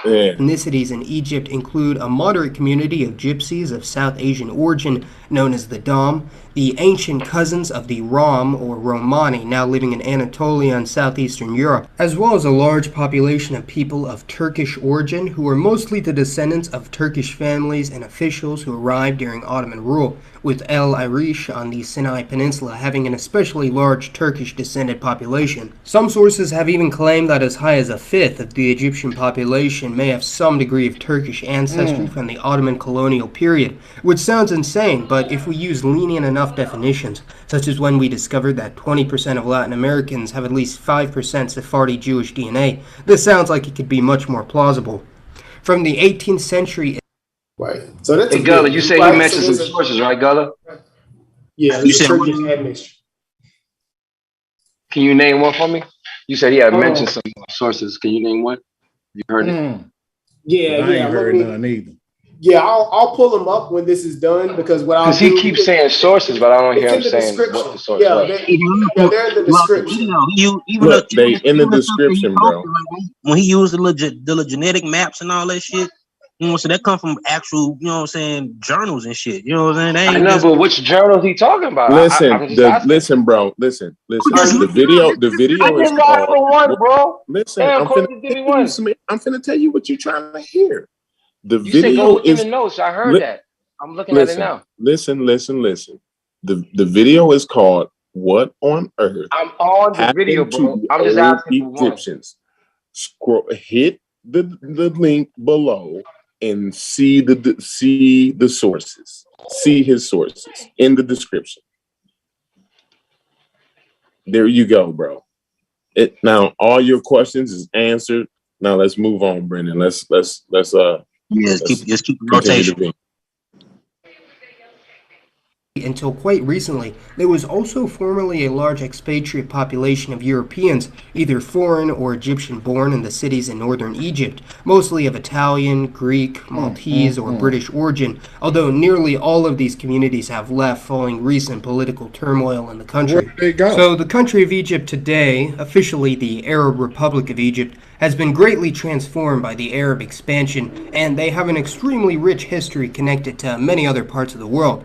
Yeah. Ethnicities in Egypt include a moderate community of gypsies of South Asian origin known as the Dom, the ancient cousins of the Rom or Romani now living in Anatolia and southeastern Europe, as well as a large population of people of Turkish origin who are mostly the descendants of Turkish families and officials who arrived during Ottoman rule, with El Arish on the Sinai Peninsula having an especially large Turkish-descended population. Some sources have even claimed that as high as a fifth of the Egyptian population may have some degree of Turkish ancestry from the Ottoman colonial period, which sounds insane, but if we use lenient enough definitions, such as when we discovered that 20% of Latin Americans have at least 5% Sephardi Jewish DNA, this sounds like it could be much more plausible. From the 18th century... Right. So that's hey, Gullah, you say you mentioned some sources, right, Gullah? Yeah, you said Can you name one for me? You said he had mentioned some sources. Can you name one? You heard it? Yeah, I yeah. ain't heard none either. Yeah, I'll pull them up when this is done because what I'll do. Because he keeps saying sources, but I don't hear him in the saying description. what the source Yeah, was. they're in the description. Even they in the description, bro. When he used the genetic maps and all that shit, you know, so that come from actual, you know what I'm saying, journals and shit. You know what I'm saying? They I ain't know, just, but which journals he talking about? Listen, I'm just asking. listen, bro. Listen. I The video is just got called. for one, bro. Listen, Damn, I'm Cory, finna just give me one. I'm finna tell you what you're trying to hear. The You said video go look in is. the notes. I heard that. I'm looking at it now. Listen. The video is called "What on Earth I'm on the video, Happened bro. to I'm just Old asking for one. Egyptians." Hit the link below and see the sources. See his sources in the description. There you go, bro. Now all your questions is answered. Now let's move on, Brendan. Let's keep rotation. Until quite recently, there was also formerly a large expatriate population of Europeans, either foreign or Egyptian born in the cities in northern Egypt, mostly of Italian, Greek, Maltese, or British origin, although nearly all of these communities have left following recent political turmoil in the country. So the country of Egypt today, officially the Arab Republic of Egypt, has been greatly transformed by the Arab expansion, and they have an extremely rich history connected to many other parts of the world.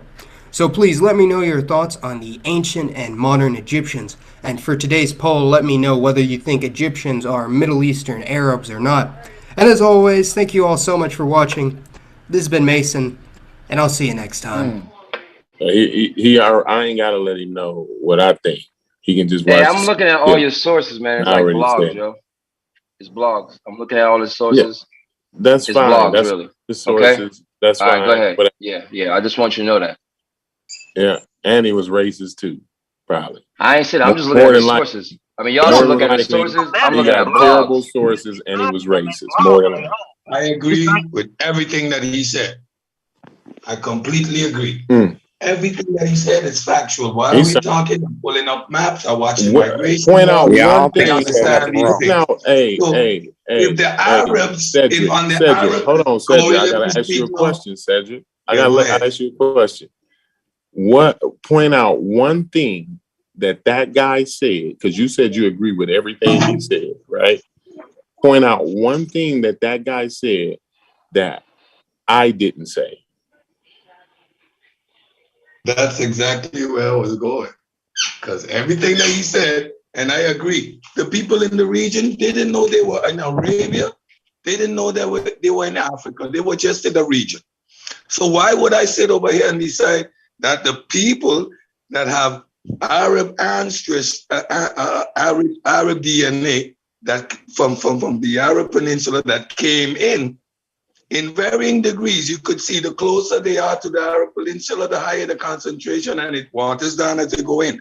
So please let me know your thoughts on the ancient and modern Egyptians. And for today's poll, let me know whether you think Egyptians are Middle Eastern Arabs or not. And as always, thank you all so much for watching. This has been Mason, and I'll see you next time. I ain't gotta let him know what I think. He can just watch. Hey, I'm looking at all your sources, man. It's like blogs, yo. It's blogs. I'm looking at all the sources. Yeah, that's it's fine. Blogs, that's really. the sources. Okay? That's all fine. Right, go ahead. But, yeah. I just want you to know that. Yeah, and he was racist too, probably. I ain't said. I'm just looking at the sources. I mean, y'all should look at the sources. I'm looking at blogs. Terrible sources, and he was racist. More than likely. I agree with everything that he said. I completely agree. Everything that he said is factual. Why are we talking? I'm pulling up maps. I watching migration. Point out one thing. understand these things. If the Arabs, Cedric, if on the Cedric, Arab, hold on, Cedric. I gotta ask you a question, Cedric. I gotta ask you a question. Point out one thing that guy said, because you said you agree with everything he said, right? Point out one thing that guy said that I didn't say. That's exactly where I was going. Because everything that he said, and I agree, the people in the region, they didn't know they were in Arabia. They didn't know they were in Africa. They were just in the region. So why would I sit over here and decide that the people that have Arab ancestors, Arab DNA that from the Arab Peninsula that came in varying degrees, you could see the closer they are to the Arab Peninsula, the higher the concentration, and it waters down as they go in.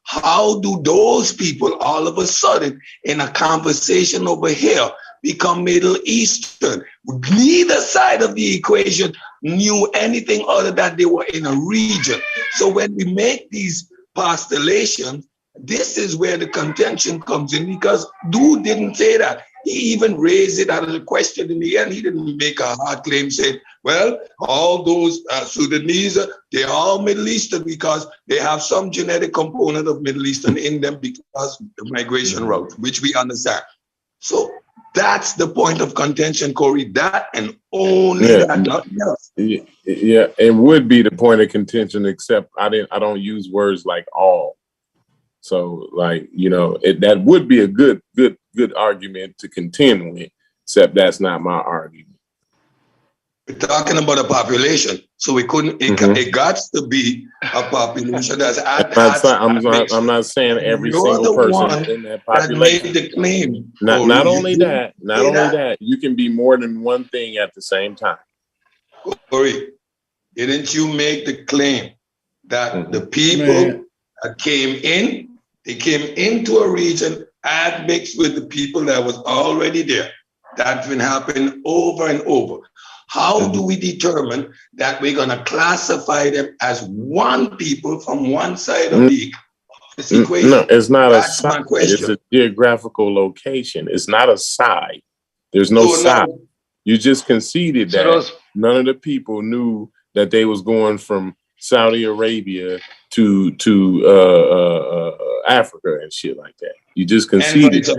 How do those people all of a sudden in a conversation over here become Middle Eastern? Neither side of the equation knew anything other than they were in a region. So when we make these postulations, this is where the contention comes in, because dude didn't say that. He even raised it as a question in the end. He didn't make a hard claim saying, well, all those Sudanese, they're all Middle Eastern because they have some genetic component of Middle Eastern in them because the migration route, which we understand. So that's the point of contention, Cory. That and only that, nothing else. Yeah, it would be the point of contention, except I don't use words like all. So, like, you know, that would be a good argument to contend with, except that's not my argument. We're talking about a population, so we couldn't. It got to be a population that's I'm not saying every single person in that population. That made the claim. Not only that, you can be more than one thing at the same time. Cory, didn't you make the claim that the people that came in, they came into a region and mixed with the people that was already there? That's been happening over and over. How do we determine that we're going to classify them as one people from one side of the equation? No, it's not That's a side. my question. It's a geographical location. It's not a side. There's no side. You just conceded So that those- none of the people knew that they was going from Saudi Arabia to Africa and shit like that. You just conceded that.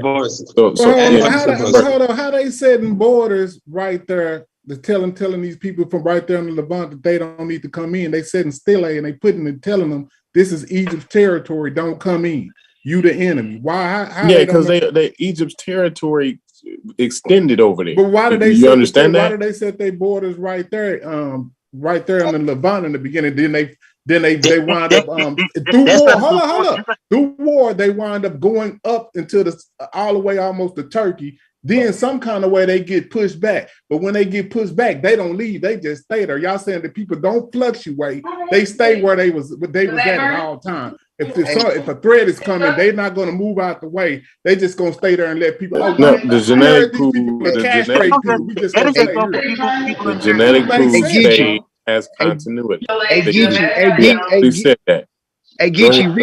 How they setting borders right there? They're telling these people from right there in the Levant that they don't need to come in. They setting stele and they putting and telling them this is Egypt's territory. Don't come in. You the enemy. Why? How Yeah, because they Egypt's territory extended over there. But why did they? You understand that? Why did they set their borders right there? Right there in the Levant in the beginning. Then they wind up through war. Hold up. Through war, they wind up going up into the all the way almost to Turkey. Then some kind of way they get pushed back. But when they get pushed back, they don't leave. They just stay there. Y'all saying that people don't fluctuate. They stay where they was at all time. If a threat is coming, they're not going to move out the way. They just going to stay there and let people. The genetic pool. The genetic pool stay has continuity. They said that. Hey Geechee,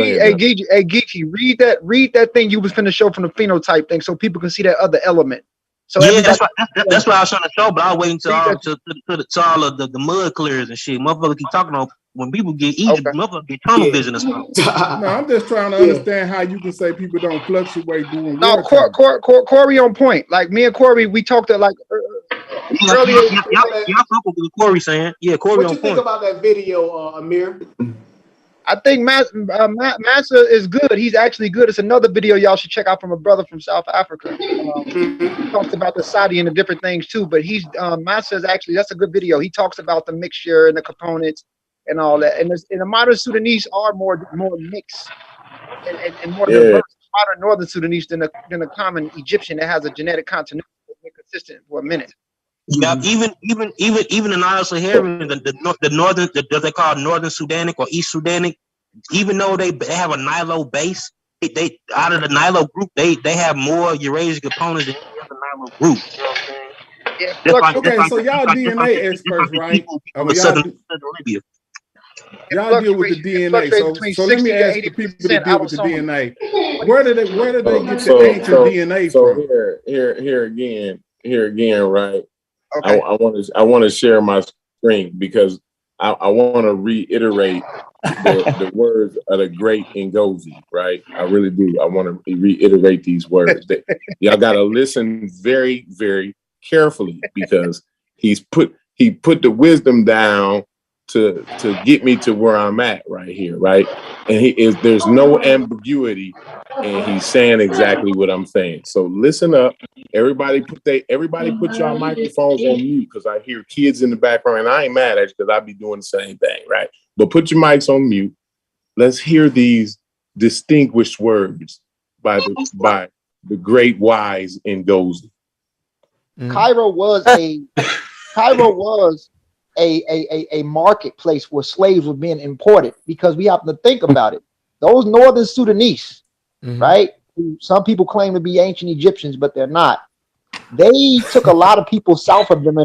read that thing you was finna show from the phenotype thing, so people can see that other element. So yeah, that's why I was trying to show, but I was waiting till all of the mud clears and shit. Motherfuckers keep talking on when people get Egypt, motherfuckers get tunnel vision or something. No, I'm just trying to understand how you can say people don't fluctuate doing. No, Cory on point. Like me and Cory, we talked to like earlier. Y'all fuck with Cory saying, yeah, Cory on point. What you think about that video, Amir? I think Massa is good. He's actually good. It's another video y'all should check out from a brother from South Africa. He talks about the Saudi and the different things too. But Massa is actually, that's a good video. He talks about the mixture and the components and all that. And the modern Sudanese are more mixed and more diverse. Modern Northern Sudanese than a common Egyptian that has a genetic continuity that's been consistent for a minute. Yeah, even in Al-Saharian, the northern, they call Northern Sudanic or East Sudanic, even though they have a Nilo base, they out of the Nilo group, they have more Eurasian components than any other Nilo group. You know what I'm saying? So y'all DNA experts, right? Y'all deal with the DNA. So let me ask the people that deal with the DNA. Where did they get the ancient DNA from? Here again, right? Okay. I want to share my screen because I want to reiterate the words of the great Ngozi, right? I really do. I want to reiterate these words. Y'all got to listen very, very carefully because he put the wisdom down to get me to where I'm at right here, right? And there's no ambiguity, and he's saying exactly what I'm saying. So listen up, everybody put y'all microphones on mute because I hear kids in the background, and I ain't mad at you because I be doing the same thing, right? But put your mics on mute. Let's hear these distinguished words by the great wise Ngozi. Cairo was a marketplace where slaves were being imported, because we have to think about it. Those northern Sudanese, right? Who some people claim to be ancient Egyptians, but they're not. They took a lot of people south of them.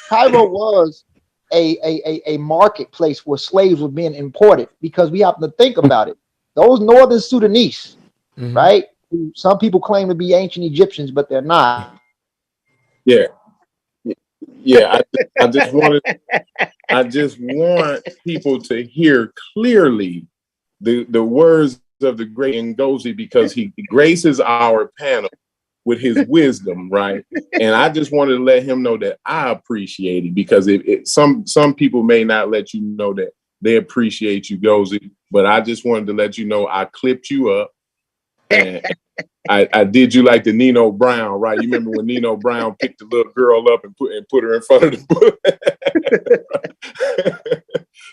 Cairo was a marketplace where slaves were being imported, because we have to think about it. Those northern Sudanese, right? Who some people claim to be ancient Egyptians, but they're not. Yeah. I just want people to hear clearly the words of the great Ngozi, because he graces our panel with his wisdom, right? And I just wanted to let him know that I appreciate it, because some people may not let you know that they appreciate you, Ngozi, but I just wanted to let you know I clipped you up. And I did you like the Nino Brown, right? You remember when Nino Brown picked the little girl up and put her in front of the bullet?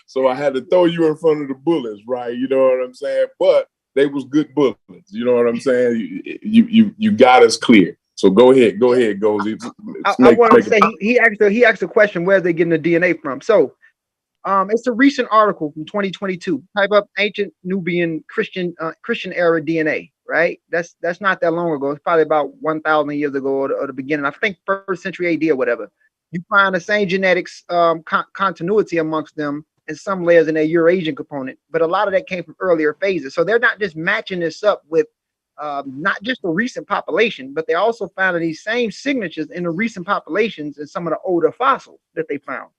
So I had to throw you in front of the bullets, right? You know what I'm saying? But they was good bullets. You know what I'm saying? You got us clear. So go ahead, Ngozi. I want to say he asked a question: where are they getting the DNA from? So, it's a recent article from 2022. Type up ancient Nubian Christian era DNA. Right, that's not that long ago. It's probably about 1,000 years ago, or the beginning. I think 1st century AD or whatever. You find the same genetics continuity amongst them, and some layers in their Eurasian component, but a lot of that came from earlier phases. So they're not just matching this up with not just the recent population, but they also found these same signatures in the recent populations in some of the older fossils that they found.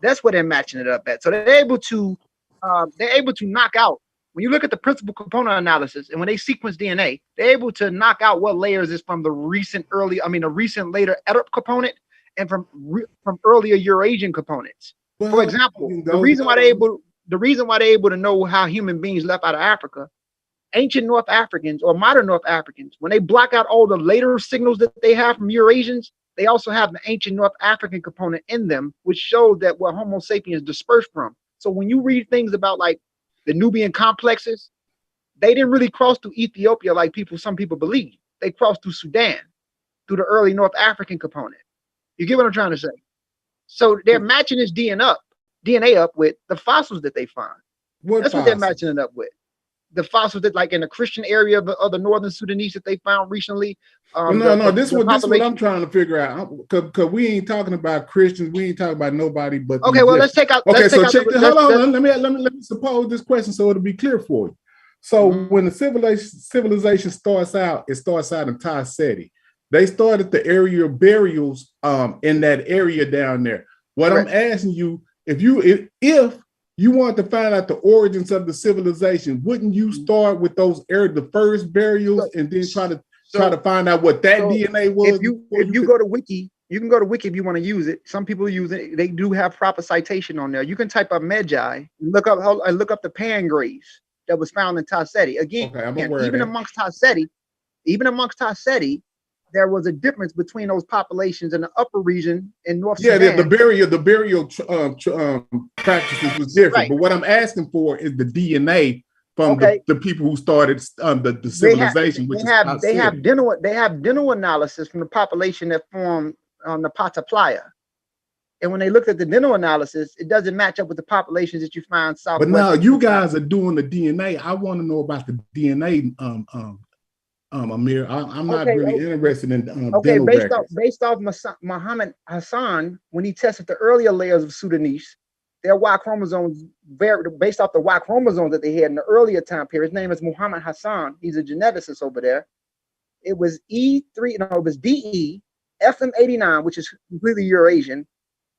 That's where they're matching it up at. So they're able to knock out, when you look at the principal component analysis and when they sequence DNA, they're able to knock out what layers is from the recent later Earp component and from earlier Eurasian components. For example, the reason why they're able to know how human beings left out of Africa, ancient North Africans or modern North Africans, when they block out all the later signals that they have from Eurasians, they also have the ancient North African component in them, which showed that where Homo sapiens dispersed from. So when you read things about like the Nubian complexes, they didn't really cross through Ethiopia like some people believe. They crossed through Sudan, through the early North African component. You get what I'm trying to say? So they're matching this DNA up with the fossils that they find. That's what they're matching it up with. The fossils that, like in the Christian area of the northern Sudanese that they found recently. This is what I'm trying to figure out. Because we ain't talking about Christians, we ain't talking about nobody but. Okay, well, let's take out. Okay, so check this. Hold on. Let me suppose this question so it'll be clear for you. So when the civilization starts out, it starts out in Taseti. They started the area of burials in that area down there. What I'm asking you, if you want to find out the origins of the civilization, wouldn't you start with the first burials and then try to find out what that DNA was? If you go to Wiki, you can go to Wiki if you want to use it. Some people use it. They do have proper citation on there. You can type up Medjai and look up the pan graves that was found in Taseti. Again, even amongst Taseti, there was a difference between those populations in the upper region in North Sudan. The burial practices was different. Right. But what I'm asking for is the DNA from the people who started the civilization. They have dental analysis from the population that formed the Pata Playa. And when they looked at the dental analysis, it doesn't match up with the populations that you find south. But now you guys are doing the DNA. I want to know about the DNA. Amir, I'm not really interested in dental records. Based off Muhammad Hassan, when he tested the earlier layers of Sudanese, their Y chromosomes varied based off the Y chromosomes that they had in the earlier time period. His name is Muhammad Hassan. He's a geneticist over there. It was it was DE, FM89, which is completely Eurasian,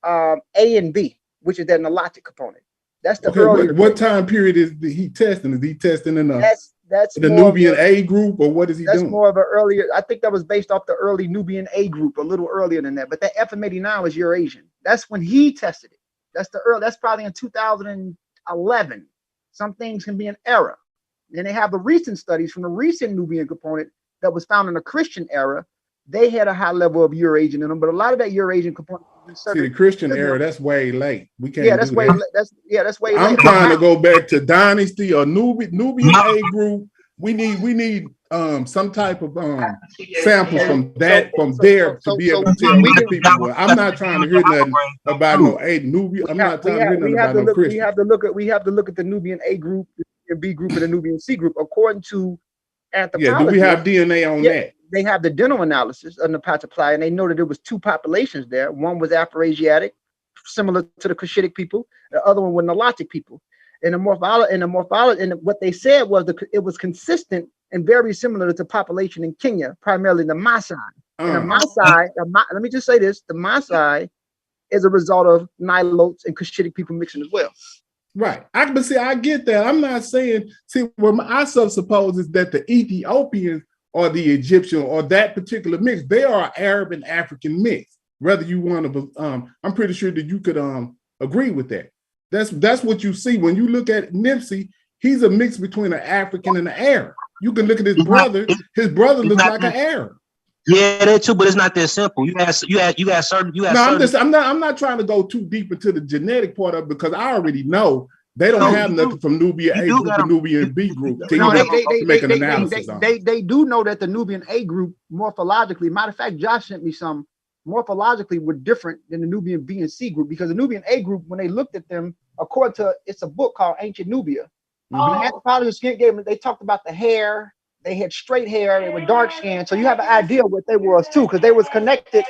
A and B, which is that Nilotic component. That's the earlier. What time period is he testing? Is he testing in the Nubian A group, or what is he doing? That's more of an earlier. I think that was based off the early Nubian A group, a little earlier than that. But that FM89 was Eurasian. That's when he tested it. That's probably in 2011. Some things can be an error. Then they have the recent studies from the recent Nubian component that was found in the Christian era. They had a high level of Eurasian in them, but a lot of that Eurasian component. See, the Christian era, that's way late. We can't. Yeah, that's way. That's way. I'm trying to go back to Dynasty or Nubian A group. We need some type of sample from there to be able to tell what people. I'm not trying to hear nothing about no A Nubian. I'm not trying to hear nothing about no Christian. We have to look at the Nubian A group, the B group, and the Nubian C group according to anthropology. Yeah, do we have DNA on that? They have the dental analysis of the Pataply, and they know that there was two populations there. One was Afro-Asiatic, similar to the Cushitic people. The other one were Nilotic people. And what they said was it was consistent and very similar to the population in Kenya, primarily the Maasai. And the Maasai, let me just say this: the Maasai is a result of Nilotes and Cushitic people mixing as well. Right. I get that. I'm not saying. See, what I suppose is that the Ethiopians or the Egyptian or that particular mix, they are Arab and African mix. Whether you want to, I'm pretty sure that you could agree with that. That's what you see when you look at Nipsey. He's a mix between an African and an Arab. You can look at his brother. His brother looks like an Arab. Yeah, that too, but it's not that simple. You got certain. I'm not trying to go too deep into the genetic part of it because I already know they don't have nothing from Nubian A group to Nubian B group to make an analysis on. They do know that the Nubian A group morphologically, matter of fact, Josh sent me some, morphologically were different than the Nubian B and C group, because the Nubian A group, when they looked at them, according to, it's a book called Ancient Nubia. When the anthropologists gave them, they talked about the hair, they had straight hair, they were dark skinned. So you have an idea what they was too, because they were connected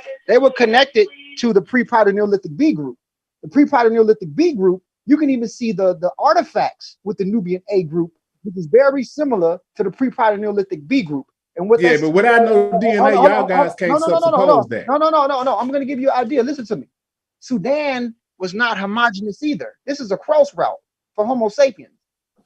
to the pre-Proto-Neolithic B group. The pre-Proto-Neolithic B group, you can even see the artifacts with the Nubian A group which is very similar to the pre-Neolithic B group. And what but without no DNA, y'all guys can't suppose that. No. I'm going to give you an idea. Listen to me. Sudan was not homogenous either. This is a cross route for Homo sapiens.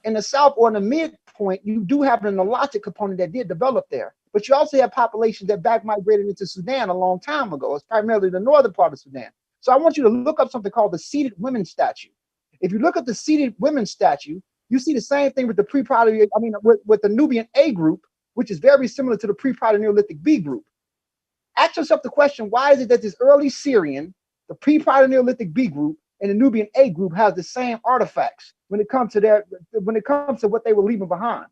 In the south or in the midpoint, you do have an Nilotic component that did develop there. But you also have populations that back migrated into Sudan a long time ago. It's primarily the northern part of Sudan. So I want you to look up something called the seated women statue. If you look at the seated women statue, you see the same thing with the with the Nubian A group, which is very similar to the pre-Neolithic B group. Ask yourself the question, why is it that this early Syrian, the pre-Neolithic B group, and the Nubian A group has the same artifacts when it comes to what they were leaving behind?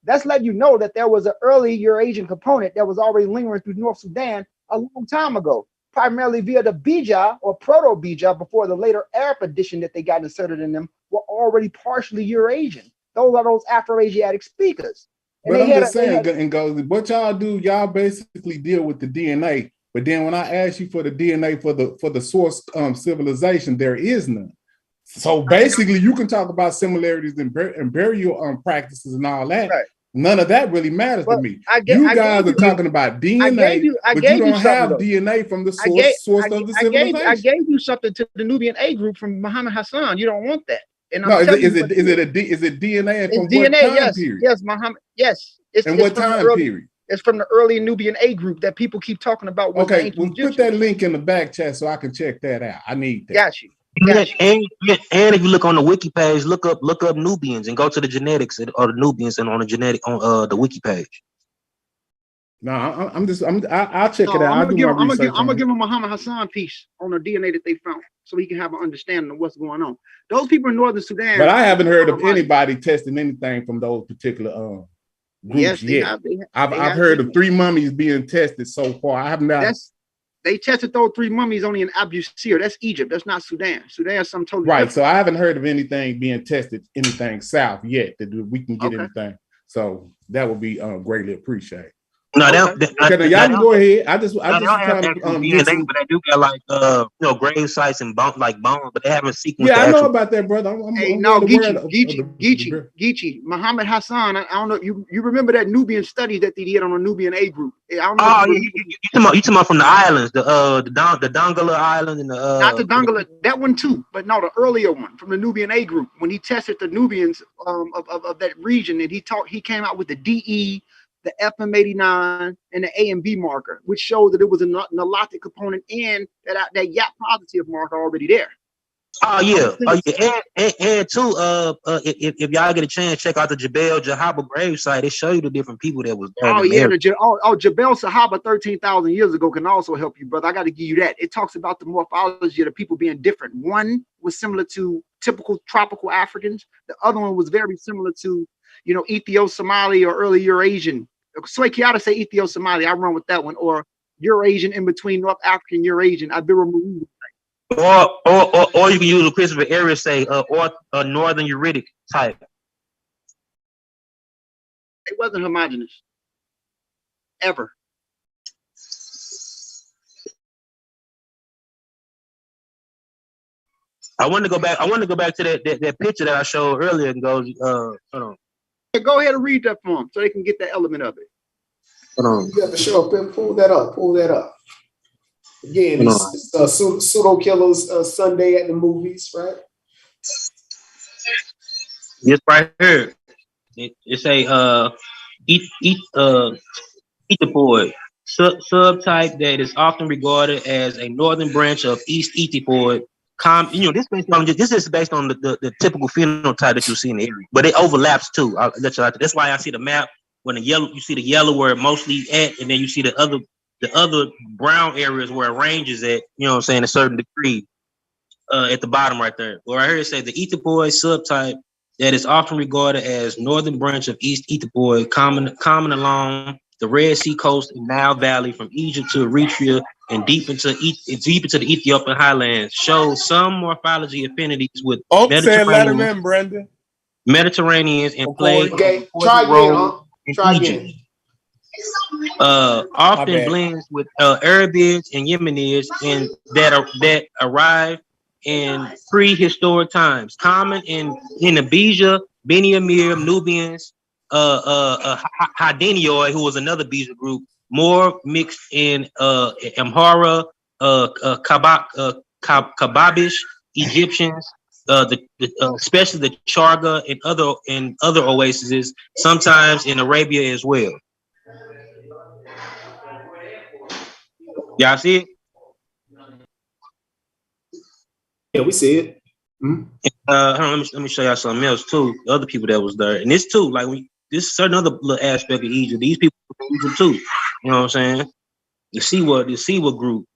That's letting you know that there was an early Eurasian component that was already lingering through North Sudan a long time ago, primarily via the Bija or Proto-Bija before the later Arab edition that they got inserted in them were already partially Eurasian. Those are those Afro-Asiatic speakers. But I'm just saying, and goes, what y'all do, y'all basically deal with the DNA. But then when I ask you for the DNA for the source civilization, there is none. So basically, you can talk about similarities in burial practices and all that. Right. None of that really matters to me. You guys are talking about DNA, but you don't have DNA from the source of the civilization. I gave you something to the Nubian A group from Muhammad Hassan. You don't want that. And no, is it DNA from what time period? Yes, Muhammad. Yes. And what time period? It's from the early Nubian A group that people keep talking about. Okay, well, put that link in the back chat so I can check that out. I need that. Got you. And if you look on the wiki page, look up Nubians and go to the genetics of the Nubians and on the wiki page. No, I'll check it out. I'm gonna give him Muhammad Hassan piece on the DNA that they found, so he can have an understanding of what's going on. Those people in Northern Sudan. But I haven't heard of anybody testing anything from those particular groups yet. I've heard of 3 mummies being tested so far. I have not. They tested those 3 mummies only in Abu Sir. That's Egypt. That's not Sudan. Sudan is some totally right. different. So I haven't heard of anything being tested, anything south yet that we can get anything. So that would be greatly appreciated. No, y'all can go ahead. I just trying to but they do got like grave sites and bones, but they haven't sequenced. Yeah, I know about that, brother. Geechee, Muhammad Hassan. I don't know. You remember that Nubian study that they did on the Nubian A group? I don't know. You talking about from the islands, the Dongola Island and the not the Dongola, that one too, but no, the earlier one from the Nubian A group when he tested the Nubians of that region, and he came out with the DE, the FM89, and the A and B marker, which showed that it was a Nilotic component and that Yap positive marker already there. Oh yeah. And too, if y'all get a chance, check out the Jebel Jahaba grave site. It show you the different people that was there. Jebel Sahaba 13,000 years ago can also help you, brother. I got to give you that. It talks about the morphology of the people being different. One was similar to typical tropical Africans. The other one was very similar to, Ethio-Somali or early Eurasian. Soy Kiata say Ethio-Somali. I run with that one. Or Eurasian in between North African Eurasian. Ibero Maroon. Or you can use what Christopher Arias say, or a Northern Uritic type. It wasn't homogeneous. Ever. I want to go back to that picture that I showed earlier and go, hold on. Go ahead and read that for them so they can get the element of it. Hold on. You have to show up. Pull that up. Again, it's Pseudo Killas Sunday at the movies, right? Yes, right here. It's a Ethiopoid subtype that is often regarded as a northern branch of East Ethiopoid. This is based on the typical phenotype that you see in the area, but it overlaps too. That's why I see the map when you see the yellow where it mostly at, and then you see the other brown areas where it ranges at, a certain degree at the bottom right there. Well, right here it says the Ethiopoid subtype that is often regarded as northern branch of East Ethiopoid, common along the Red Sea coast and Nile Valley from Egypt to Eritrea and deep into the Ethiopian highlands, shows some morphology affinities with Mediterraneans and play Try again. Often blends with Arabians and Yemenis and that arrived in prehistoric times. Common in Abijah Beni Amir, Nubians, Hadenioi, who was another Beja group, more mixed in Amhara, Kababish, Egyptians, especially the Charga and other oases, sometimes in Arabia as well. Y'all see it? Yeah, we see it. Hold on, let me show y'all something else too. The other people that was there, and this too, like this is certain other little aspect of Egypt. These people from Egypt too. You know what I'm saying? You see what group?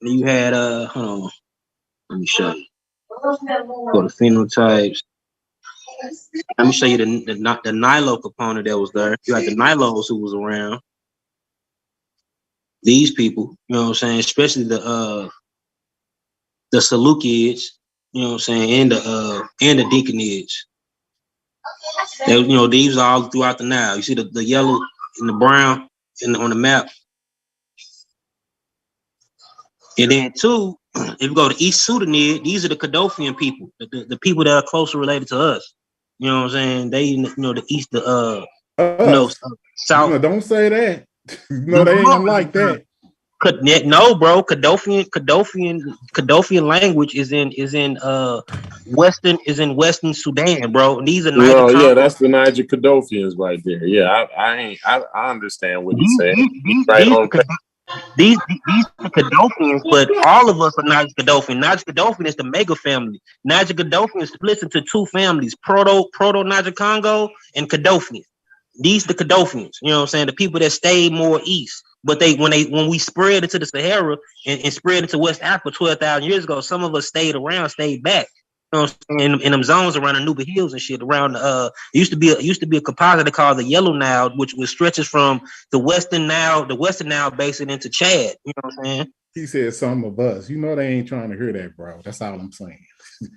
And you had hold on, let me show you. Go to phenotypes. Let me show you the Nilo component that was there. You had the Nilos who was around. These people, you know what I'm saying, especially the Seleucids, you know what I'm saying, and the Deaconids. They, you know, these are all throughout the Nile. You see the yellow and the brown on the map. And then two, if you go to East Sudanid, these are the Kadofian people, the people that are closely related to us. You know what I'm saying? They, you know, the East, South. No, don't say that. No, they ain't gonna like that. No, bro. Kadofian language is in Western Sudan, bro. And these are Niger. Well, yeah, that's the Niger Kadofians right there. Yeah, I understand what he's saying. These are Kadofians, but all of us are Niger Kadofian. Niger Kadofian is the mega family. Niger Kadofian is split into two families: Proto Niger Congo and Kadofian. These the Kadofians. You know what I'm saying? The people that stayed more east. But when we spread into the Sahara and spread into West Africa 12,000 years ago, some of us stayed back. You know what I'm saying? In them zones around the Nuba Hills and shit. Around used to be a composite called the Yellow Nile, which stretches from the Western Nile basin into Chad. You know what I'm saying? He said some of us. You know they ain't trying to hear that, bro. That's all I'm saying.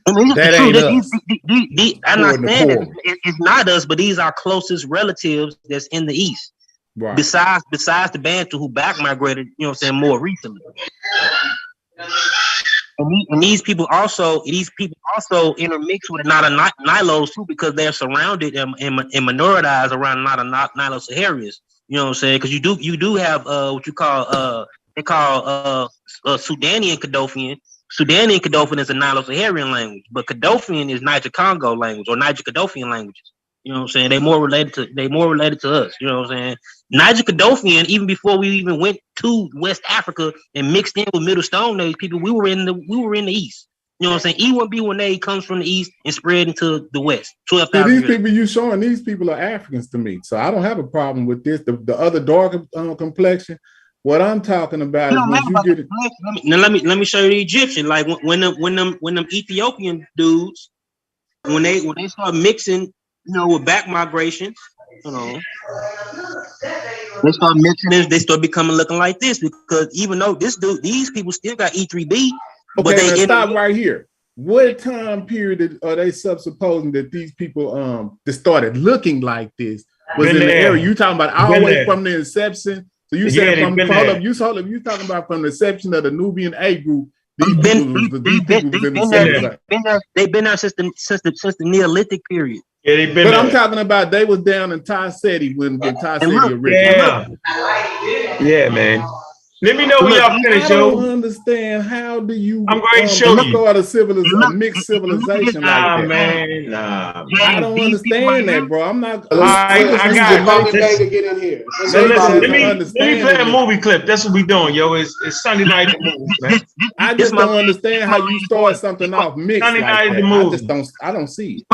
That ain't us. I'm not saying that it's not us, but these are closest relatives that's in the East. Right. Besides the Bantu who back migrated, you know what I'm saying, more recently. And these people also intermix with Nile Nilos too, because they're surrounded and minoritized around Nilo Saharians. You know what I'm saying? Because you do have what you call they call Sudanian Kadofian. Sudanian Kadofian is a Nilo-Saharian language, but Kadofian is Niger Congo language or Niger Kadofian languages. You know what I'm saying? They more related to us. You know what I'm saying? Niger Kadofian, even before we even went to West Africa and mixed in with Middle Stone Age people, we were in the East. You know what I'm saying? E1B1A comes from the East and spread into the West. 12,000 these people you showing, these people are Africans to me, so I don't have a problem with this. The other darker complexion. What I'm talking about is when you get it. Now let me show you the Egyptian. Like when them Ethiopian dudes, when they start mixing, you know, with back migration, you know, they start mixing this, they start becoming looking like this, because even though these people still got E3B. Okay, now stop right here. What time period are they supposing that these people that started looking like this was in the area? You talking about all the way from the inception? So you said you talking about from the inception of the Nubian A group. They've been there since the Neolithic period. Yeah, they've been. But I'm talking about they was down in Thai City when Thai City originally. Yeah, man. Let me know when y'all finish, yo. I don't understand how do you. I'm going to show you. Start a mixed civilization like that. Man, nah. I don't understand that, bro. I'm not. I got it. Get in here. So listen, let me play a movie clip. That's what we doing, yo. It's Sunday night the movies, man. I just don't understand how you start something off mixed. Sunday night like the movie. I don't see it.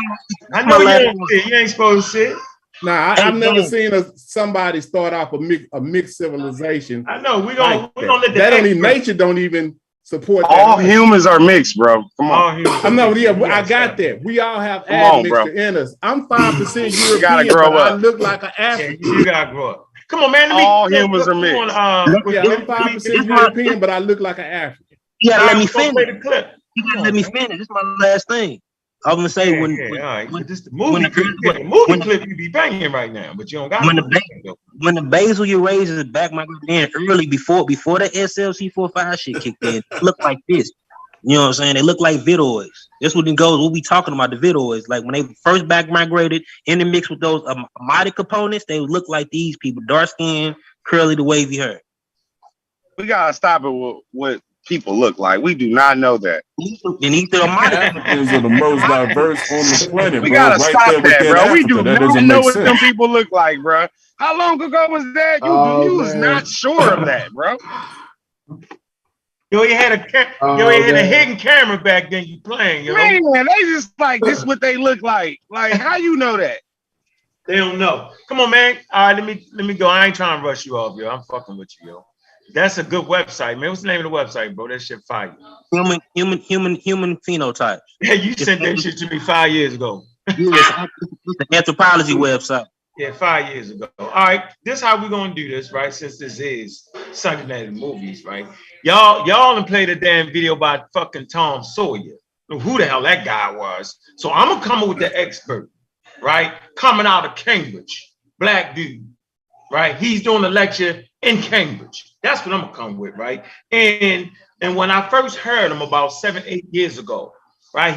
I know you don't see it. You ain't supposed to see it. Nah, I've never seen somebody start off a mixed civilization. I know we don't let that nature don't even support all that. humans are mixed, bro. Come on. I got that. We all have admixture in us. I'm 5% European, gotta grow but up. I look like an African. You gotta grow up. Come on, man. All humans are mixed. I'm 5% European, but I look like an African. Yeah, let me finish. Let me finish. This is my last thing. I'm gonna say when the movie clip you be banging right now, but you don't got when the basal Eurasians is back migrating in early before that SLC 45 shit kicked in, it looked like this. You know what I'm saying? They look like vidoids. This what it goes. We'll be talking about the vidoids. Like when they first back migrated in the mix with those Amadi components, they would look like these people, dark skin, curly, the wavy hair. We gotta stop it with what people look like. We do not know that. Africans are the most diverse on the planet, We bro. gotta Right stop there that, within bro. We Africa. do That not doesn't know make what them sense. people look like, bro. How long ago was that? You was not sure of that, bro. You ain't had a hidden camera back then. You playing, yo. Man, they just like this. What they look like? Like how you know that? They don't know. Come on, man. All right, let me go. I ain't trying to rush you off, yo. I'm fucking with you, yo. That's a good website, man. What's the name of the website, bro? That shit fire. Human phenotypes. Yeah, you sent that shit to me 5 years ago. It's an anthropology website. Yeah, 5 years ago. All right, this is how we're gonna do this, right? Since this is Sunday Night in Movies, right? Y'all done played a damn video by fucking Tom Sawyer. Who the hell that guy was? So I'm gonna come with the expert, right? Coming out of Cambridge, black dude, right? He's doing a lecture in Cambridge. That's what I'm gonna come with, right? And when I first heard him about 7-8 years ago, right?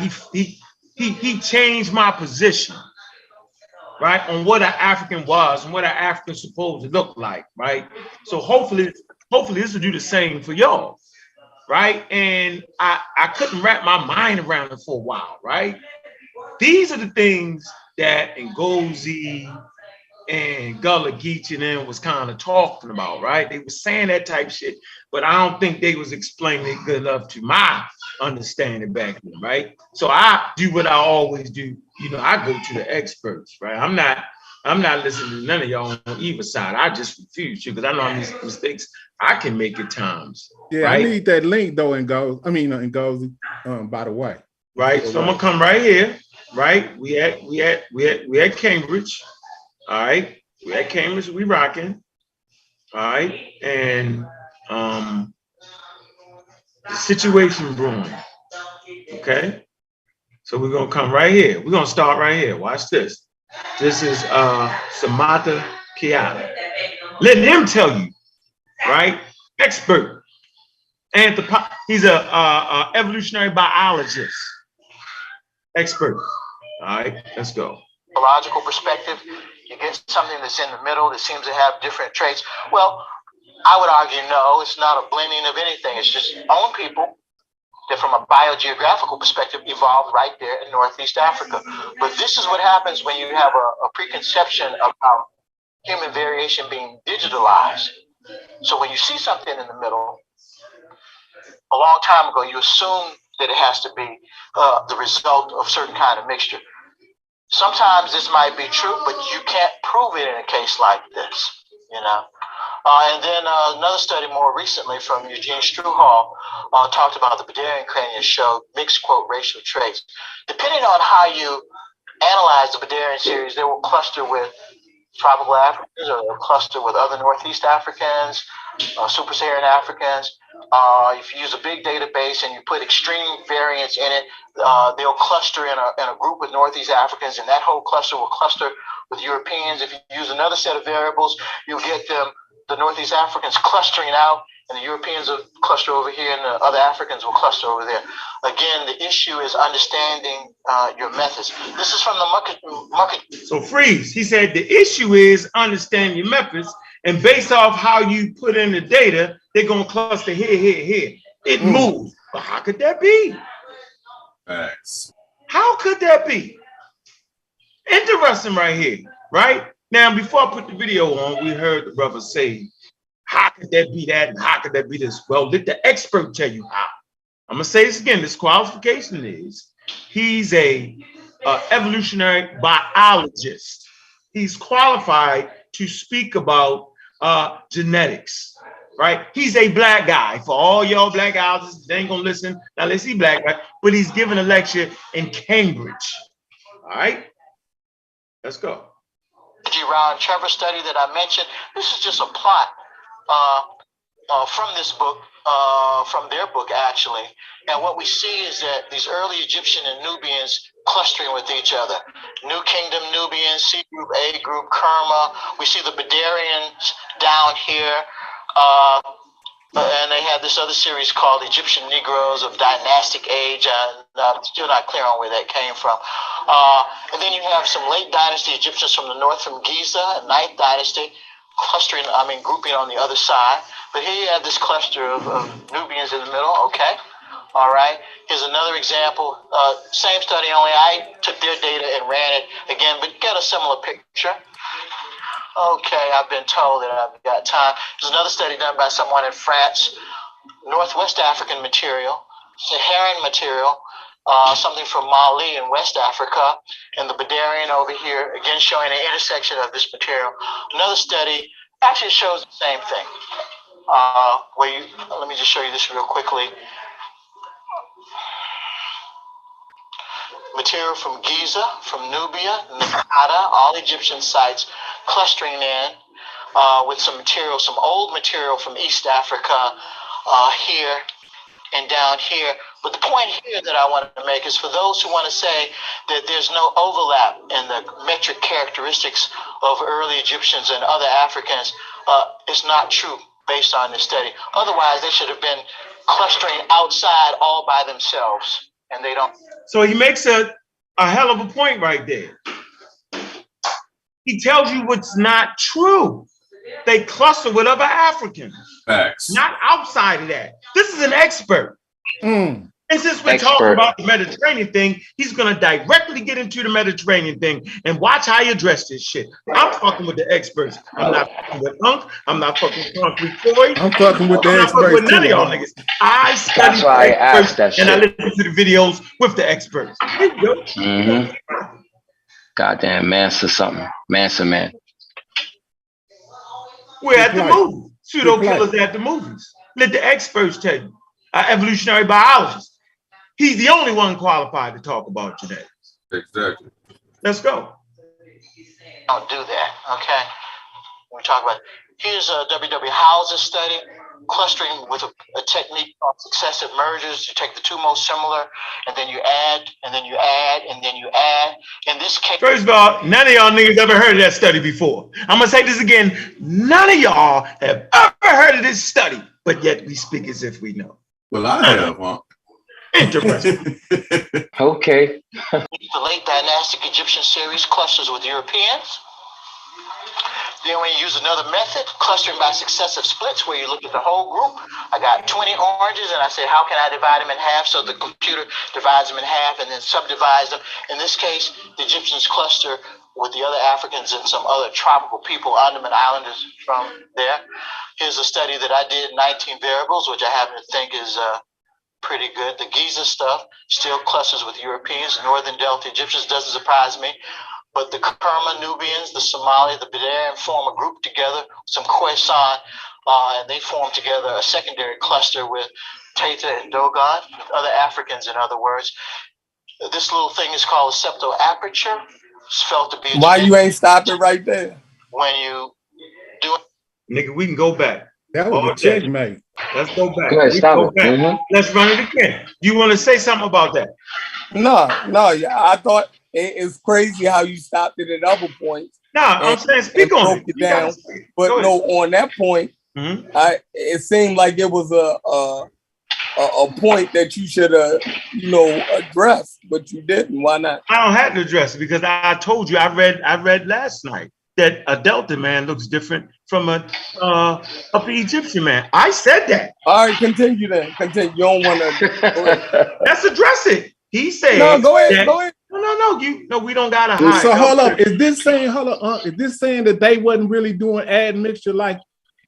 He changed my position, right, on what an African was and what an African supposed to look like, right? So hopefully this will do the same for y'all, right? And I couldn't wrap my mind around it for a while, right? These are the things that Ngozi and Gullah Geechee and them was kind of talking about, right? They were saying that type shit, but I don't think they was explaining it good enough to my understanding back then, right? So I do what I always do. You know, I go to the experts, right? I'm not listening to none of y'all on either side. I just refuse to because I know how many mistakes I can make at times. Yeah, right? I need that link though in Ngozi, by the way. Right. So I'm gonna come right here, right? We at Cambridge. All right. We at Cambridge, we rocking. All right. And the situation brewing. Okay. So we're gonna come right here. We're gonna start right here. Watch this. This is Samantha Kiata. Let him tell you, right? Expert. He's a evolutionary biologist. Expert. All right, let's go. Biological perspective, you get something that's in the middle that seems to have different traits. Well, I would argue no, it's not a blending of anything. It's just own people that from a biogeographical perspective evolved right there in Northeast Africa. But this is what happens when you have a preconception about human variation being digitalized. So when you see something in the middle, a long time ago, you assume that it has to be the result of certain kind of mixture. Sometimes this might be true, but you can't prove it in a case like this, you know. And then another study more recently from Eugene Struhal talked about the Badarian cranium showed mixed, quote, racial traits. Depending on how you analyze the Badarian series, they will cluster with tropical Africans or they'll cluster with other Northeast Africans, Super-Saharan Africans. If you use a big database and you put extreme variants in it, they'll cluster in a group with Northeast Africans, and that whole cluster will cluster with Europeans. If you use another set of variables, you'll get the Northeast Africans clustering out, and the Europeans will cluster over here, and the other Africans will cluster over there. Again, the issue is understanding your methods. This is from the market. So freeze. He said the issue is understanding your methods, and based off how you put in the data, they're gonna cluster here. It moves. But how could that be? Thanks. How could that be? Interesting right here, right? Now, before I put the video on, we heard the brother say, how could that be that? And how could that be this? Well, let the expert tell you how. I'm gonna say this again. This qualification is he's a evolutionary biologist. He's qualified to speak about genetics, right? He's a black guy. For all y'all black guys, they ain't gonna listen unless he's black, right? But he's giving a lecture in Cambridge. All right, let's go. Round Trevor study that I mentioned. This is just a plot from this book, from their book actually. And what we see is that these early Egyptian and Nubians clustering with each other. New Kingdom Nubians, C group, A group, Kerma. We see the Badarians down here. And they had this other series called Egyptian Negroes of Dynastic Age. I'm still not clear on where that came from. And then you have some late dynasty Egyptians from the north, from Giza, 9th dynasty, grouping on the other side. But here you have this cluster of Nubians in the middle, okay? All right, here's another example. Same study, only I took their data and ran it again, but get a similar picture. Okay, I've been told that I've got time. There's another study done by someone in France, Northwest African material, Saharan material, something from Mali in West Africa, and the Badarian over here, again showing the intersection of this material. Another study actually shows the same thing. Let me just show you this real quickly. Material from Giza, from Nubia, Naqada, all Egyptian sites, clustering in with some material, some old material from East Africa here and down here. But the point here that I want to make is for those who want to say that there's no overlap in the metric characteristics of early Egyptians and other Africans, it's not true based on this study. Otherwise, they should have been clustering outside all by themselves, and they don't. So he makes a hell of a point right there. He tells you what's not true. They cluster with other Africans. Facts. Not outside of that. This is an expert. And since we're talking about the Mediterranean thing, he's going to directly get into the Mediterranean thing and watch how you address this shit. I'm fucking with the experts. I'm not fucking with Ankh. I'm not fucking with Cory. I'm fucking with the experts. I'm not fucking with none of y'all niggas. I study the experts and I listen to the videos with the experts. Goddamn Mansa something. Mansa man. We're at the movies. Pseudo Killas at the movies. Let the experts tell you. Our evolutionary biologist. He's the only one qualified to talk about today. Exactly. Let's go. Don't do that, okay? When we talk about, here's a W.W. House's study, clustering with a technique called successive mergers. You take the two most similar, and then you add, and then you add, and then you add. In this case, first of all, none of y'all niggas ever heard of that study before. I'm gonna say this again. None of y'all have ever heard of this study, but yet we speak as if we know. Well, I have, huh? Interesting. Okay. The late dynastic Egyptian series clusters with Europeans. Then when you use another method, clustering by successive splits, where you look at the whole group, I got 20 oranges, and I say, how can I divide them in half? So the computer divides them in half and then subdivides them. In this case, the Egyptians cluster with the other Africans and some other tropical people, Andaman Islanders from there. Here's a study that I did, 19 variables, which I happen to think is pretty good. The Giza stuff still clusters with Europeans, Northern Delta Egyptians, doesn't surprise me. But the Kerma Nubians, the Somali, the Badarian form a group together, some Khoisan, and they form together a secondary cluster with Tata and Dogon, with other Africans, in other words. This little thing is called a septoaperture. It's felt to be. Why you ain't stopping right there? When you do it. Nigga, we can go back. That was a checkmate. Let's go back. Go ahead, stop it. Let's run it again. You want to say something about that? No. I thought it's crazy how you stopped it at other points. No, I'm saying speak on it. Down. But no, on that point, it seemed like it was a point that you should address, but you didn't. Why not? I don't have to address it because I told you I read last night that a Delta man looks different from a upper Egyptian man. I said that. All right, continue then. Continue. You don't want to. Let's address it. He said. No, go ahead. Go ahead. No, we don't gotta hide. So hold up. Is this saying that they wasn't really doing admixture like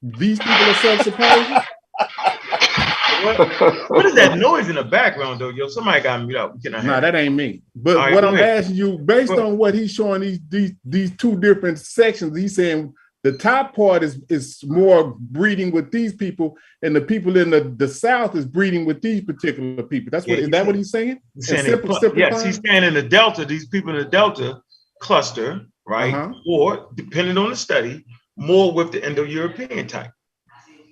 these people are self-supposed? What is that noise in the background though? Yo, somebody got me up. Nah, that ain't me. But right, what I'm asking you, based on what he's showing these two different sections, he's saying the top part is more breeding with these people, and the people in the south is breeding with these particular people. That's what is that what he's saying? He's saying yes, he's saying in the Delta, these people in the Delta cluster, right? Or depending on the study, more with the Indo-European type.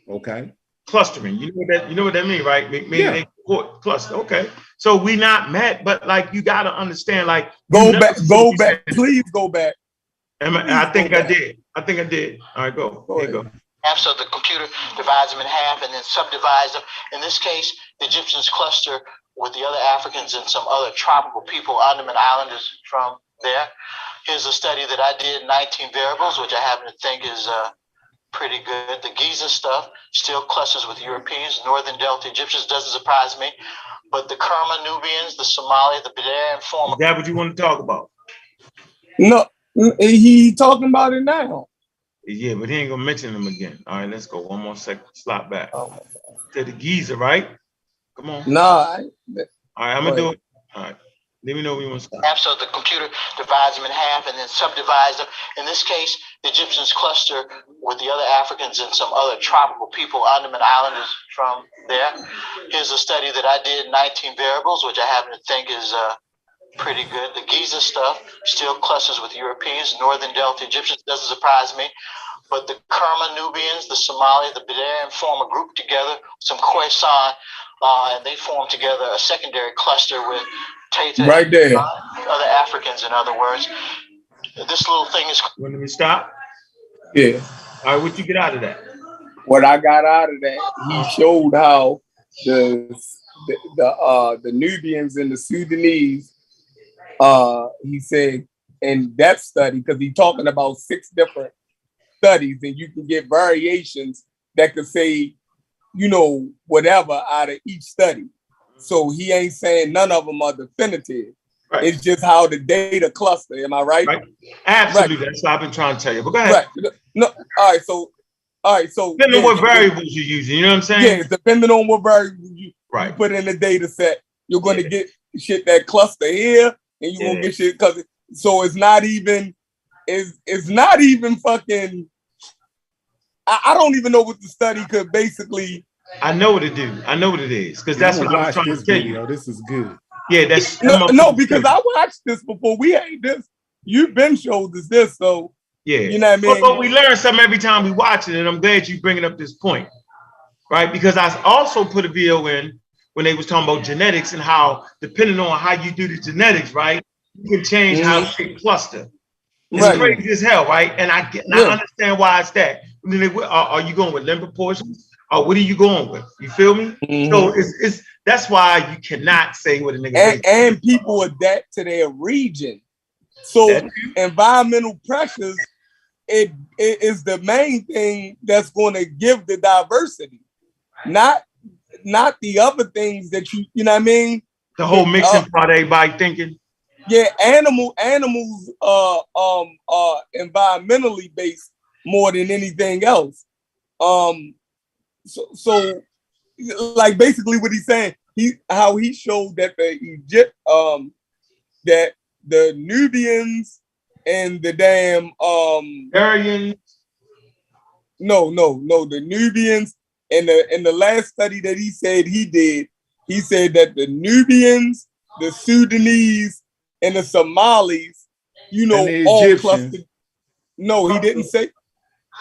Okay. Clustering, you know what that mean, right? They cluster. Okay, so we not met, but like you got to understand, like go back, please go back. I think I did. All right, go. There you go. So the computer divides them in half and then subdivides them. In this case, the Egyptians cluster with the other Africans and some other tropical people, Andaman Islanders from there. Here's a study that I did, 19 variables, which I happen to think is pretty good. The Giza stuff still clusters with Europeans, Northern Delta Egyptians, doesn't surprise me. But the Kerma Nubians, the Somali, the Bedouin form. Is that what you want to talk about? No, he talking about it now. Yeah, but he ain't gonna mention them again. All right, let's go. One more second. Slot back. To the Giza, right? Come on. No. All right, I'm gonna do it. All right. Let me know when you want to start. So the computer divides them in half and then subdivides them. In this case, the Egyptians cluster with the other Africans and some other tropical people, Andaman Islanders from there. Here's a study that I did, 19 variables, which I happen to think is pretty good. The Giza stuff still clusters with Europeans, Northern Delta Egyptians, doesn't surprise me. But the Kerma Nubians, the Somali, the Bedouin form a group together, some Khoisan, and they form together a secondary cluster with Tata, right there. Other Africans, in other words. This little thing is. When we stop? Yeah. All right, what you get out of that? What I got out of that, he showed how the Nubians and the Sudanese, he said in that study, because he's talking about 6 different studies, and you can get variations that could say, you know, whatever out of each study. So he ain't saying none of them are definitive. Right. It's just how the data cluster. Am I right? Right. Absolutely. Right. That's what I've been trying to tell you. But go ahead. Right. No. All right. So depending on what variables you're using, you know what I'm saying? Yeah, depending on what variables you put in the data set, you're going to get shit that cluster here, and you're gonna get shit because so it's not even fucking. I don't even know what the study could basically. I know what it do. I know what it is because that's what I was trying to tell you. This is good. Yeah, that's no, because I watched this before. We ain't this. You've been showed us this, so yeah, you know what I mean. But we learn something every time we watch it, and I'm glad you bringing up this point, right? Because I also put a video in when they was talking about genetics and how depending on how you do the genetics, right, you can change how you cluster. It's crazy as hell, right? And I understand why it's that. Are you going with limb proportions? Or what are you going with? You feel me? So it's that's why you cannot say what a nigga and people adapt to their region. So environmental pressures, it is the main thing that's going to give the diversity, not the other things that you know what I mean. The whole mixing part, everybody thinking. Yeah, animals are environmentally based more than anything else. So like basically what he's saying, how he showed that that the Nubians and the damn Aryans. No, the Nubians in the last study that he said he did, he said that the Nubians, the Sudanese, and the Somalis, you know, all clustered. No, he didn't say.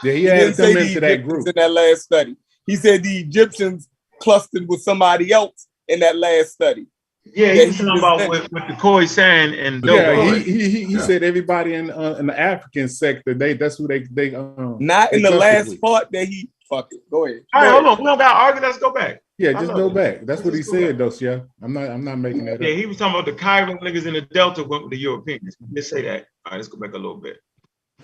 Yeah, he had them into that group in that last study. He said the Egyptians clustered with somebody else in that last study. Yeah, he was talking about with the Cory saying and he said everybody in the African sector, that's who they not in the last part that he fuck it. Go ahead. All right, hold on. We don't got to argue. Let's go back. Yeah, just go back. That's what he said, though. Yeah, I'm not making that up. Yeah, he was talking about the Cairo niggas in the Delta went with the Europeans. Let's say that. All right, let's go back a little bit.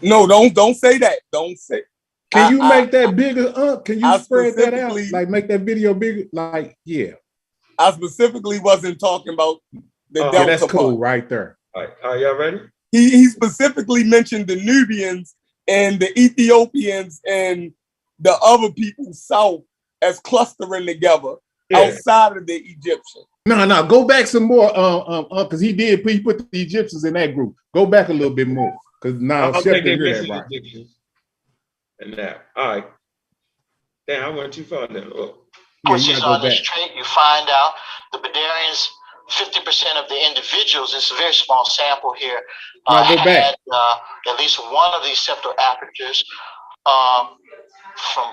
No, don't say that. Don't say. Can you make that bigger? Can you spread that out? Like make that video bigger? Like yeah. I specifically wasn't talking about the Delta. That's cool, right there. All right, are y'all ready? He specifically mentioned the Nubians and the Ethiopians and the other people south as clustering together outside of the Egyptians. No, go back some more, because he put the Egyptians in that group. Go back a little bit more, because now Chef didn't hear that right. And now, all right. Damn, I went too far then. On this trait, you find out the Bedouins, 50% of the individuals, it's a very small sample here, had at least one of these septal apertures from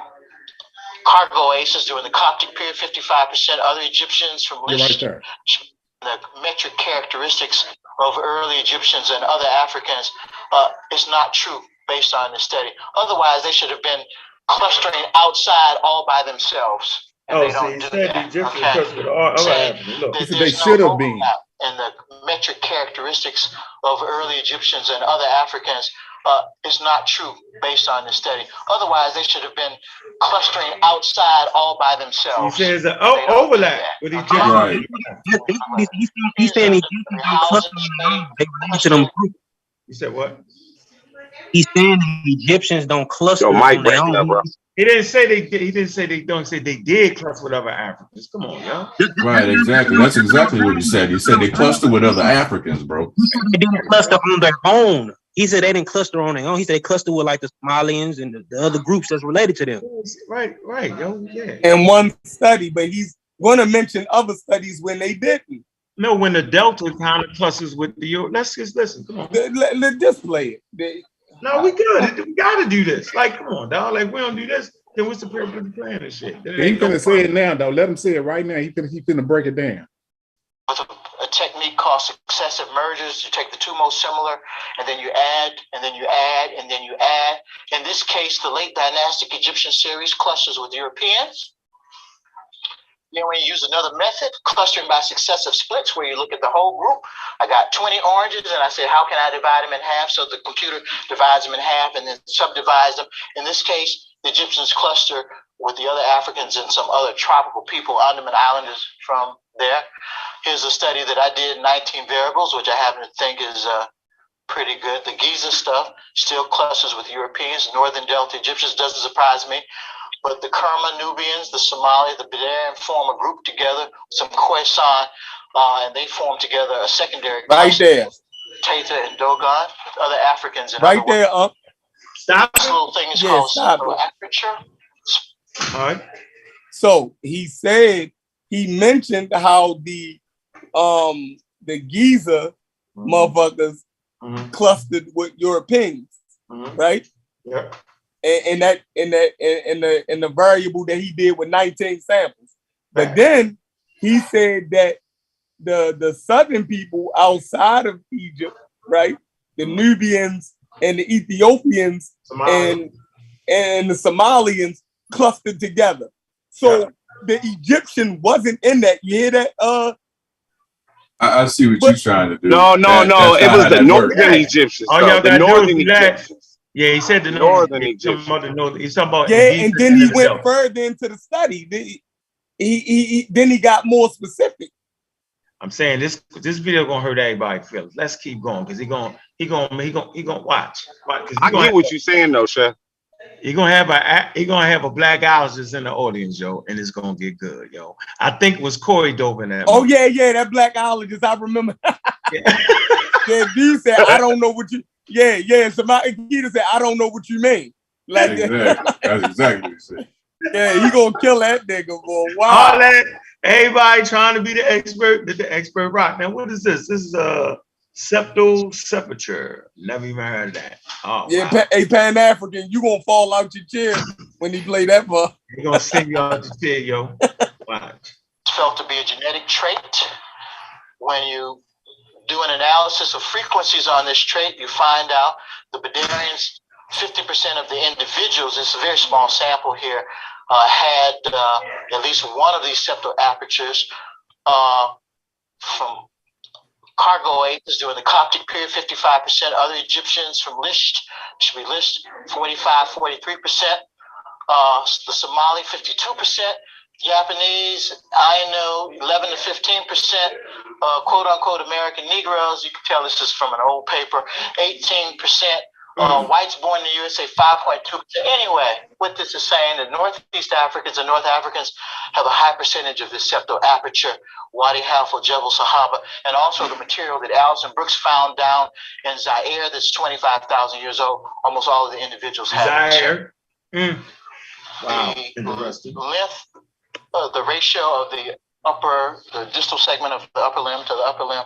cargo aces during the Coptic period, 55%. Other Egyptians from lists, the metric characteristics of early Egyptians and other Africans is not true based on this study. Otherwise, they should have been clustering outside all by themselves. And they So don't he do said the that. Egyptians Okay. cussed with all other Saying Africans. Look, that They there's no should have been. overlap in the metric characteristics of early Egyptians and other Africans is not true based on this study. Otherwise, they should have been clustering outside all by themselves. he says an overlap with Egyptians. Right. He's saying Egyptians don't cluster on their own. They related to them groups. You said what? He's saying the Egyptians don't cluster Yo, on Mike their breaking up, own. bro. He didn't say they did. He didn't say they don't say they did cluster with other Africans. Come on, yo. Right, exactly. That's exactly what he said. He said they cluster with other Africans, bro. He said they didn't cluster on their own. He said they didn't cluster on their own. He said they cluster with like the Somalians and the other groups that's related to them. Right, yo, yeah. In one study, but he's going to mention other studies when they didn't. No, when the Delta kind of clusters with the let's just listen. Come on. Let's just play it. No, we good. We gotta do this. Like, come on, dog. Like, we don't do this, then what's the purpose of playing this shit? He finna say it now, though. Let him say it right now. He finna break it down. With a technique called successive mergers, you take the two most similar, and then you add, and then you add, and then you add. In this case, the late dynastic Egyptian series clusters with Europeans. Then when you use another method, clustering by successive splits, where you look at the whole group, I got 20 oranges, and I say, how can I divide them in half? So the computer divides them in half and then subdivides them. In this case, the Egyptians cluster with the other Africans and some other tropical people, Andaman Islanders from there. Here's a study that I did, 19 variables, which I happen to think is pretty good. The Giza stuff still clusters with Europeans. Northern Delta Egyptians doesn't surprise me. But the Kerma, Nubians, the Somali, the Bedouin form a group together, some Khoisan, and they form together a secondary right there. Tata and Dogon, other Africans. And right there, Stop. This little thing is called aperture. All right. So he said, he mentioned how the Giza motherfuckers clustered with Europeans, right? Yeah. And the variable that he did with 19 samples. But then he said that the southern people outside of Egypt, right? The Nubians and the Ethiopians and the Somalians clustered together. So the Egyptian wasn't in that. You hear that? I see what you're trying to do. No. It was the northern Egyptians. All y'all The gotta do northern is relax. Egyptians. Yeah, he said the northern Egyptians. He's talking about and then he went further into the study. He got more specific. I'm saying this video gonna hurt everybody's feelings. Let's keep going because he gonna watch. I get what you're saying though, Chef. He gonna have a black Alice in the audience, yo, and it's gonna get good, yo. I think it was Cory dove in that. Oh yeah, that black ologist, I remember. Yeah, D said, I don't know what you. Yeah. Somebody said, I don't know what you mean. Like exactly. That's exactly what he said. Yeah, he gonna kill that nigga for a while. All that, everybody trying to be the expert rock. Now, what is this? This is a septal sepulture. Never even heard of that. Oh, yeah, wow. Hey, Pan-African, you gonna fall out your chair when he play that part. He gonna sing you out your chair, yo. Watch. It's felt to be a genetic trait. When you do an analysis of frequencies on this trait, you find out the Bedouins, 50% of the individuals, it's a very small sample here, had at least one of these septal apertures from Cargoates during the Coptic period, 55%. Other Egyptians from Lisht, should be Lisht, 45, 43%. The Somali, 52%. Japanese, Ainu, 11 to 15%. Quote unquote American Negroes, you can tell this is from an old paper, 18%. Whites born in the USA, 5.2%. Anyway, what this is saying, the Northeast Africans and North Africans have a high percentage of this septal aperture, Wadi Halfa, Jebel Sahaba, and also the material that Alison Brooks found down in Zaire that's 25,000 years old. Almost all of the individuals have Zaire. Wow. The length, the ratio of the distal segment of the upper limb to the upper limb,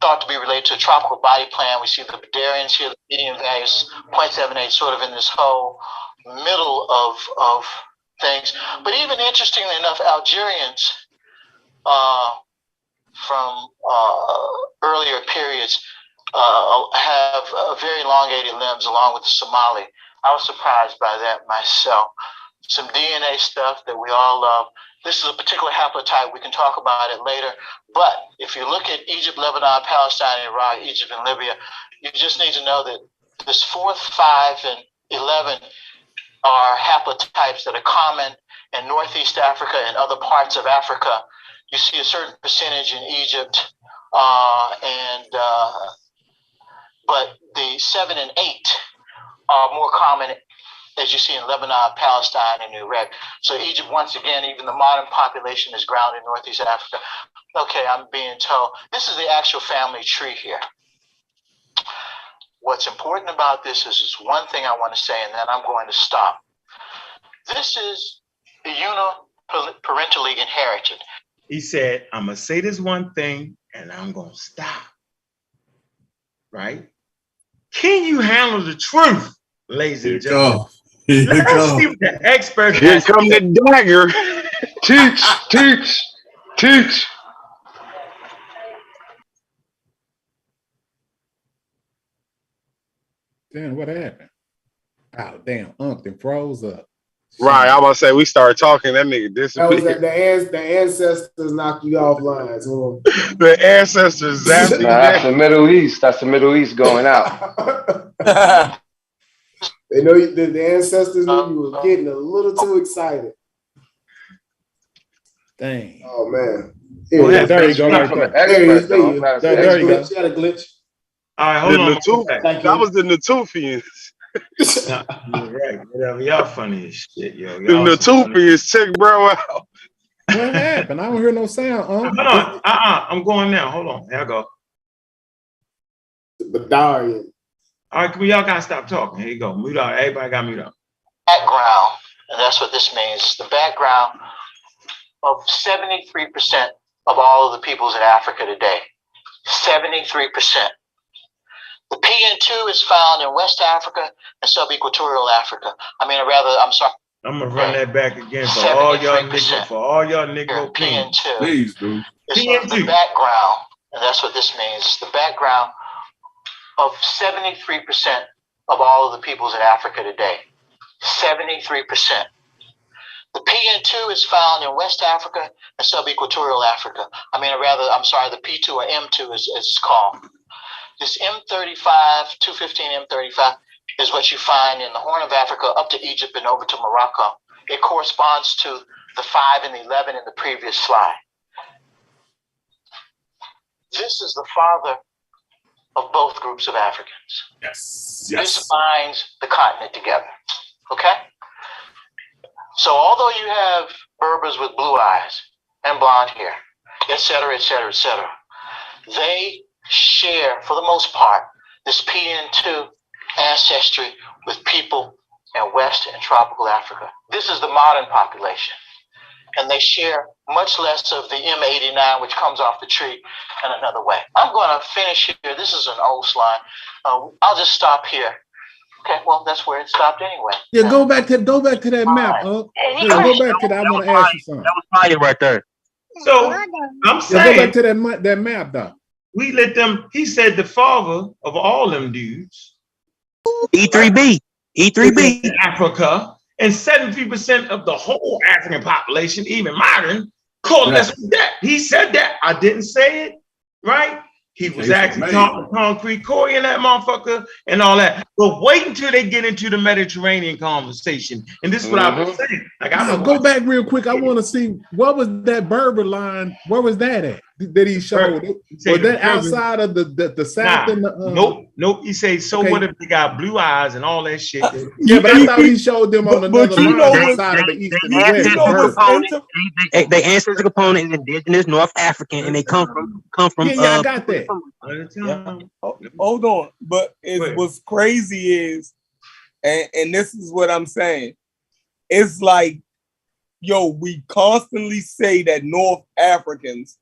thought to be related to a tropical body plan. We see the Bedouins here, the median values 0.78, sort of in this whole middle of things. But even interestingly enough, Algerians from earlier periods have very elongated limbs along with the Somali. I was surprised by that myself. Some DNA stuff that we all love. This is a particular haplotype. We can talk about it later. But if you look at Egypt, Lebanon, Palestine, Iraq, Egypt, and Libya, you just need to know that this 4th, 5, and 11 are haplotypes that are common in Northeast Africa and other parts of Africa. You see a certain percentage in Egypt, but the 7 and 8 are more common, as you see in Lebanon, Palestine, and Iraq. So Egypt, once again, even the modern population is grounded in Northeast Africa. Okay, I'm being told. This is the actual family tree here. What's important about this is one thing I want to say, and then I'm going to stop. This is uniparentally inherited. He said, I'm going to say this one thing, and I'm going to stop. Right? Can you handle the truth, ladies and gentlemen? Let's see what the expert Here come the dagger. Teach. Damn, what happened? Oh, damn, Ankh then froze up. Right, I was about to say, we started talking, that nigga That was disappeared. the ancestors knocked you offline. So. The ancestors zapped you. That's the Middle East. That's the Middle East going out. They know the ancestors knew you were getting a little too excited. Dang. Oh man. Yeah, there you go. Right there. There you go. She had a glitch. All right, hold on. That was the Natufians. You're right. Whatever. Y'all funny as shit, yo. The Natufians check bro out. What happened? I don't hear no sound. Hold on. I'm going now. Hold on. Here I go. The Darian. All right, y'all gotta stop talking. Here you go. Mute up. Everybody got mute up. Background, and that's what this means. The background of 73% of all of the peoples in Africa today. 73%. The PN2 is found in West Africa and sub-equatorial Africa. I'm sorry. I'm gonna run that back again for all y'all Negro kings. Please, dude. It's the background, and that's what this means. It's the background of 73% of all of the peoples in Africa today. 73%. The PN2 is found in West Africa and sub-equatorial Africa. The P2 or M2 as it's called. This M35, 215 M35 is what you find in the Horn of Africa up to Egypt and over to Morocco. It corresponds to the 5 and the 11 in the previous slide. This is the father of both groups of Africans. Yes. This binds the continent together. Okay? So although you have Berbers with blue eyes and blonde hair, et cetera, et cetera, et cetera, they share, for the most part, this PN2 ancestry with people in West and tropical Africa. This is the modern population. And they share much less of the M89, which comes off the tree in another way. I'm going to finish here. This is an old slide. I'll just stop here. Okay, well, that's where it stopped anyway. Yeah, go back to that map, Unc. Yeah, go back to that. I want to ask you something. That was fire right there. So I'm saying, go back to that map, though. We let them. He said the father of all them dudes. E3B. Africa, and 73% of the whole African population, even modern, coalesce with that. He said that. I didn't say it, right? He was actually talking concrete Cory and that motherfucker and all that. But wait until they get into the Mediterranean conversation. And this is what I was saying. Go back real quick. I want to see, what was that Berber line? Where was that at? That he showed? Was that outside of the south? Nope. He says, what if they got blue eyes and all that shit? Yeah, but I thought he showed them on another line outside of the east and west. They ancestor component is indigenous North African, and they come from. I got that. Hold on, but what's crazy is, and this is what I'm saying. It's like, we constantly say that North Africans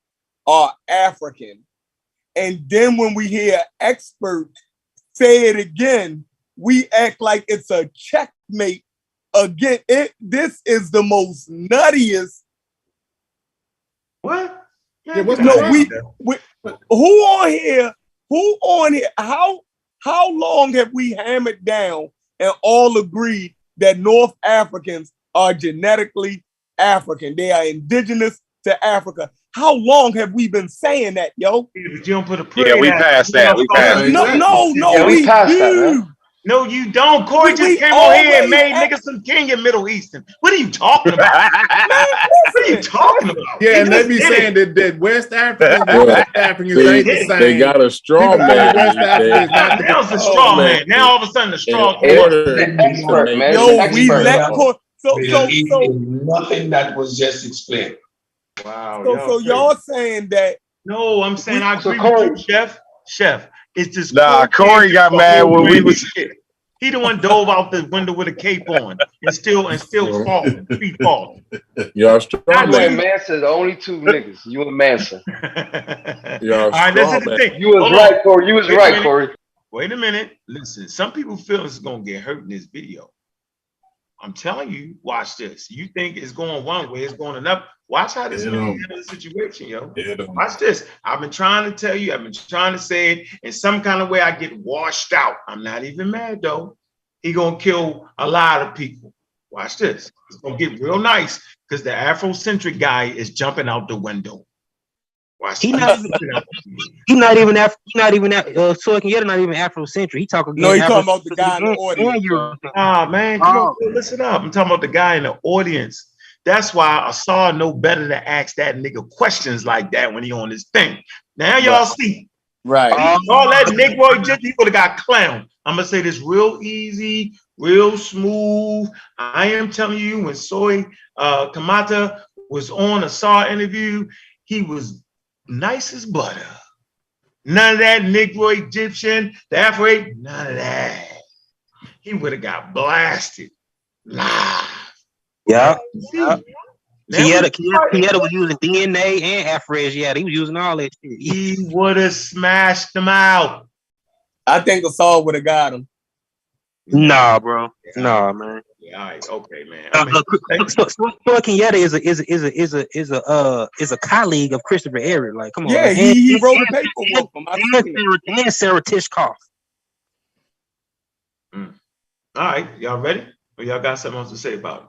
are African, and then when we hear expert say it again, we act like it's a checkmate again. This is the most nuttiest. What? Who on here? How long have we hammered down and all agree that North Africans are genetically African. They are indigenous to Africa. How long have we been saying that, yo? You don't put a Yeah, we passed that. We passed No, that. no, we we passed that, do. man. No, you don't. Cory just came on here and made niggas some king in Middle Eastern. What are you talking about? What are you talking about? Yeah, and they just be did saying it. that West Africans and Well, West Africans see, ain't the same. they got a straw People say man. West Africa is not the Now it's a straw man. Now all of a sudden the straw came up. Expert, man. Yo, we let Cory. Middle East is nothing that was just explained. Wow. So y'all saying that? No, I'm saying I agree with you, Chef. Chef, it's just Cory got mad when we was. He the one dove out the window with a cape on and still falling, feet falling. Y'all straw You and man. Manson, the only two niggas. You and Manson. Y'all All right, this straw is the man. thing. You was Hold right, on. Cory. You was Wait a right, minute. Cory. Wait a minute. Listen, some people feel it's gonna get hurt in this video. I'm telling you, watch this. You think it's going one way, it's going another. Watch how this man handle the situation, yo. Watch this. I've been trying to tell you, I've been trying to say it in some kind of way. I get washed out. I'm not even mad though. He gonna kill a lot of people. Watch this. It's gonna get real nice because the Afrocentric guy is jumping out the window. Watch He this. not even Soy Killas not even Afrocentric. He talking. No, he talking about the guy in the audience. Ah, man, come on, listen up. I'm talking about the guy in the audience. That's why Asar know better to ask that nigga questions like that when he on his thing. Now y'all see. Right. All that Negro just he would have got clowned. I'm gonna say this real easy, real smooth. I am telling you, when Soy Kamata was on a Asar interview, he was nice as butter. None of that Negro Egyptian, the Afro, none of that. He would have got blasted live. Yeah. Kieta was using DNA and Afrez. Yeah, he was using all that shit. He would have smashed them out. I think Asar would have got him. Nah, bro. Nah, man. Yeah, all right, okay, man. Soy Killas is a colleague of Christopher Everett. Like, come on. Yeah, man. he wrote a paper for him. And Sarah Tishkoff. All right, y'all ready? Or y'all got something else to say about it?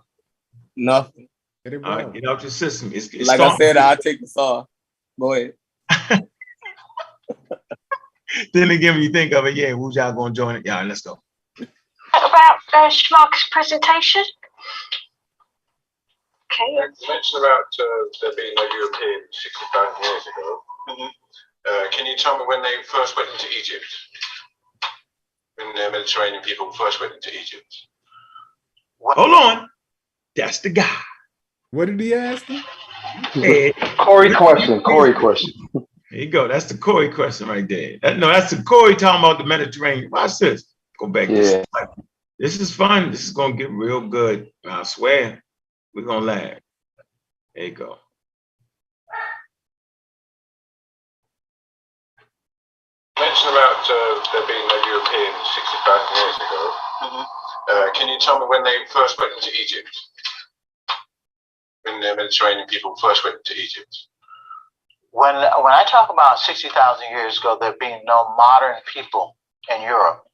Nothing. All right, get out your system. It's like I said, I'll take the saw. Go ahead. Then again, when you think of it, yeah, who's y'all gonna join it? Yeah, let's go. About Schmuck's presentation. Okay. You mentioned about there being no European 65 years ago. Can you tell me when they first went into Egypt? When the Mediterranean people first went into Egypt? Hold on. That's the guy. What did he ask him? Cory question. There you go. That's the Cory question right there. That's the Cory talking about the Mediterranean. Watch this. Go back. Yeah. This is fun. This is gonna get real good. I swear. We're gonna laugh. There you go. You mentioned about there being no European 65 years ago. Can you tell me when they first went into Egypt? When the Mediterranean people first went into Egypt? When I talk about 60,000 years ago, there being no modern people in Europe,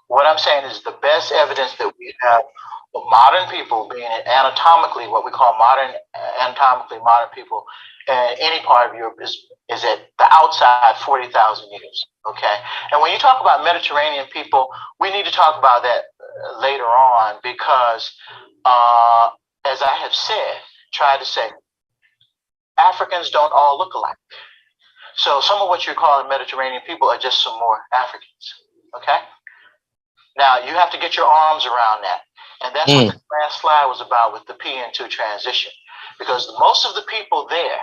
what I'm saying is the best evidence that we have of modern people being anatomically, what we call anatomically modern people in any part of Europe is at the outside 40,000 years. Okay, and when you talk about Mediterranean people, we need to talk about that later on because, as I have tried to say, Africans don't all look alike. So some of what you're calling Mediterranean people are just some more Africans. Okay. Now you have to get your arms around that, and that's what the last slide was about with the PN2 transition, because most of the people there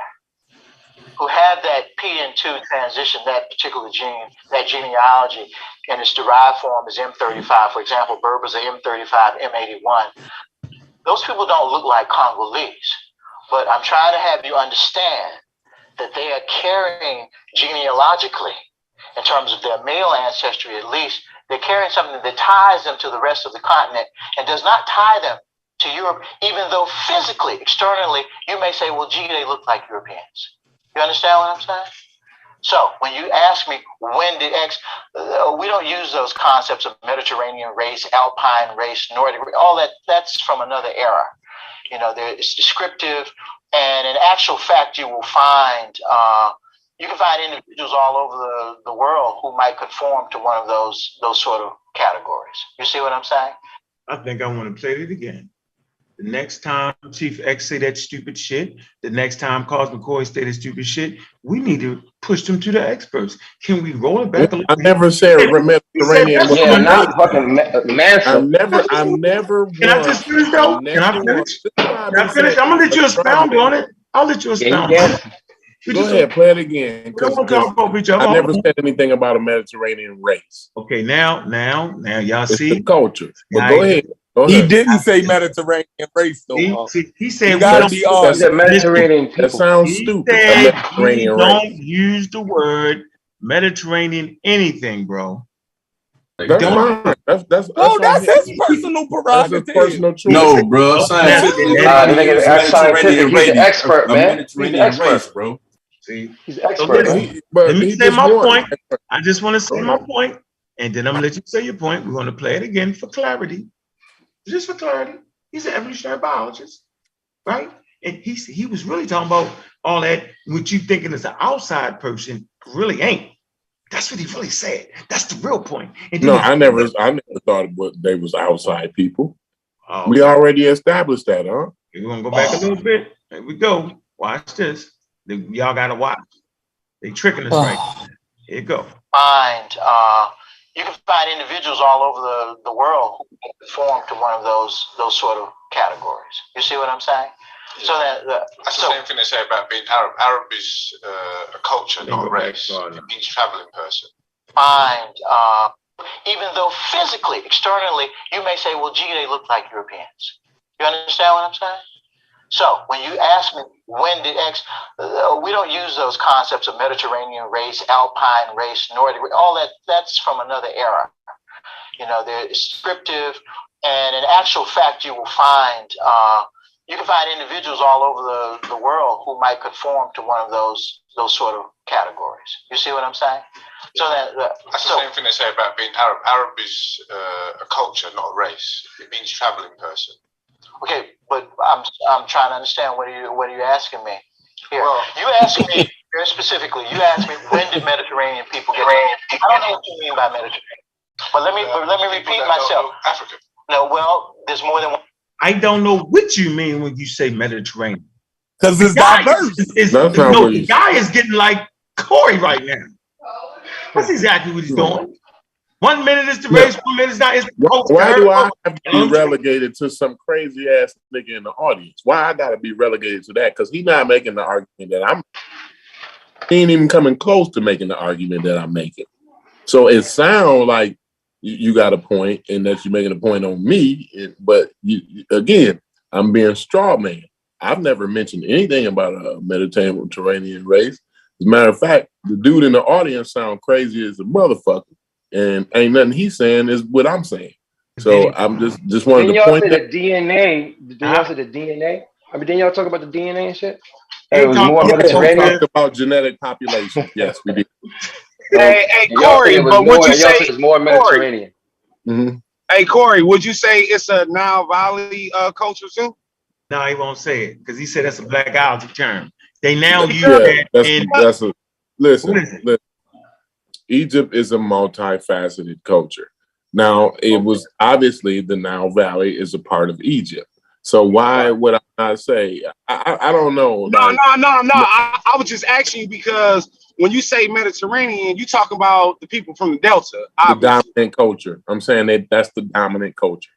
who had that PN2 transition, that particular gene, that genealogy, and its derived form is M35. For example, Berbers are M35, M81. Those people don't look like Congolese, but I'm trying to have you understand that they are carrying genealogically, in terms of their male ancestry at least, they're carrying something that ties them to the rest of the continent and does not tie them to Europe, even though physically, externally, you may say, well, gee, they look like Europeans. You understand what I'm saying? So when you ask me when did X, we don't use those concepts of Mediterranean race, Alpine race, Nordic, all that. That's from another era. You know, it's descriptive, and in actual fact, you will find you can find individuals all over the world who might conform to one of those sort of categories. You see what I'm saying? I think I want to play it again. The next time Chief X say that stupid shit, the next time Cosmic Cory say that stupid shit, we need to push them to the experts. Can we roll it back a little? I never said Mediterranean. Yeah, not fucking Manson. I'm never. Can I just finish though? Can I finish? Can I finish? I'm gonna let you expound on it. I'll let you expound on it. Go ahead, play it again. I never said anything about a Mediterranean race. Okay, now y'all see the culture. But go ahead. He didn't say Mediterranean race though. He said we gotta be honest. Mediterranean people. That sounds stupid. Mediterranean race. Don't use the word Mediterranean anything, bro. That's mine. That's his personal prerogative. That's his personal choice. No, bro. Scientifically, he's an expert, man. He's an expert, bro. See, he's an expert. Let me say my point. I just want to say my point, and then I'm gonna let you say your point. We're gonna play it again for clarity. Just for clarity, he's an evolutionary biologist, right? And he was really talking about all that, what you thinking is an outside person really ain't. That's what he really said. That's the real point. And no, I never thought they was outside people. Oh, we already established that, huh? We're gonna go back a little bit. Here we go. Watch this. Y'all gotta watch. They tricking us right now. Here you go. You can find individuals all over the world who conform to one of those sort of categories. You see what I'm saying? Yeah. So that's the same thing they say about being Arab. Arab is a culture, not a race. It means traveling person. Even though physically, externally, you may say, well, gee, they look like Europeans. You understand what I'm saying? So when you ask me, when did X, we don't use those concepts of Mediterranean race, Alpine race, Nordic, all that. That's from another era. You know, they're descriptive, and in actual fact, you will find, you can find individuals all over the world who might conform to one of those sort of categories. You see what I'm saying? So that's the same thing they say about being Arab. Arab is a culture, not a race. It means traveling person. Okay, but I'm trying to understand what are you asking me here? Well, you asked me very specifically. You asked me when did Mediterranean people get? I don't know what you mean by Mediterranean, but let me repeat myself. Africa. No, well, there's more than one. I don't know what you mean when you say Mediterranean. Because it's diverse. The guy is getting like Cory right now. That's exactly what he's doing. 1 minute is the race, 1 minute is not. Why do I have to be relegated to some crazy ass nigga in the audience? Why I gotta be relegated to that? Because he's not making the argument that he ain't even coming close to making the argument that I'm making. So it sounds like you got a point and that you're making a point on me, but again, I'm being straw man. I've never mentioned anything about a Mediterranean race. As a matter of fact, the dude in the audience sound crazy as a motherfucker. And ain't nothing he's saying is what I'm saying. So I'm just wanted to point out. Didn't y'all say the DNA? I mean, didn't y'all talk about the DNA and shit? It was more Mediterranean. We talked about genetic population. Yes, we did. Hey, Cory, but would you say it's more Mediterranean? Mm-hmm. Hey, Cory, would you say it's a Nile Valley culture too? No, he won't say it because he said that's a black algae term. They now use that. Listen. Egypt is a multifaceted culture. Now, it was obviously the Nile Valley is a part of Egypt. So why would I not say? I don't know. No. I was just asking you because when you say Mediterranean, you talk about the people from the Delta. Obviously. The dominant culture. I'm saying that's the dominant culture.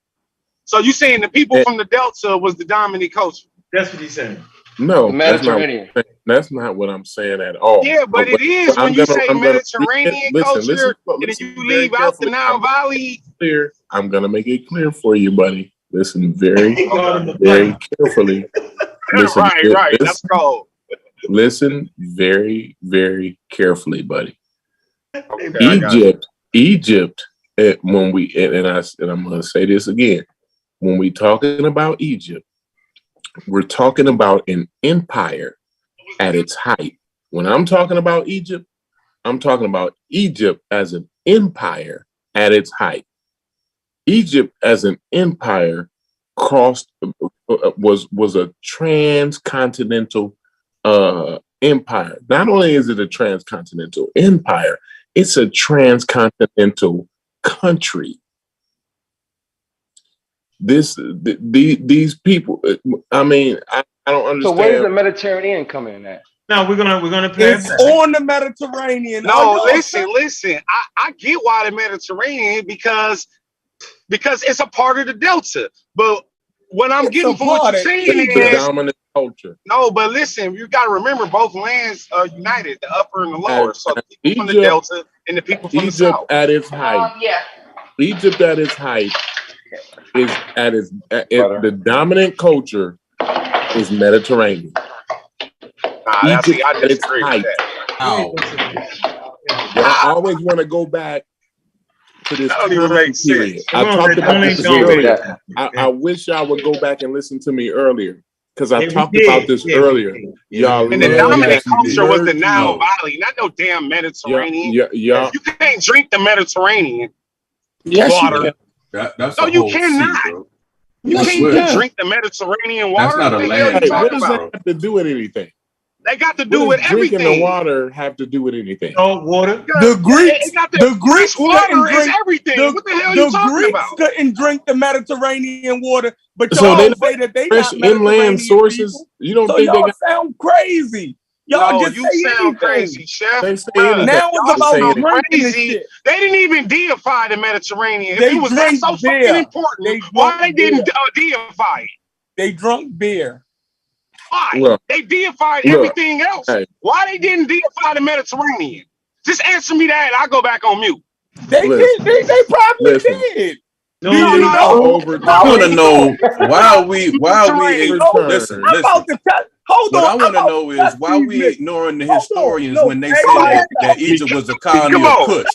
So you saying the people from the Delta was the dominant culture? That's what he's saying. No, that's not what I'm saying at all. Yeah, but it is when you say Mediterranean culture, and then you leave out the Nile Valley. Clear. I'm gonna make it clear for you, buddy. Listen very, very carefully. Listen, right. That's cold. Listen very, very carefully, buddy. Okay, Egypt. When we and I'm gonna say this again. When we talking about Egypt, we're talking about an empire at its height. When I'm talking about Egypt, I'm talking about Egypt as an empire at its height. Egypt as an empire was a transcontinental empire. Not only is it a transcontinental empire, it's a transcontinental country. These people, I mean, I don't understand. So where does the Mediterranean come in at? No, we're gonna play It's on the Mediterranean. No, listen. I get why the Mediterranean because it's a part of the Delta. But what I'm getting from what you're saying the is dominant culture. no. But listen, you got to remember both lands are united, the upper and the lower. So the people from the Delta and the people from the south. At its height, Egypt at its height is the dominant culture is Mediterranean. Egypt I at its disagree with height. I always want to go back to this don't even make period. sense. I talked about this earlier. I wish y'all would go back and listen to me earlier because I talked about this earlier. Y'all, and the dominant culture was the Nile Valley, not no damn Mediterranean. You can't drink the Mediterranean water. That's no, you cannot. You can't drink the Mediterranean water. That's not a land. Hey, what does that have to do with anything? They got to do with everything. Drinking the water have to do with anything? No water. The Greeks, the Greeks water is everything. What the hell are you talking Greeks about? couldn't drink the Mediterranean water, but So y'all they say that they fresh not inland sources. people. You don't So think they y'all got? sound crazy. Y'all No, just you say sound anything. crazy, Chef. They say Bruh, anything. Now y'all it's about sound drinking and crazy. shit. They didn't even deify the Mediterranean. If They it was that drink so beer. fucking important, why they didn't deify it? They drunk beer. Why? Look, They deified look, everything else. hey. Why they didn't deify the Mediterranean? Just answer me that. I'll go back on mute. They Listen. did. They probably Listen. did. No, Do you know? I want to know why we Mediterranean. listen. I'm about to tell. Hold What on. I want to know is why we ignoring the historians when they say that Egypt was a colony of Kush.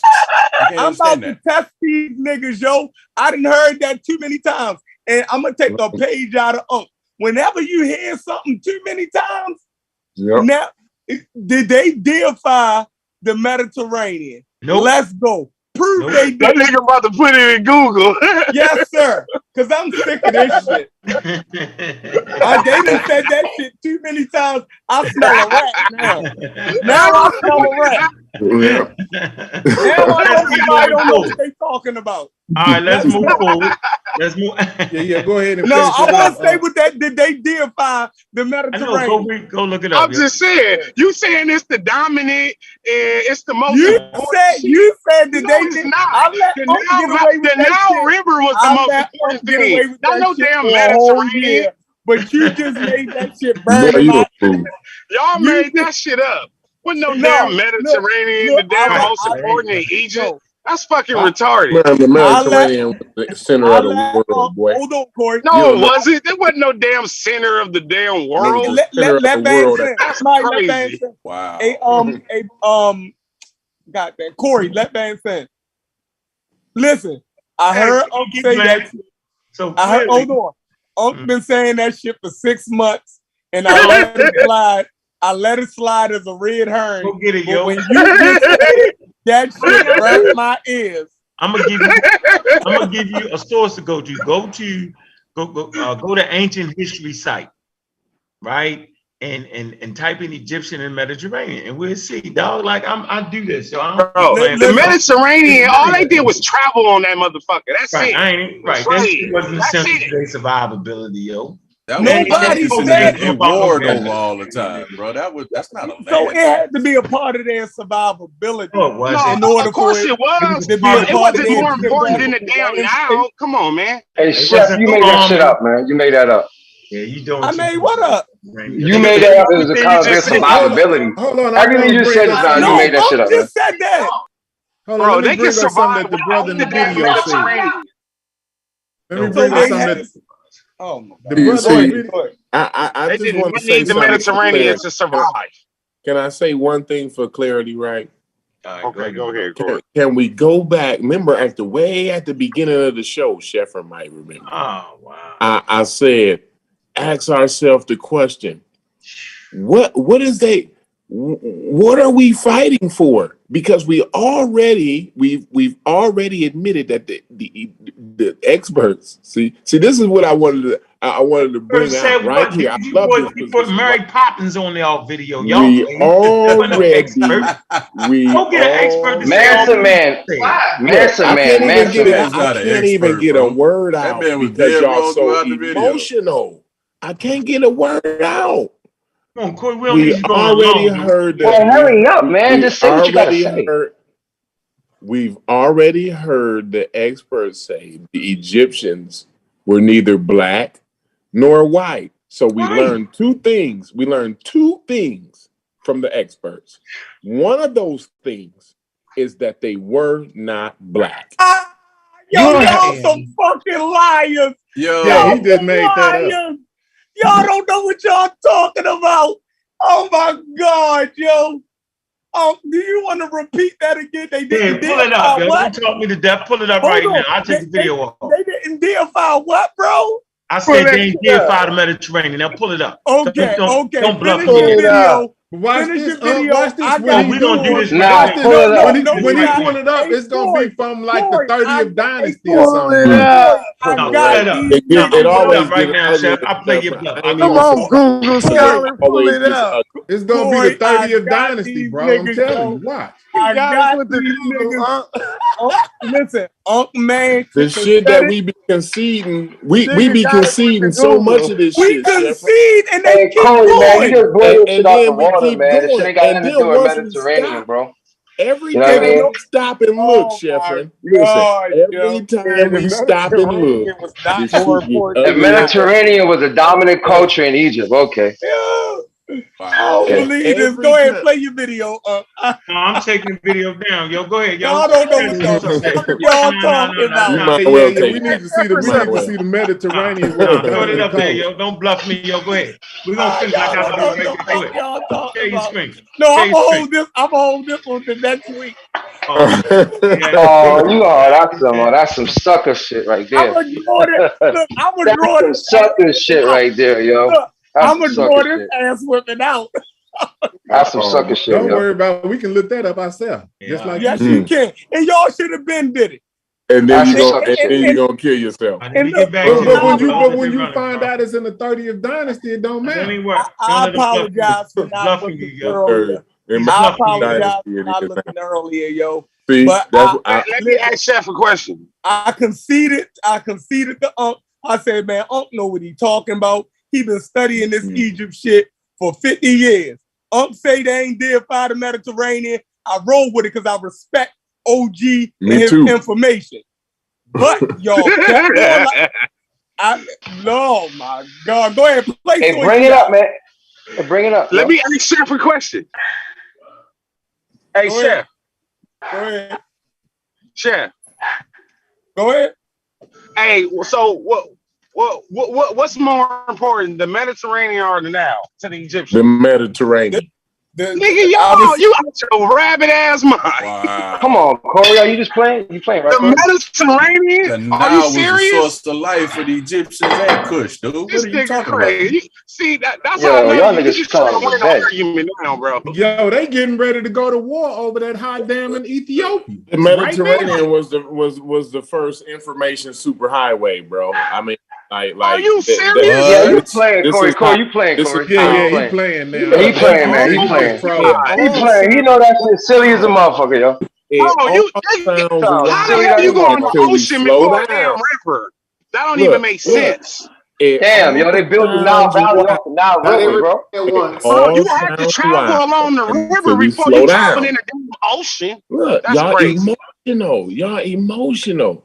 I can't I'm about understand to that. test these niggas, yo. I done heard that too many times, and I'm gonna take a page out of Ankh. Whenever you hear something too many times, now did they deify the Mediterranean? Nope. Let's go. Prove they did. That nigga about to put it in Google. Yes, sir. Because I'm sick of this shit. They done said that shit too many times. I smell a rat now. Now I smell a rat. Now I know somebody don't know what they talking about. All right, let's move forward. Let's move. Yeah, go ahead and No, finish I it want up. to say with that, did they deify the I Mediterranean? know, go look it up. I'm just saying. You saying it's the dominant, it's the most You important said that No, they it's did. not. I let The Unc get away with that Nile shit. River was the I most let important Unc get away thing. with Not that no shit damn for a whole Mediterranean. year. But you just made that shit Boy, burn in you my a fool. Y'all You made that shit up. Wasn't no No, damn Mediterranean, look, the damn I most important in Egypt. no, That's fucking I- retarded. Man, the I let Mediterranean was the center I of the let world, boy. hold on, Cory. No, it wasn't. There wasn't no damn center of the damn world. The center of the world. That's Let Van crazy. Send. Wow. Goddamn, Cory, let Van Send. Listen, I Hey, heard Unc keep say playing. that shit. So I heard, clearly, hold on. Unc been saying that shit for 6 months, and I let it slide. I let it slide as a red herring. go get it, But yo. when you just said it, that shit burnt my ears. I'm gonna give you a source to go to. Go to ancient history site, right? And type in Egyptian and Mediterranean, and we'll see, dog. Like I do this, so I'm Bro, the Mediterranean, all they did was travel on that motherfucker. That's right. it. I ain't right. That shit wasn't essential to their survivability, yo. That was Nobody people said they warred over all the time, bro. That's not a land. So it had to be a part of their survivability. No, it wasn't. In order Of course for it was. to be a It part of wasn't their more important than the geographical damn Nile. Come on, man. Hey, Chef, you made that shit up, man. You made that up. Yeah, you doing? I made what up? You made that up as a kind of their survivability. Hold on, Everything you said just now, you made that shit up, man. just said that. Hold Bro, on, let they me can bring up something survive that the brother in the without the damn video said. Mediterranean. Let me So bring up they something had- that Oh my the God. brother in the video. I They just didn't want to say need the something. Mediterranean to survive. Can I say one thing for clarity, right? Okay, go ahead, Cory. Can we go back? Remember, way at the beginning of the show, Sheffer might remember. Oh wow! I said, ask ourselves the question: what are we fighting for? because we've already admitted that the experts see this is what I wanted to bring out right here. I love this you put Mary Poppins on their video. Y'all we already go get an expert to say Manson man. I can't even get a word out because y'all so emotional. I can't get a word out. Come on, Cory, we already heard that. Well, hurry up, man. Just say what you gotta say. We've already heard the experts say the Egyptians were neither black nor white. So we learned two things. We learned two things from the experts. One of those things is that they were not black. Y'all some fucking liars. Yeah, he just made that up. Y'all don't know what y'all talking about. Oh my God, yo. Do you want to repeat that again? They didn't pull it up, yo. what? Don't talk me to death. Pull it up right now. I'll take the video off. They didn't deify what, bro? I said they didn't deify the Mediterranean. Now pull it up. Okay. Don't bluff Finish your video. Watch Finish this. your video. Watch this. We gonna do this. Watch this. When he right pull it up, it's gonna be from like the 30th dynasty or something. It always right now, Chef. I play your bluff. Come on, Google Scholar, pull it up. It's gonna be the 30th dynasty, bro. I'm telling you. Watch. I got with the niggas. Listen, man. The shit that we be conceding, we be conceding so much of this shit. We concede and they keep Cory, going. man, you just blow this shit off the we water, keep man. This shit going. ain't got And nothing to then do with once we Mediterranean, stop, bro. every You know what I time mean? we stop and look, Sheffrin. Listen, every time we stop and look, this shit get The Mediterranean was a dominant culture in Egypt. Okay. I don't believe this. Go ahead, play your video. I'm taking the video down. Yo, go ahead, yo. Y'all don't know what y'all talking about. Yeah. We need to see the Mediterranean. Throw it up there, yo. Don't bluff me, yo. Go ahead. We're gonna finish. I got to do right there. Y'all talking Share your about. screen. No, I'm gonna hold this one to next week. That's some sucker shit right there. I'm gonna draw this. Look, I'm gonna draw some this sucker shit right there, yo. Look, I'm gonna draw this shit. ass whipping out. That's some sucker shit. Don't worry about it. We can look that up ourselves. Just like you can. And y'all should have been did it. And then you're gonna kill yourself. And look, but when you find out it's in the 30th dynasty, it don't matter. I apologize for not looking earlier. I apologize for not looking earlier, yo. See, but let me ask Chef a question. I conceded to Unc. I said, man, Unc know what he talking about. He been studying this Egypt shit for 50 years. Unc say they ain't deified the Mediterranean. I roll with it because I respect OG and his information. But y'all, oh my God, go ahead, play. Hey, bring it up, man. Hey, bring it up. Let me ask Chef a question. Hey, Chef. Go ahead. Chef. Go ahead. Hey, so what's more important, the Mediterranean or the Nile to the Egyptians? The Mediterranean. Nigga, you out your rabbit ass mind. Wow. Come on, Cory, are you just playing? You playing, right? The Mediterranean? The Nile was the source of life for the Egyptians and Kush, dude. What are you talking about? See, that's how I know y'all you niggas just trying to win an bed. argument now, bro. Yo, they getting ready to go to war over that hot dam in Ethiopia. The Mediterranean was the first information superhighway, bro. I mean, like. Are you serious? Yeah, you playing, Cory. Cory, you playing, Cory. Yeah, he playing now. He playing, man. He playing. He playing. He know that shit silly as a motherfucker, yo. How the hell you go on the ocean before a damn river? That don't even make sense. Damn, yo, they built the Nile Valley off the Nile River, bro. You have to travel along the river before you travel in the damn ocean. Look, that's y'all crazy. Y'all emotional.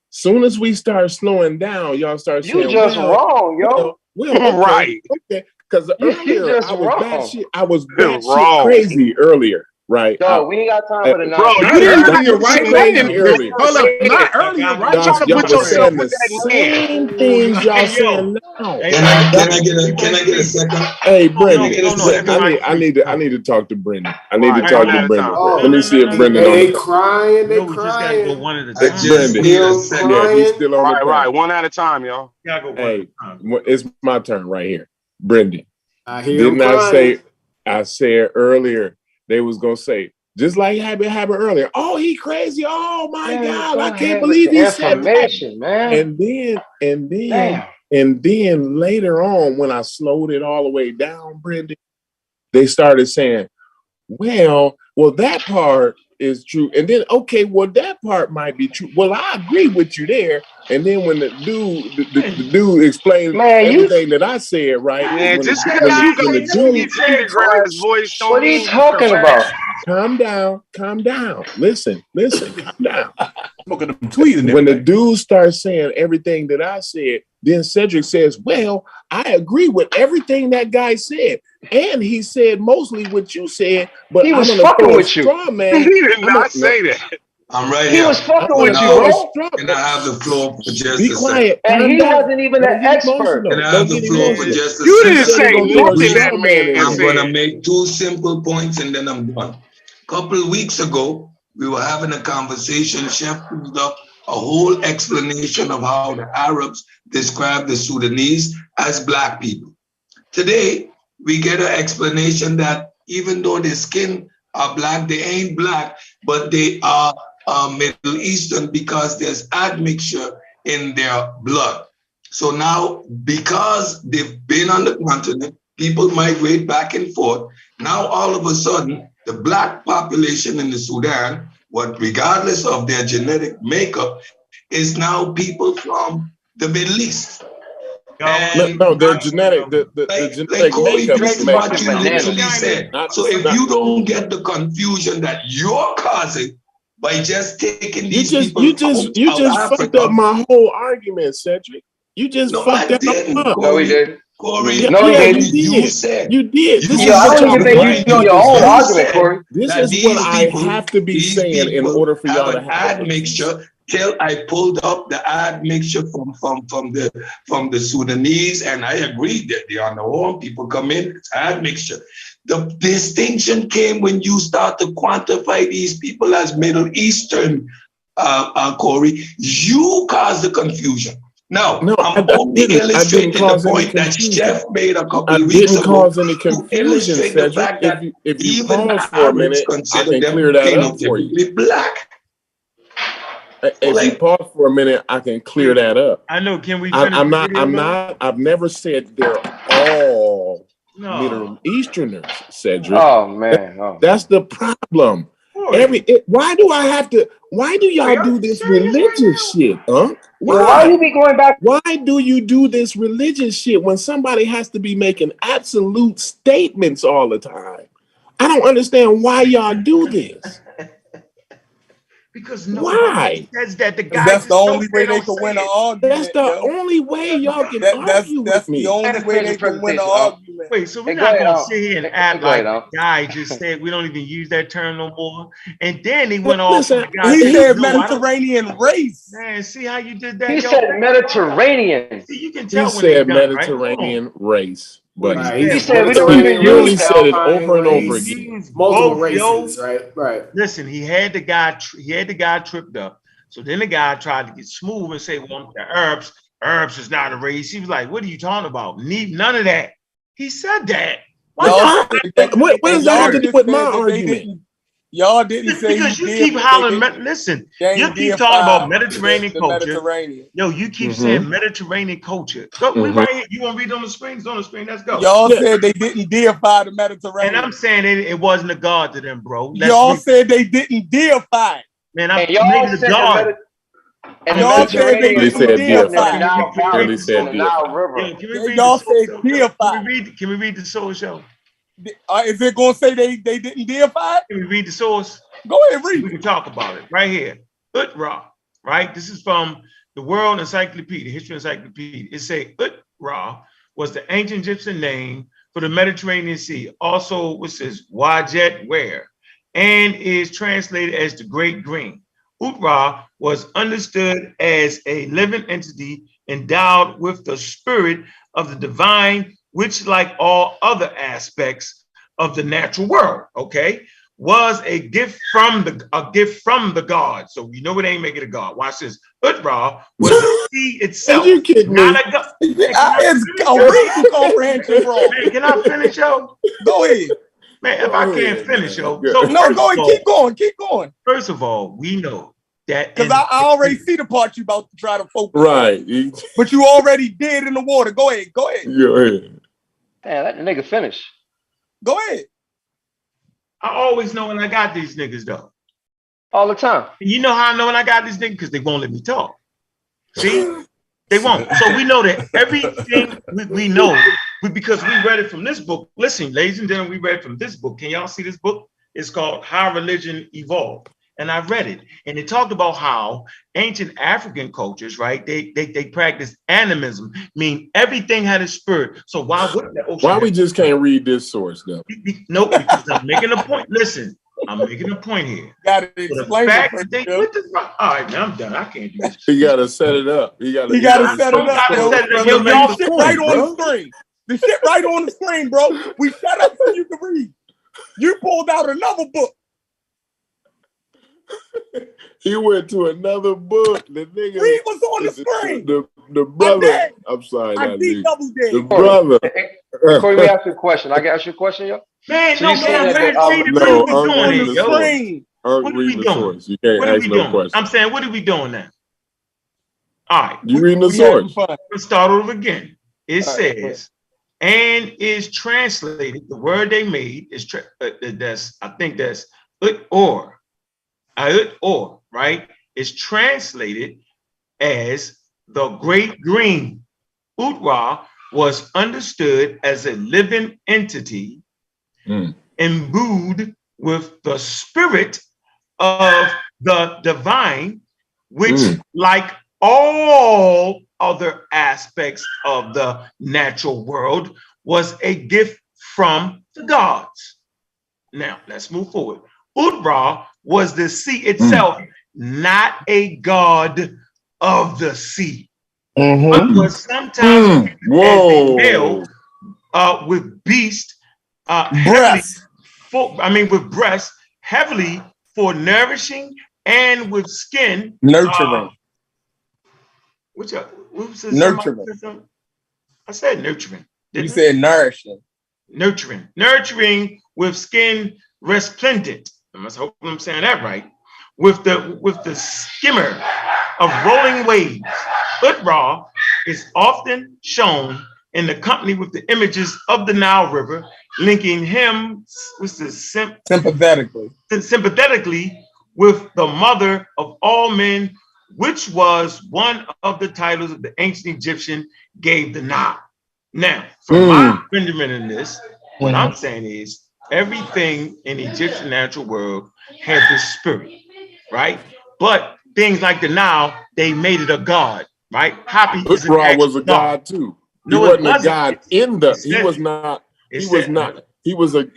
Soon as we start slowing down, y'all start saying, "You just wrong, yo." Right? Okay, because earlier I was wrong. crazy earlier. Right. Yo, we ain't got time for the bro. You didn't do right earlier. Hold up, not earlier, right? Y'all put yourself with that same things y'all saying now. Can I get a second? Hey, Brendan. I need to talk to Brendan. I need to talk to Brendan. Let me see if Brendan. They crying. They We just gotta go one at a Brendan. time. Yeah, he's still on the Right, one at a time, y'all. Hey, it's my turn right here. Brendan. I hear him I said earlier they was gonna say, Just like happened earlier. Oh, he crazy. Oh my God, I can't ahead with believe the he said that. information, man. And then later on, when I slowed it all the way down, Brendan, they started saying, well, that part is true. And then, okay, well, that part might be true. Well, I agree with you there. And then when the dude explained everything that I said, right? Man, When just the because you dude, get Peter Grimes' voice, don't what are you mean talking about? Calm down. Listen, calm down. Look at them tweeting. When the dude starts saying everything that I said, then Cedric says, well, I agree with everything that guy said. And he said mostly what you said, but he was I'm going to fucking throw a with you. straw man. He did not say that. I'm right He here. was fucking I'm with gonna you, throw a bro. straw. Can I have the floor for just Be a quiet. second? And Calm he down. wasn't even an Don't get expert. emotional. Can I Don't have the get floor for emotional. just a You second? didn't say nothing that man I'm going to said. make two simple points and then I'm done. A couple of weeks ago, we were having a conversation. Chef pulled up a whole explanation of how the Arabs describe the Sudanese as black people. Today, we get an explanation that even though their skin are black, they ain't black, but they are Middle Eastern because there's admixture in their blood. So now, because they've been on the continent, people migrate back and forth. Now, all of a sudden, the black population in the Sudan, regardless of their genetic makeup, is now people from the Middle East. No, their genetic, the genetic Cory, makeup this is makes what you literally said. So if you don't get the confusion that you're causing by just taking these people you just Africa, fucked up my whole argument, Cedric. You just fucked that up. No, he didn't. Cory, No, he didn't. you said. You did. This is I what don't even think you know your own argument, said Cory. This is what I have to be saying in order for y'all to have admixture. Till I pulled up the admixture from the Sudanese, and I agreed that they are the wrong people come in. It's admixture. The distinction came when you start to quantify these people as Middle Eastern, Cory. You caused the confusion. Now, I'm only illustrating the point that Chef made a couple of weeks ago. I didn't cause any confusion, to illustrate the fact that if you even pause the for a Arabs minute, I consider can them clear that up for you. phenotypically black. If you pause for a minute, I can clear that up. I know. Can we finish I've never said they're all Middle Easterners, Cedric. Oh man. That's the problem. Why do y'all do this religious shit, huh? Why you be going back? Why do you do this religious shit when somebody has to be making absolute statements all the time? I don't understand why y'all do this. Because why? Says that the guy. That's the only way they can win an argument. That's the only way y'all can argue with me. That's the only way they can win an argument. Wait, so we're not going to sit here and act like the guy just said we don't even use that term no more. And then he went off. He said Mediterranean race. Man, see how you did that? He said Mediterranean. See, you can tell he when said done, Mediterranean race. But he said we don't even really use said it over and over again. Multiple races, right. Listen, he had the guy tripped up. So then the guy tried to get smooth and say, well, the Arabs is not a race. He was like, what are you talking about? None of that. He said that. What does that have to do with my argument? Y'all didn't say because you keep hollering. Listen, you keep talking about Mediterranean culture. Yo, you keep saying Mediterranean culture. Go, we right here. You want to read on the screen? It's on the screen. Let's go. Y'all said they didn't deify the Mediterranean. And I'm saying it wasn't a god to them, bro. Y'all said they didn't deify it. Man, I'm making the god. And y'all said they didn't deify it. Y'all said deify. Can we read the source, show? Is it going to say they didn't deify it? Can we read the source? Go ahead, read. We can talk about it right here. Ut-Ra, right? This is from the World Encyclopedia, History Encyclopedia. It say Ut-Ra was the ancient Egyptian name for the Mediterranean Sea, also which says Wajet Ware, and is translated as the Great Green. Ut-Ra was understood as a living entity endowed with the spirit of the divine, which, like all other aspects of the natural world, okay, was a gift from the god. So you know it ain't making a god. Watch this. Ut-Ra was the sea itself, not a god. It's a reading comprehension, bro. Man, can I finish, yo? Go ahead. Man, if I can't finish, yo. So no, go ahead, keep going. First of all, we know that because I already see the part you about to try to focus right on. But you already did in the water. Go ahead. Damn, let the nigga finish. Go ahead. I always know when I got these niggas though. All the time. And you know how I know when I got these niggas? Because they won't let me talk. See? They won't. So we know that everything we know because we read it from this book. Listen, ladies and gentlemen, we read it from this book. Can y'all see this book? It's called How Religion Evolved. And I read it. And it talked about how ancient African cultures, right? They practiced animism, mean everything had a spirit. So why wouldn't the ocean? Why we just can't read this source though? Nope, because I'm making a point. Listen. I'm making a point here. Gotta explain it. All right, man, I'm done. I can't do this. You gotta set it up. You gotta set it up. Y'all shit right on the screen. The shit right on the screen, bro. We shut up so you can read. You pulled out another book. He went to another book. The nigga read what's on the screen. The brother. I'm sorry. The brother. Cory, we ask you a question. I can ask you a question, yo. Man, so no, man, what are we doing? You can't ask no question. I'm saying, what are we doing now? All right. You reading the source? Let's start over again. It says, and is translated. The word they made is I think that's or, right? Is translated as the great green. Utra was understood as a living entity imbued with the spirit of the divine, which, like all other aspects of the natural world, was a gift from the gods. Now, let's move forward. Utra was the sea itself, not a god of the sea. But was sometimes as a male with beast, with breasts heavily for nourishing and with skin nurturing. Nurturing. I said nurturing. You said nourishing. Nurturing with skin resplendent. I hope I'm saying that right. With the skimmer of rolling waves. Utra is often shown in the company with the images of the Nile River, linking him sympathetically with the mother of all men, which was one of the titles of the ancient Egyptian gave the Nile. Now, from my opinion in this, what I'm saying is everything in the Egyptian natural world had this spirit, right? But things like the Nile, they made it a god, right? Utra was a god too. He wasn't a god in the. He was not. He was not. He was a.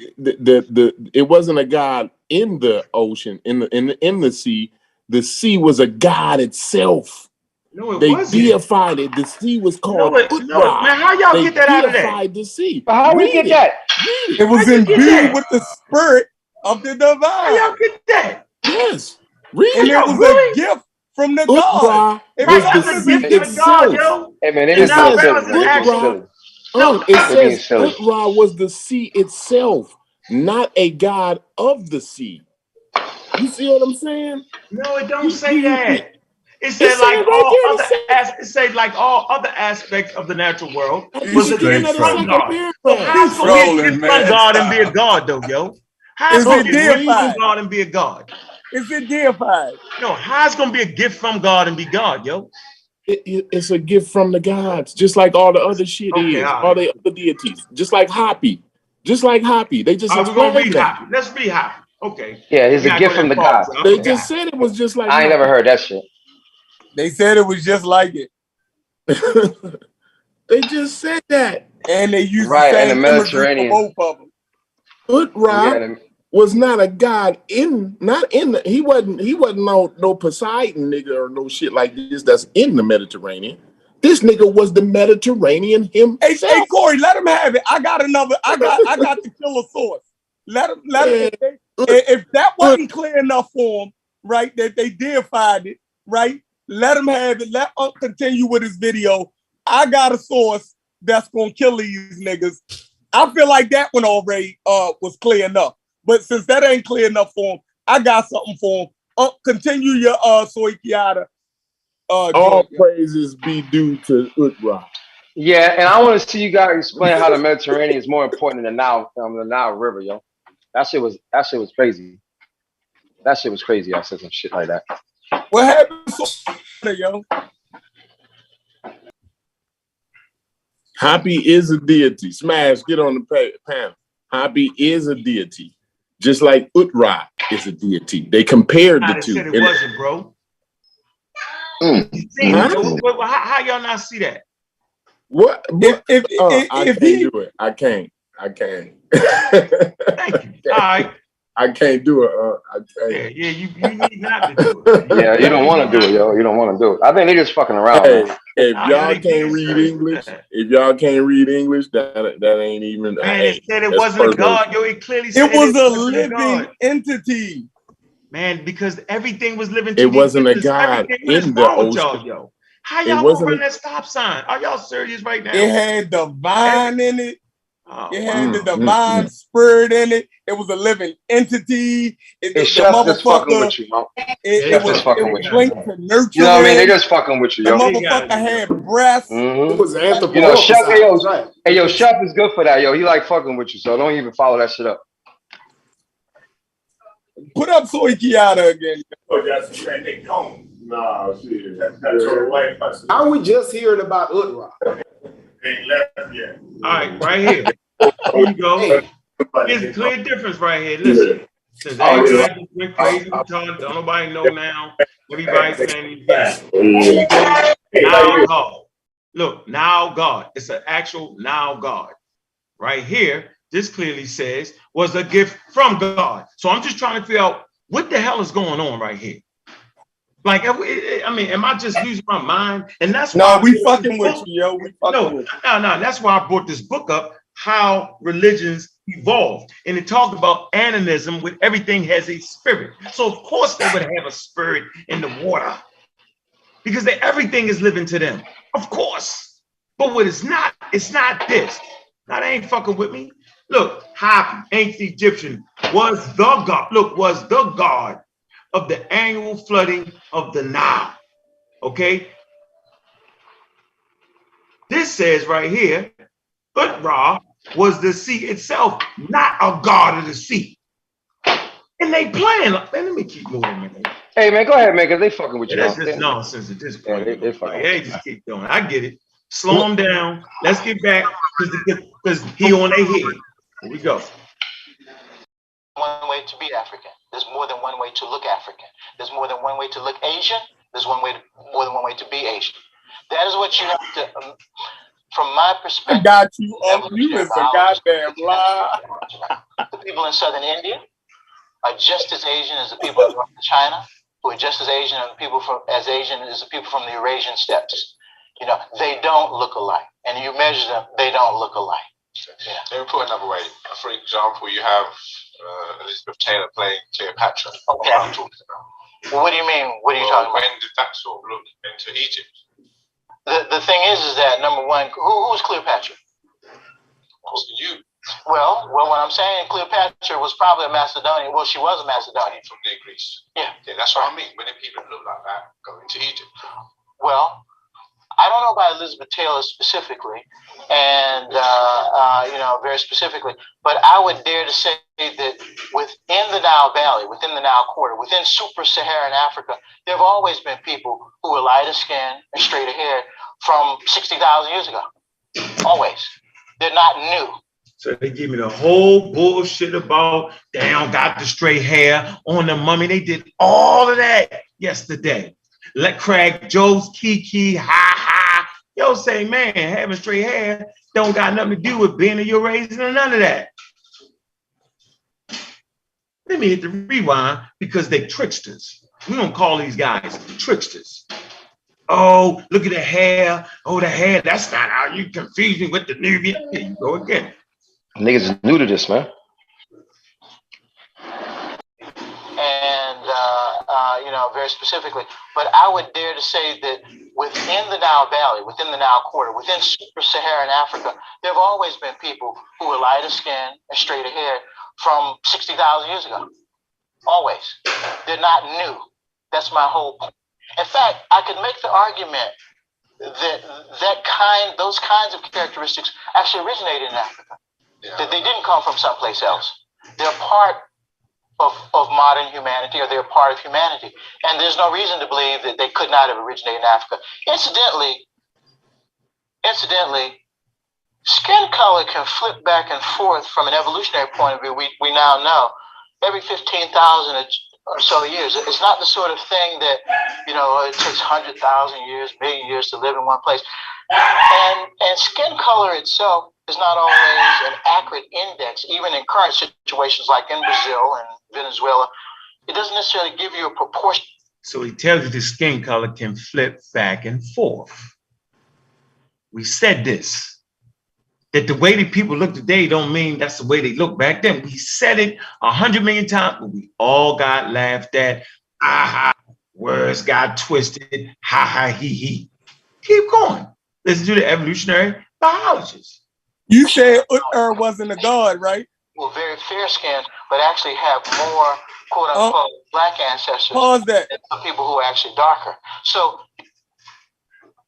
It wasn't a god in the ocean, in the sea. The sea was a god itself. No, it they wasn't. Deified it. The sea was called Utra. No, man, how y'all get that out of that? Deified the sea. But how we get that? It was imbued with the spirit of the divine. How y'all get that? Yes. And it was a gift from the God. It was the sea itself. Hey man, it says Utra was the sea itself, not a god of the sea. You see what I'm saying? No, it don't say that. It said like all other aspects of the natural world was a gift from God. So how's going to be a gift from God and be a god though, yo? How's going to be a gift from God and be a god? Is it deified? No, how's going to be a gift from God and be God, yo? It's a gift from the gods, just like all the other shit is, all the other deities, just like Happy. They just explained that. Let's read Happy. Okay. Yeah, it's a gift from the gods. They just said it was just like I ain't never heard that shit. They said it was just like it. They just said that. And they used the same in the Mediterranean. Both of them. Utra was not a god he wasn't no Poseidon nigga or no shit like this that's in the Mediterranean. This nigga was the Mediterranean himself. Hey Cory, let him have it. I got the killer source. Let him if that wasn't clear enough for him, right, that they deified it, right? Let him have it. Let Unc continue with his video. I got a source that's gonna kill these niggas I feel like that one already was clear enough. But since that ain't clear enough for him, I got something for him. Continue your Soy Kiata. All praises be due to Utra. Yeah, and I want to see you guys explain how the Mediterranean is more important than the Nile River, yo. That shit was crazy. That shit was crazy. I said some shit like that. What happened, yo? Happy is a deity. Smash, get on the panel. Happy is a deity, just like Utra is a deity. They compared the two. Said it wasn't, bro. How y'all not see that? What? I can't do it. I can't. Thank you. All right. I can't do it. I can't. Yeah, you need not to do it. Yeah, you don't want to do it, yo. You don't want to do it. I think they're just fucking around. Hey, man. if y'all can't read English, that ain't even. Man, it said it wasn't a god, yo. It clearly said it was a living entity. Man, because everything was living. It wasn't a god in the ocean. Yo. How y'all gonna run that stop sign? Are y'all serious right now? It had divine in it. It had the divine spirit in it. It was a living entity. It's just fucking with you, yo. It was linked to nurture. You know what I mean? They just fucking with you, yo. The motherfucker had breasts. Mm-hmm. It was You know, Chef, yo, Chef is good for that, yo. He like fucking with you, so don't even follow that shit up. Put up Soy Kiata again. Oh, that's they gone. No, shit. That's your wife. How we just hearing about Utra? Ain't left yet. All right, right here. Here you go. There's a clear difference right here. Listen. Since everybody just went crazy, don't nobody know now. Everybody's saying he's God. Now God. Look, now God. It's an actual now God. Right here, this clearly says was a gift from God. So I'm just trying to figure out what the hell is going on right here. Like, I mean, am I just losing my mind? And that's why we fucking with you, yo. We fucking with you. No. That's why I brought this book up, How Religions Evolved. And it talked about animism with everything has a spirit. So of course they would have a spirit in the water. Because everything is living to them. Of course. But what it's not this. Now they ain't fucking with me. Look, Hapi, ancient Egyptian, was the god. Look, was the god of the annual flooding of the Nile. Okay? This says right here, Utra was the sea itself, not a god of the sea. And they playing. Man, let me keep moving, man. Hey, man, go ahead, man, because they fucking with you. That's just nonsense at this point. Yeah, they fucking they just keep doing it. I get it. Slow them down. Let's get back because he on their head. Here we go. One way to be African. There's more than one way to look African. There's more than one way to look Asian. There's more than one way to be Asian. That is what you have to, from my perspective. I got you up. You is a goddamn lie. The people in southern India are just as Asian as the people in China, who are just as Asian as the people from the Eurasian steppes. You know, they don't look alike. And you measure them, they don't look alike. Yeah. Let me put another way. For example, you have Elizabeth Taylor playing Cleopatra. Okay. What I'm talking about. Well, what do you mean? What are you talking about? When did that sort of look into Egypt? The thing is that number one, who was Cleopatra? You. Well, what I'm saying, Cleopatra was probably a Macedonian. Well, she was a Macedonian. From near Greece. Yeah. That's what I mean. When did people look like that going to Egypt? Well, I don't know about Elizabeth Taylor specifically, and very specifically, but I would dare to say that within the Nile Valley, within the Nile Quarter, within super-Saharan Africa, there have always been people who were lighter skinned and straighter haired from 60,000 years ago. Always. They're not new. So they give me the whole bullshit about they don't got the straight hair on the mummy. They did all of that yesterday. Let Craig Joe's Kiki, ha. Yo, say, man, having straight hair don't got nothing to do with being a Eurasian or none of that. Let me hit the rewind because they tricksters. We don't call these guys tricksters. Oh, look at the hair. Oh, the hair. That's not how you confuse me with the Nubian. Here you go again. Niggas is new to this, man. And, very specifically. But I would dare to say that within the Nile Valley, within the Nile Quarter, within Sub-Saharan Africa, there have always been people who were lighter skinned and straighter haired from 60,000 years ago. Always. They're not new. That's my whole point. In fact, I could make the argument that those kinds of characteristics actually originated in Africa. Yeah. That they didn't come from someplace else. They're part of modern humanity, or they're part of humanity. And there's no reason to believe that they could not have originated in Africa. Incidentally, skin color can flip back and forth from an evolutionary point of view. We now know every 15,000 or so years. It's not the sort of thing that, it takes 100,000 years, million years to live in one place. And skin color itself is not always an accurate index, even in current situations like in Brazil and Venezuela. It doesn't necessarily give you a proportion. So he tells you the skin color can flip back and forth. We said this, that the way that people look today don't mean that's the way they look back then. We said it 100 million times, but we all got laughed at. Aha, words got twisted. Ha ha, he. Keep going. Listen to the evolutionary biologists. You said Uther wasn't a god, right? Well, very fair-skinned, but actually have more quote-unquote black ancestors than some people who are actually darker. So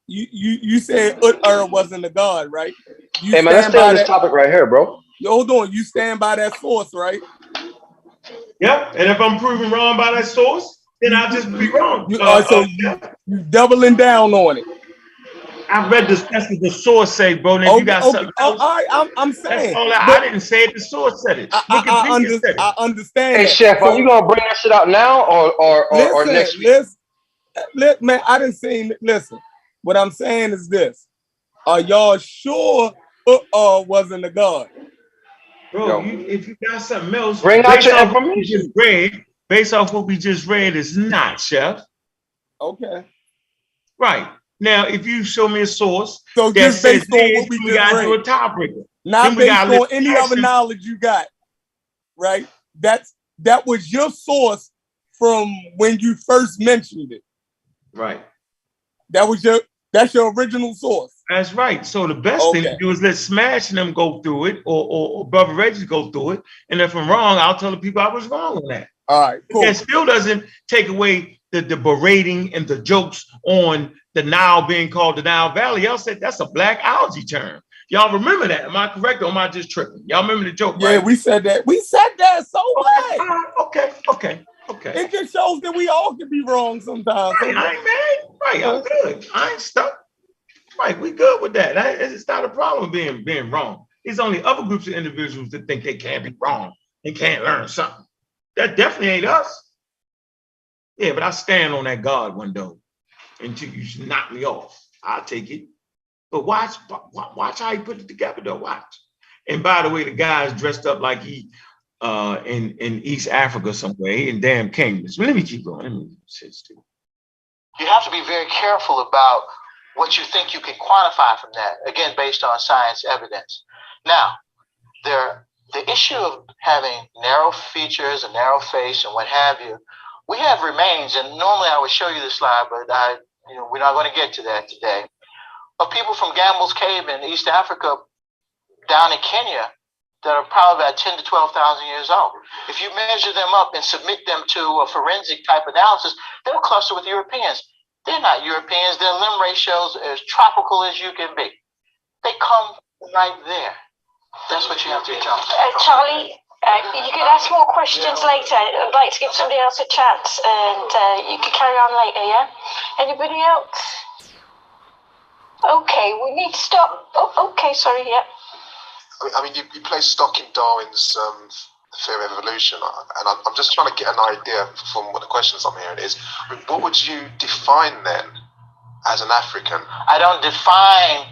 you said Uther wasn't a god, right? Hey man, let's stay on this topic right here, bro. Yo, hold on. You stand by that source, right? Yep. And if I'm proven wrong by that source, then I'll just be wrong. You doubling down on it. I read this. That's what the source say, bro. And if you got something else, all right, I'm saying. I didn't say it. The source said it. I understand. Hey, Chef, are you gonna bring that shit out now or next week? Listen, man, I didn't say. Listen, what I'm saying is this: are y'all sure wasn't a god? Bro, if you got something else, bring out your information. Based off what we just read, is not, Chef. Okay. Right. Now, if you show me a source, so just based on what we got to do a tiebreaker. Not based on any other knowledge you got, right? That was your source from when you first mentioned it. Right. That's your original source. That's right. So the best thing to do is let Smash and them go through it, or Brother Reggie go through it. And if I'm wrong, I'll tell the people I was wrong on that. All right, cool. That still doesn't take away the berating and the jokes on the Nile being called the Nile Valley. Y'all said that's a black algae term. Y'all remember that? Am I correct or am I just tripping? Y'all remember the joke, right? Yeah, we said that. So what? Okay. It just shows that we all can be wrong sometimes. Right, I ain't mad. Right, I'm good. I ain't stuck. Right, we good with that. It's not a problem being wrong. There's only other groups of individuals that think they can't be wrong and can't learn something. That definitely ain't us. Yeah, but I stand on that God window until you knock me off. I'll take it. But watch how he put it together, though. Watch. And by the way, the guy's dressed up like he in East Africa somewhere. He in damn Cambridge. Let me keep going. Let me sit still. You have to be very careful about what you think you can quantify from that. Again, based on science evidence. Now, the issue of having narrow features, a narrow face, and what have you, we have remains, and normally I would show you this slide, but we're not going to get to that today, of people from Gambel's Cave in East Africa down in Kenya that are probably about 10 to 12,000 years old. If you measure them up and submit them to a forensic type analysis, they'll cluster with Europeans. They're not Europeans. Their limb ratios are as tropical as you can be. They come right there. That's what you have to determine. Charlie, you can ask more questions later. I'd like to give somebody else a chance, and you can carry on later, yeah? Anybody else? Okay, we need to stop. Oh, okay, sorry, yeah. I mean, you place stock in Darwin's theory of evolution, and I'm just trying to get an idea from what the questions I'm hearing is, what would you define then as an African? I don't define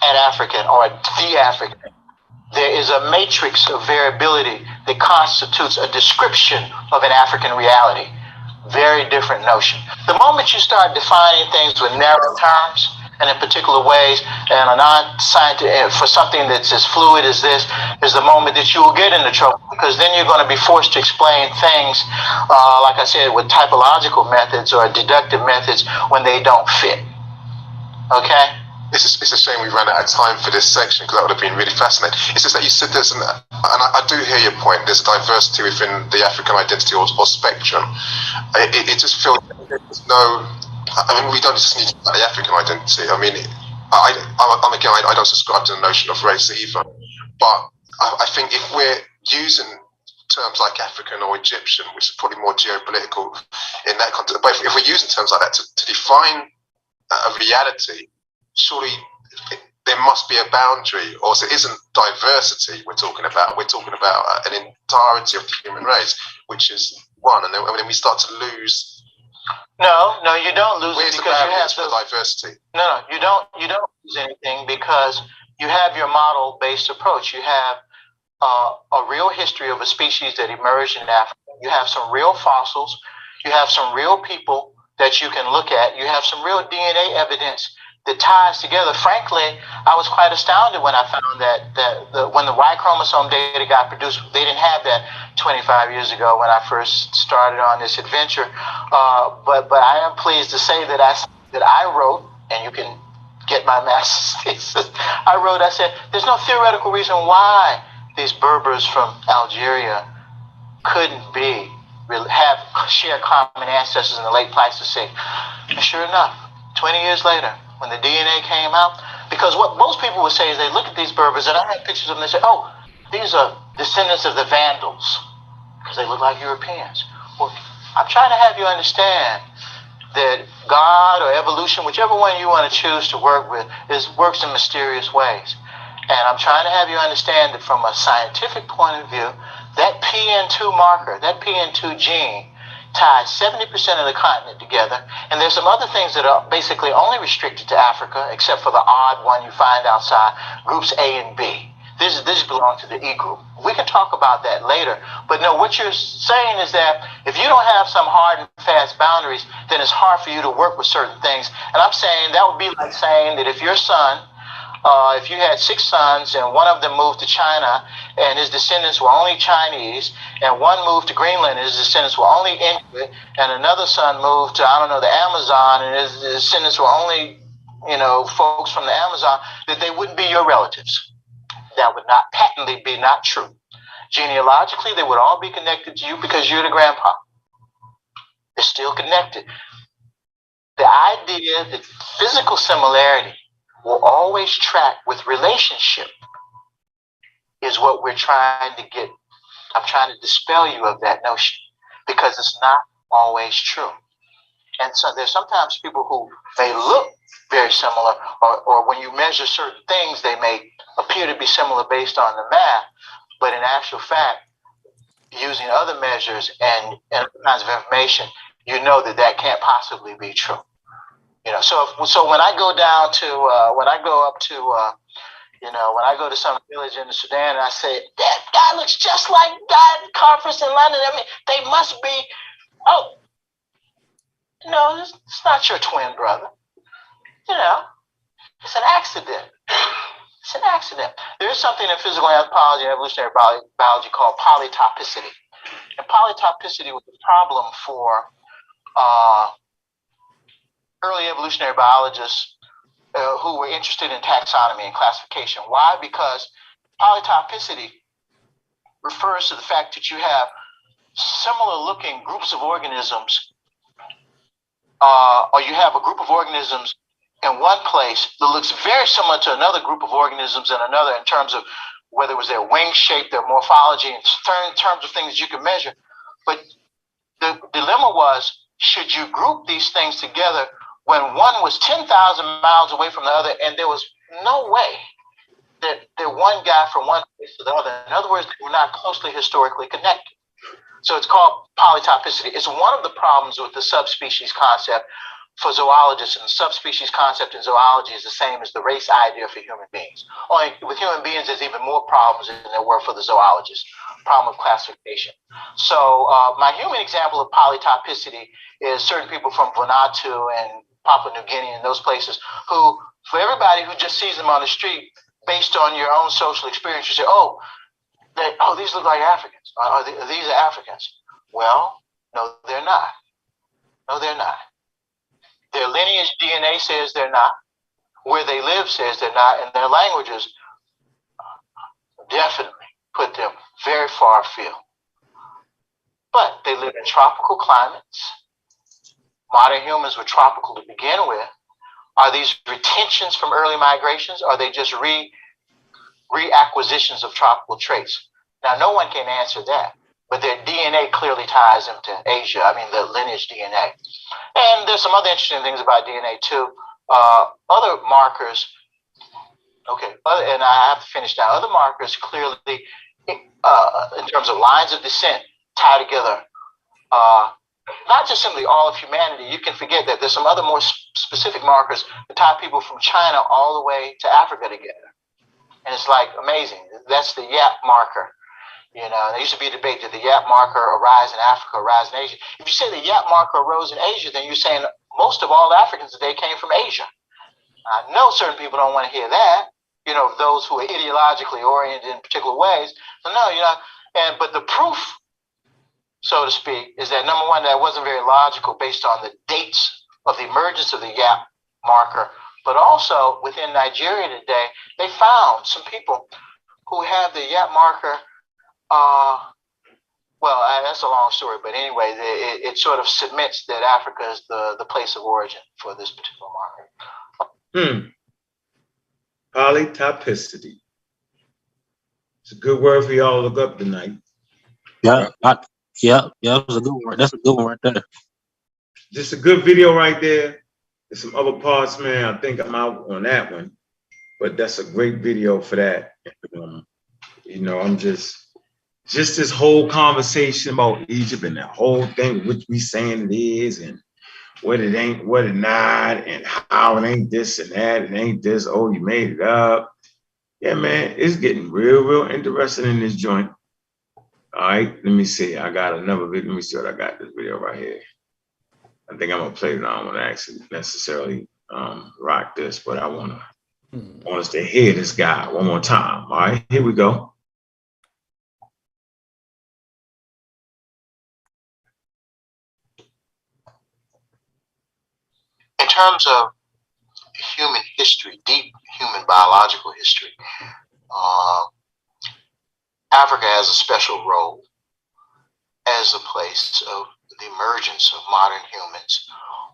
an African or the African. There is a matrix of variability that constitutes a description of an African reality. Very different notion. The moment you start defining things with narrow terms and in particular ways, and a non-scientific, for something that's as fluid as this, is the moment that you will get into trouble, because then you're going to be forced to explain things, like I said, with typological methods or deductive methods when they don't fit. Okay. It's a shame we ran out of time for this section because that would have been really fascinating. It's just that you said there's and I do hear your point. There's diversity within the African identity or spectrum. It just feels there's no. I mean, we don't just need to talk about the African identity. I mean, I don't subscribe to the notion of race either. But I think if we're using terms like African or Egyptian, which is probably more geopolitical in that context, but if we're using terms like that to define a reality, surely there must be a boundary, or it isn't diversity we're talking about. We're talking about an entirety of the human race, which is one. And then when we start to lose, no, you don't lose it because you have the diversity. No, you don't lose anything because you have your model-based approach. You have a real history of a species that emerged in Africa. You have some real fossils. You have some real people that you can look at. You have some real DNA evidence that ties together. Frankly, I was quite astounded when I found that when the Y chromosome data got produced, they didn't have that 25 years ago when I first started on this adventure. But I am pleased to say that I wrote, and you can get my master's thesis. I said, there's no theoretical reason why these Berbers from Algeria couldn't share common ancestors in the late Pleistocene. And sure enough, 20 years later, when the DNA came out, because what most people would say is they look at these Berbers, and I have pictures of them, they say, oh, these are descendants of the Vandals, because they look like Europeans. Well, I'm trying to have you understand that God or evolution, whichever one you want to choose to work with, works in mysterious ways. And I'm trying to have you understand that from a scientific point of view, that PN2 marker, that PN2 gene, ties 70% of the continent together. And there's some other things that are basically only restricted to Africa, except for the odd one you find outside, groups A and B. This belong to the E group. We can talk about that later. But no, what you're saying is that if you don't have some hard and fast boundaries, then it's hard for you to work with certain things. And I'm saying that would be like saying that if your son, if you had 6 sons and one of them moved to China and his descendants were only Chinese, and one moved to Greenland and his descendants were only Inuit, and another son moved to, the Amazon and his descendants were only, folks from the Amazon, that they wouldn't be your relatives. That would not patently be not true. Genealogically, they would all be connected to you because you're the grandpa. They're still connected. The idea that physical similarity will always track with relationship is what we're trying to get. I'm trying to dispel you of that notion because it's not always true. And so there's sometimes people who may look very similar, or when you measure certain things, they may appear to be similar based on the math, but in actual fact, using other measures and other kinds of information, you know that can't possibly be true. So when I go down to when I go to some village in the Sudan and I say that guy looks just like that conference in London, I mean they must be. Oh, no, it's not your twin brother. It's an accident. It's an accident. There is something in physical anthropology and evolutionary biology called polytopicity, and polytopicity was a problem for early evolutionary biologists who were interested in taxonomy and classification. Why? Because polytopicity refers to the fact that you have similar looking groups of organisms, or you have a group of organisms in one place that looks very similar to another group of organisms in another in terms of whether it was their wing shape, their morphology, in terms of things you can measure. But the dilemma was, should you group these things together when one was 10,000 miles away from the other, and there was no way that one guy from one place to the other. In other words, they were not closely historically connected. So it's called polytopicity. It's one of the problems with the subspecies concept for zoologists, and the subspecies concept in zoology is the same as the race idea for human beings. Only with human beings, there's even more problems than there were for the zoologists. Problem of classification. So my human example of polytopicity is certain people from Vanuatu and Papua New Guinea and those places who, for everybody who just sees them on the street, based on your own social experience, you say, these look like Africans. These are Africans. Well, no, they're not. No, they're not. Their lineage DNA says they're not. where they live says they're not, and their languages definitely put them very far afield. But they live in tropical climates. Modern humans were tropical to begin with. Are these retentions from early migrations? Or are they just reacquisitions of tropical traits? Now, no one can answer that, but their DNA clearly ties them to Asia. I mean, the lineage DNA. And there's some other interesting things about DNA too. Other markers, and I have to finish now. Other markers clearly, in terms of lines of descent, tie together not just simply all of humanity. You can forget that there's some other more specific markers that tie people from China all the way to Africa together. And it's like amazing. That's the Yap marker. You know, there used to be a debate, did the Yap marker arise in Africa, arise in Asia? If you say the Yap marker arose in Asia, then you're saying most of all Africans today came from Asia. I know certain people don't want to hear that, you know, those who are ideologically oriented in particular ways. So no, you know, but the proof, so to speak, is that number one, that wasn't very logical based on the dates of the emergence of the Yap marker, but also within Nigeria today, they found some people who have the Yap marker. That's a long story, but anyway, it sort of submits that Africa is the place of origin for this particular marker. Polytopicity. It's a good word for y'all to look up tonight. Yeah, that was a good one. That's a good one right there. Just a good video right there. There's some other parts, man. I think I'm out on that one, but that's a great video for that. You know, I'm just this whole conversation about Egypt and that whole thing, which we saying it is and what it ain't, what it not, and how it ain't this and that, it ain't this, oh, you made it up. Yeah, man, it's getting real interesting in this joint. All right, let me see. I got another video. Let me see what I got this video right here. I think I'm gonna play it. I don't want to actually necessarily rock this, but I want us to hear this guy one more time. All right, here we go. In terms of human history, deep human biological history, Africa has a special role as a place of the emergence of modern humans,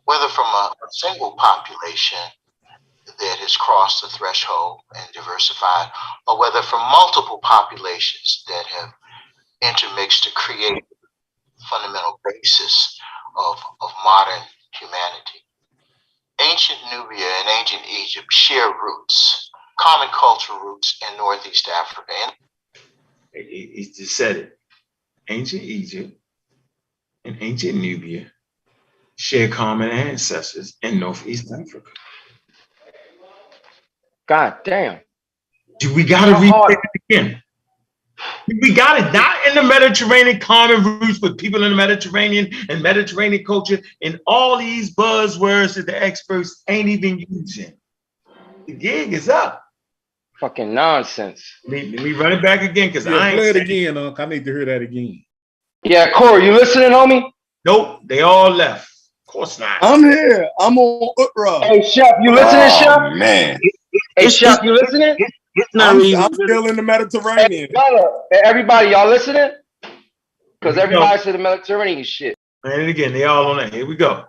whether from a single population that has crossed the threshold and diversified, or whether from multiple populations that have intermixed to create the fundamental basis of modern humanity. Ancient Nubia and ancient Egypt share roots, common cultural roots in Northeast Africa. He just said it. Ancient Egypt and ancient Nubia share common ancestors in Northeast Africa. God damn. We gotta replay it again. We got it not in the Mediterranean common roots, but people in the Mediterranean and Mediterranean culture and all these buzzwords that the experts ain't even using. The gig is up. Fucking nonsense. Let me run it back again because I ain't play it again, Unc. I need to hear that again. Yeah, Cory, you listening, homie? Nope, they all left. Of course not. I'm here. I'm on Utra. Hey, Chef, you listening, Chef? Man. Hey, Chef, you listening? I'm still in the Mediterranean. Hey, everybody, y'all listening? Because everybody said the Mediterranean shit. And again, they all on that. Here we go.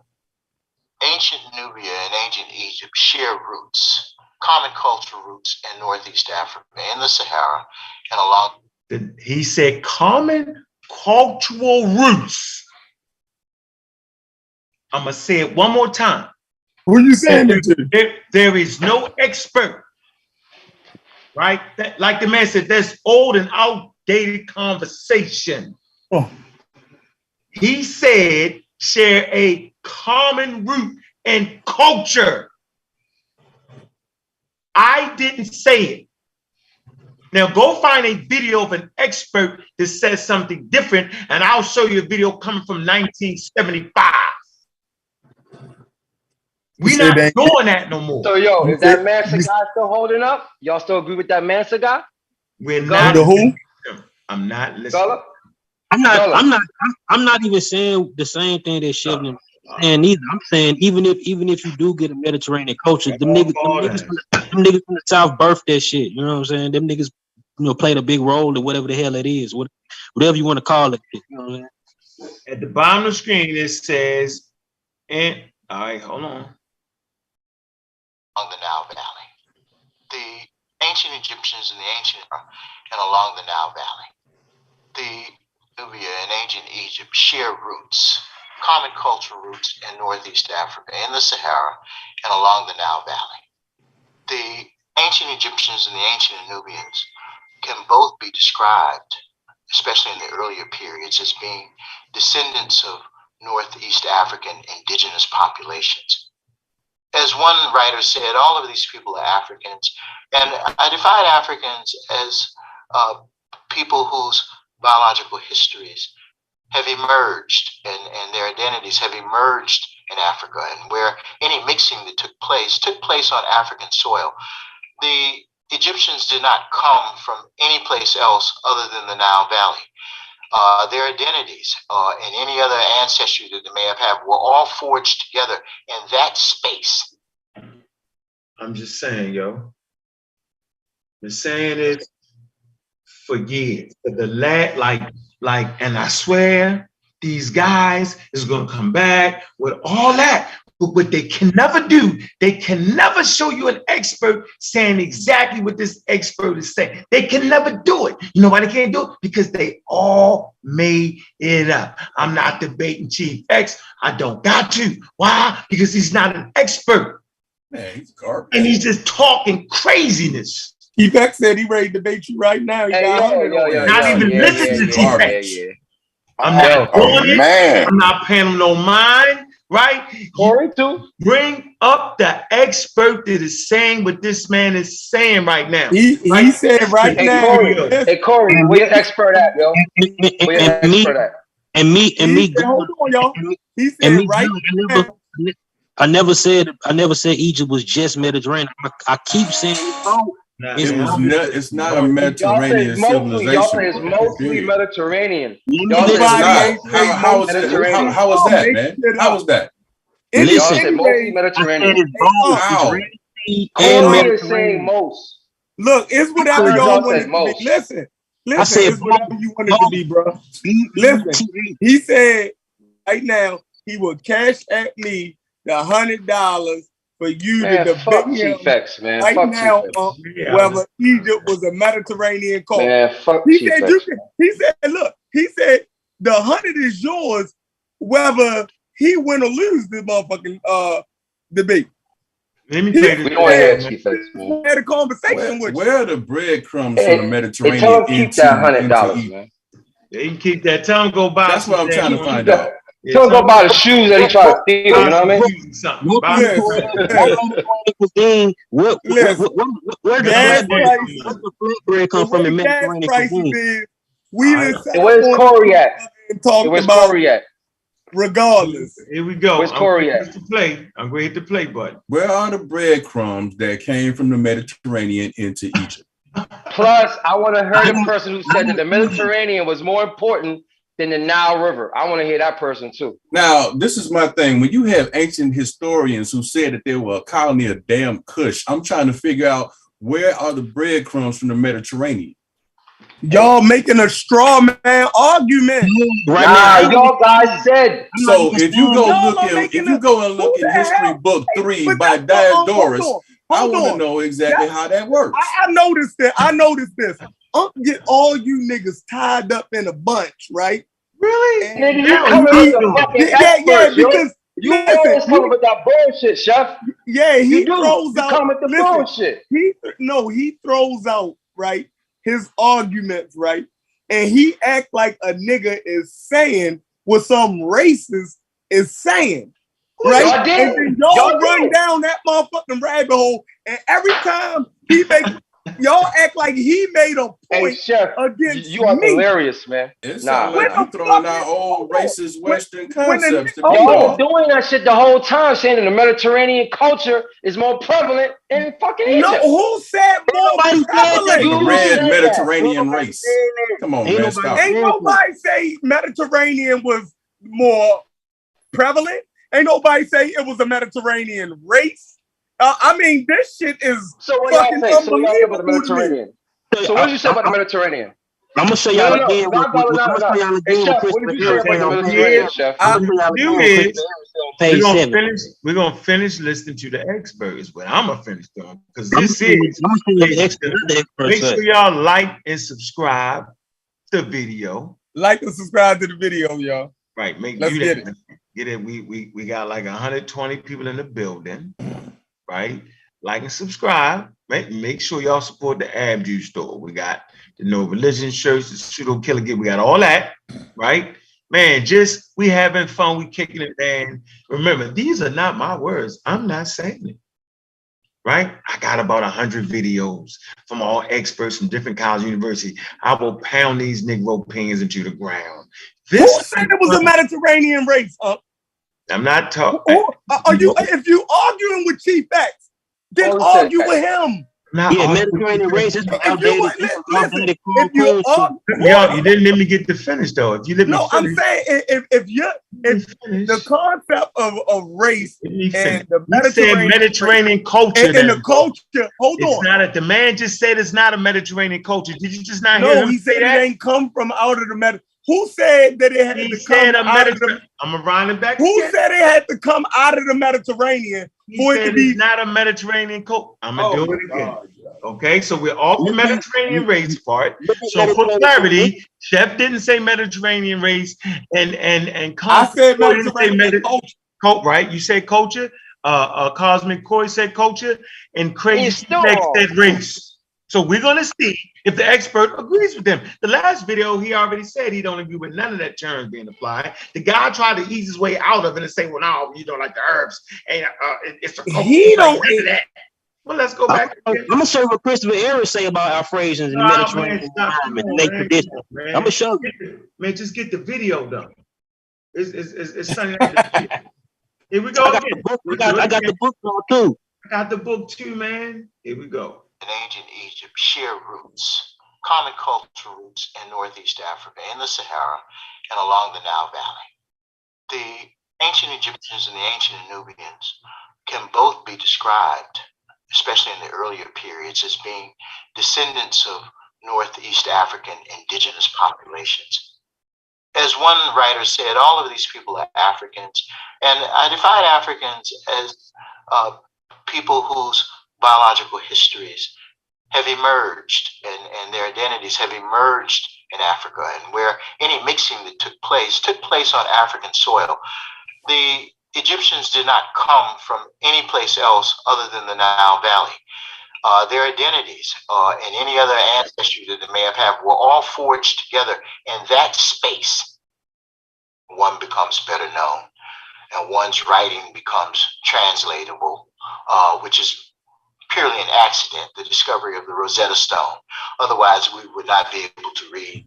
Ancient Nubia and ancient Egypt share roots, common cultural roots in Northeast Africa, in the Sahara, and along. He said common cultural roots. I'm going to say it one more time. Who are you saying it to? There is no expert, right? Like the man said, that's old and outdated conversation. Oh. He said share a common root and culture. I didn't say it. Now go find a video of an expert that says something different, and I'll show you a video coming from 1975. We're not doing that no more. So, yo, is that Mansa guy still holding up? Y'all still agree with that Mansa guy? We're not. The who? I'm not listening. I'm not even saying the same thing that Shevlin saying either. I'm saying even if you do get a Mediterranean culture, them niggas from the South birthed that shit. You know what I'm saying? Them niggas, played a big role in whatever the hell it is, whatever you want to call it. You know what I'm saying? At the bottom of the screen, it says, all right, hold on. Along the Nile Valley. The ancient Egyptians and along the Nile Valley. The Nubia and ancient Egypt share roots, common cultural roots in Northeast Africa, in the Sahara, and along the Nile Valley. The ancient Egyptians and the ancient Nubians can both be described, especially in the earlier periods, as being descendants of Northeast African indigenous populations. As one writer said, all of these people are Africans, and I define Africans as people whose biological histories have emerged and their identities have emerged in Africa, and where any mixing that took place on African soil. The Egyptians did not come from any place else other than the Nile Valley. Their identities and any other ancestry that they may have had were all forged together in that space. I'm just saying, yo. The saying is, forget the and I swear these guys is gonna come back with all that. But what they can never do, they can never show you an expert saying exactly what this expert is saying. They can never do it. You know why they can't do it? Because they all made it up. I'm not debating Chief X. I don't got to. Why? Because he's not an expert. Man, he's garbage. And he's just talking craziness. Chief X said he ready to debate you right now. Not even listen to Chief X. I'm not doing it. I'm not paying him no mind. Right? Cory too. Bring up the expert that is saying what this man is saying right now. He said right now. Hey Cory, where your expert at, yo? Where your expert at? And me. Hold on, y'all. He said right now. I never said Egypt was just Mediterranean. I keep saying it's not a Mediterranean civilization. Y'all say it's mostly Mediterranean. How is that, man? How is that? Y'all say mostly Mediterranean. How? Cory is saying most. Look, it's whatever y'all want it to be. Listen, it's whatever you want it to be, bro. Listen, he said right now he will cash at me the $100 for you to debate him man. right fuck now whether Egypt was a Mediterranean culture. He said the 100 is yours whether he win or lose this motherfucking debate. Let me tell you, we don't have Chief X, man. Had a conversation with you. Where are the breadcrumbs from the Mediterranean? Tell him keep that $100, man. Yeah, you can keep that. Tell him go buy. That's what I'm trying to find out. Tell him go buy the shoes that he tried to steal. You know what I mean? Where the bread come from in Mediterranean cuisine? Where's Cory at? Where's Cory at? Regardless. Here we go. Where's Cory at? I'm going to hit the play button. Where are the breadcrumbs that came from the Mediterranean into Egypt? Plus, I want to hear the person who said that the Mediterranean was more important than the Nile River. I want to hear that person too. Now, this is my thing. When you have ancient historians who said that there were a colony of damn Kush, I'm trying to figure out where are the breadcrumbs from the Mediterranean. Y'all making a straw man argument. Y'all guys said. So if you go and look in History Book 3 by Diodorus, I want to know exactly how that works. I noticed that. I noticed this. Get all you niggas tied up in a bunch, right? Really? Because you always come with that bullshit, Chef. Yeah, he throws out. Come with the bullshit. He throws out, right, his arguments, right? And he act like a nigga is saying what some racist is saying. Right? And then y'all run down that motherfucking rabbit hole, and every time he makes y'all act like he made a point against you are me. Hilarious, man. It's like you throwing out old racist Western concepts. Y'all doing that shit the whole time, saying that the Mediterranean culture is more prevalent in fucking Egypt. No, who said more prevalent? The red Mediterranean race. Come on, man, stop. Ain't nobody say Mediterranean was more prevalent. Ain't nobody say it was a Mediterranean race. I mean, this shit is So what y'all fucking think? So what y'all say about the unbelievable to me. Mediterranean? So what did you say about the Mediterranean? I'm gonna show y'all again. I'm gonna show y'all Hey, again with Chef, what Christopher did you say Harris about the on Mediterranean, Chef? I'm gonna show y'all again with Christopher Harris on page 7. We're gonna finish listening to the experts, but I'm gonna finish doing because I'm this gonna show you the experts. Make sure y'all like and subscribe to the video. Like and subscribe to the video, y'all. Right, Let's do get that. it. Get it. We got like 120 people in the building, right? Like and subscribe. Make sure y'all support the Ab Juice store. We got the No Religion shirts, the Pseudo Killer Gear. We got all that, right? Man, just we having fun. We kicking it. And remember, these are not my words. I'm not saying it. Right? I got about 100 videos from all experts from different college universities. I will pound these Negro pins into the ground. Who said it was a Mediterranean race? I'm not talking. Are you? If you arguing with Chief X, then argue with him. Mediterranean race is outdated. If you Yo, you didn't let me get to finish though. If you let me finish. I'm saying if the concept of race and the Mediterranean culture and the culture. Hold on. It's not the man just said it's not a Mediterranean culture. Did you just not hear him? No, he said it ain't come from out of the Mediterranean. Who said that it had to come out of the? I'm gonna run it back. Who said it had to come out of the Mediterranean for it to be? It's not a Mediterranean culture. I'm gonna do it again. Okay, so we're off the Mediterranean race part. So for clarity, Chef didn't say Mediterranean race, and I said Mediterranean culture. Right? You said culture. Cosmic Cory said culture, and Crazy Tex said race. So we're gonna see if the expert agrees with them. The last video, he already said he don't agree with none of that terms being applied. The guy tried to ease his way out of it and say, "Well, no, you don't like the herbs, and it's a culture." He don't. That. Well, let's go back. I'm gonna show you what Christopher Harris say about our phrases in the Mediterranean environment and their tradition. I'm gonna show you. Man, just get the video done. It's sunny. Here we go. I got the book too. I got the book too, man. Here we go. In ancient Egypt share roots, common cultural roots in Northeast Africa, in the Sahara, and along the Nile Valley. The ancient Egyptians and the ancient Nubians can both be described, especially in the earlier periods, as being descendants of Northeast African indigenous populations. As one writer said, all of these people are Africans, and I define Africans as people whose biological histories have emerged and their identities have emerged in Africa, and where any mixing that took place on African soil. The Egyptians did not come from any place else other than the Nile Valley. Their identities and any other ancestry that they may have had were all forged together in that space. One becomes better known, and one's writing becomes translatable, which is purely an accident, the discovery of the Rosetta Stone. Otherwise, we would not be able to read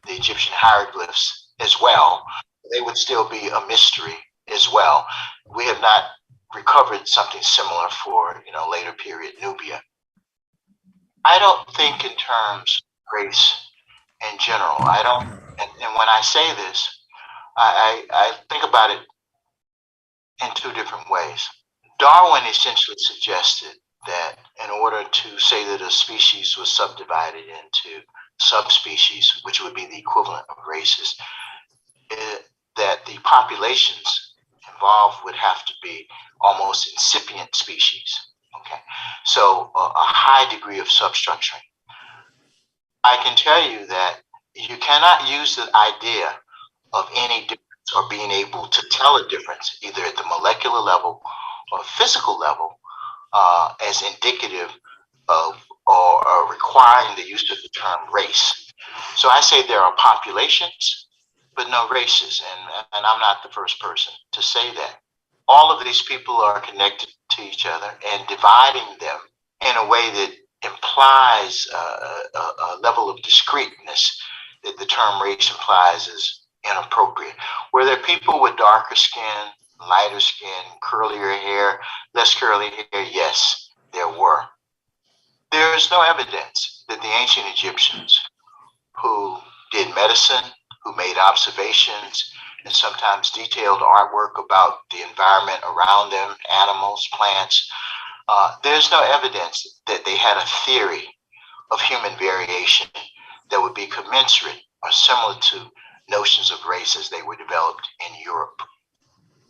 the Egyptian hieroglyphs as well. They would still be a mystery as well. We have not recovered something similar for later period Nubia. I don't think in terms of race in general. I don't, and when I say this, I think about it in two different ways. Darwin essentially suggested that in order to say that a species was subdivided into subspecies, which would be the equivalent of races, that the populations involved would have to be almost incipient species. Okay, so a high degree of substructuring. I can tell you that you cannot use the idea of any difference or being able to tell a difference either at the molecular level or physical level as indicative of or requiring the use of the term race. So I say there are populations, but no races, and I'm not the first person to say that. All of these people are connected to each other, and dividing them in a way that implies a level of discreteness that the term race implies is inappropriate. Were there people with darker skin, lighter skin, curlier hair, less curly hair? Yes, there were. There is no evidence that the ancient Egyptians who did medicine, who made observations, and sometimes detailed artwork about the environment around them, animals, plants. There's no evidence that they had a theory of human variation that would be commensurate or similar to notions of race as they were developed in Europe.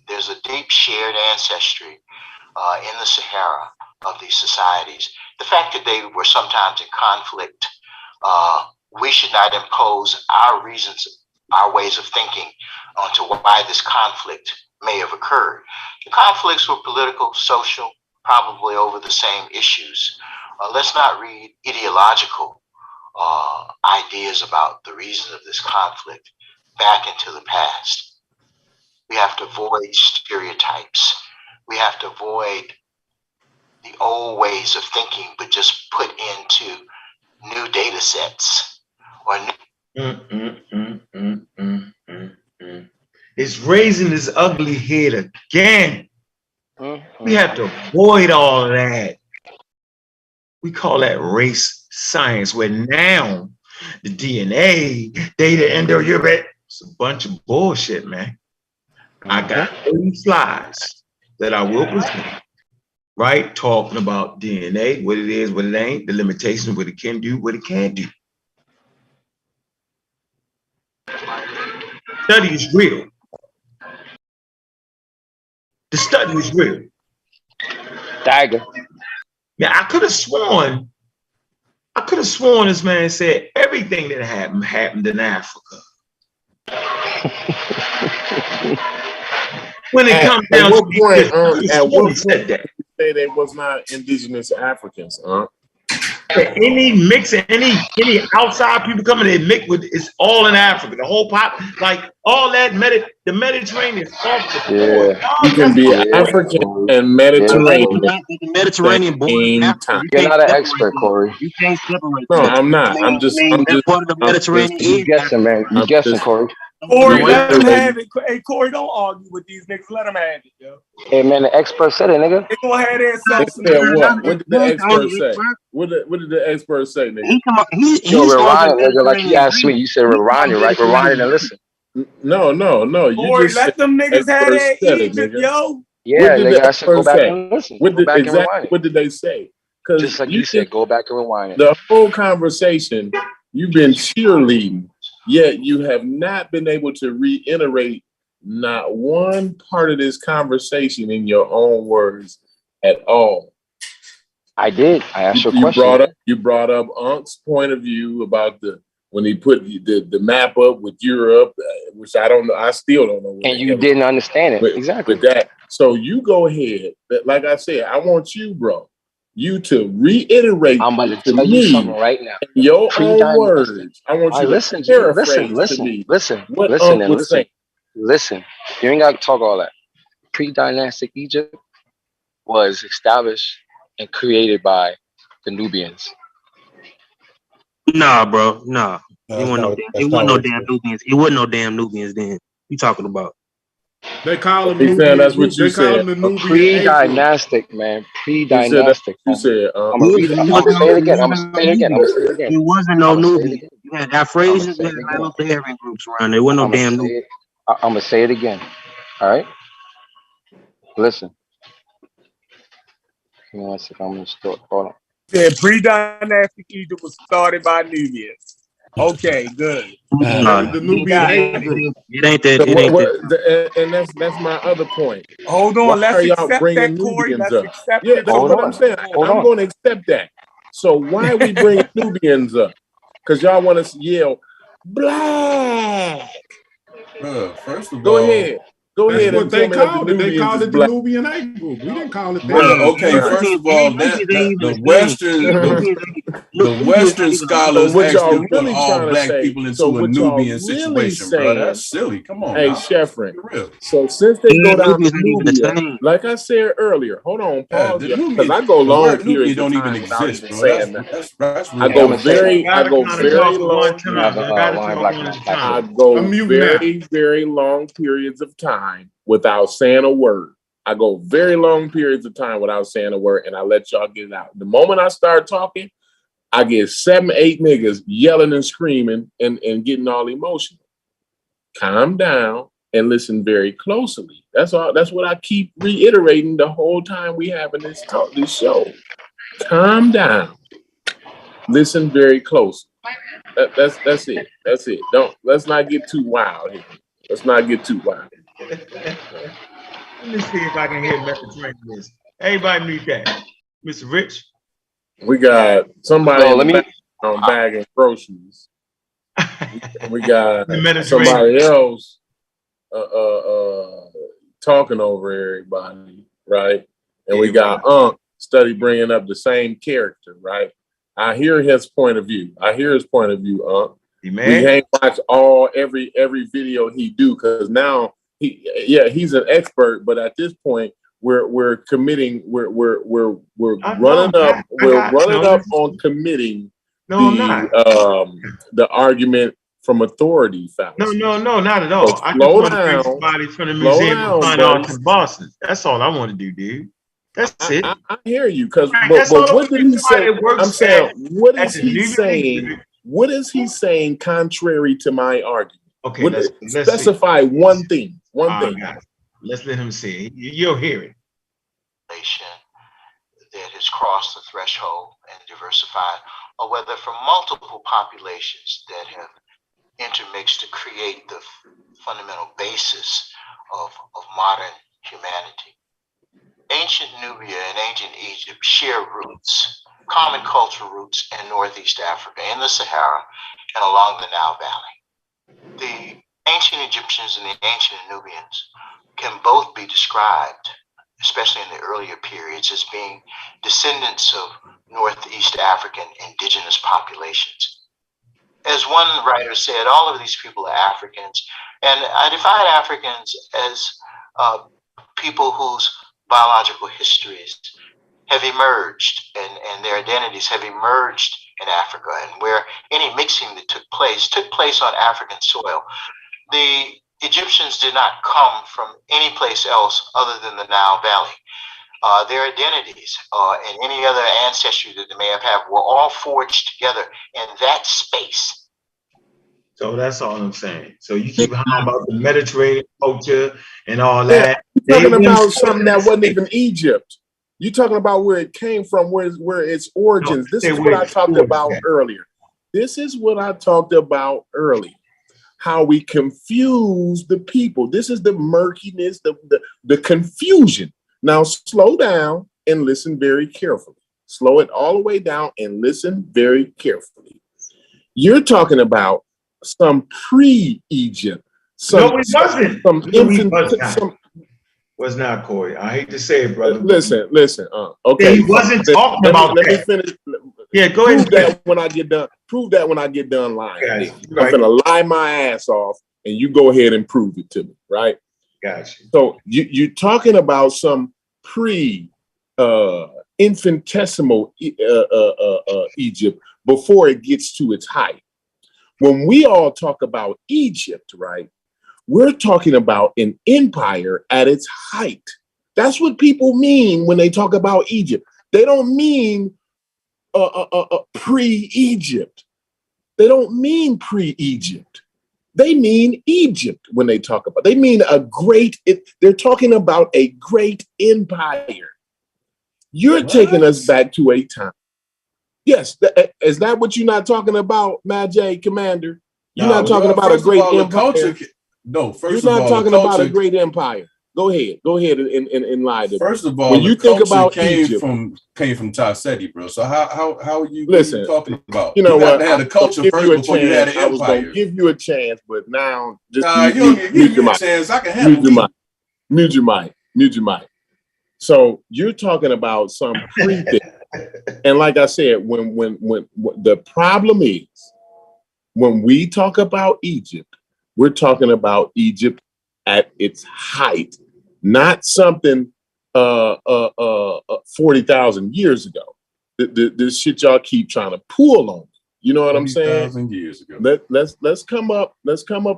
There's a deep shared ancestry in the Sahara of these societies. The fact that they were sometimes in conflict, we should not impose our reasons, our ways of thinking onto why this conflict may have occurred. The conflicts were political, social, probably over the same issues. Let's not read ideological ideas about the reasons of this conflict back into the past. We have to avoid stereotypes. We have to avoid the old ways of thinking, but just put into new data sets or new. It's raising this ugly head again. We have to avoid all of that. We call that race science, where now the DNA, data, Indo-Europe, it's a bunch of bullshit, man. I got 30 slides that I will present, right? Talking about DNA, what it is, what it ain't, the limitations, what it can do, what it can't do. Study is real. The study is real. Tiger. Yeah, I could have sworn this man said everything that happened in Africa. When it comes down to at what point did you say they was not indigenous Africans, huh? Any mix, any outside people coming in mix with, it's all in Africa. The whole pop, like all that the Mediterranean is off the board. You can be African and Mediterranean. The Mediterranean border. You're not an expert, Cory. You can't separate. No, I'm not. I'm just part of the Mediterranean. You guessing, man. You guessing, Cory. Cory, let him have it. Hey, Cory, don't argue with these niggas. Let him have it, yo. Hey, man, the expert said it, nigga. They gonna have their self some. What did the expert say? What did the expert say, nigga? You're Ryan, nigga, like you asked me. You said Ryan, right? Ryan, and listen. No. Cory, let them niggas have their Egypt, yo. Yeah, nigga, I should go back and listen. What did they say? Just like you said, go back and rewind it. The whole conversation, you've been cheerleading, yet you have not been able to reiterate not one part of this conversation in your own words at all. I did. I asked you a question. You brought up Ankh's point of view about when he put the map up with Europe, which I don't know. I still don't know. And you didn't understand it. Exactly. With that. So you go ahead. Like I said, I want you, bro, you to reiterate. I'm about to tell you something right now. In your own words. I want you to paraphrase to me. Listen. You ain't got to talk all that. Pre-dynastic Egypt was established and created by the Nubians. Nah, bro. Nah. It wasn't no damn Nubians. It wasn't no damn Nubians then. You talking about? They call them Nubians. That's what you said. Pre-dynastic, man. Pre-dynastic. You said. I'm gonna say it again. It wasn't no Nubian. You had Afrasians, you had Barbarian groups around. There wasn't no damn Nubian. I'm gonna say it again. All right. Listen. Give me 1 second. I'm gonna start. Hold on. Yeah, pre-dynastic Egypt was started by Nubians. Okay, good. The Nubian group. It ain't that. And that's my other point. Hold on, Why let's are y'all accept bringing that, Cory. Nubians Let's up? accept Yeah, it. that's what I'm saying. I'm going to accept that. So why are we bringing Nubians up? Because y'all want us to yell, black. First of all, go ahead. That's what they called it. They called it the Nubian Ankh group. We didn't call it that. Okay, first of all, the Western scholars actually put all black people into a Nubian situation, bro. That's silly. Come on. Hey, Sheffrin. So since they go down to Nubia, like I said earlier, hold on, pause, because I go long periods. Don't even exist, bro. That's I go very long periods of time without saying a word. I go very long periods of time without saying a word, and I let y'all get it out. The moment I start talking, I get 7, 8 niggas yelling and screaming and getting all emotional. Calm down. and listen very closely. That's all. That's what I keep reiterating the whole time we having this show. Calm down. Listen very closely. That's it. That's it. Let's not get too wild here. Let's not get too wild. Let me see if I can hear Mediterranean. Everybody mute that. Mr. Rich. We got somebody on bagging groceries. We got somebody else talking over everybody, right? And we got Ankh study bringing up the same character, right? I hear his point of view. Ankh. We ain't watch every video he do, because now he's an expert, but at this point we're running up on committing the argument from authority fallacy. No, not at all. So I just want to bring somebody from the Museum of Fine Arts in Boston. That's all I want to do, dude. That's it. I hear you, because but what did he say? I'm saying, what is he saying? What is he saying contrary to my argument? Okay, let's specify one thing. Let's let him say it. You'll hear it. That has crossed the threshold and diversified, or whether from multiple populations that have intermixed to create the fundamental basis of modern humanity. Ancient Nubia and ancient Egypt share roots, common cultural roots in Northeast Africa, in the Sahara, and along the Nile Valley. The ancient Egyptians and the ancient Nubians can both be described, especially in the earlier periods, as being descendants of Northeast African indigenous populations. As one writer said, all of these people are Africans, and I define Africans as people whose biological histories have emerged and their identities have emerged in Africa, and where any mixing that took place on African soil. The Egyptians did not come from any place else other than the Nile Valley. Their identities and any other ancestry that they may have had were all forged together in that space. So that's all I'm saying. So you keep on about the Mediterranean culture and all that. You're talking about something that wasn't even Egypt. You're talking about where it came from, where its origins. This is what I talked about earlier. How we confuse the people. This is the murkiness, the confusion. Now slow down and listen very carefully. Slow it all the way down and listen very carefully. You're talking about some pre-Egypt. No, it wasn't. Was not, Cory. I hate to say it, brother. Listen. Okay. He wasn't talking about that. Let me finish. Yeah, go ahead. Prove that when I get done lying. Gotcha. I'm gonna lie my ass off, and you go ahead and prove it to me, right? Gotcha. So you're talking about some infinitesimal Egypt before it gets to its height. When we all talk about Egypt, right, we're talking about an empire at its height. That's what people mean when they talk about Egypt. They don't mean pre-Egypt. They don't mean pre-Egypt. They mean Egypt when they talk about. They mean they're talking about a great empire. You're taking us back to a time. Yes, is that what you're not talking about, Mad J Commander? You're not talking about a great empire. You're not talking about a great empire. Go ahead and lie to me. First of all, when you think about Egypt, came from Tassetti, bro. So how are you talking about? You know what? To have the culture first before you had an empire. I was going to give you a chance, but now just you don't give me a chance. I can handle it. Mute your mic. So you're talking about some pre-thing. And like I said, when the problem is, when we talk about Egypt, we're talking about Egypt at its height, not something 40,000 years ago. This shit y'all keep trying to pull on. You know what I'm saying? 40,000 years ago. Let's come up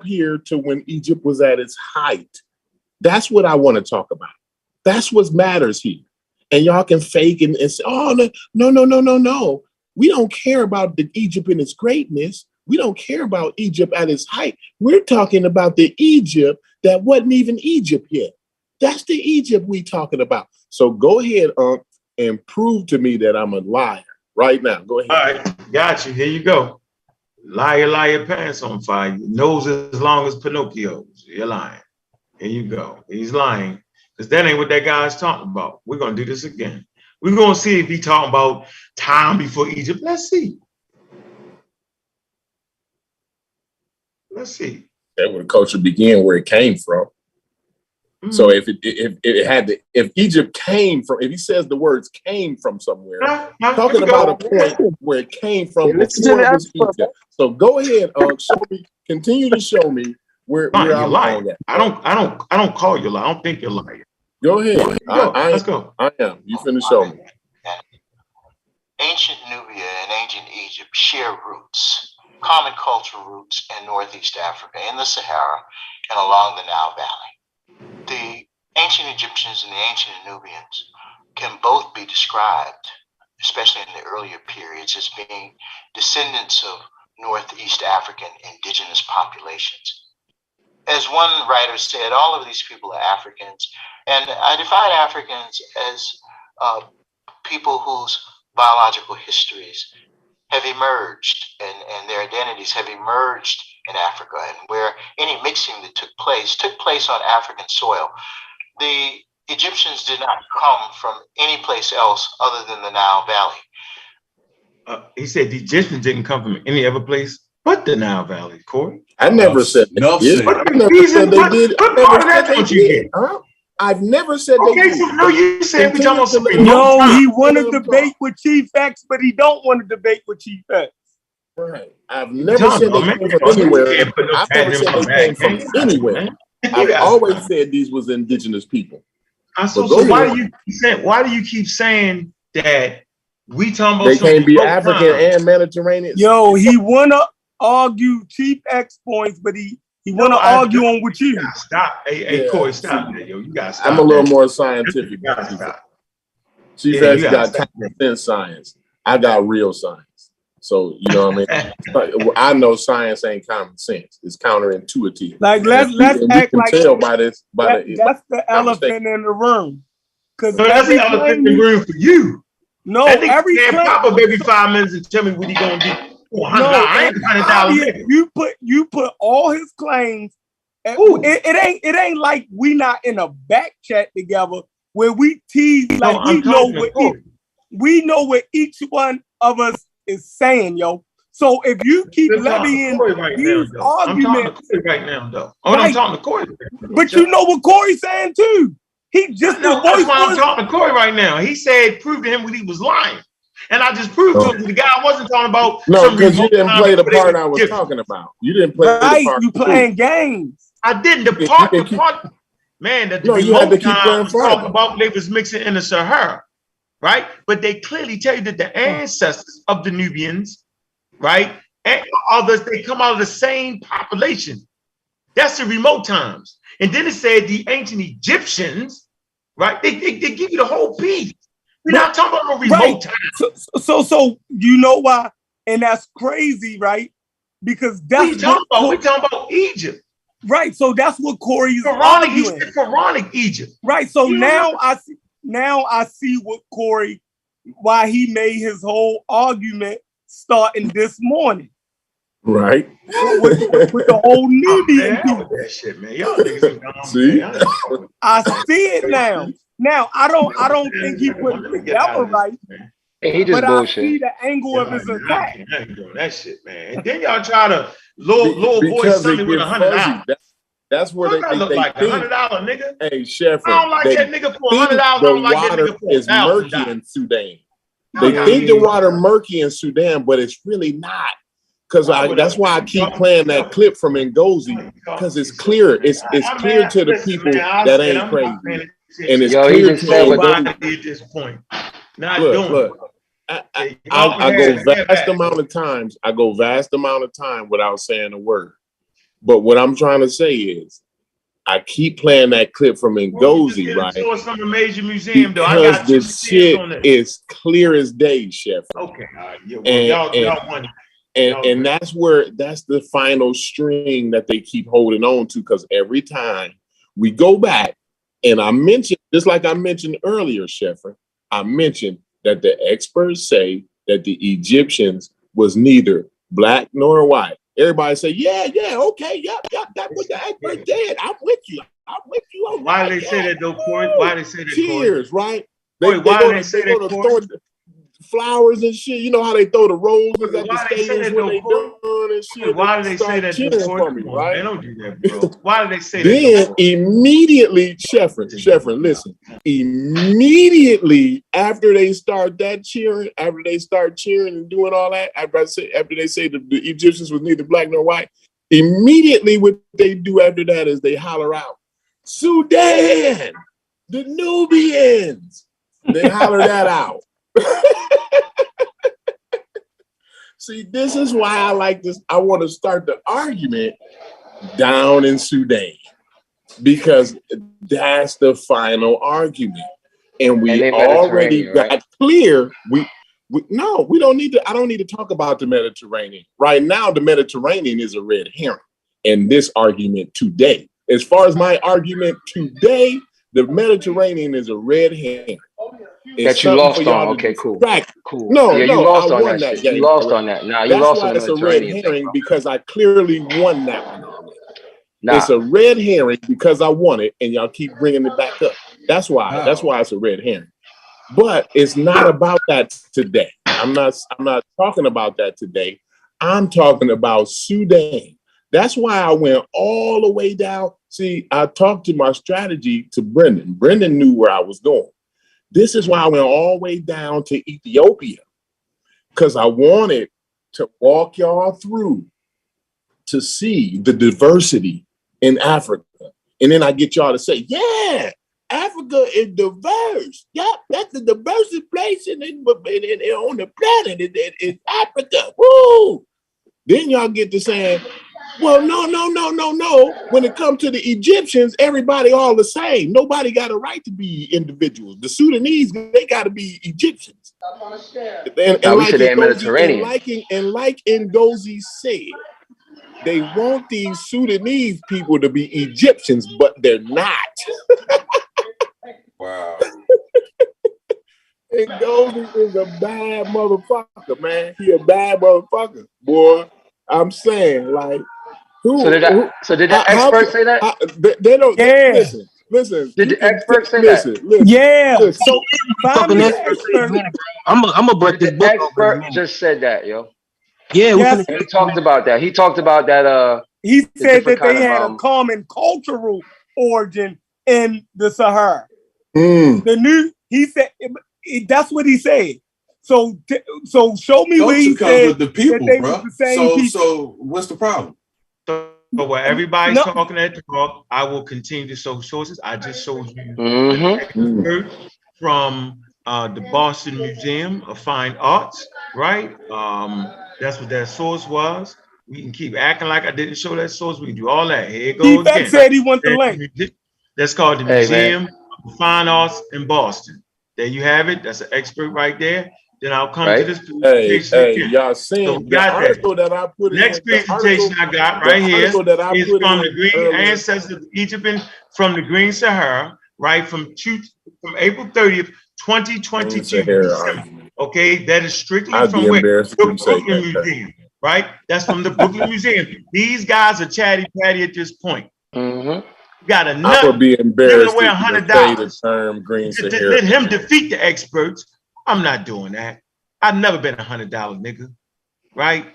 here to when Egypt was at its height. That's what I want to talk about. That's what matters here. And y'all can fake and say, oh, no. We don't care about the Egypt in its greatness. We don't care about Egypt at its height. We're talking about the Egypt that wasn't even Egypt yet. That's the Egypt we talking about. So go ahead, and prove to me that I'm a liar right now. Go ahead. All right, got you. Here you go. Liar, liar, pants on fire. Your nose as long as Pinocchio's. You're lying. Here you go. He's lying. Because that ain't what that guy's talking about. We're going to do this again. We're going to see if he's talking about time before Egypt. Let's see. Let's see. That would the culture begin where it came from. Mm-hmm. So if Egypt came from, if he says the words came from somewhere, talking about a point where it came from before it was Egypt. So go ahead, show me, continue to show me where I'm lying at. I don't call you lying. I don't think you're lying. Go ahead. Let's go. I am. You finna show me. Ancient Nubia and ancient Egypt share roots, common cultural roots in Northeast Africa, in the Sahara, and along the Nile Valley. The ancient Egyptians and the ancient Nubians can both be described, especially in the earlier periods, as being descendants of Northeast African indigenous populations. As one writer said, all of these people are Africans, and I define Africans as people whose biological histories have emerged and their identities have emerged in Africa, and where any mixing that took place on African soil. The Egyptians did not come from any place else other than the Nile Valley. He said the Egyptians didn't come from any other place but the Nile Valley, Corey. I never said they did. I've never said they did. So no, you said we talking about something. No, he want to debate with Chief X, but he don't want to debate with Chief X. Right. I've never said they came from anywhere. I've never said they came from anywhere. I've always said these was indigenous people. So why do you keep saying that we talking about they can't be African and Mediterranean? Yo, he wanna argue Chief X points, but he wanna argue on with you. Stop. Hey, Cory, stop that, yo. You gotta stop. I'm a little more scientific. Chief X got common sense science. I got real science. So you know what I mean? I know science ain't common sense. It's counterintuitive. Like let's act like tell by this. That's the elephant in the room. Because that's the elephant in the room for you. No, every man pop up every 5 minutes and tell me what he gonna do. I ain't $100. You put all his claims. It ain't like we not in a back chat together where we tease like we know what each one of us is saying, yo. So if you keep levying these arguments right now, though. I'm talking to Cory. But you know what Cory's saying too. He just that's why I'm talking to Cory right now. He said prove to him what he was lying. And I just proved to him the guy wasn't talking about. No, because you didn't play the part I was talking about. You didn't play the part. You playing games. I didn't. The part. Man, that the you had to keep playing talk about they was mixing in the Sahara, right? But they clearly tell you that the ancestors of the Nubians, right, and others, they come out of the same population. That's the remote times. And then it said the ancient Egyptians, right? They give you the whole piece. We're not talking about no remote times. So you know why? And that's crazy, right? Because that's we're talking about Egypt. Right. So that's what Cory is arguing. Pharaonic Egypt. Right. So now I see what Cory, why he made his whole argument starting this morning. Right. With the whole Nubian people. That shit, man. Y'all niggas see? I see it now. Now I don't think he put it together right. He just but bullshit. I see the angle of his attack. I ain't doing that shit, man. And then y'all try to little boy something with $100. That's where they look like $100, nigga. Hey, Sheffer, I don't like that nigga for $100. I don't like that nigga for $100 is murky in Sudan. They think the water murky in Sudan, but it's really not. Because that's why I keep playing that clip from Ngozi, because it's clear. It's clear to the people that ain't crazy. And it's clear to everybody at this point. Look. I go vast amount of times. I go vast amount of time without saying a word. But what I'm trying to say is, I keep playing that clip from Ngozi, right? It's from a major museum, though. Because the shit is clear as day, Chef. Okay, y'all won. And that's the final string that they keep holding on to, because every time we go back, and I mentioned, just like I mentioned earlier, Sheffer, I mentioned that the experts say that the Egyptians was neither black nor white. Everybody say, yeah, okay, yep, that's what the experts did. I'm with you. Why do they say that though, Cory? Why do they say that, Cheers, Cory? right? Why do they say that, Throw flowers and shit. You know how they throw the roses at the stadiums when they done and shit. Why do they say that, cheering for me, right? They don't do that, bro. Why do they say then that? Then immediately, Sheffer, listen. Immediately after they start cheering and doing all that, after they say the Egyptians was neither black nor white, immediately what they do after that is they holler out, Sudan, the Nubians. They holler that out. See, this is why I like this. I want to start the argument down in Sudan, because that's the final argument. And we already got clear. We don't need to. I don't need to talk about the Mediterranean. Right now, the Mediterranean is a red herring in this argument today. As far as my argument today, the Mediterranean is a red herring. That you lost on. Okay, cool. No, yeah, you lost on that shit. You lost on that. Nah, you lost on the Mediterranean. That's why it's a red herring, because I clearly won that one already. It's a red herring because I won it, and y'all keep bringing it back up. That's why. That's why it's a red herring. But it's not about that today. I'm not talking about that today. I'm talking about Sudan. That's why I went all the way down. See, I talked to my strategy to Brendan. Brendan knew where I was going. This is why I went all the way down to Ethiopia, because I wanted to walk y'all through to see the diversity in Africa. And then I get y'all to say, yeah, Africa is diverse. Yep, that's the diversest place on the planet is Africa. Woo! Then y'all get to saying, well, no. When it comes to the Egyptians, everybody all the same. Nobody got a right to be individuals. The Sudanese, they got to be Egyptians. And like Ngozi said, they want these Sudanese people to be Egyptians, but they're not. Wow. Ngozi is a bad motherfucker, man. He a bad motherfucker, boy. I'm saying, like, So did the experts say that? They don't. Yeah. Listen. Did the experts say that? Listen. Yeah. Listen. So talking experts. I'm gonna break this book. The expert just said that, yo. Yeah, yes. He talked about that. He talked about that. He said that they had a common cultural origin in the Sahara. He said that's what he said. So show me where he said with the people, that they bro. was the same people. So what's the problem? So while everybody's talking at the talk, I will continue to show sources. I just showed you an expert from the Boston Museum of Fine Arts, right? That's what that source was. We can keep acting like I didn't show that source. We can do all that. Here it goes again. Said he wants the link. That's called the Museum of Fine Arts in Boston. There you have it. That's an expert right there. Then I'll come to this presentation. Hey, y'all seen so the article that I put Next presentation I got right here is from the Green Ancestors of Egypt from the Green Sahara, right? From April 30th, 2022. Okay, that is strictly from the Brooklyn Museum, right? That's from the Brooklyn Museum. These guys are chatty patty at this point. Got a nut. I would be embarrassed away to say the term Green Sahara. Let him defeat the experts. I'm not doing that. I've never been $100 nigga, right?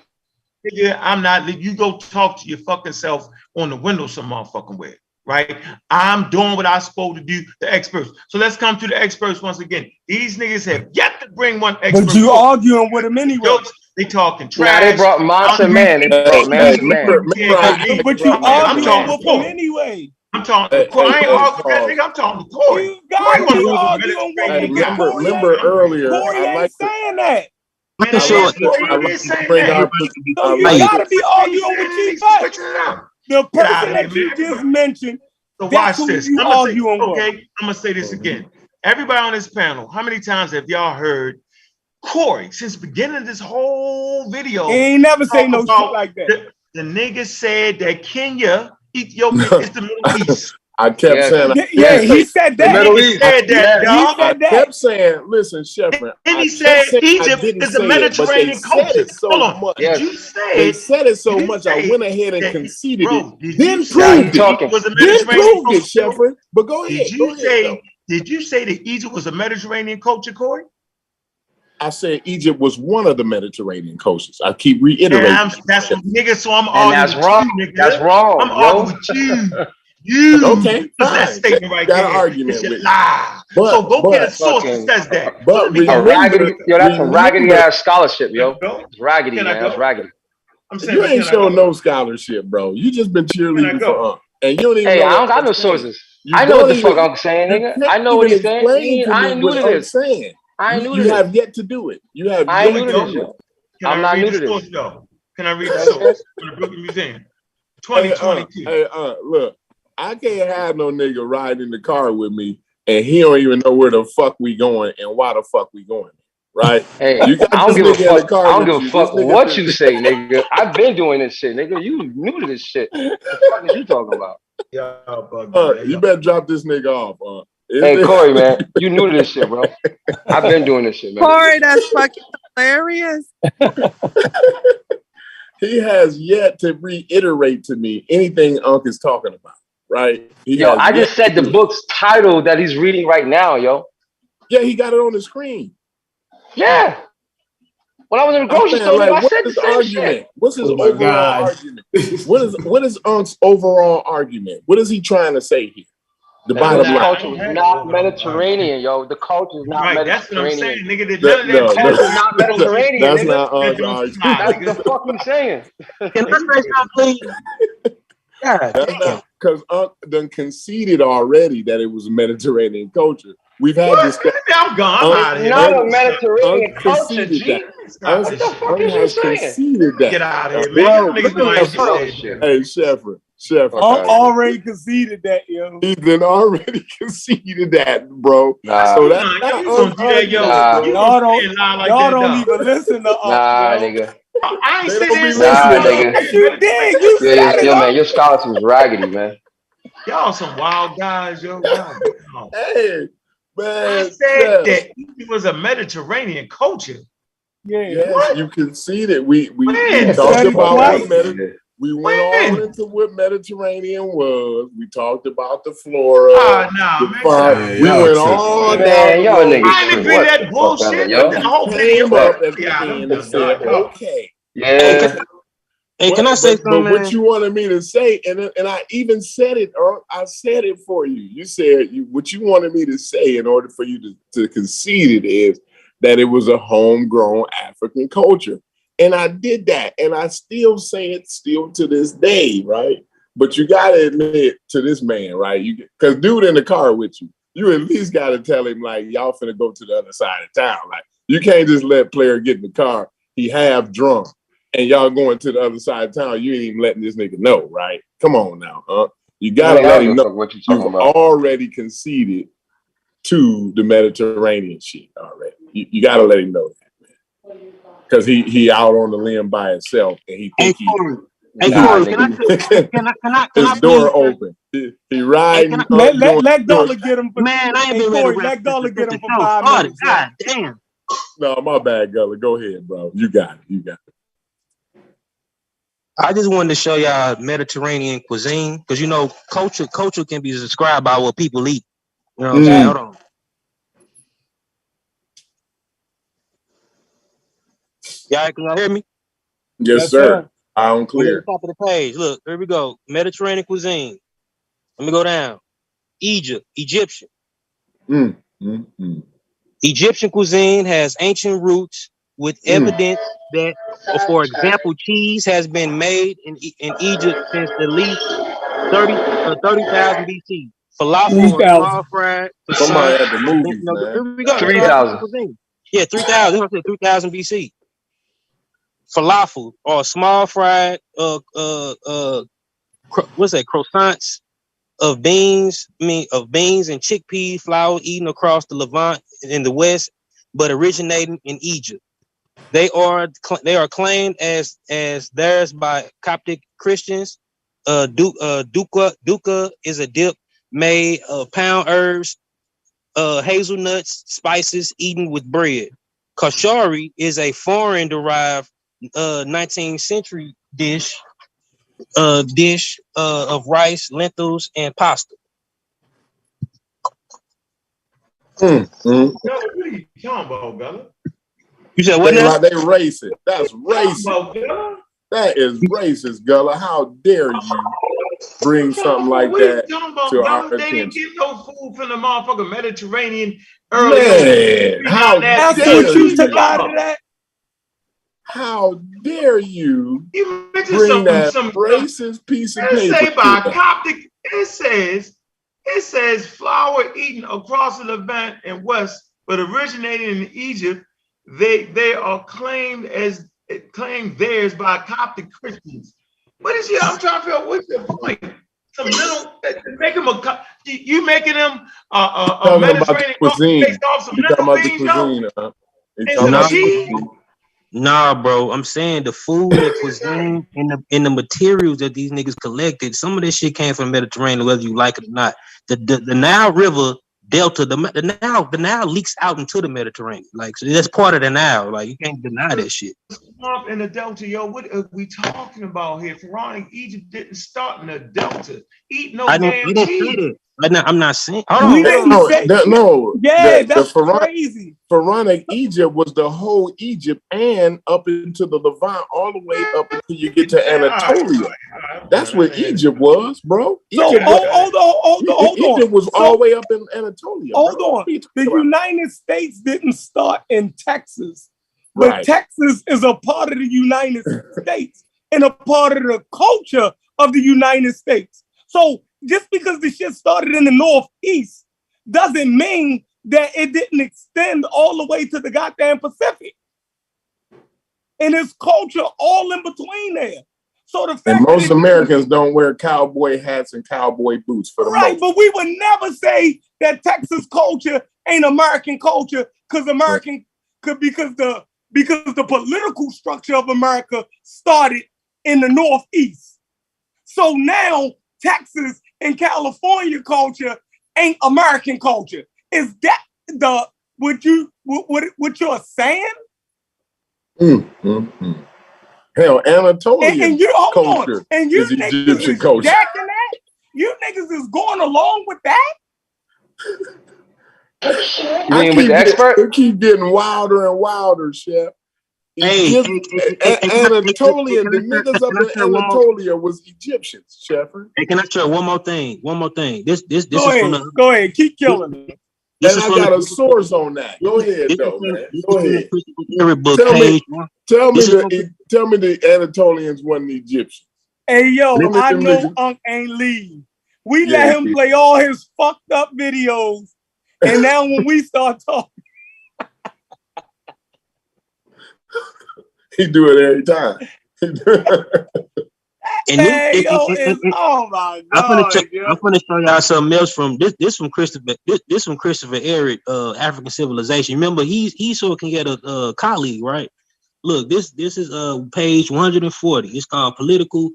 Nigga, I'm not. You go talk to your fucking self on the window some motherfucking way, right? I'm doing what I'm supposed to do. The experts. So let's come to the experts once again. These niggas have yet to bring one expert. But you arguing with them anyway. They talking trash. Nah, they brought Monster Man. They brought Monster Man. But you arguing with them anyway. I'm talking. I ain't arguing that nigga. I'm talking to Cory. You gotta be arguing with me. Remember earlier, Cory ain't saying that. I can show it. So you gotta be arguing with you first. The person that you just mentioned. So watch this. Okay, I'm gonna say this again. Everybody on this panel, how many times have y'all heard Cory, since the beginning of this whole video, He ain't never say no shit like that. The nigga said that Kenya, Ethiopia is the Middle East. I kept saying, he said that. The Middle East. Said that, He said that. I kept saying, listen, Shepard. And he said Egypt is the Mediterranean culture. Hold on. Much. Did you say they said it so much, I went ahead and conceded it. Then proved it was a Mediterranean culture, Shepard. But go ahead. Did you say that Egypt was a Mediterranean culture, Cory? I said Egypt was one of the Mediterranean cultures. I keep reiterating. That's nigga. So I'm arguing. That's wrong. You, nigga. That's wrong. I'm arguing with you. You okay? That statement right got there. An argument with lie. So go get a source that says that. But that's a raggedy ass scholarship, yo. It's raggedy, man. That's raggedy. I'm saying, you ain't showing no scholarship, bro. You just been cheerleading for and you don't even. Hey, I don't got no sources. I know what the fuck I'm saying, nigga. I know what he's saying. I ain't new to this. I ain't new to this. You have yet to do it. You have. I ain't new to this, yo. I'm not new to this. Can I read the source from the Brooklyn Museum? 2022. Hey, look, I can't have no nigga riding in the car with me and he don't even know where the fuck we going and why the fuck we going. Right? Hey, I don't give a fuck. I don't give a fuck what you say, nigga. I've been doing this shit, nigga. You new to this shit. What the fuck is you talking about? You better drop this nigga off. Hey, Cory, man, you new to this shit, bro. I've been doing this shit, man. Cory, that's fucking hilarious. He has yet to reiterate to me anything Ankh is talking about, right? I just said the book's title that he's reading right now, yo. Yeah, he got it on the screen. Yeah. When I was in the grocery store, I said the same shit. What's his overall argument? What is Ankh's overall argument? What is he trying to say here? The bottom line. The culture was not Mediterranean, yo. The culture is not Mediterranean. That's what I'm saying, nigga. The culture is not Mediterranean. That's not Ankh's argument. That's the fuck I'm saying. Can I say something, please? God, because Ankh done conceded already that it was a Mediterranean culture. We've had this. I'm gone. It's not a Mediterranean culture, G. What the fuck is you saying? Conceded that. Get out of here, man. Hey, Shepard. Already conceded that, yo. He's been already conceded that, bro. Nah. So that's not y'all don't even listen to us. Nah, nigga. I ain't saying nigga. You did. You said yo, man, your scholarship was raggedy, man. Y'all some wild guys, yo. Hey, man. I said that it was a Mediterranean culture. Yes, you conceded. We talked about we went all into what Mediterranean was. We talked about the flora. We went all down. Y'all niggas. I didn't agree that bullshit. The whole came up at the end and said, okay. Yeah. Hey, can I say something? But what you wanted me to say, and I even said it, or I said it for you. You said what you wanted me to say in order for you to concede it is that it was a homegrown African culture. And I did that, and I still say it still to this day, right? But you got to admit to this man, right? Because dude in the car with you at least got to tell him, like, y'all finna go to the other side of town. Like, you can't just let player get in the car, he half drunk, and y'all going to the other side of town. You ain't even letting this nigga know, right? Come on now, huh? You got to let him know what you talking about. Already conceded to the Mediterranean shit already. You got to let him know that. Because he out on the limb by himself, and he think Cory, can I his door open. He riding. Let Gullah get him. Man, I ain't been ready to let Gullah get him for 5 minutes. God damn. No, my bad, Gullah. Go ahead, bro. You got it. I just wanted to show y'all Mediterranean cuisine because culture can be described by what people eat. You know what I'm saying? Hold on. Y'all can hear me? Yes, sir. I'm clear. Top of the page. Look, here we go. Mediterranean cuisine. Let me go down. Egyptian. Egyptian cuisine has ancient roots with evidence that, for example, cheese has been made in Egypt since at least 30,000 BC. Falafel or small fried. Somebody at the movies, man. Here we go. 3,000. Yeah, 3,000. I said 3,000 BC. Falafel or small fried what's that, croissants of beans and chickpea flour eaten across the Levant in the West but originating in Egypt. They are claimed as theirs by Coptic Christians. Dukkha is a dip made of pound herbs, hazelnuts, spices eaten with bread. Kashari is a foreign derived 19th century dish of rice, lentils, and pasta. Bella, what are you talking about, Bella? You said what? Like they racist. That's racist. That is racist, Gullah. How dare you bring something like that to our They didn't attention? get no food from the motherfucking Mediterranean Man, how dare dare you took out of that? How dare you bring that racist piece of paper? It say by to Coptic. It says flour eaten across the Levant and West, but originating in Egypt. They are claimed theirs by Coptic Christians. What is it? I'm trying to figure out what's the point. Some little make them you making them a Mediterranean cuisine. based off some little beans, and some cheese. Nah, bro. I'm saying the food, the cuisine, and the materials that these niggas collected. Some of this shit came from the Mediterranean, whether you like it or not. The Nile River Delta, the Nile leaks out into the Mediterranean. Like, so that's part of the Nile. Like, you can't deny that shit. Swamp in the Delta, yo. What are we talking about here? Pharaonic Egypt didn't start in the Delta. Eat no damn cheese. I'm not saying. The Pharaonic Egypt was the whole Egypt and up into the Levant, all the way up until you get to Anatolia. That's where Egypt was, bro. Hold on. Egypt was all the way up in Anatolia. Hold on. The United States didn't start in Texas, but Texas is a part of the United States and a part of the culture of the United States. So just because the shit started in the Northeast doesn't mean that it didn't extend all the way to the goddamn Pacific. And it's culture all in between there. So the fact most Americans don't wear cowboy hats and cowboy boots for the most. But we would never say that Texas culture ain't American culture because the political structure of America started in the Northeast. So now Texas and California culture ain't American culture. Is that what you're saying? Hell, Anatolian culture is Egyptian culture. You niggas is going along with that? It keep getting wilder and wilder, Chef. Anatolian, the niggas up in Anatolia was Egyptians, Shepard. Hey, can I share one more thing? This go ahead, keep killing me. And I got a source on that. Go ahead, though, man. Go ahead. Tell me the Anatolians wasn't Egyptians. Hey, yo, I know Ankh ain't leave. We let him play all his fucked up videos, and now when we start talking, he do it every time. Oh my God! I'm gonna show y'all something else from this from Christopher. This from Christopher Eric, African Civilization. Remember, he sort of can get a colleague, right? Look, this is page 140. It's called political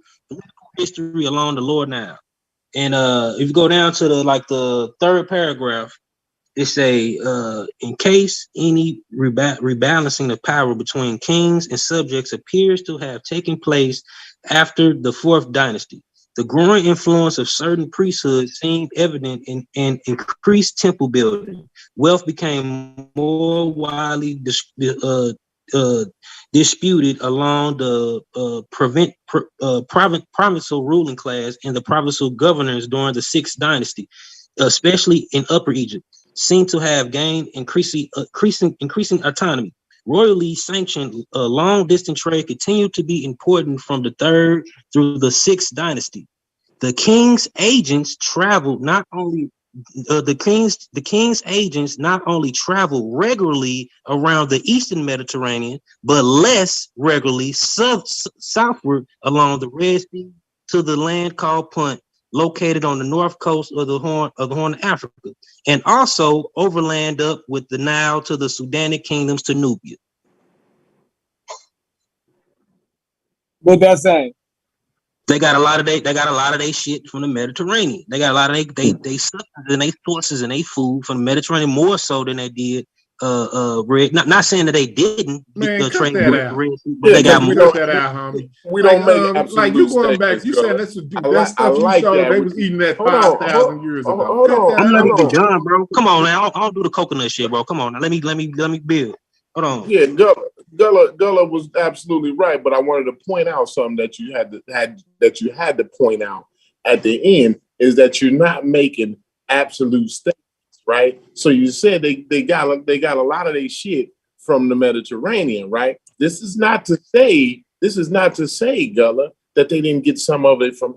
history along the Lower Nile. And if you go down to the third paragraph, it say in case any rebalancing of power between kings and subjects appears to have taken place after the fourth dynasty, the growing influence of certain priesthoods seemed evident in increased temple building. Wealth became more widely disputed along the provincial ruling class and the provincial governors during the sixth dynasty, especially in Upper Egypt, seem to have gained increasing autonomy. Royally sanctioned long-distance trade continued to be important from the third through the sixth dynasty. The king's agents traveled not only traveled regularly around the eastern Mediterranean, but less regularly southward along the Red Sea to the land called Punt, located on the north coast of the Horn of Africa, and also overland up with the Nile to the Sudanic kingdoms to Nubia. What that's saying? They got a lot of they shit from the Mediterranean. They got a lot of they substances and they sources and they food from the Mediterranean more so than they did red. Not saying that they didn't trade red, but they got more. That out, homie. We don't make absolute like you going back. You said that's that stuff you like showed. that. They was eating that 5,000 years ago. Hold on. I'm not even done, bro. Come on now. I'll do the coconut shit, bro. Come on now. Let me build. Hold on. Yeah, Gullah was absolutely right, but I wanted to point out something that you had to point out at the end is that you're not making absolute statements, right? So you said they got a lot of their shit from the Mediterranean, right? This is not to say, Gullah, that they didn't get some of it from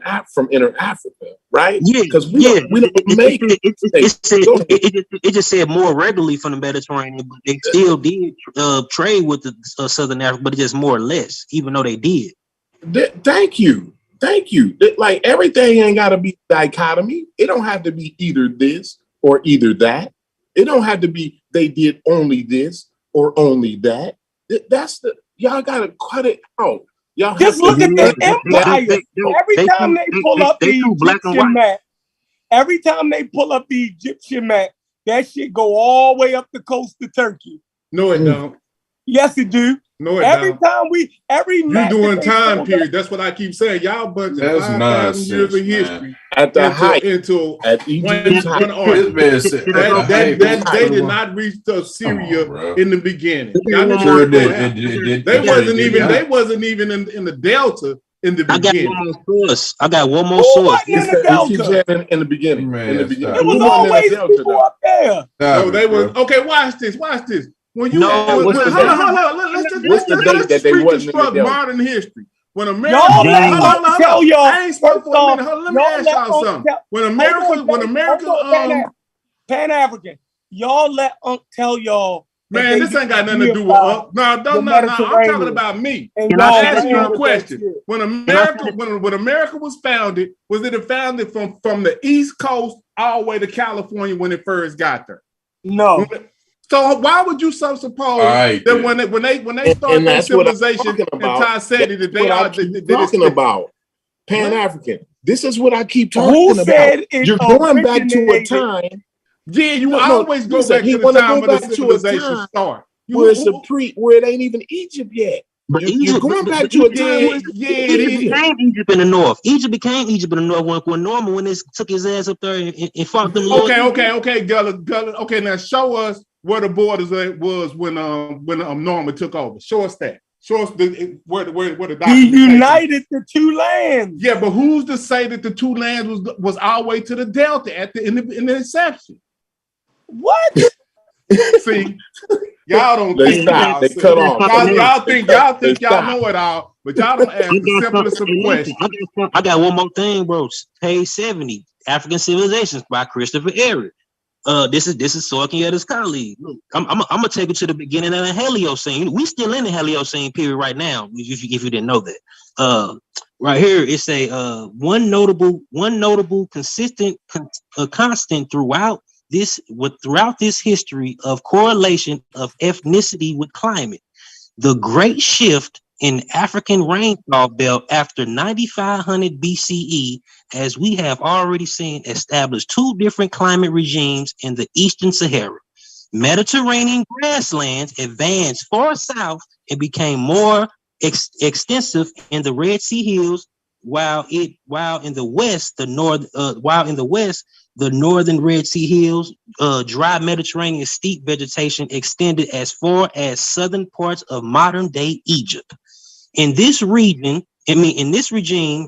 inner Africa, right? Yeah, because we don't make it. It just said more regularly from the Mediterranean, but they still did trade with the Southern Africa, but just more or less, even though they did. Thank you. Like everything ain't got to be dichotomy. It don't have to be either this or either that. It don't have to be they did only this or only that. Y'all got to cut it out. Y'all just look at the empire. Every time they pull up the Egyptian map, that shit go all the way up the coast of Turkey. No, it don't. Yes, it do. No, it every don't. time you doing time period. That's what I keep saying. Y'all bunch of 5,000 years of history at the height into at Egypt's height. They did not reach Syria in the beginning. They wasn't even in the Delta in the beginning. I got one more source. In the beginning. There was always people up there. No, they was okay. Watch this. When you what's the date that they wasn't in the Delta? Modern history. When America, I ain't spoke for a minute. Let me ask y'all something. When America, Pan-African, y'all let Unc tell y'all. Man, this ain't got nothing to do with Unc. No. I'm talking about me. And I'm asking you a question. When America was founded, was it founded from the East Coast all the way to California when it first got there? No. So why would you suppose that when they started their civilization in Tassetti that they are talking about Pan-African? This is what I keep talking about. You're going back to a time. Yeah, you always go back to the time when the civilization started. Where it ain't even Egypt yet. But you're going back to a time. Egypt became Egypt in the north. Egypt became Egypt in the north when Norman they took his ass up there and fought them. Okay, Gullah. Okay, now show us where the borders was when Norman took over. Show us that. Show us where the he united the two lands. Yeah, but who's to say that the two lands was all the way to the Delta in the inception? What? See, y'all don't think y'all cut off. Y'all think y'all know it all, but y'all don't ask the simplest of questions. I got one more thing, bro. Page 70, African Civilizations by Christopher Ehret. This is Sorkin Edda's colleague. Look, I'm gonna take it to the beginning of the Heliocene. We still in the Heliocene period right now. If you didn't know that. Right here, it's a one notable constant throughout this history of correlation of ethnicity with climate. The great shift in African rainfall belt after 9500 BCE, as we have already seen, established two different climate regimes in the Eastern Sahara. Mediterranean grasslands advanced far south and became more extensive in the Red Sea hills, while in the west the northern Red Sea hills, dry Mediterranean steppe vegetation extended as far as southern parts of modern day Egypt. In this regime,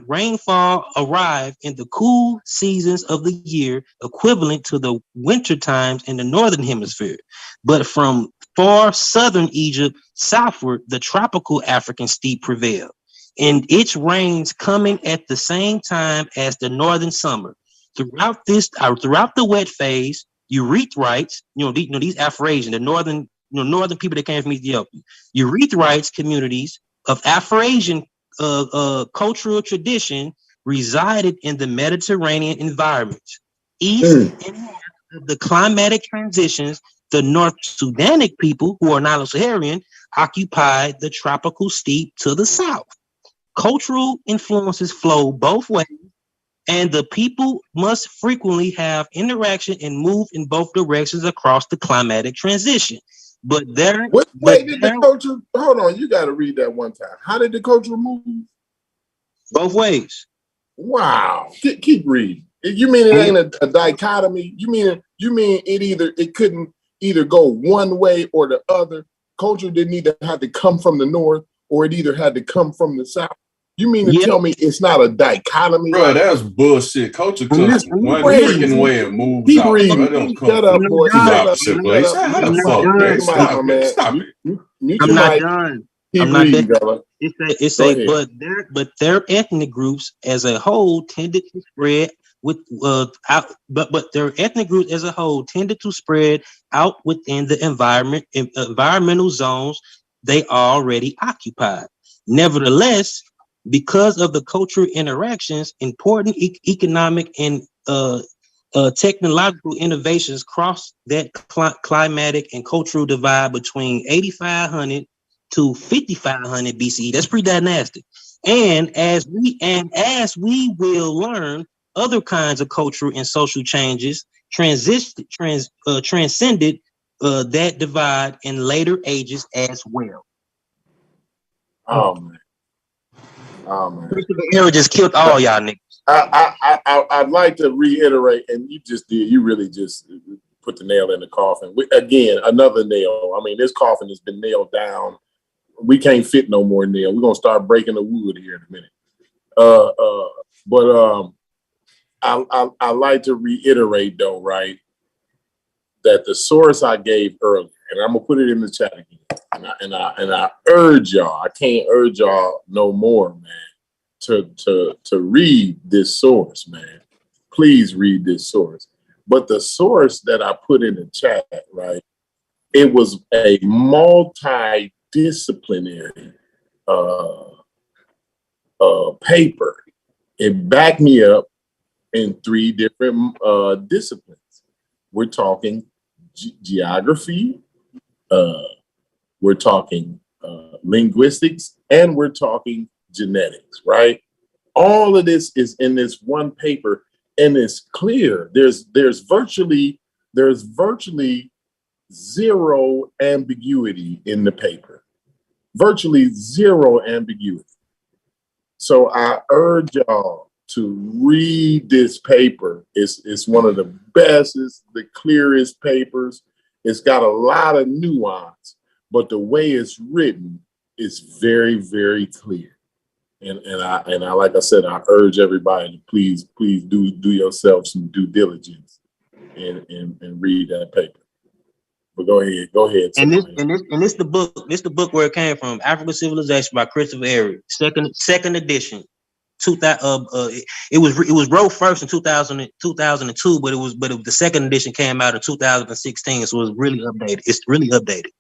rainfall arrived in the cool seasons of the year, equivalent to the winter times in the northern hemisphere. But from far southern Egypt southward, the tropical African steppe prevailed, and its rains coming at the same time as the northern summer. Throughout the wet phase, Erythrites, these Afro-Asian, the northern people that came from Ethiopia, Erythrites communities of Afro-Asian cultural tradition resided in the Mediterranean environments. East and north of the climatic transitions, the North Sudanic people, who are Nilo-Saharan, occupied the tropical steppe to the south. Cultural influences flow both ways, and the people must frequently have interaction and move in both directions across the climatic transition. But there, what way did the culture? Hold on, you got to read that one time. How did the culture move? Both ways. Wow. Keep reading. You mean it ain't a dichotomy? You mean it couldn't either go one way or the other? Culture didn't either have to come from the north or it either had to come from the south. You mean to tell me it's not a dichotomy? Bro, that's bullshit. Culture comes one freaking way and moves out. Bro. It don't come Shut up, boy. How the fuck, man? Stop it. Stop it. I'm not done. Keep reading, brother. But their ethnic groups as a whole tended to spread but their ethnic groups as a whole tended to spread out within the environmental zones they already occupied. Nevertheless, because of the cultural interactions, important economic and technological innovations crossed that climatic and cultural divide between 8,500 to 5,500 BCE. That's pretty dynastic. And as we will learn, other kinds of cultural and social changes transcended that divide in later ages as well. Oh man. Christopher Era just killed all y'all niggas. I'd like to reiterate, and you just did. You really just put the nail in the coffin. Again, another nail. I mean, this coffin has been nailed down. We can't fit no more nail. We're gonna start breaking the wood here in a minute. But I like to reiterate though, right, that the source I gave earlier, and I'm gonna put it in the chat again, and I urge y'all. I can't urge y'all no more, man, to read this source, man. Please read this source. But the source that I put in the chat, right, it was a multidisciplinary paper. It backed me up in 3 different disciplines. We're talking geography, we're talking linguistics, and we're talking genetics, right? All of this is in this one paper, and it's clear. There's virtually zero ambiguity in the paper. Virtually zero ambiguity. So I urge y'all to read this paper. It's one of the best, it's the clearest papers. It's got a lot of nuance, but the way it's written is very, very clear. And I like I said, I urge everybody to please do yourself some due diligence and read that paper. But go ahead. And this the book where it came from, African Civilization by Christopher Ehry, second edition. It was wrote first in 2002, but the second edition came out in 2016, so it was really updated. It's really updated.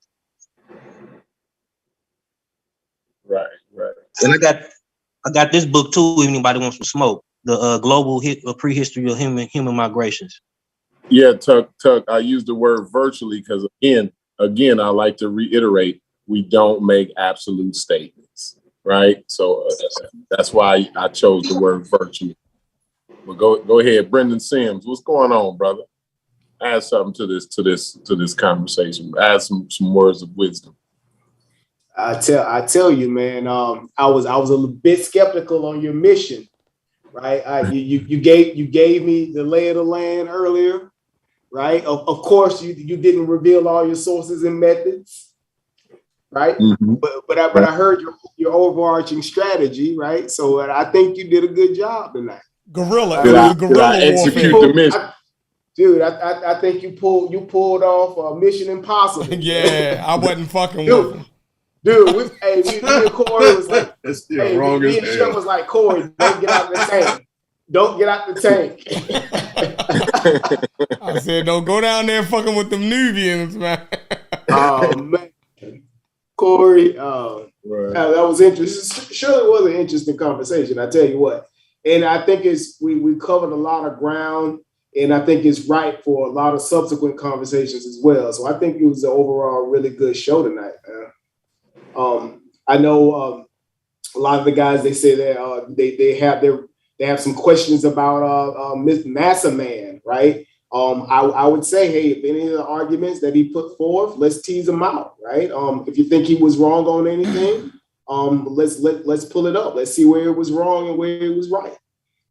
Right. And I got this book too. If anybody wants some smoke, the global prehistory of human migrations. Yeah, Tuck. I use the word virtually because again, I like to reiterate: we don't make absolute statements, right? So that's why I chose the word virtually. But go ahead, Brendan Sims. What's going on, brother? Add something to this conversation. Add some words of wisdom. I tell you, man. I was a little bit skeptical on your mission, right? You gave me the lay of the land earlier, right? Of course, you didn't reveal all your sources and methods, right? Mm-hmm. But I heard your overarching strategy, right? So I think you did a good job tonight. Guerrilla execute the mission? Dude, I think you pulled off Mission Impossible. Yeah, I wasn't fucking with him. Dude, me and Cory was like, that's still wrong me as and hell. Chef was like, Cory, don't get out the tank. Don't get out the tank. I said, don't go down there fucking with them Nubians, man. Oh man, Cory, that was interesting. Surely was an interesting conversation. I tell you what, And I think we covered a lot of ground, and I think it's right for a lot of subsequent conversations as well. So I think it was an overall really good show tonight, man. I know a lot of the guys, they say that they have some questions about Massa Man, right? I would say, hey, if any of the arguments that he put forth, let's tease him out, right? If you think he was wrong on anything, let's pull it up. Let's see where it was wrong and where it was right.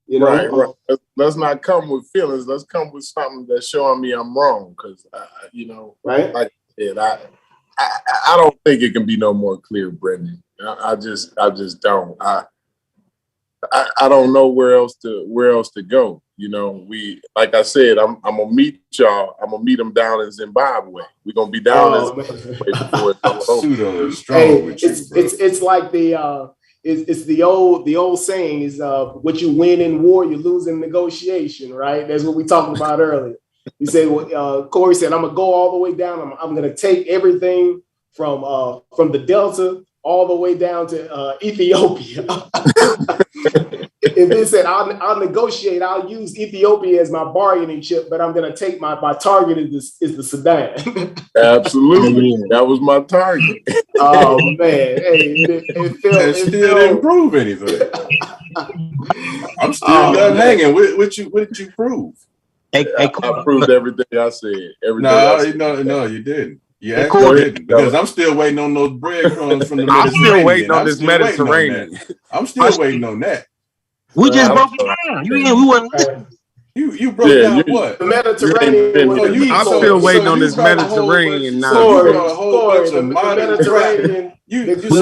You know, right. Let's not come with feelings. Let's come with something that's showing me I'm wrong. Because right? Like I said, I don't think it can be no more clear, Brendan. I just don't. I don't know where else to go. You know, like I said, I'm gonna meet y'all. I'm gonna meet them down in Zimbabwe. We're gonna be down in Zimbabwe before it's all over. Pseudo is strong with you, bro. It's like it's the old saying is what you win in war, you lose in negotiation, right? That's what we talked about earlier. You say, Cory said, I'm gonna go all the way down. I'm gonna take everything from the Delta all the way down to Ethiopia. And then said, I'll negotiate. I'll use Ethiopia as my bargaining chip, but I'm going to take my target is the Sudan. Absolutely. That was my target. Oh, man. Hey, it still didn't prove anything. I'm still left hanging. What did you prove? I proved everything I said. No, you didn't. Yeah, you didn't, because I'm still waiting on those breadcrumbs from the Mediterranean. I'm still waiting on this Mediterranean. I'm still waiting on that. We just broke it down. We wasn't. You broke down what? The Mediterranean. I'm still waiting on this Mediterranean now. So you brought a whole bunch of modern crap. You took a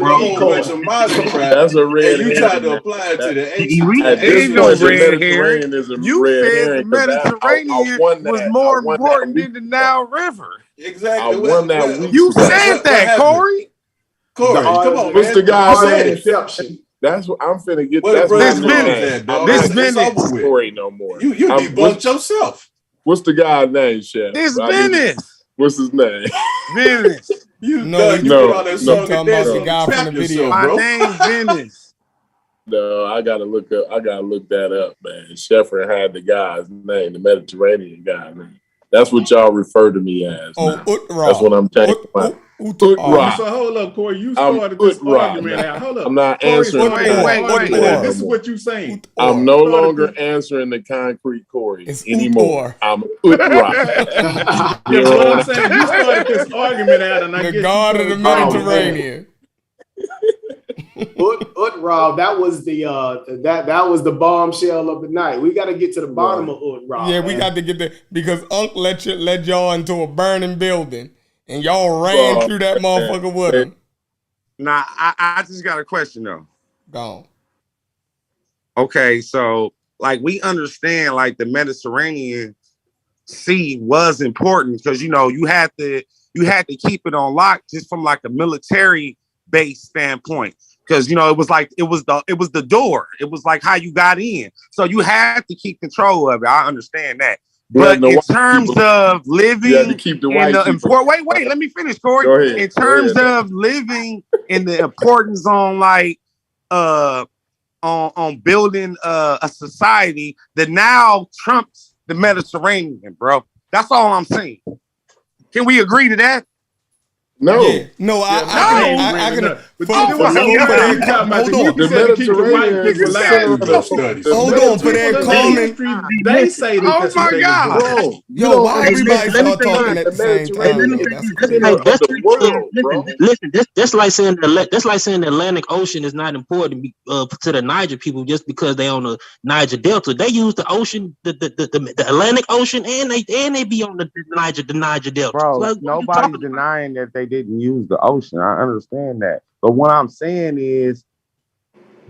whole bunch of modern crap. That's a red. And you tried to apply it to the ancient. Ain't no red herring. You said the Mediterranean was more important than the Nile River. Exactly. You said that, Cory. Cory, come on, what's man. the guy's exception? That's what I'm finna get. This Venice. Cory no more. You debunked yourself. What's the guy's name, Chef? This Venice. What's his name? Venice. No. The guy from the video. My name's Venice. No, I gotta look that up, man. Sheffer had the guy's name, the Mediterranean guy, man. That's what y'all refer to me as. That's what I'm taking. So hold up, Cory. You started this argument out. Hold up. I'm not answering. Wait. This is what you're saying. I'm no longer answering the concrete Cory anymore. I'm What I'm saying, you started this argument out, and I guess the God of the Mediterranean. Rob, that was the bombshell of the night. We got to get to the bottom of Rob. Yeah, we got to get there because Ankh led y'all into a burning building, and y'all ran through that motherfucker with him. Nah, I just got a question though. Go on. Okay, so like we understand like the Mediterranean Sea was important because you had to keep it on lock just from like a military base standpoint. Because it was the door. It was like how you got in. So you had to keep control of it. I understand that. But in terms of living you have to keep the white wait, let me finish, Cory. Go ahead. In terms of living and the importance on like on building a society that now trumps the Mediterranean, bro. That's all I'm saying. Can we agree to that? No, I can. Hold on, for that comment. They say that. Oh my God, bro. Yo, why everybody start talking at the same time? Listen, that's like saying the Atlantic Ocean is not important to the Niger people just because they on the Niger Delta. They use the ocean, the Atlantic Ocean, and they be on the Niger Delta. Bro, so nobody's denying that they didn't use the ocean. I understand that. But what I'm saying is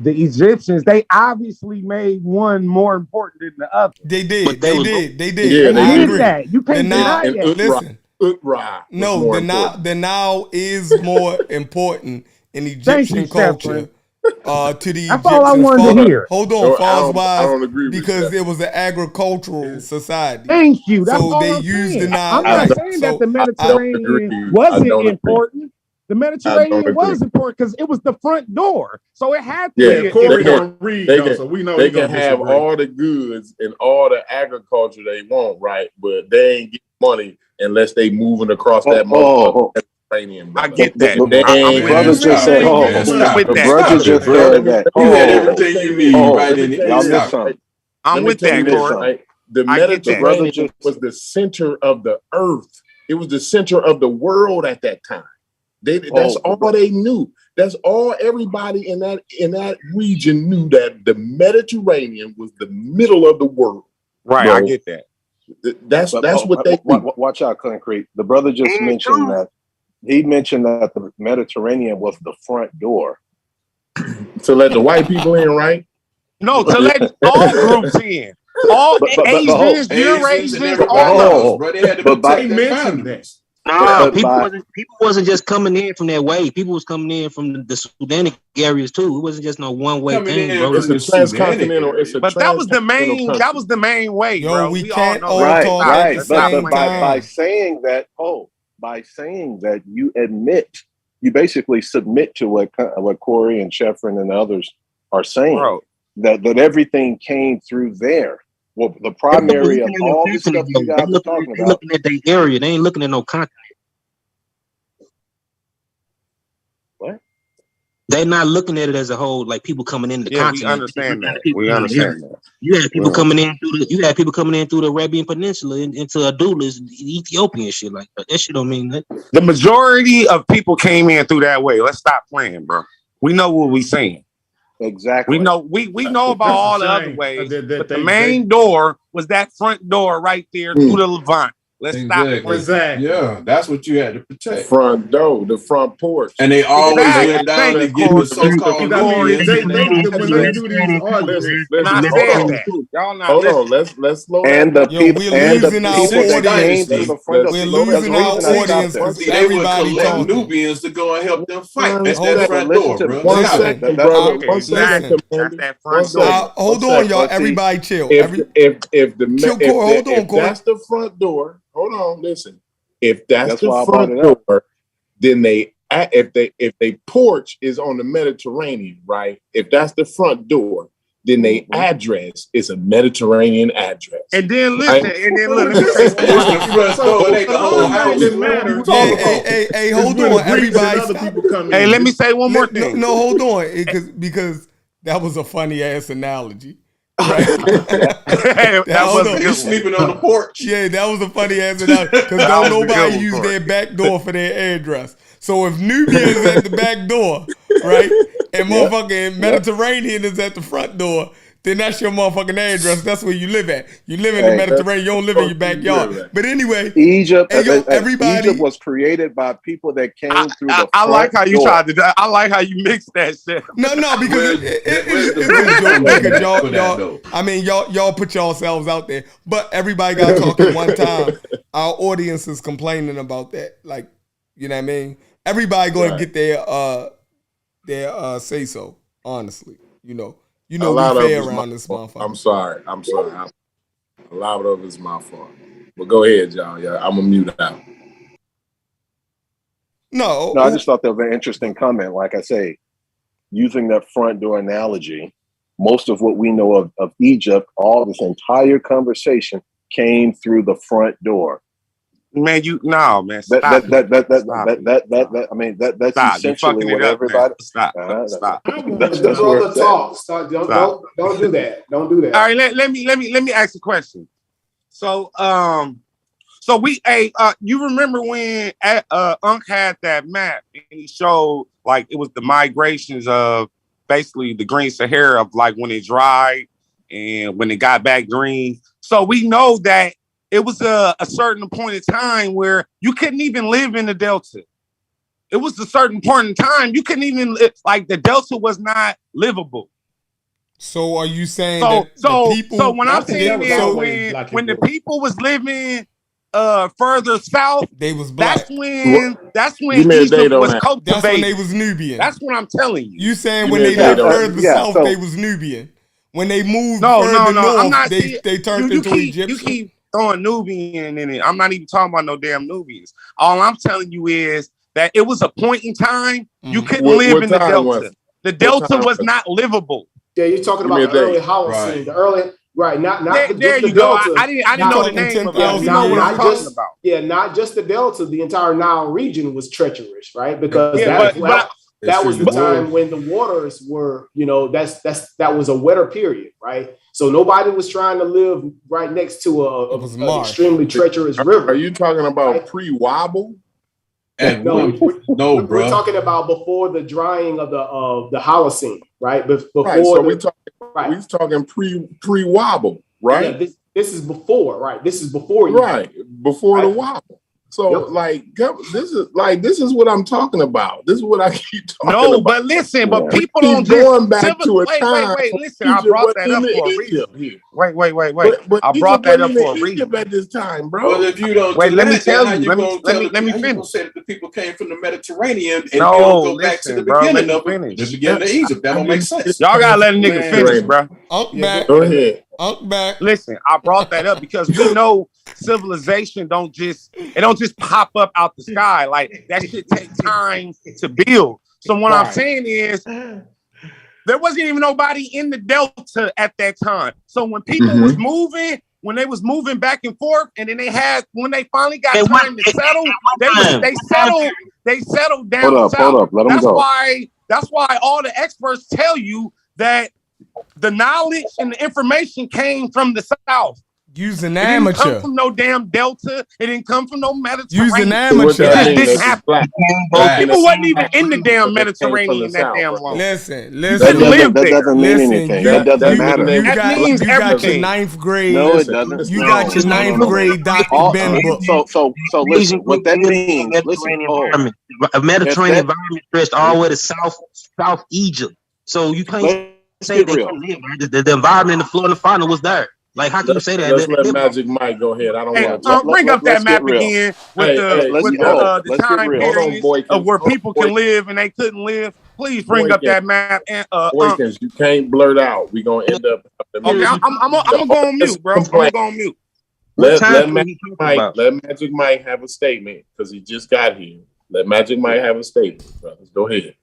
the Egyptians, they obviously made one more important than the other. They did. Yeah, they did that. You can't deny that. Listen. The Nile is more important in Egyptian culture to the Egyptians. That's all I wanted to hear. Hold on, false-wise, because it was an agricultural society. Thank you. That's so all they I'm used saying. the Nile. I'm not saying that the Mediterranean wasn't important. The Mediterranean was important because it was the front door, so it had to Yeah, be. Cory don't read, They though, can, so we know they he can gonna have disagree. all the goods and all the agriculture they want, right? But they ain't get money unless they moving across that Mediterranean. I get that. The brother just said, the brother just said that. You had everything you need right in it. Y'all missed something. I'm with that, Cory. Right? The I get that. Mediterranean was the center of the earth. It was the center of the world at that time. That's all they knew. That's all everybody in that region knew, that the Mediterranean was the middle of the world. Right, bro. I get that. That's what they watch out, Concrete. The brother just mentioned that the Mediterranean was the front door to let the white people in, right? No, to let all groups in. All Asians, Eurasians, all of them. They mentioned this. Nah, people wasn't just coming in from that way. People was coming in from the Sudanic areas too. It wasn't just no one way thing, bro. It's a transcontinental. But that was the main. That was the main way, bro. We can't all right. talk But by saying that, you admit, you basically submit to what Cory and Sheffrin and others are saying. Bro. That everything came through there. Well, the primary of all the stuff you guys are talking about. They're looking at their area. They ain't looking at no continent. What? They're not looking at it as a whole, like people coming into the continent. We understand that. We understand that. You had people coming in through the Arabian Peninsula into Adulis, Ethiopian shit like that. That shit don't mean that. The majority of people came in through that way. Let's stop playing, bro. We know what we saying. Exactly. We know about all the other ways, but the main door was that front door right there through the Levant. Let's stop playing. Yeah, that's what you had to protect. Front door, the front porch. And they always went down to get the so-called when they do these arguments. Y'all not hold on, let's slow and down. We're losing our audience because everybody talking. Nubians to go and help them fight. That's that front door, bro. One second, brother. One second. Hold on, y'all. Everybody chill. If Cory. That's the front door. Hold on, listen. If that's the front door, then if they porch is on the Mediterranean, right? If that's the front door, then they address is a Mediterranean address. And then listen, let me say Hey, hold on, everybody. Hey, let me say one more thing. No, hold on, because that was a funny ass analogy. Right. You sleeping on the porch. Yeah, that was a funny ass analogy because don't nobody use their back door for their address. So if Nubia is at the back door, right, and motherfucking Mediterranean is at the front door, then that's your motherfucking address. That's where you live at. You live in the Mediterranean. You don't live in your backyard. But anyway, Egypt everybody was created by people that came through the I like how you door. tried to. I like how you mixed that shit. No, because it's a joke. Because y'all, I mean, y'all put yourselves out there. But everybody got to talk at one time. Our audience is complaining about that. Like, you know what I mean? Everybody going to get their say so. Honestly, you know we fair around this motherfucker. I'm sorry. A lot of it's my fault. But go ahead, y'all. Yeah, I'm gonna mute out. No, I just thought that was an interesting comment. Like I say, using that front door analogy, most of what we know of Egypt, all this entire conversation came through the front door. Man, stop. That's essentially what everybody. Stop. That's all the talk. Don't do that. Don't do that. All right, let me ask a question. So, you remember when Ankh had that map and he showed like it was the migrations of basically the Green Sahara of like when it dried and when it got back green. So we know that it was a certain point in time where you couldn't even live in the Delta. It was a certain point in time you couldn't even live, like the Delta was not livable. So are you saying so when I'm saying is when the people was living further south, they was black. That's when Egypt was cultivated. That's when they was Nubian. That's what I'm telling you. You saying when they lived further south, they was Nubian. When they moved further north, they turned into Egyptian. You keep throwing Nubian in it. I'm not even talking about no damn Nubians. All I'm telling you is that it was a point in time you couldn't What live in the time Delta. was it? The What Delta time was was it? not livable. Yeah, you're talking Give me about a the early date. Holocene, the early not There just the you go. Delta. I didn't know the name of it. You know what I'm talking about. Yeah, not just the Delta. The entire Nile region was treacherous, right? Because Yeah, that was the time when the waters were, that was a wetter period, right? So nobody was trying to live right next to an extremely treacherous river. Are you talking about pre-wobble? No, bro. We're talking about before the drying of the Holocene, right? Before Right, so we're talking pre-wobble, right? Yeah, this is before, right? This is before you. Right, before the wobble. So this is what I'm talking about. This is what I keep talking about. No, but listen, but people keep don't going back to a time. Wait. Listen, I brought that up for a reason. Wait. But I brought that up for a reason. At this time, bro. Well, if you don't, wait, let me tell how you. Let me finish. You say that the people came from the Mediterranean, and No, you don't go back to the beginning let of me it, finish. the beginning of Egypt. That don't make sense. Y'all gotta let a nigga finish, bro. Back. Go ahead. Back. Listen, I brought that up because we know civilization don't just pop up out the sky. Like that shit take time to build. So what I'm saying is there wasn't even nobody in the Delta at that time. So when people was moving, when they was moving back and forth, and then when they finally got time to settle, they settled down south. Hold up, let them go. That's why all the experts tell you that the knowledge and the information came from the south. Using it amateur. It didn't come from no damn Delta. It didn't come from no Mediterranean. Using amateur. It just didn't happen. People wasn't even in the damn Mediterranean that damn long. Listen. That doesn't mean anything. That doesn't matter. That means you got your everything. ninth grade. No, it doesn't. You got your ninth grade Dr. Ben book. So listen, what that means, a Mediterranean environment stretched all the way to South Egypt. So you can't say they couldn't live. The environment in the floor and the fauna was there. Like, how can you say that? Let's let Magic Mike go ahead. I don't want to bring up that map again with the time period of where people can live and they couldn't live. Please bring up that map. And Boykins, you can't blurt out. We're gonna end up. Okay, I'm gonna go on mute, bro. I'm gonna go on mute. Let Magic Mike have a statement because he just got here. Let Magic Mike have a statement, brothers. Go ahead.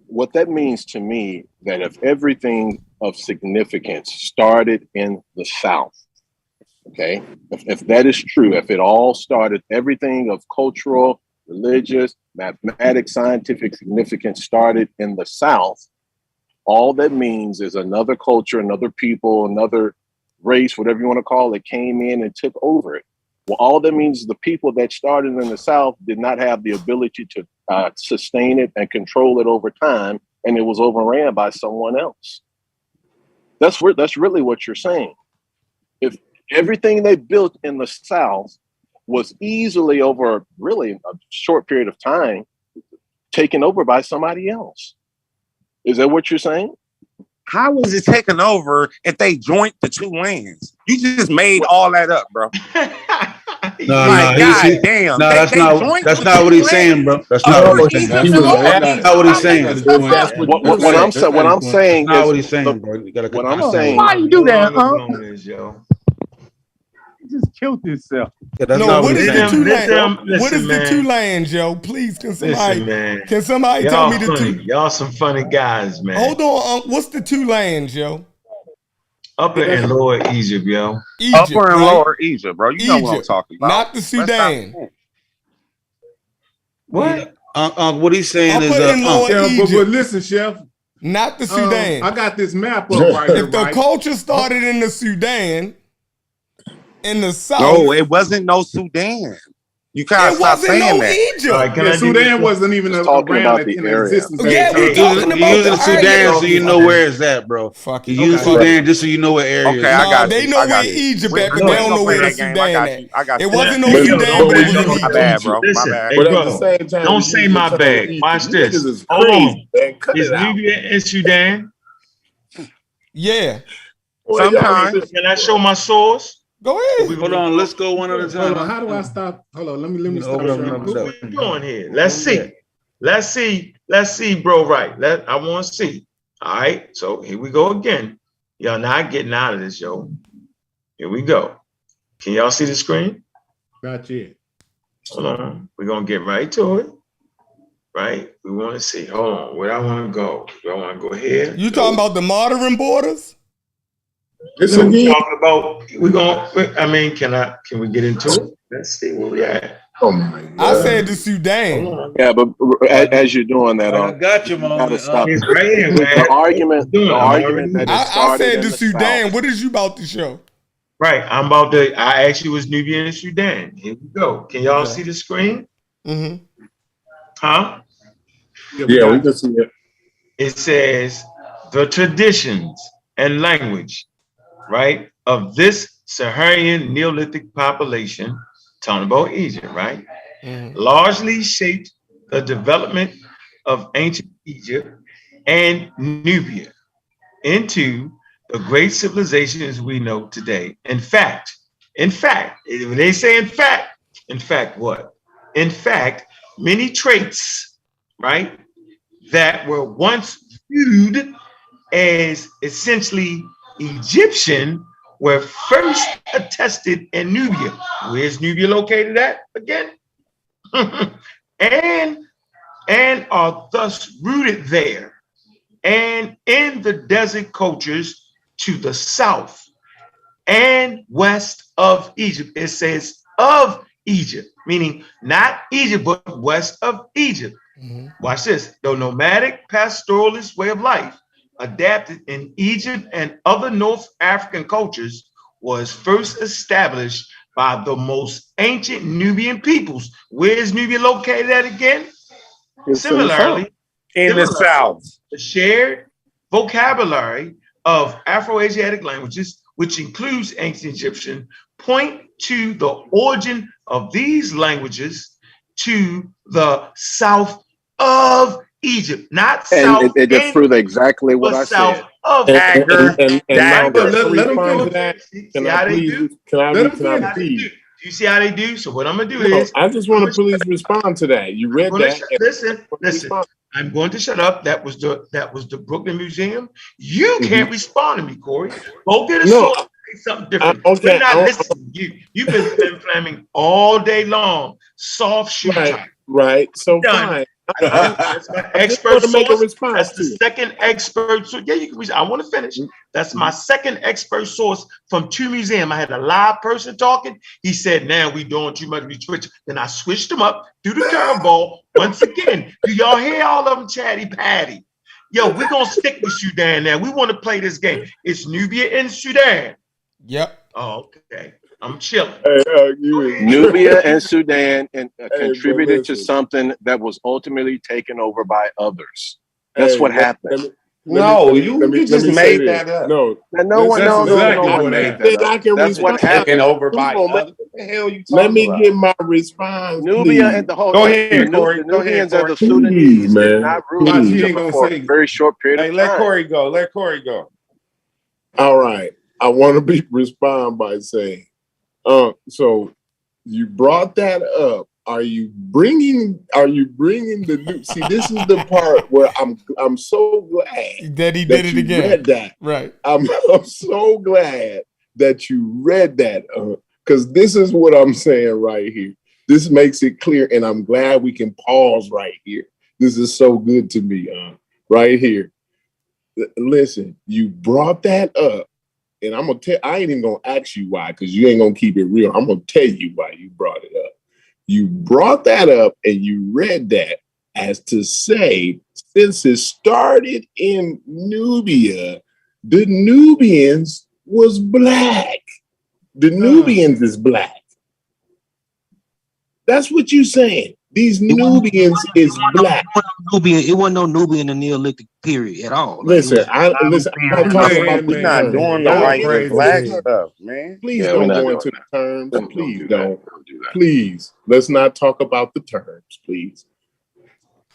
What that means to me that if everything of significance started in the South, okay, if that is true, if it all started, everything of cultural, religious, mathematics, scientific significance started in the South, all that means is another culture, another people, another race, whatever you want to call it, came in and took over it. Well, all that means is the people that started in the South did not have the ability to sustain it and control it over time, and it was overran by someone else. That's really what you're saying. If everything they built in the South was easily over really a short period of time taken over by somebody else. Is that what you're saying? How was it taken over if they joined the two lands? You just made all that up, bro. That's not what he's saying, bro. That's not what he's saying. That's not what he's saying. What I'm saying not what he's saying, bro. What I'm saying. Why you do that, huh? Just killed himself. What is the two lands, yo? Please, can somebody tell me the two? Y'all some funny guys, man. Hold on, what's the two lands, yo? Upper and Lower Egypt, yo. Upper and Lower Egypt, bro. You know what I'm talking about. Not the Sudan. What? What he's saying is but listen, Chef. Not the Sudan. I got this map up right here. If the culture started in the Sudan, in the South. No, it wasn't no Sudan. You can't stop saying that. Egypt. Sudan wasn't even around in existence. Yeah, we're talking about using Sudan so you know where it's at, bro. You use Sudan just so you know what area. Okay, I got They know where Egypt at, but they don't know where the Sudan at. It wasn't no Hey, Sudan, but it was Egypt. My bad, bro. Listen, My bad. hey, bro, don't say my bad. Watch this. Hold on. Is Libya in Sudan? Yeah. Sometimes. Can I show my source? Go ahead. Hold on, let's go one at a time. Hold on, how do I stop? Hold on, let me stop. What we doing here? Let's see, bro. Right. I want to see. All right. So here we go again. Y'all not getting out of this, yo. Here we go. Can y'all see the screen? Not yet. Hold on. We're gonna get right to it. right? We want to see. Hold on, where I want to go? Do I want to go here? You talking about the modern borders? So we're talking about. We're going. I mean, can we get into it? Let's see where we at. Oh my God. I said the Sudan. Yeah, but as you're doing that, I got you, you gotta stop. It's right here, man. The argument that it I started said in the the Sudan. South. What is you about to show? Right, I'm about to. I actually was Nubia and Sudan. Here we go. Can y'all see the screen? Mm-hmm. Huh? Yeah, we can see it. It says the traditions and language, right, of this Saharan Neolithic population, talking about Egypt, right, largely shaped the development of ancient Egypt and Nubia into the great civilizations we know today. In fact, when they say in fact what? In fact, many traits, right, that were once viewed as essentially Egyptian were first attested in Nubia. Where's Nubia located at again? and are thus rooted there and in the desert cultures to the south and west of Egypt. It says of Egypt, meaning not Egypt, but west of Egypt. Watch this. The nomadic pastoralist way of life adapted in Egypt and other North African cultures was first established by the most ancient Nubian peoples. Where is Nubia located at again? Similarly, in the South. The shared vocabulary of Afro-Asiatic languages, which includes ancient Egyptian, point to the origin of these languages to the south of Egypt, not south. And it just proved exactly what I said. Of Dagger. And now Dagger. let them respond to that. Can I please? Can I please? You see how they do? So what I'm gonna do is I just want to please respond to that. You read that. Listen. I'm going to shut up. That was the Brooklyn Museum. You can't respond to me, Cory. Go get a source. Say something different. Okay. We're not listening to you. You've been flaming all day long. Soft shoe time. Right. So done. fine. That's my expert source. Make a response That's the second expert source. Yeah, you can. I want to finish. That's my second expert source from two museums. I had a live person talking. He said, "Now we doing too much. We switch." Then I switched them up. Do the curveball once again. Do y'all hear all of them, chatty patty? Yo, we're gonna stick with Sudan now. We want to play this game. It's Nubia and Sudan. Yep. Oh, okay. I'm chilling. Nubia and Sudan contributed to something that was ultimately taken over by others. That's what happened. You just made that up. No, no one made that up. That's what happened. Taken over by others. What the hell you talking Let me about? get my response. Nubia and the whole Go ahead, Cory. The Nubians and the Sudanese did not rule each other for a very short period of time. Let Cory go. Let Cory go. All right. I want to respond by saying, so you brought that up. Are you bringing the new? See, this is the part where I'm so glad that he did it again. Read that. Right. I'm so glad that you read that because this is what I'm saying right here. This makes it clear, and I'm glad we can pause right here. This is so good to me, right here. Listen, you brought that up. And I'm gonna tell. I ain't even gonna ask you why, because you ain't gonna keep it real. I'm gonna tell you why you brought it up. You brought that up, and you read that as to say, since it started in Nubia, the Nubians was black. The Nubians is black. That's what you saying. These Nubians is black. It wasn't no Nubian in the Neolithic period at all. Listen, I'm not talking about. We're not doing the white and black stuff, man. Please don't go into the terms. Please don't. Please, let's not talk about the terms, please.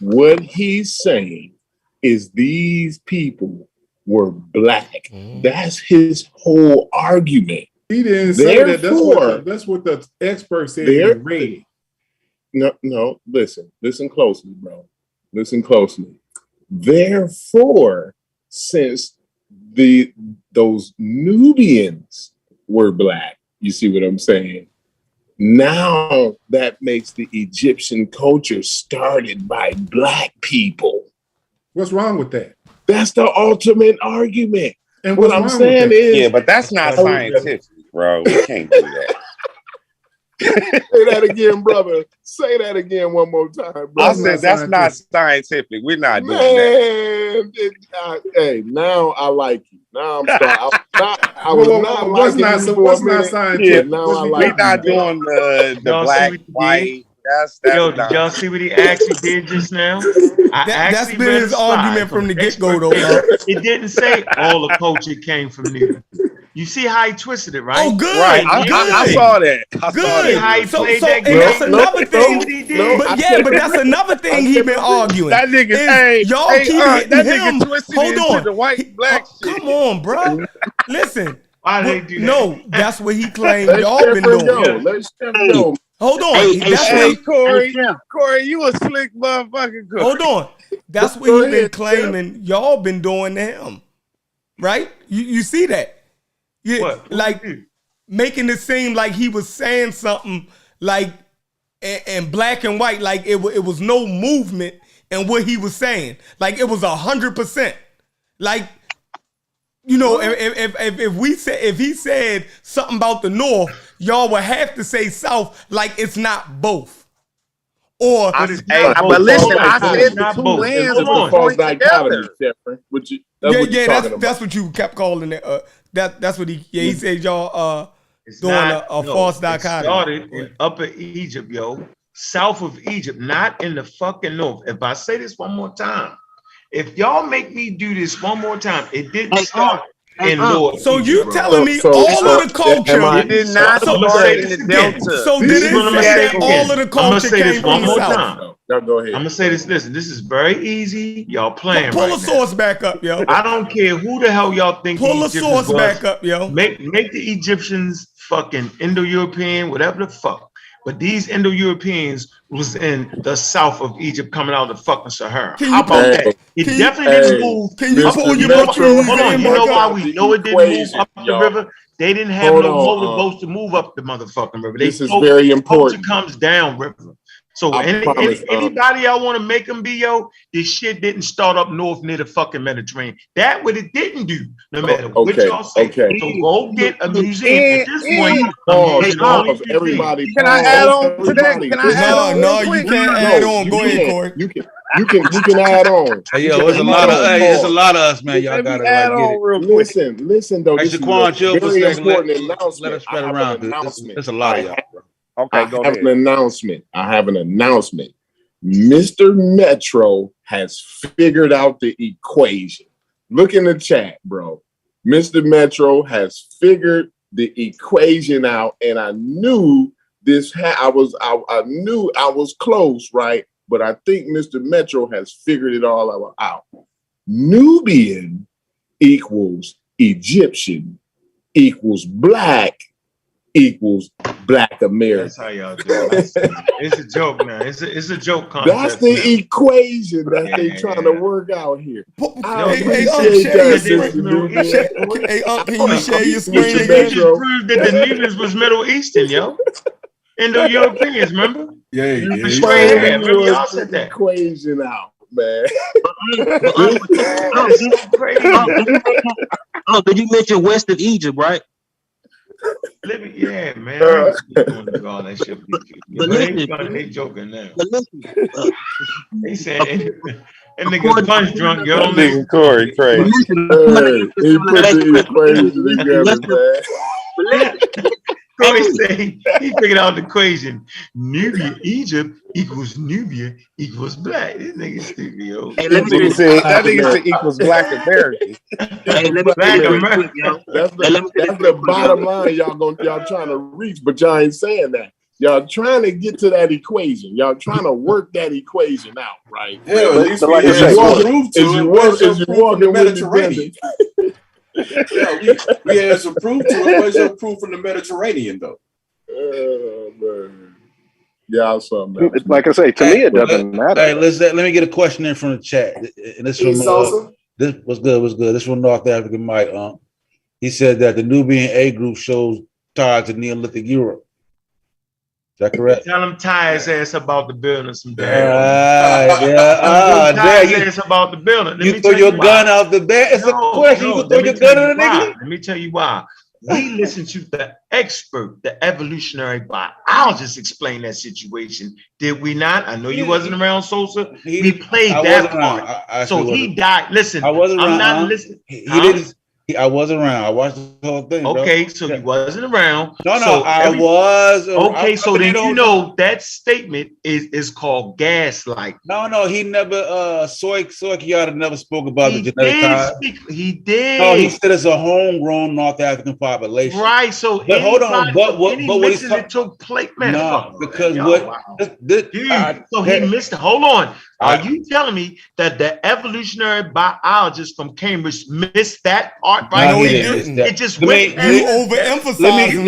What he's saying is these people were black. That's his whole argument. He didn't say that. That's what the expert said he read. No, listen closely, bro. Listen closely. Therefore, since those Nubians were black, you see what I'm saying? Now that makes the Egyptian culture started by black people. What's wrong with that? That's the ultimate argument. And what I'm saying is, yeah, but that's not scientific, bro. We can't do that. Say that again, brother. Say that again one more time, brother. I said that's not scientific. We're not doing that. Hey, now I like you. Now I'm starting. I was not liking you for what's a minute. not scientific? Yeah, now I like We're not doing the black, white. That's Yo, did y'all see what he actually did just now? That's been his argument from the get-go, though. It didn't say all the culture came from New. You see how he twisted it, right? Oh, good. Right. I saw that. I saw Good. that. So that's another thing. But that's another thing he been arguing. That nigga, y'all keep hitting that him. nigga twisted into the white black shit. Come on, bro. Listen. Why they do that? No, that's what he claimed y'all been doing. Let's go. Hold on. Hey, Cory, you a slick motherfucker. Cory. Hold on. That's what he been claiming y'all been doing to him. Right? You see that? Yeah, what? Like making it seem like he was saying something like and black and white, like it was no movement in what he was saying. Like it was 100%. Like, you know, if he said something about the North, y'all would have to say South, like it's not both. Or but listen, I said the two lands were false dichotomy. That's what you kept calling it. That's what he said y'all doing a false dichotomy. It started in Upper Egypt, yo. South of Egypt, not in the fucking North. If I say this one more time, if y'all make me do this one more time, it didn't start in North. So Egypt, you telling me all of the culture? It did not start in the Delta. So did it say that all of the culture came from the South? Now go ahead. I'm gonna say this. Listen, this is very easy. Y'all playing. Pull a source back up, yo. I don't care who the hell y'all think. Pull a source back up, yo. Make the Egyptians fucking Indo-European, whatever the fuck. But these Indo-Europeans was in the south of Egypt, coming out of the fucking Sahara. How about that? It definitely didn't move. Can you pull your Hold on. You know why we know it didn't move up the river? They didn't have no motorboats to move up the motherfucking river. This is very important. Culture comes down river. So anybody y'all want to make them be, yo, this shit didn't start up north near the fucking Mediterranean. That what it didn't do, no matter what y'all say. So go get a museum at this point. Everybody, can I add on to that? Can I add on? No, you can't add on. Go ahead, Cory. You can add on. Hey, yo, there's a lot of there's a lot of us, man. Y'all gotta add on real quick. Listen though. Hey, Shaquan, chill for a second. Let us spread I have around. an announcement. There's a lot of y'all, bro. Okay, go ahead. I have an announcement. Mr. Metro has figured out the equation. Look in the chat, bro. Mr. Metro has figured the equation out, and I knew this. I knew I was close, right? But I think Mr. Metro has figured it all out. Nubian equals Egyptian equals black equals Black American. That's how y'all do it. It's a joke now. It's a joke concept. That's the equation that they trying to work out here. Hey, can you share your screen? They just proved that the Nubians was Middle Eastern, yo. Indo-Europeans, remember? Yeah. Remember y'all said that. Equation out, man. Did you mention west of Egypt, right? Yeah, man. All that shit. They joking now. They said that nigga punch drunk, yo. Nigga Cory crazy. He put the equation together, man. Cory say he figured out the equation. Nubia, Egypt equals Nubia equals black. This nigga stupid, yo. Hey, that nigga said equals Black American. Black American. That's the bottom line y'all trying to reach, but y'all ain't saying that. Y'all trying to get to that equation. Y'all trying to work that equation out, right? Yeah, at least like as you walking with Mediterranean. Yeah, we had some proof to it. Where's your proof from the Mediterranean, though? Oh, man. Yeah, something. Like I say, to me, it doesn't matter. Hey, let me get a question in from the chat. And this from this was good. This from North African Mike. He said that the Nubian A group shows ties to Neolithic Europe. that correct? Tell him tie his ass about the building some damn. Damn, his ass about the building. You throw your gun out the bed. It's a question. You can throw your gun at a nigga. Let me tell you why. We listened to the expert, the evolutionary biologist, explain that situation. Did we not? I know you wasn't around, Sosa. We played that part. So he died. Listen, I wasn't around. I'm not listening. He didn't. I wasn't around. I watched the whole thing. Okay, so you wasn't around. No, so I was. Okay, so then you know that statement is called gaslight. No, he never. Soy Killas never spoke about the genetic time. He did. No, he said it's a homegrown North African population. Right. So, but hold on. But what he's it took place, man. No, because dude. So he missed it. Hold on. Are you telling me that the evolutionary biologist from Cambridge missed that part? Right? No, he didn't. It just went. You overemphasize.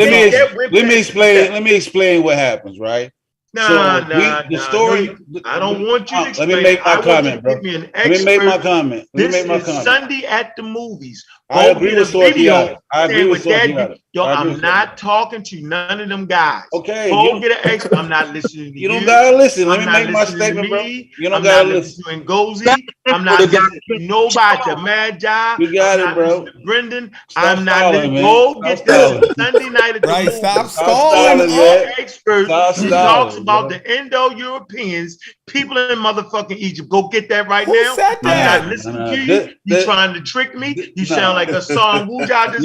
Let me explain what happens. Right. The story. I don't want you to explain. Let me make my comment, bro. Let me make my comment. This is Sunday at the movies. I agree with Soy Killas. I agree with Soy Killas. Yo, I'm not talking to none of them guys. Okay. Go get an expert. I'm not listening to you. You don't gotta listen. Let me make my statement, bro. You don't gotta listen. I'm not listening to Ngozi. I'm not listening to nobody. The Magi. You got it, bro. Brendan. I'm not listening. Go get this Sunday night at the right. movies. Stop stalling. Expert who talks about the Indo-Europeans, people in motherfucking Egypt. Go get that right now. Said that? I'm not listening to you. You trying to trick me? You sound like a song. You got it.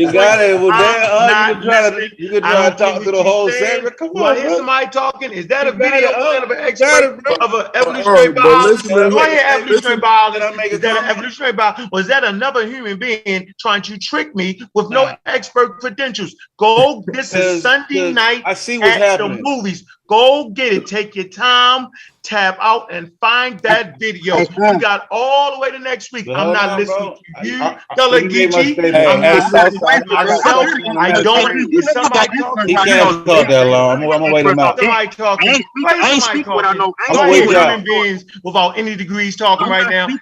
Well, you can try to talk to the whole segment. Come on, here's somebody talking. Is that a video of an expert of an evolutionary biologist? Go ahead, evolutionary biologist. Is that an evolutionary biologist? Or is that another human being trying to trick me with no expert credentials? Go. This is Sunday night. I see what's happening. The movies. Go get it. Take your time. Tab out and find that video. We got all the way to next week. I'm not listening to you, Gullah Geechee. I'm not listening to myself. I don't. Is somebody talking? He can't talk that long. I'm gonna wait him out. Somebody talking. I'm gonna wait human beings without any degrees talking right now. Do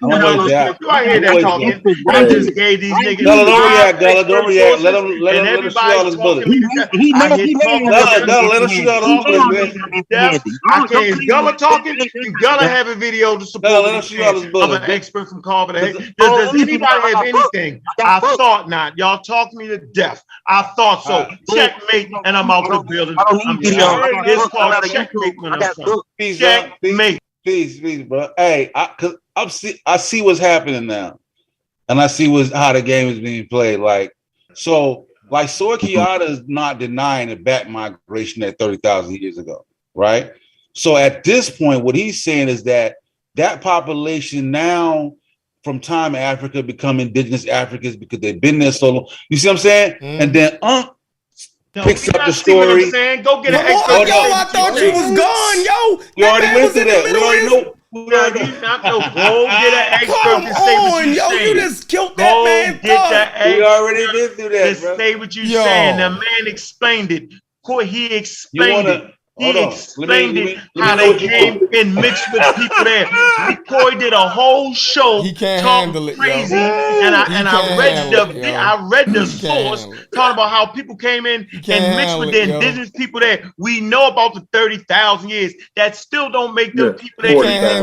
I hear that talking? I just gave these niggas. Gullah, don't react. Let him shoot all his bullets. Let him shoot all his bullets, man. I can't. Is Gullah talking? You gotta have a video to support of an expert from Carver. Does anybody have anything? I thought not. Y'all talk me to death. I thought so. Checkmate, and I'm out the building. It's called checkmate when I'm done. Checkmate. Peace, bro. Hey, I see what's happening now, and I see how the game is being played. Soy Killas is not denying the back migration at 30,000 years ago, right? So at this point, what he's saying is that population now, from time Africa, become indigenous Africans because they've been there so long. You see what I'm saying? And then picks up the story. Go get an expert. I thought you was gone, yo. You already went through that. We already know. Go get an expert to say what you're saying. You just killed that man. We already been through that, bro. Say what you're saying. The man explained it. He explained it. He explained it how they came and mixed with people there. Cory did a whole show talking crazy, and I read the source talking about how people came in and mixed with the indigenous people there. We know about the 30,000 years. That still don't make them people there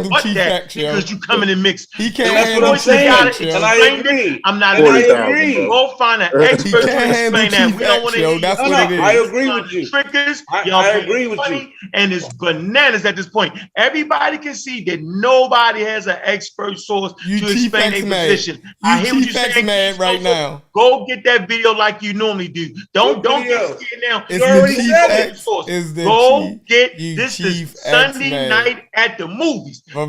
what that because you come in and mix. That's what I'm saying, and I agree. I'm not listening. Go find an expert to explain that. We don't want to. That's what it is. I agree with you. Trickers, I agree with you. And it's bananas at this point. Everybody can see that nobody has an expert source to explain a position. I hear what you're saying, man, right now. Go get that video like you normally do. Don't get scared now. You already said it. Go get this is Sunday night at the movies. I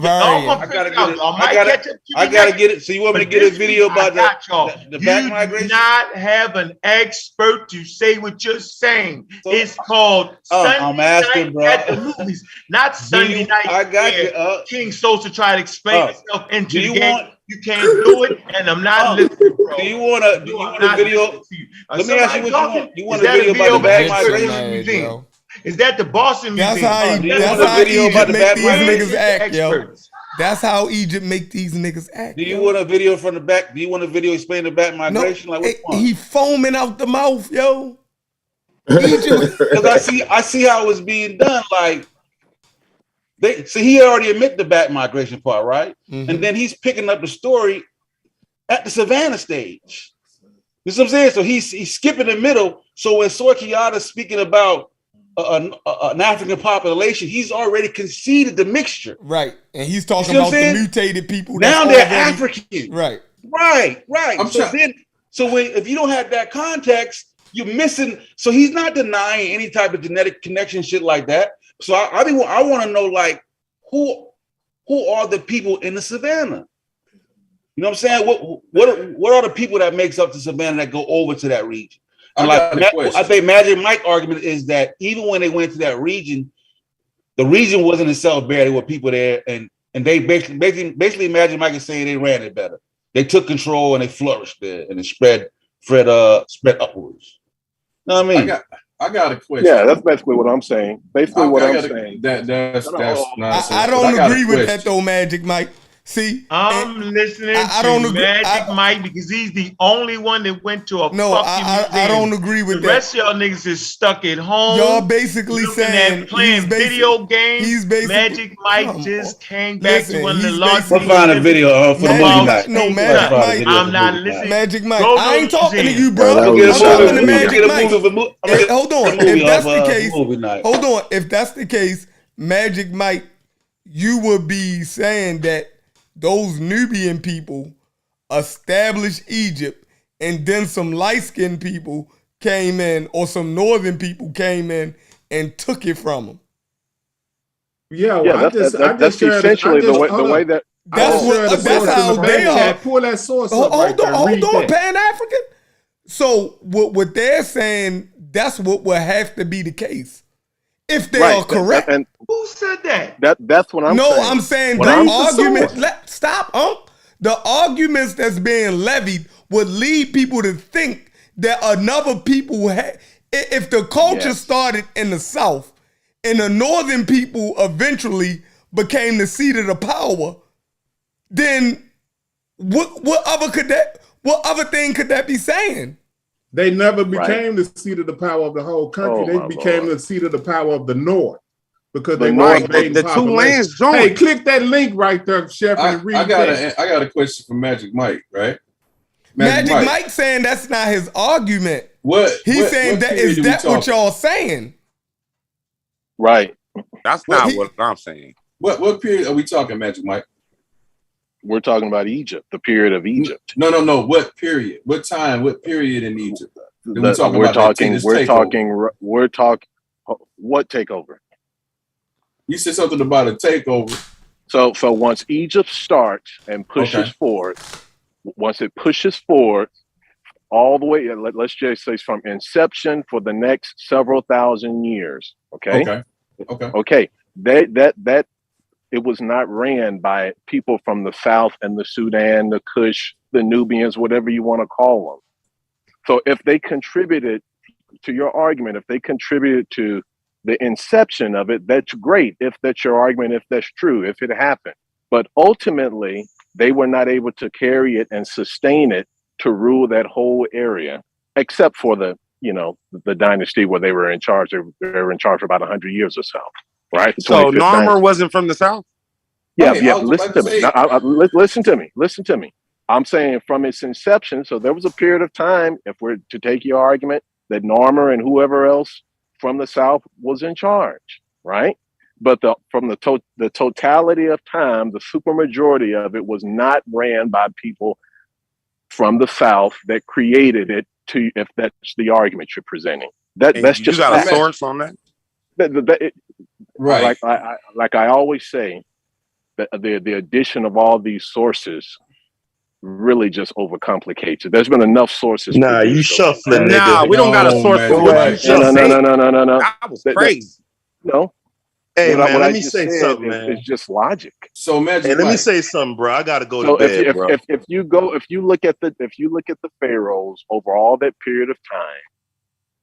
gotta get it. So you want me to get a video about the back migration? You not have an expert to say what you're saying. It's called Sunday night at the movies, not Sunday night. I got you. King Sosa try to explain himself into the game. You can't do it, and I'm not listening, bro. Do you want a video? Let me ask you what you want. You want a video about the back migration museum? Is that the Boston Museum? That's how Egypt make these niggas act, yo. That's how Egypt make these niggas act. Do you want a video from the back? Do you want a video explaining the back migration? No, he foaming out the mouth, yo. Because I see how it was being done. Like he already admitted the back migration part, right? Mm-hmm. And then he's picking up the story at the Savannah stage. You see what I'm saying? So he's skipping the middle. So when Cory Killas speaking about an African population, he's already conceded the mixture. Right. And he's talking about the mutated people. Now they're African. Right. Right. If you don't have that context, you're missing. So he's not denying any type of genetic connection, shit like that. So I want to know, like, who are the people in the Savannah? You know what I'm saying? What are the people that makes up the Savannah that go over to that region? And I think Magic Mike's argument is that even when they went to that region, the region wasn't itself bad. There were people there, and they basically Magic Mike is saying they ran it better. They took control and they flourished there, and it spread upwards. You know what I mean? I got a question. Yeah, that's basically what I'm saying. That's I don't agree with that though, Magic Mike. See, I'm listening to Magic Mike because he's the only one that went to a fucking museum. I don't agree with that. The rest of y'all niggas is stuck at home. Y'all basically saying playing video games. Magic Mike just came back to one of the largest. We'll find a video for the movie night. No, Magic Mike. I'm not listening. Magic Mike. I ain't talking to you, bro. I'm talking to Magic Mike. Hold on. If that's the case, hold on. If that's the case, Magic Mike, you would be saying that those Nubian people established Egypt, and then some light-skinned people came in, or some northern people came in and took it from them. That's essentially the way that. That's how they are. Pull that source up. Hold on, Pan-African. So what they're saying, that's what will have to be the case. If they are correct. Who said that? That's what I'm saying. No, I'm saying the argument. Stop, the arguments that's being levied would lead people to think that another people if the culture started in the South and the northern people eventually became the seat of the power, then what other thing could that be saying? They never became the seat of the power of the whole country. They became the seat of the power of the North because they were the two lands joined. Hey, click that link right there, Chef, and read that. I got a question for Magic Mike, right? Magic Mike saying that's not his argument. He's saying that is that what y'all saying? Right. That's not what I'm saying. What period are we talking, Magic Mike? We're talking about Egypt, the period of Egypt. No. What period? What time? What period in Egypt? We're talking. What takeover? You said something about a takeover. So once Egypt starts and pushes forward, once it pushes forward, all the way, let's just say from inception for the next several thousand years. Okay. That. It was not ran by people from the South and the Sudan, the Kush, the Nubians, whatever you want to call them. So if they contributed to your argument, if they contributed to the inception of it, that's great. If that's your argument, if that's true, if it happened. But ultimately, they were not able to carry it and sustain it to rule that whole area, except for the dynasty where they were in charge. They were in charge for about 100 years or so. Right. So Narmer wasn't from the South? Yeah. Listen to me. Listen to me. I'm saying from its inception. So there was a period of time, if we're to take your argument, that Narmer and whoever else from the South was in charge. Right. But from the totality of time, the supermajority of it was not ran by people from the South that created it. If that's the argument you're presenting, that's just you got a source on that. Right. Like I always say, that the addition of all these sources really just overcomplicates it. There's been enough sources. Nah, you shuffling. Nah, we don't got a source for what you just said. No. That was crazy. No. Hey, man, let me say something, man. It's just logic. So Magic. Hey, let me say something, bro. I gotta go to bed, bro. If you look at the pharaohs over all that period of time.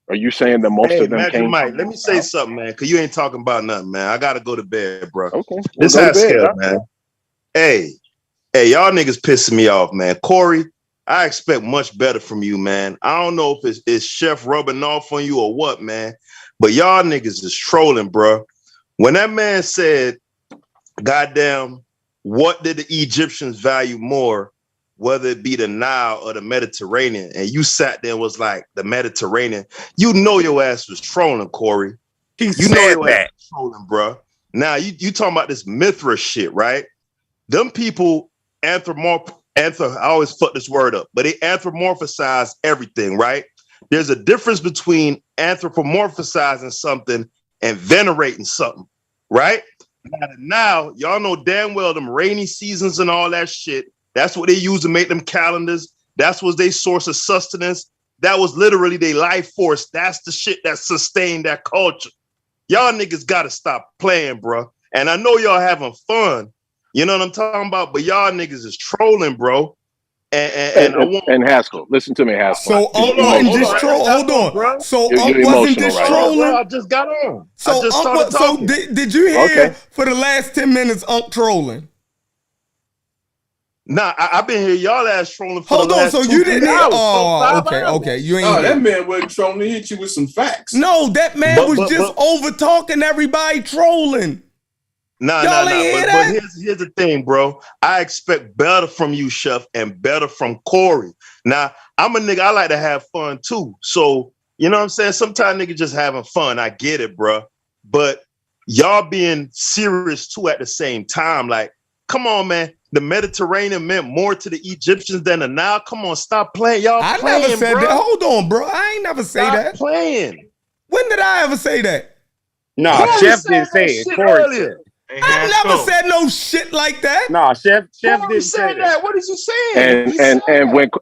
Are you saying that most of them Magic came? Mike, let me say something, man, because you ain't talking about nothing, man. I gotta go to bed, bro. Okay. This has scale, man. Hey, y'all niggas pissing me off, man. Cory, I expect much better from you, man. I don't know if it's Chef rubbing off on you or what, man. But y'all niggas is trolling, bro. When that man said, goddamn, what did the Egyptians value more, whether it be the Nile or the Mediterranean? And you sat there and was like, the Mediterranean. You know your ass was trolling, Cory. He you said know your that. ass was trolling, bro. Now, you talking about this Mithra shit, right? Them people I always fuck this word up, but they anthropomorphize everything, right? There's a difference between anthropomorphizing something and venerating something, right? Now, y'all know damn well them rainy seasons and all that shit, that's what they use to make them calendars. That's what their source of sustenance. That was literally their life force. That's the shit that sustained that culture. Y'all niggas gotta stop playing, bro. And I know y'all having fun. You know what I'm talking about? But y'all niggas is trolling, bro. And Haskell, listen to me, Haskell. So wasn't just troll. Hold on. So wasn't this trolling? Bro, I just got on. So did you hear for the last 10 minutes Unc trolling? Nah, I've been here y'all ass trolling for Hold the on, last so 2 you didn't hear? hours. Oh, So 5 hours. okay. You ain't Oh, hear. that man wasn't trolling. He hit you with some facts. No, that man was just over talking everybody trolling. Nah. But here's the thing, bro. I expect better from you, Chef, and better from Cory. Now, I'm a nigga, I like to have fun too. So, you know what I'm saying? Sometimes niggas just having fun. I get it, bro. But y'all being serious too at the same time. Like, come on, man. The Mediterranean meant more to the Egyptians than the Nile. Come on, stop playing. Y'all I playing, never said bro. that. Hold on, bro. I ain't never say that. Playing. When did I ever say that? No, Chef didn't say it. Cory said. I never said no shit like that. No, Chef didn't say say that. What is he saying?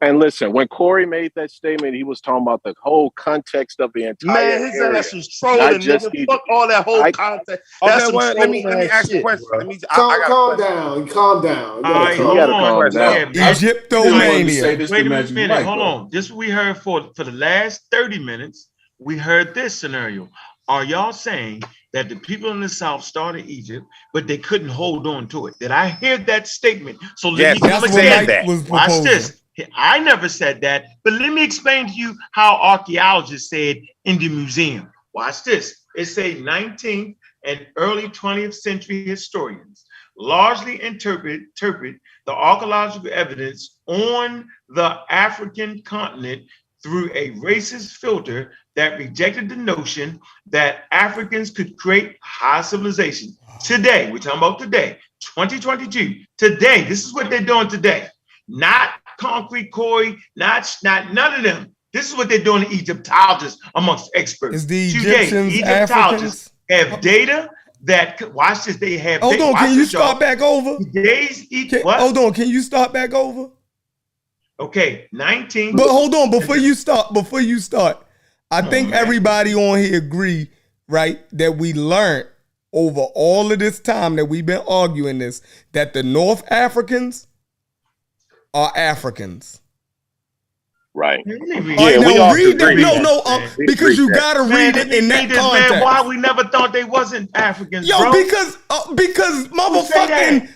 And listen, when Cory made that statement, he was talking about the whole context of the entire Man, his area, ass was trolling, just nigga. Egypt. Fuck all that whole context. That's some let me ask you a question. Calm down. Calm down. All right, hold on. Egyptomania. Wait a minute. Hold on. This we heard for the last 30 minutes. We heard this scenario. Are y'all saying that the people in the South started Egypt, but they couldn't hold on to it? Did I hear that statement? So let me explain that. Watch this. I never said that, but let me explain to you how archaeologists said in the museum. Watch this. It say 19th and early 20th century historians largely interpret the archaeological evidence on the African continent through a racist filter that rejected the notion that Africans could create high civilization. Today, we're talking about today, 2022. Today, this is what they're doing today. Not concrete, Cory, not none of them. This is what they're doing to Egyptologists amongst experts. Is the Egyptians Egyptologists have data that, watch this, they have. Hold on, can you start back over? What? Hold on, can you start back over? Okay, 19. But hold on, before you start, I think everybody on here agree, right, that we learned over all of this time that we've been arguing this, that the North Africans are Africans. Right. Yeah, we all read that. agree. Because you gotta read it in that context. Man, why we never thought they wasn't Africans, Yo, bro? because motherfucking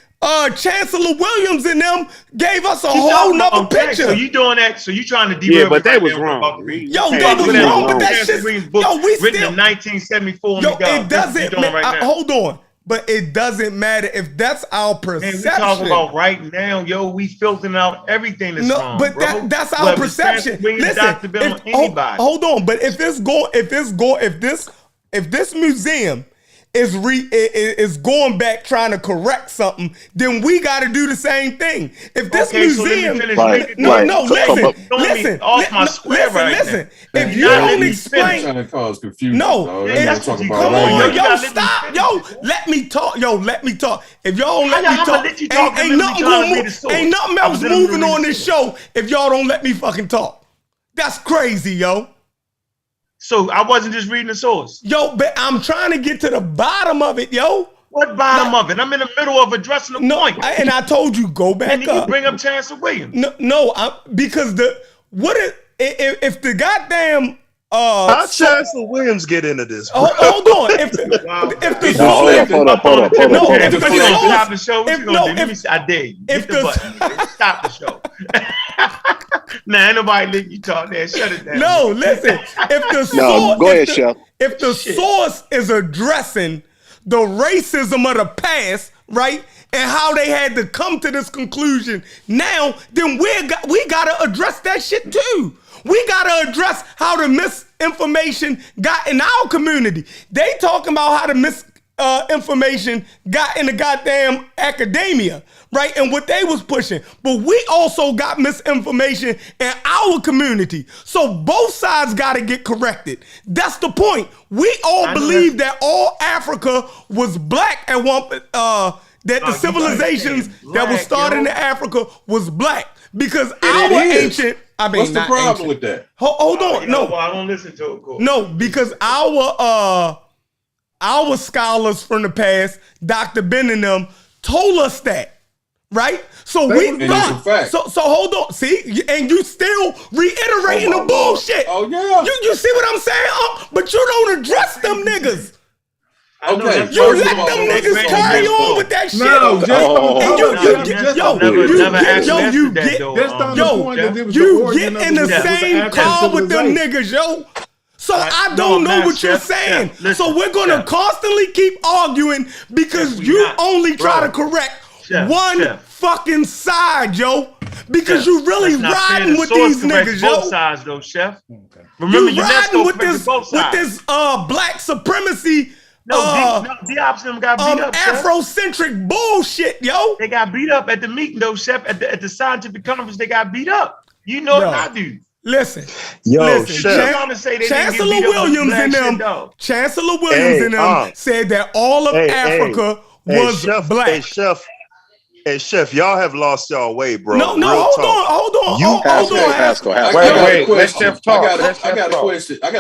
Chancellor Williams and them gave us a whole nother picture. So you doing that? So you trying to derail? Yeah, but they was wrong. wrong. Yo, they was wrong, but that shit. Yo, we written still. in 1974. Yo, it doesn't. Hold on. But it doesn't matter if that's our perception. Man, we talking about right now, yo. We filtering out everything that's wrong, but bro. that's our perception. Listen, hold on. But if this museum is going back trying to correct something, then we got to do the same thing. If this museum, listen. If you don't explain, trying to cause confusion. Come on, yo, stop, yo, let me talk. If y'all don't let me talk, ain't nothing else moving on this show. If y'all don't let me fucking talk, that's crazy, yo. So I wasn't just reading the source. Yo, but I'm trying to get to the bottom of it, yo. What bottom of it? I'm in the middle of addressing the point. And I told you, go back and then up. You bring up Chancellor Williams. Because if the goddamn how Chancellor Williams get into this? Hold on. If the stop the show, what you gonna do? I dare you. Hit the button. Stop the show. Nah, ain't nobody letting you talk there. Shut it down. No, listen. If the source, go ahead, Chef. If the source is addressing the racism of the past, right, and how they had to come to this conclusion now, then we gotta address that shit too. We gotta address how the misinformation got in our community. They talking about how the misinformation got in the goddamn academia, right? And what they was pushing. But we also got misinformation in our community. So both sides gotta get corrected. That's the point. We all believe that all Africa was black at one that the civilizations that was started in Africa was black. Because our ancient, what's the problem with that? Hold on, no. I don't listen to it. Cool. No, because our scholars from the past, Dr. Ben and them, told us that, right? So so hold on, see, and you still reiterating the bullshit. Oh yeah, you see what I'm saying? But you don't address them niggas. Okay, you let them niggas carry on with that shit. No, you get in the same car with them niggas, yo. So I don't know what you're saying. So we're gonna constantly keep arguing because you only try to correct one fucking side, yo. Because you really riding with these niggas, yo. Both sides, though, Chef. Remember, you riding with this black supremacy. The option got beat up. Afrocentric bullshit, yo. They got beat up at the meeting, though, Chef. At the scientific conference, they got beat up. You know what I do. Listen, Chancellor Williams and them said that all of Africa was black. Hey, Chef, y'all have lost y'all way, bro. No, hold on. Wait, let Chef talk. I got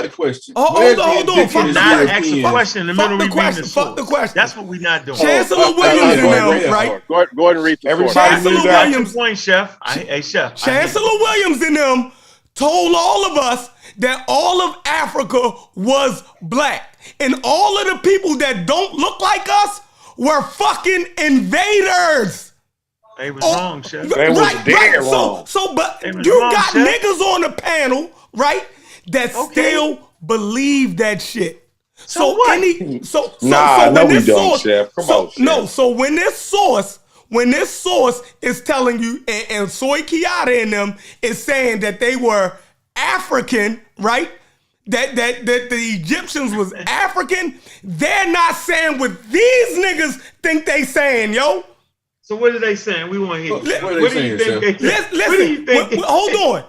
a question. Hold on. Fuck not ask a question in the middle of reading the Fuck the question. That's what we not doing. Chancellor Williams and them, right? Go ahead and read the source. Chancellor Williams. Point, Chef. Hey, Chef. Chancellor Williams and them told all of us that all of Africa was black. And all of the people that don't look like us were fucking invaders. They was wrong, Chef. They was dead wrong. But you got niggas on the panel, right, that still believe that shit. So what? When this source is telling you, and Soy Kiata and them is saying that they were African, right? That the Egyptians was African, they're not saying what these niggas think they saying, yo. So what are they saying? We want to hear. What do you think? Listen, hold on.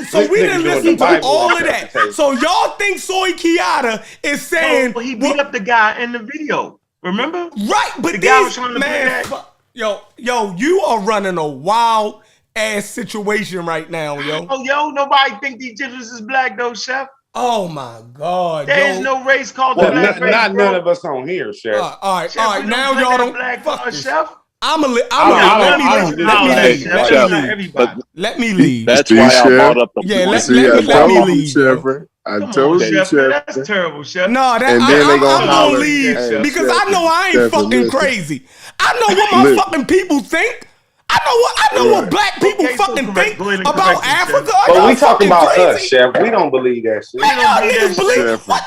So we didn't listen to all of that. So y'all think Soy Kiata is saying he beat up the guy in the video. Remember? Right, but the guy was trying to play that. Yo, you are running a wild ass situation right now, yo. Nobody think the Egyptians is black though, Chef. Oh my God! There's no race called the black race. Not none of us on here, Chef. All right. Now y'all don't fuck this. Chef. Let me leave. That's why I brought up the let me leave. I told you, Chef. That's terrible, Chef. No, I'm gonna leave because I know I ain't fucking crazy. I know what my fucking people think. I know what black people fucking think about Africa. But we talking about us, Chef. We don't believe that shit. Y'all niggas believe what?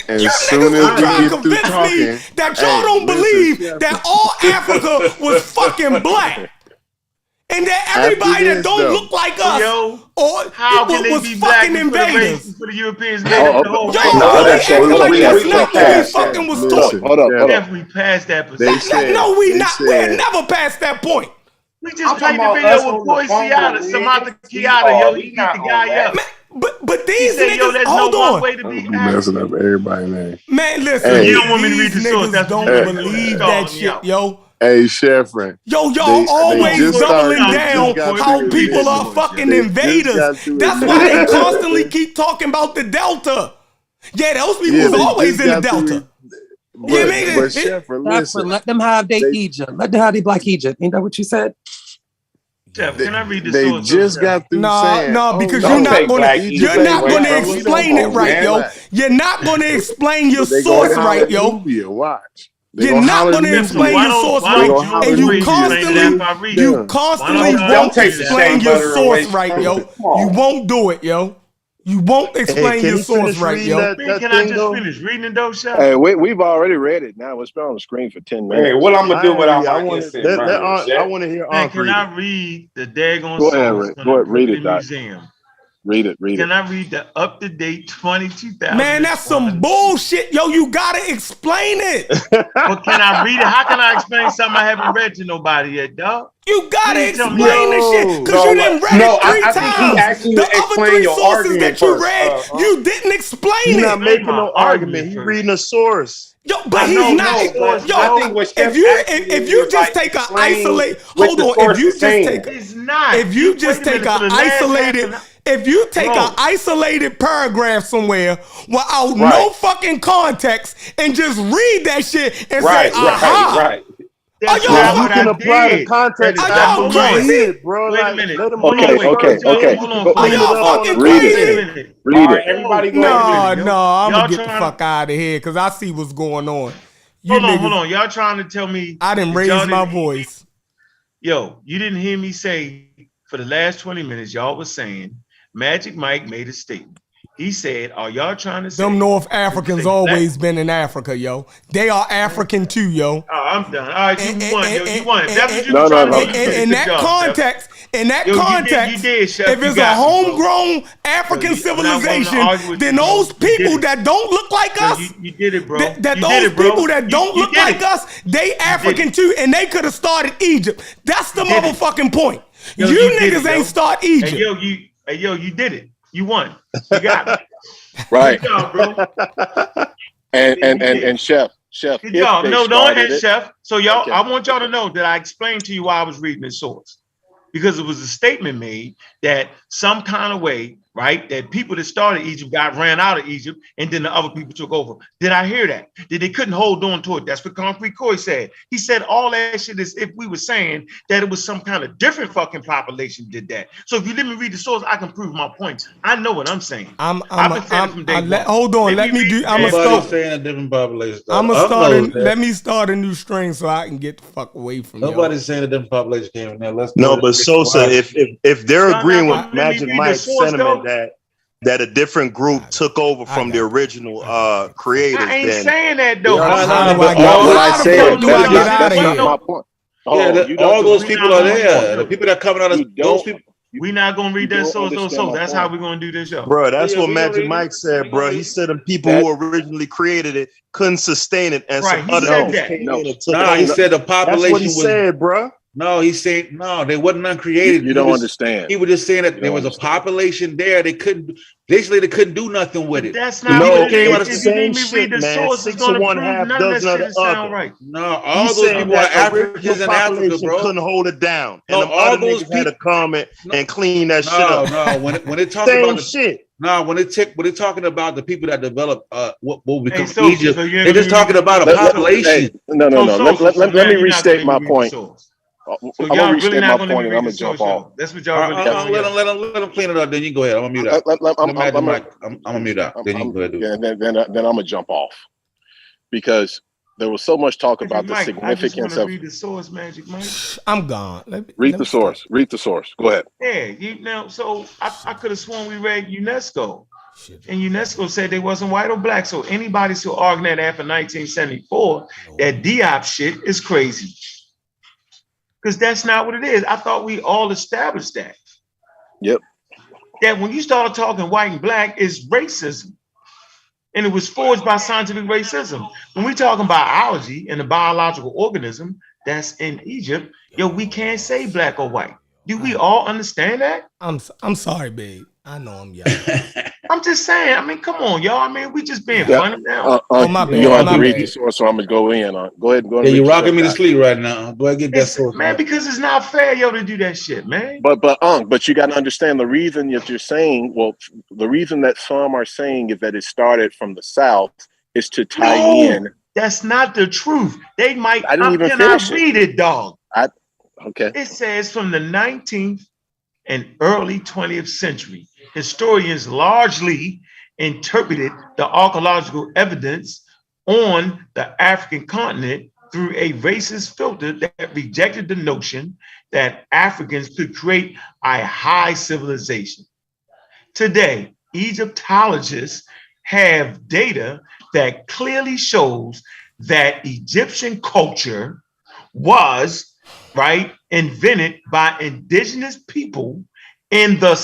As soon as we get through talking, that y'all don't believe that all Africa was fucking black. And that everybody that don't look like us or how can was be fucking invaders. For the Europeans, Hold up. We passed that position. No, we not. We're never past that point. We just played the video with Cory Samantha Kiata. Yo, he beat the guy up. But these niggas, there's hold no on. way to be messing up everybody's name. Man, listen. You don't want me to read the source. Niggas don't believe that shit, yo. Hey, Chef, friend. Y'all always doubling down how people are fucking invaders. That's why they constantly keep talking about the Delta. Yeah, those people was always in the Delta. But Chef, listen. Let them have their Egypt. Let them have their black Egypt. Ain't that what you said? Chef, can I read the they source? just got through saying. No, because you're not gonna explain it right, yo. You're not gonna explain your source right, yo. Watch. You're not going to explain your source right, and you constantly won't explain your source right, yo. You won't do it, yo. You won't explain your source right, yo. Can I just finish reading it though, Chef? Hey, we've already read it. Now it's been on the screen for 10 minutes. Hey, what I'm gonna do without I my want instant right I want to hear Ankh Can I read the daggone Go ahead, source Rick. from Go the ahead, read it, Doc. museum? Read it. Can I read the up-to-date 20,000? Man, that's some bullshit, yo. You gotta explain it. Well, can I read it? How can I explain something I haven't read to nobody yet, dog? You gotta explain this shit because you didn't read it three times. The other three sources that you read, you didn't explain He's it. not making no argument. He's reading a source. Yo, but he's not. Yo, if you just take an isolate, hold on. If you just take, if you just take an isolated. If you take an isolated paragraph somewhere without no fucking context and just read that shit and say, aha. Right. Are y'all you can apply the context. Are y'all crazy? Bro, wait a minute. Okay. Are y'all fucking crazy? Read it. Everybody go No, I'm gonna get the fuck out of here because I see what's going on. Hold on. Y'all trying to tell me I didn't raise my voice. Yo, you didn't hear me say for the last 20 minutes, y'all was saying Magic Mike made a statement. He said, are y'all trying to say them North Africans always been in Africa, yo. They are African too, yo. Oh, I'm done. All right, you won, yo. You won. That's what you were trying to do. In that context, if it's a homegrown African civilization, then those people that don't look like us, you did it, bro. Those people that don't look like us, they African too, and they could have started Egypt. That's the motherfucking point. You niggas ain't start Egypt. Hey, yo, you did it. You won. You got it. Right. Good job, bro. And Chef. Good job. No, don't end, Chef. So y'all, okay. I want y'all to know that I explained to you why I was reading this source. Because it was a statement made that some kind of way, right, that people that started Egypt ran out of Egypt and then the other people took over. Did I hear that? That they couldn't hold on to it. That's what Concrete Cory said. He said all that shit is if we were saying that it was some kind of different fucking population did that. So if you let me read the source, I can prove my point. I know what I'm saying. Hold on. Let me do. I'm gonna start saying a different population. Let me start a new string so I can get the fuck away from you. Nobody's saying a different population came in there. But Sosa, if they're agreeing with Magic Mike's sentiment that a different group took over from the original creators, I ain't then saying that though. What I said, that's not my point. All those people are there. The people that are coming out of those people. We're not gonna read that source. That's how we're gonna do this show, bro. That's what Magic Mike said, bro. He said the people who originally created it couldn't sustain it, and some other people he said the population. That's what he said, bro. No, he's saying no, they wasn't uncreated. You don't understand. He was just saying that there was a population there. They couldn't do nothing with it. That's not what it is. The same shit, man. 6 of one, half dozen of the other. Right. No, all those people are Africans in Africa, bro. Couldn't hold it down, and the other niggas had to come and clean that shit up. No, when they talk about shit. No, when they're talking about the people that developed what will become Egypt, they're just talking about a population. No. Let me restate my point. I'm gonna restate my point, and I'm gonna jump off. That's what y'all let him clean it up. Then you go ahead. I'm gonna mute out. I'm gonna mute out. Then you go ahead. Then I'm gonna jump off because there was so much talk about the significance of. Read the source, Magic Mike. I'm gone. Read the source. Read the source. Go ahead. Yeah, so I could have sworn we read UNESCO. And UNESCO said they wasn't white or black. So anybody still arguing that after 1974, that Diop shit is crazy. Because that's not what it is. I thought we all established that. Yep. That when you start talking white and black, it's racism. And it was forged by scientific racism. When we talking biology and the biological organism that's in Egypt, we can't say black or white. Do we all understand that? I'm sorry, babe. I know I'm young. I'm just saying. I mean, come on, y'all. I mean, we just being funny now. My bad. You don't have to read the source, so I'm gonna go in. Go ahead. Yeah, you're rocking me to sleep right now. Go ahead, get that source, man. Because it's not fair, to do that shit, man. But you got to understand the reason that you're saying. Well, the reason that some are saying is that it started from the South is to tie in. That's not the truth. They might. I didn't even finish read it, dog. Okay. It says from the 19th and early 20th century. Historians largely interpreted the archaeological evidence on the African continent through a racist filter that rejected the notion that Africans could create a high civilization. Today, Egyptologists have data that clearly shows that Egyptian culture was, right, invented by indigenous people in the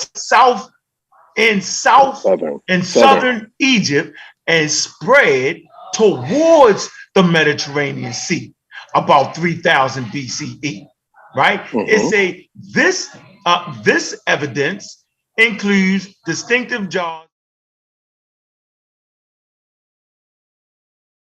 southern Egypt and spread towards the Mediterranean Sea about 3000 BCE, right? It's this evidence includes distinctive jaws.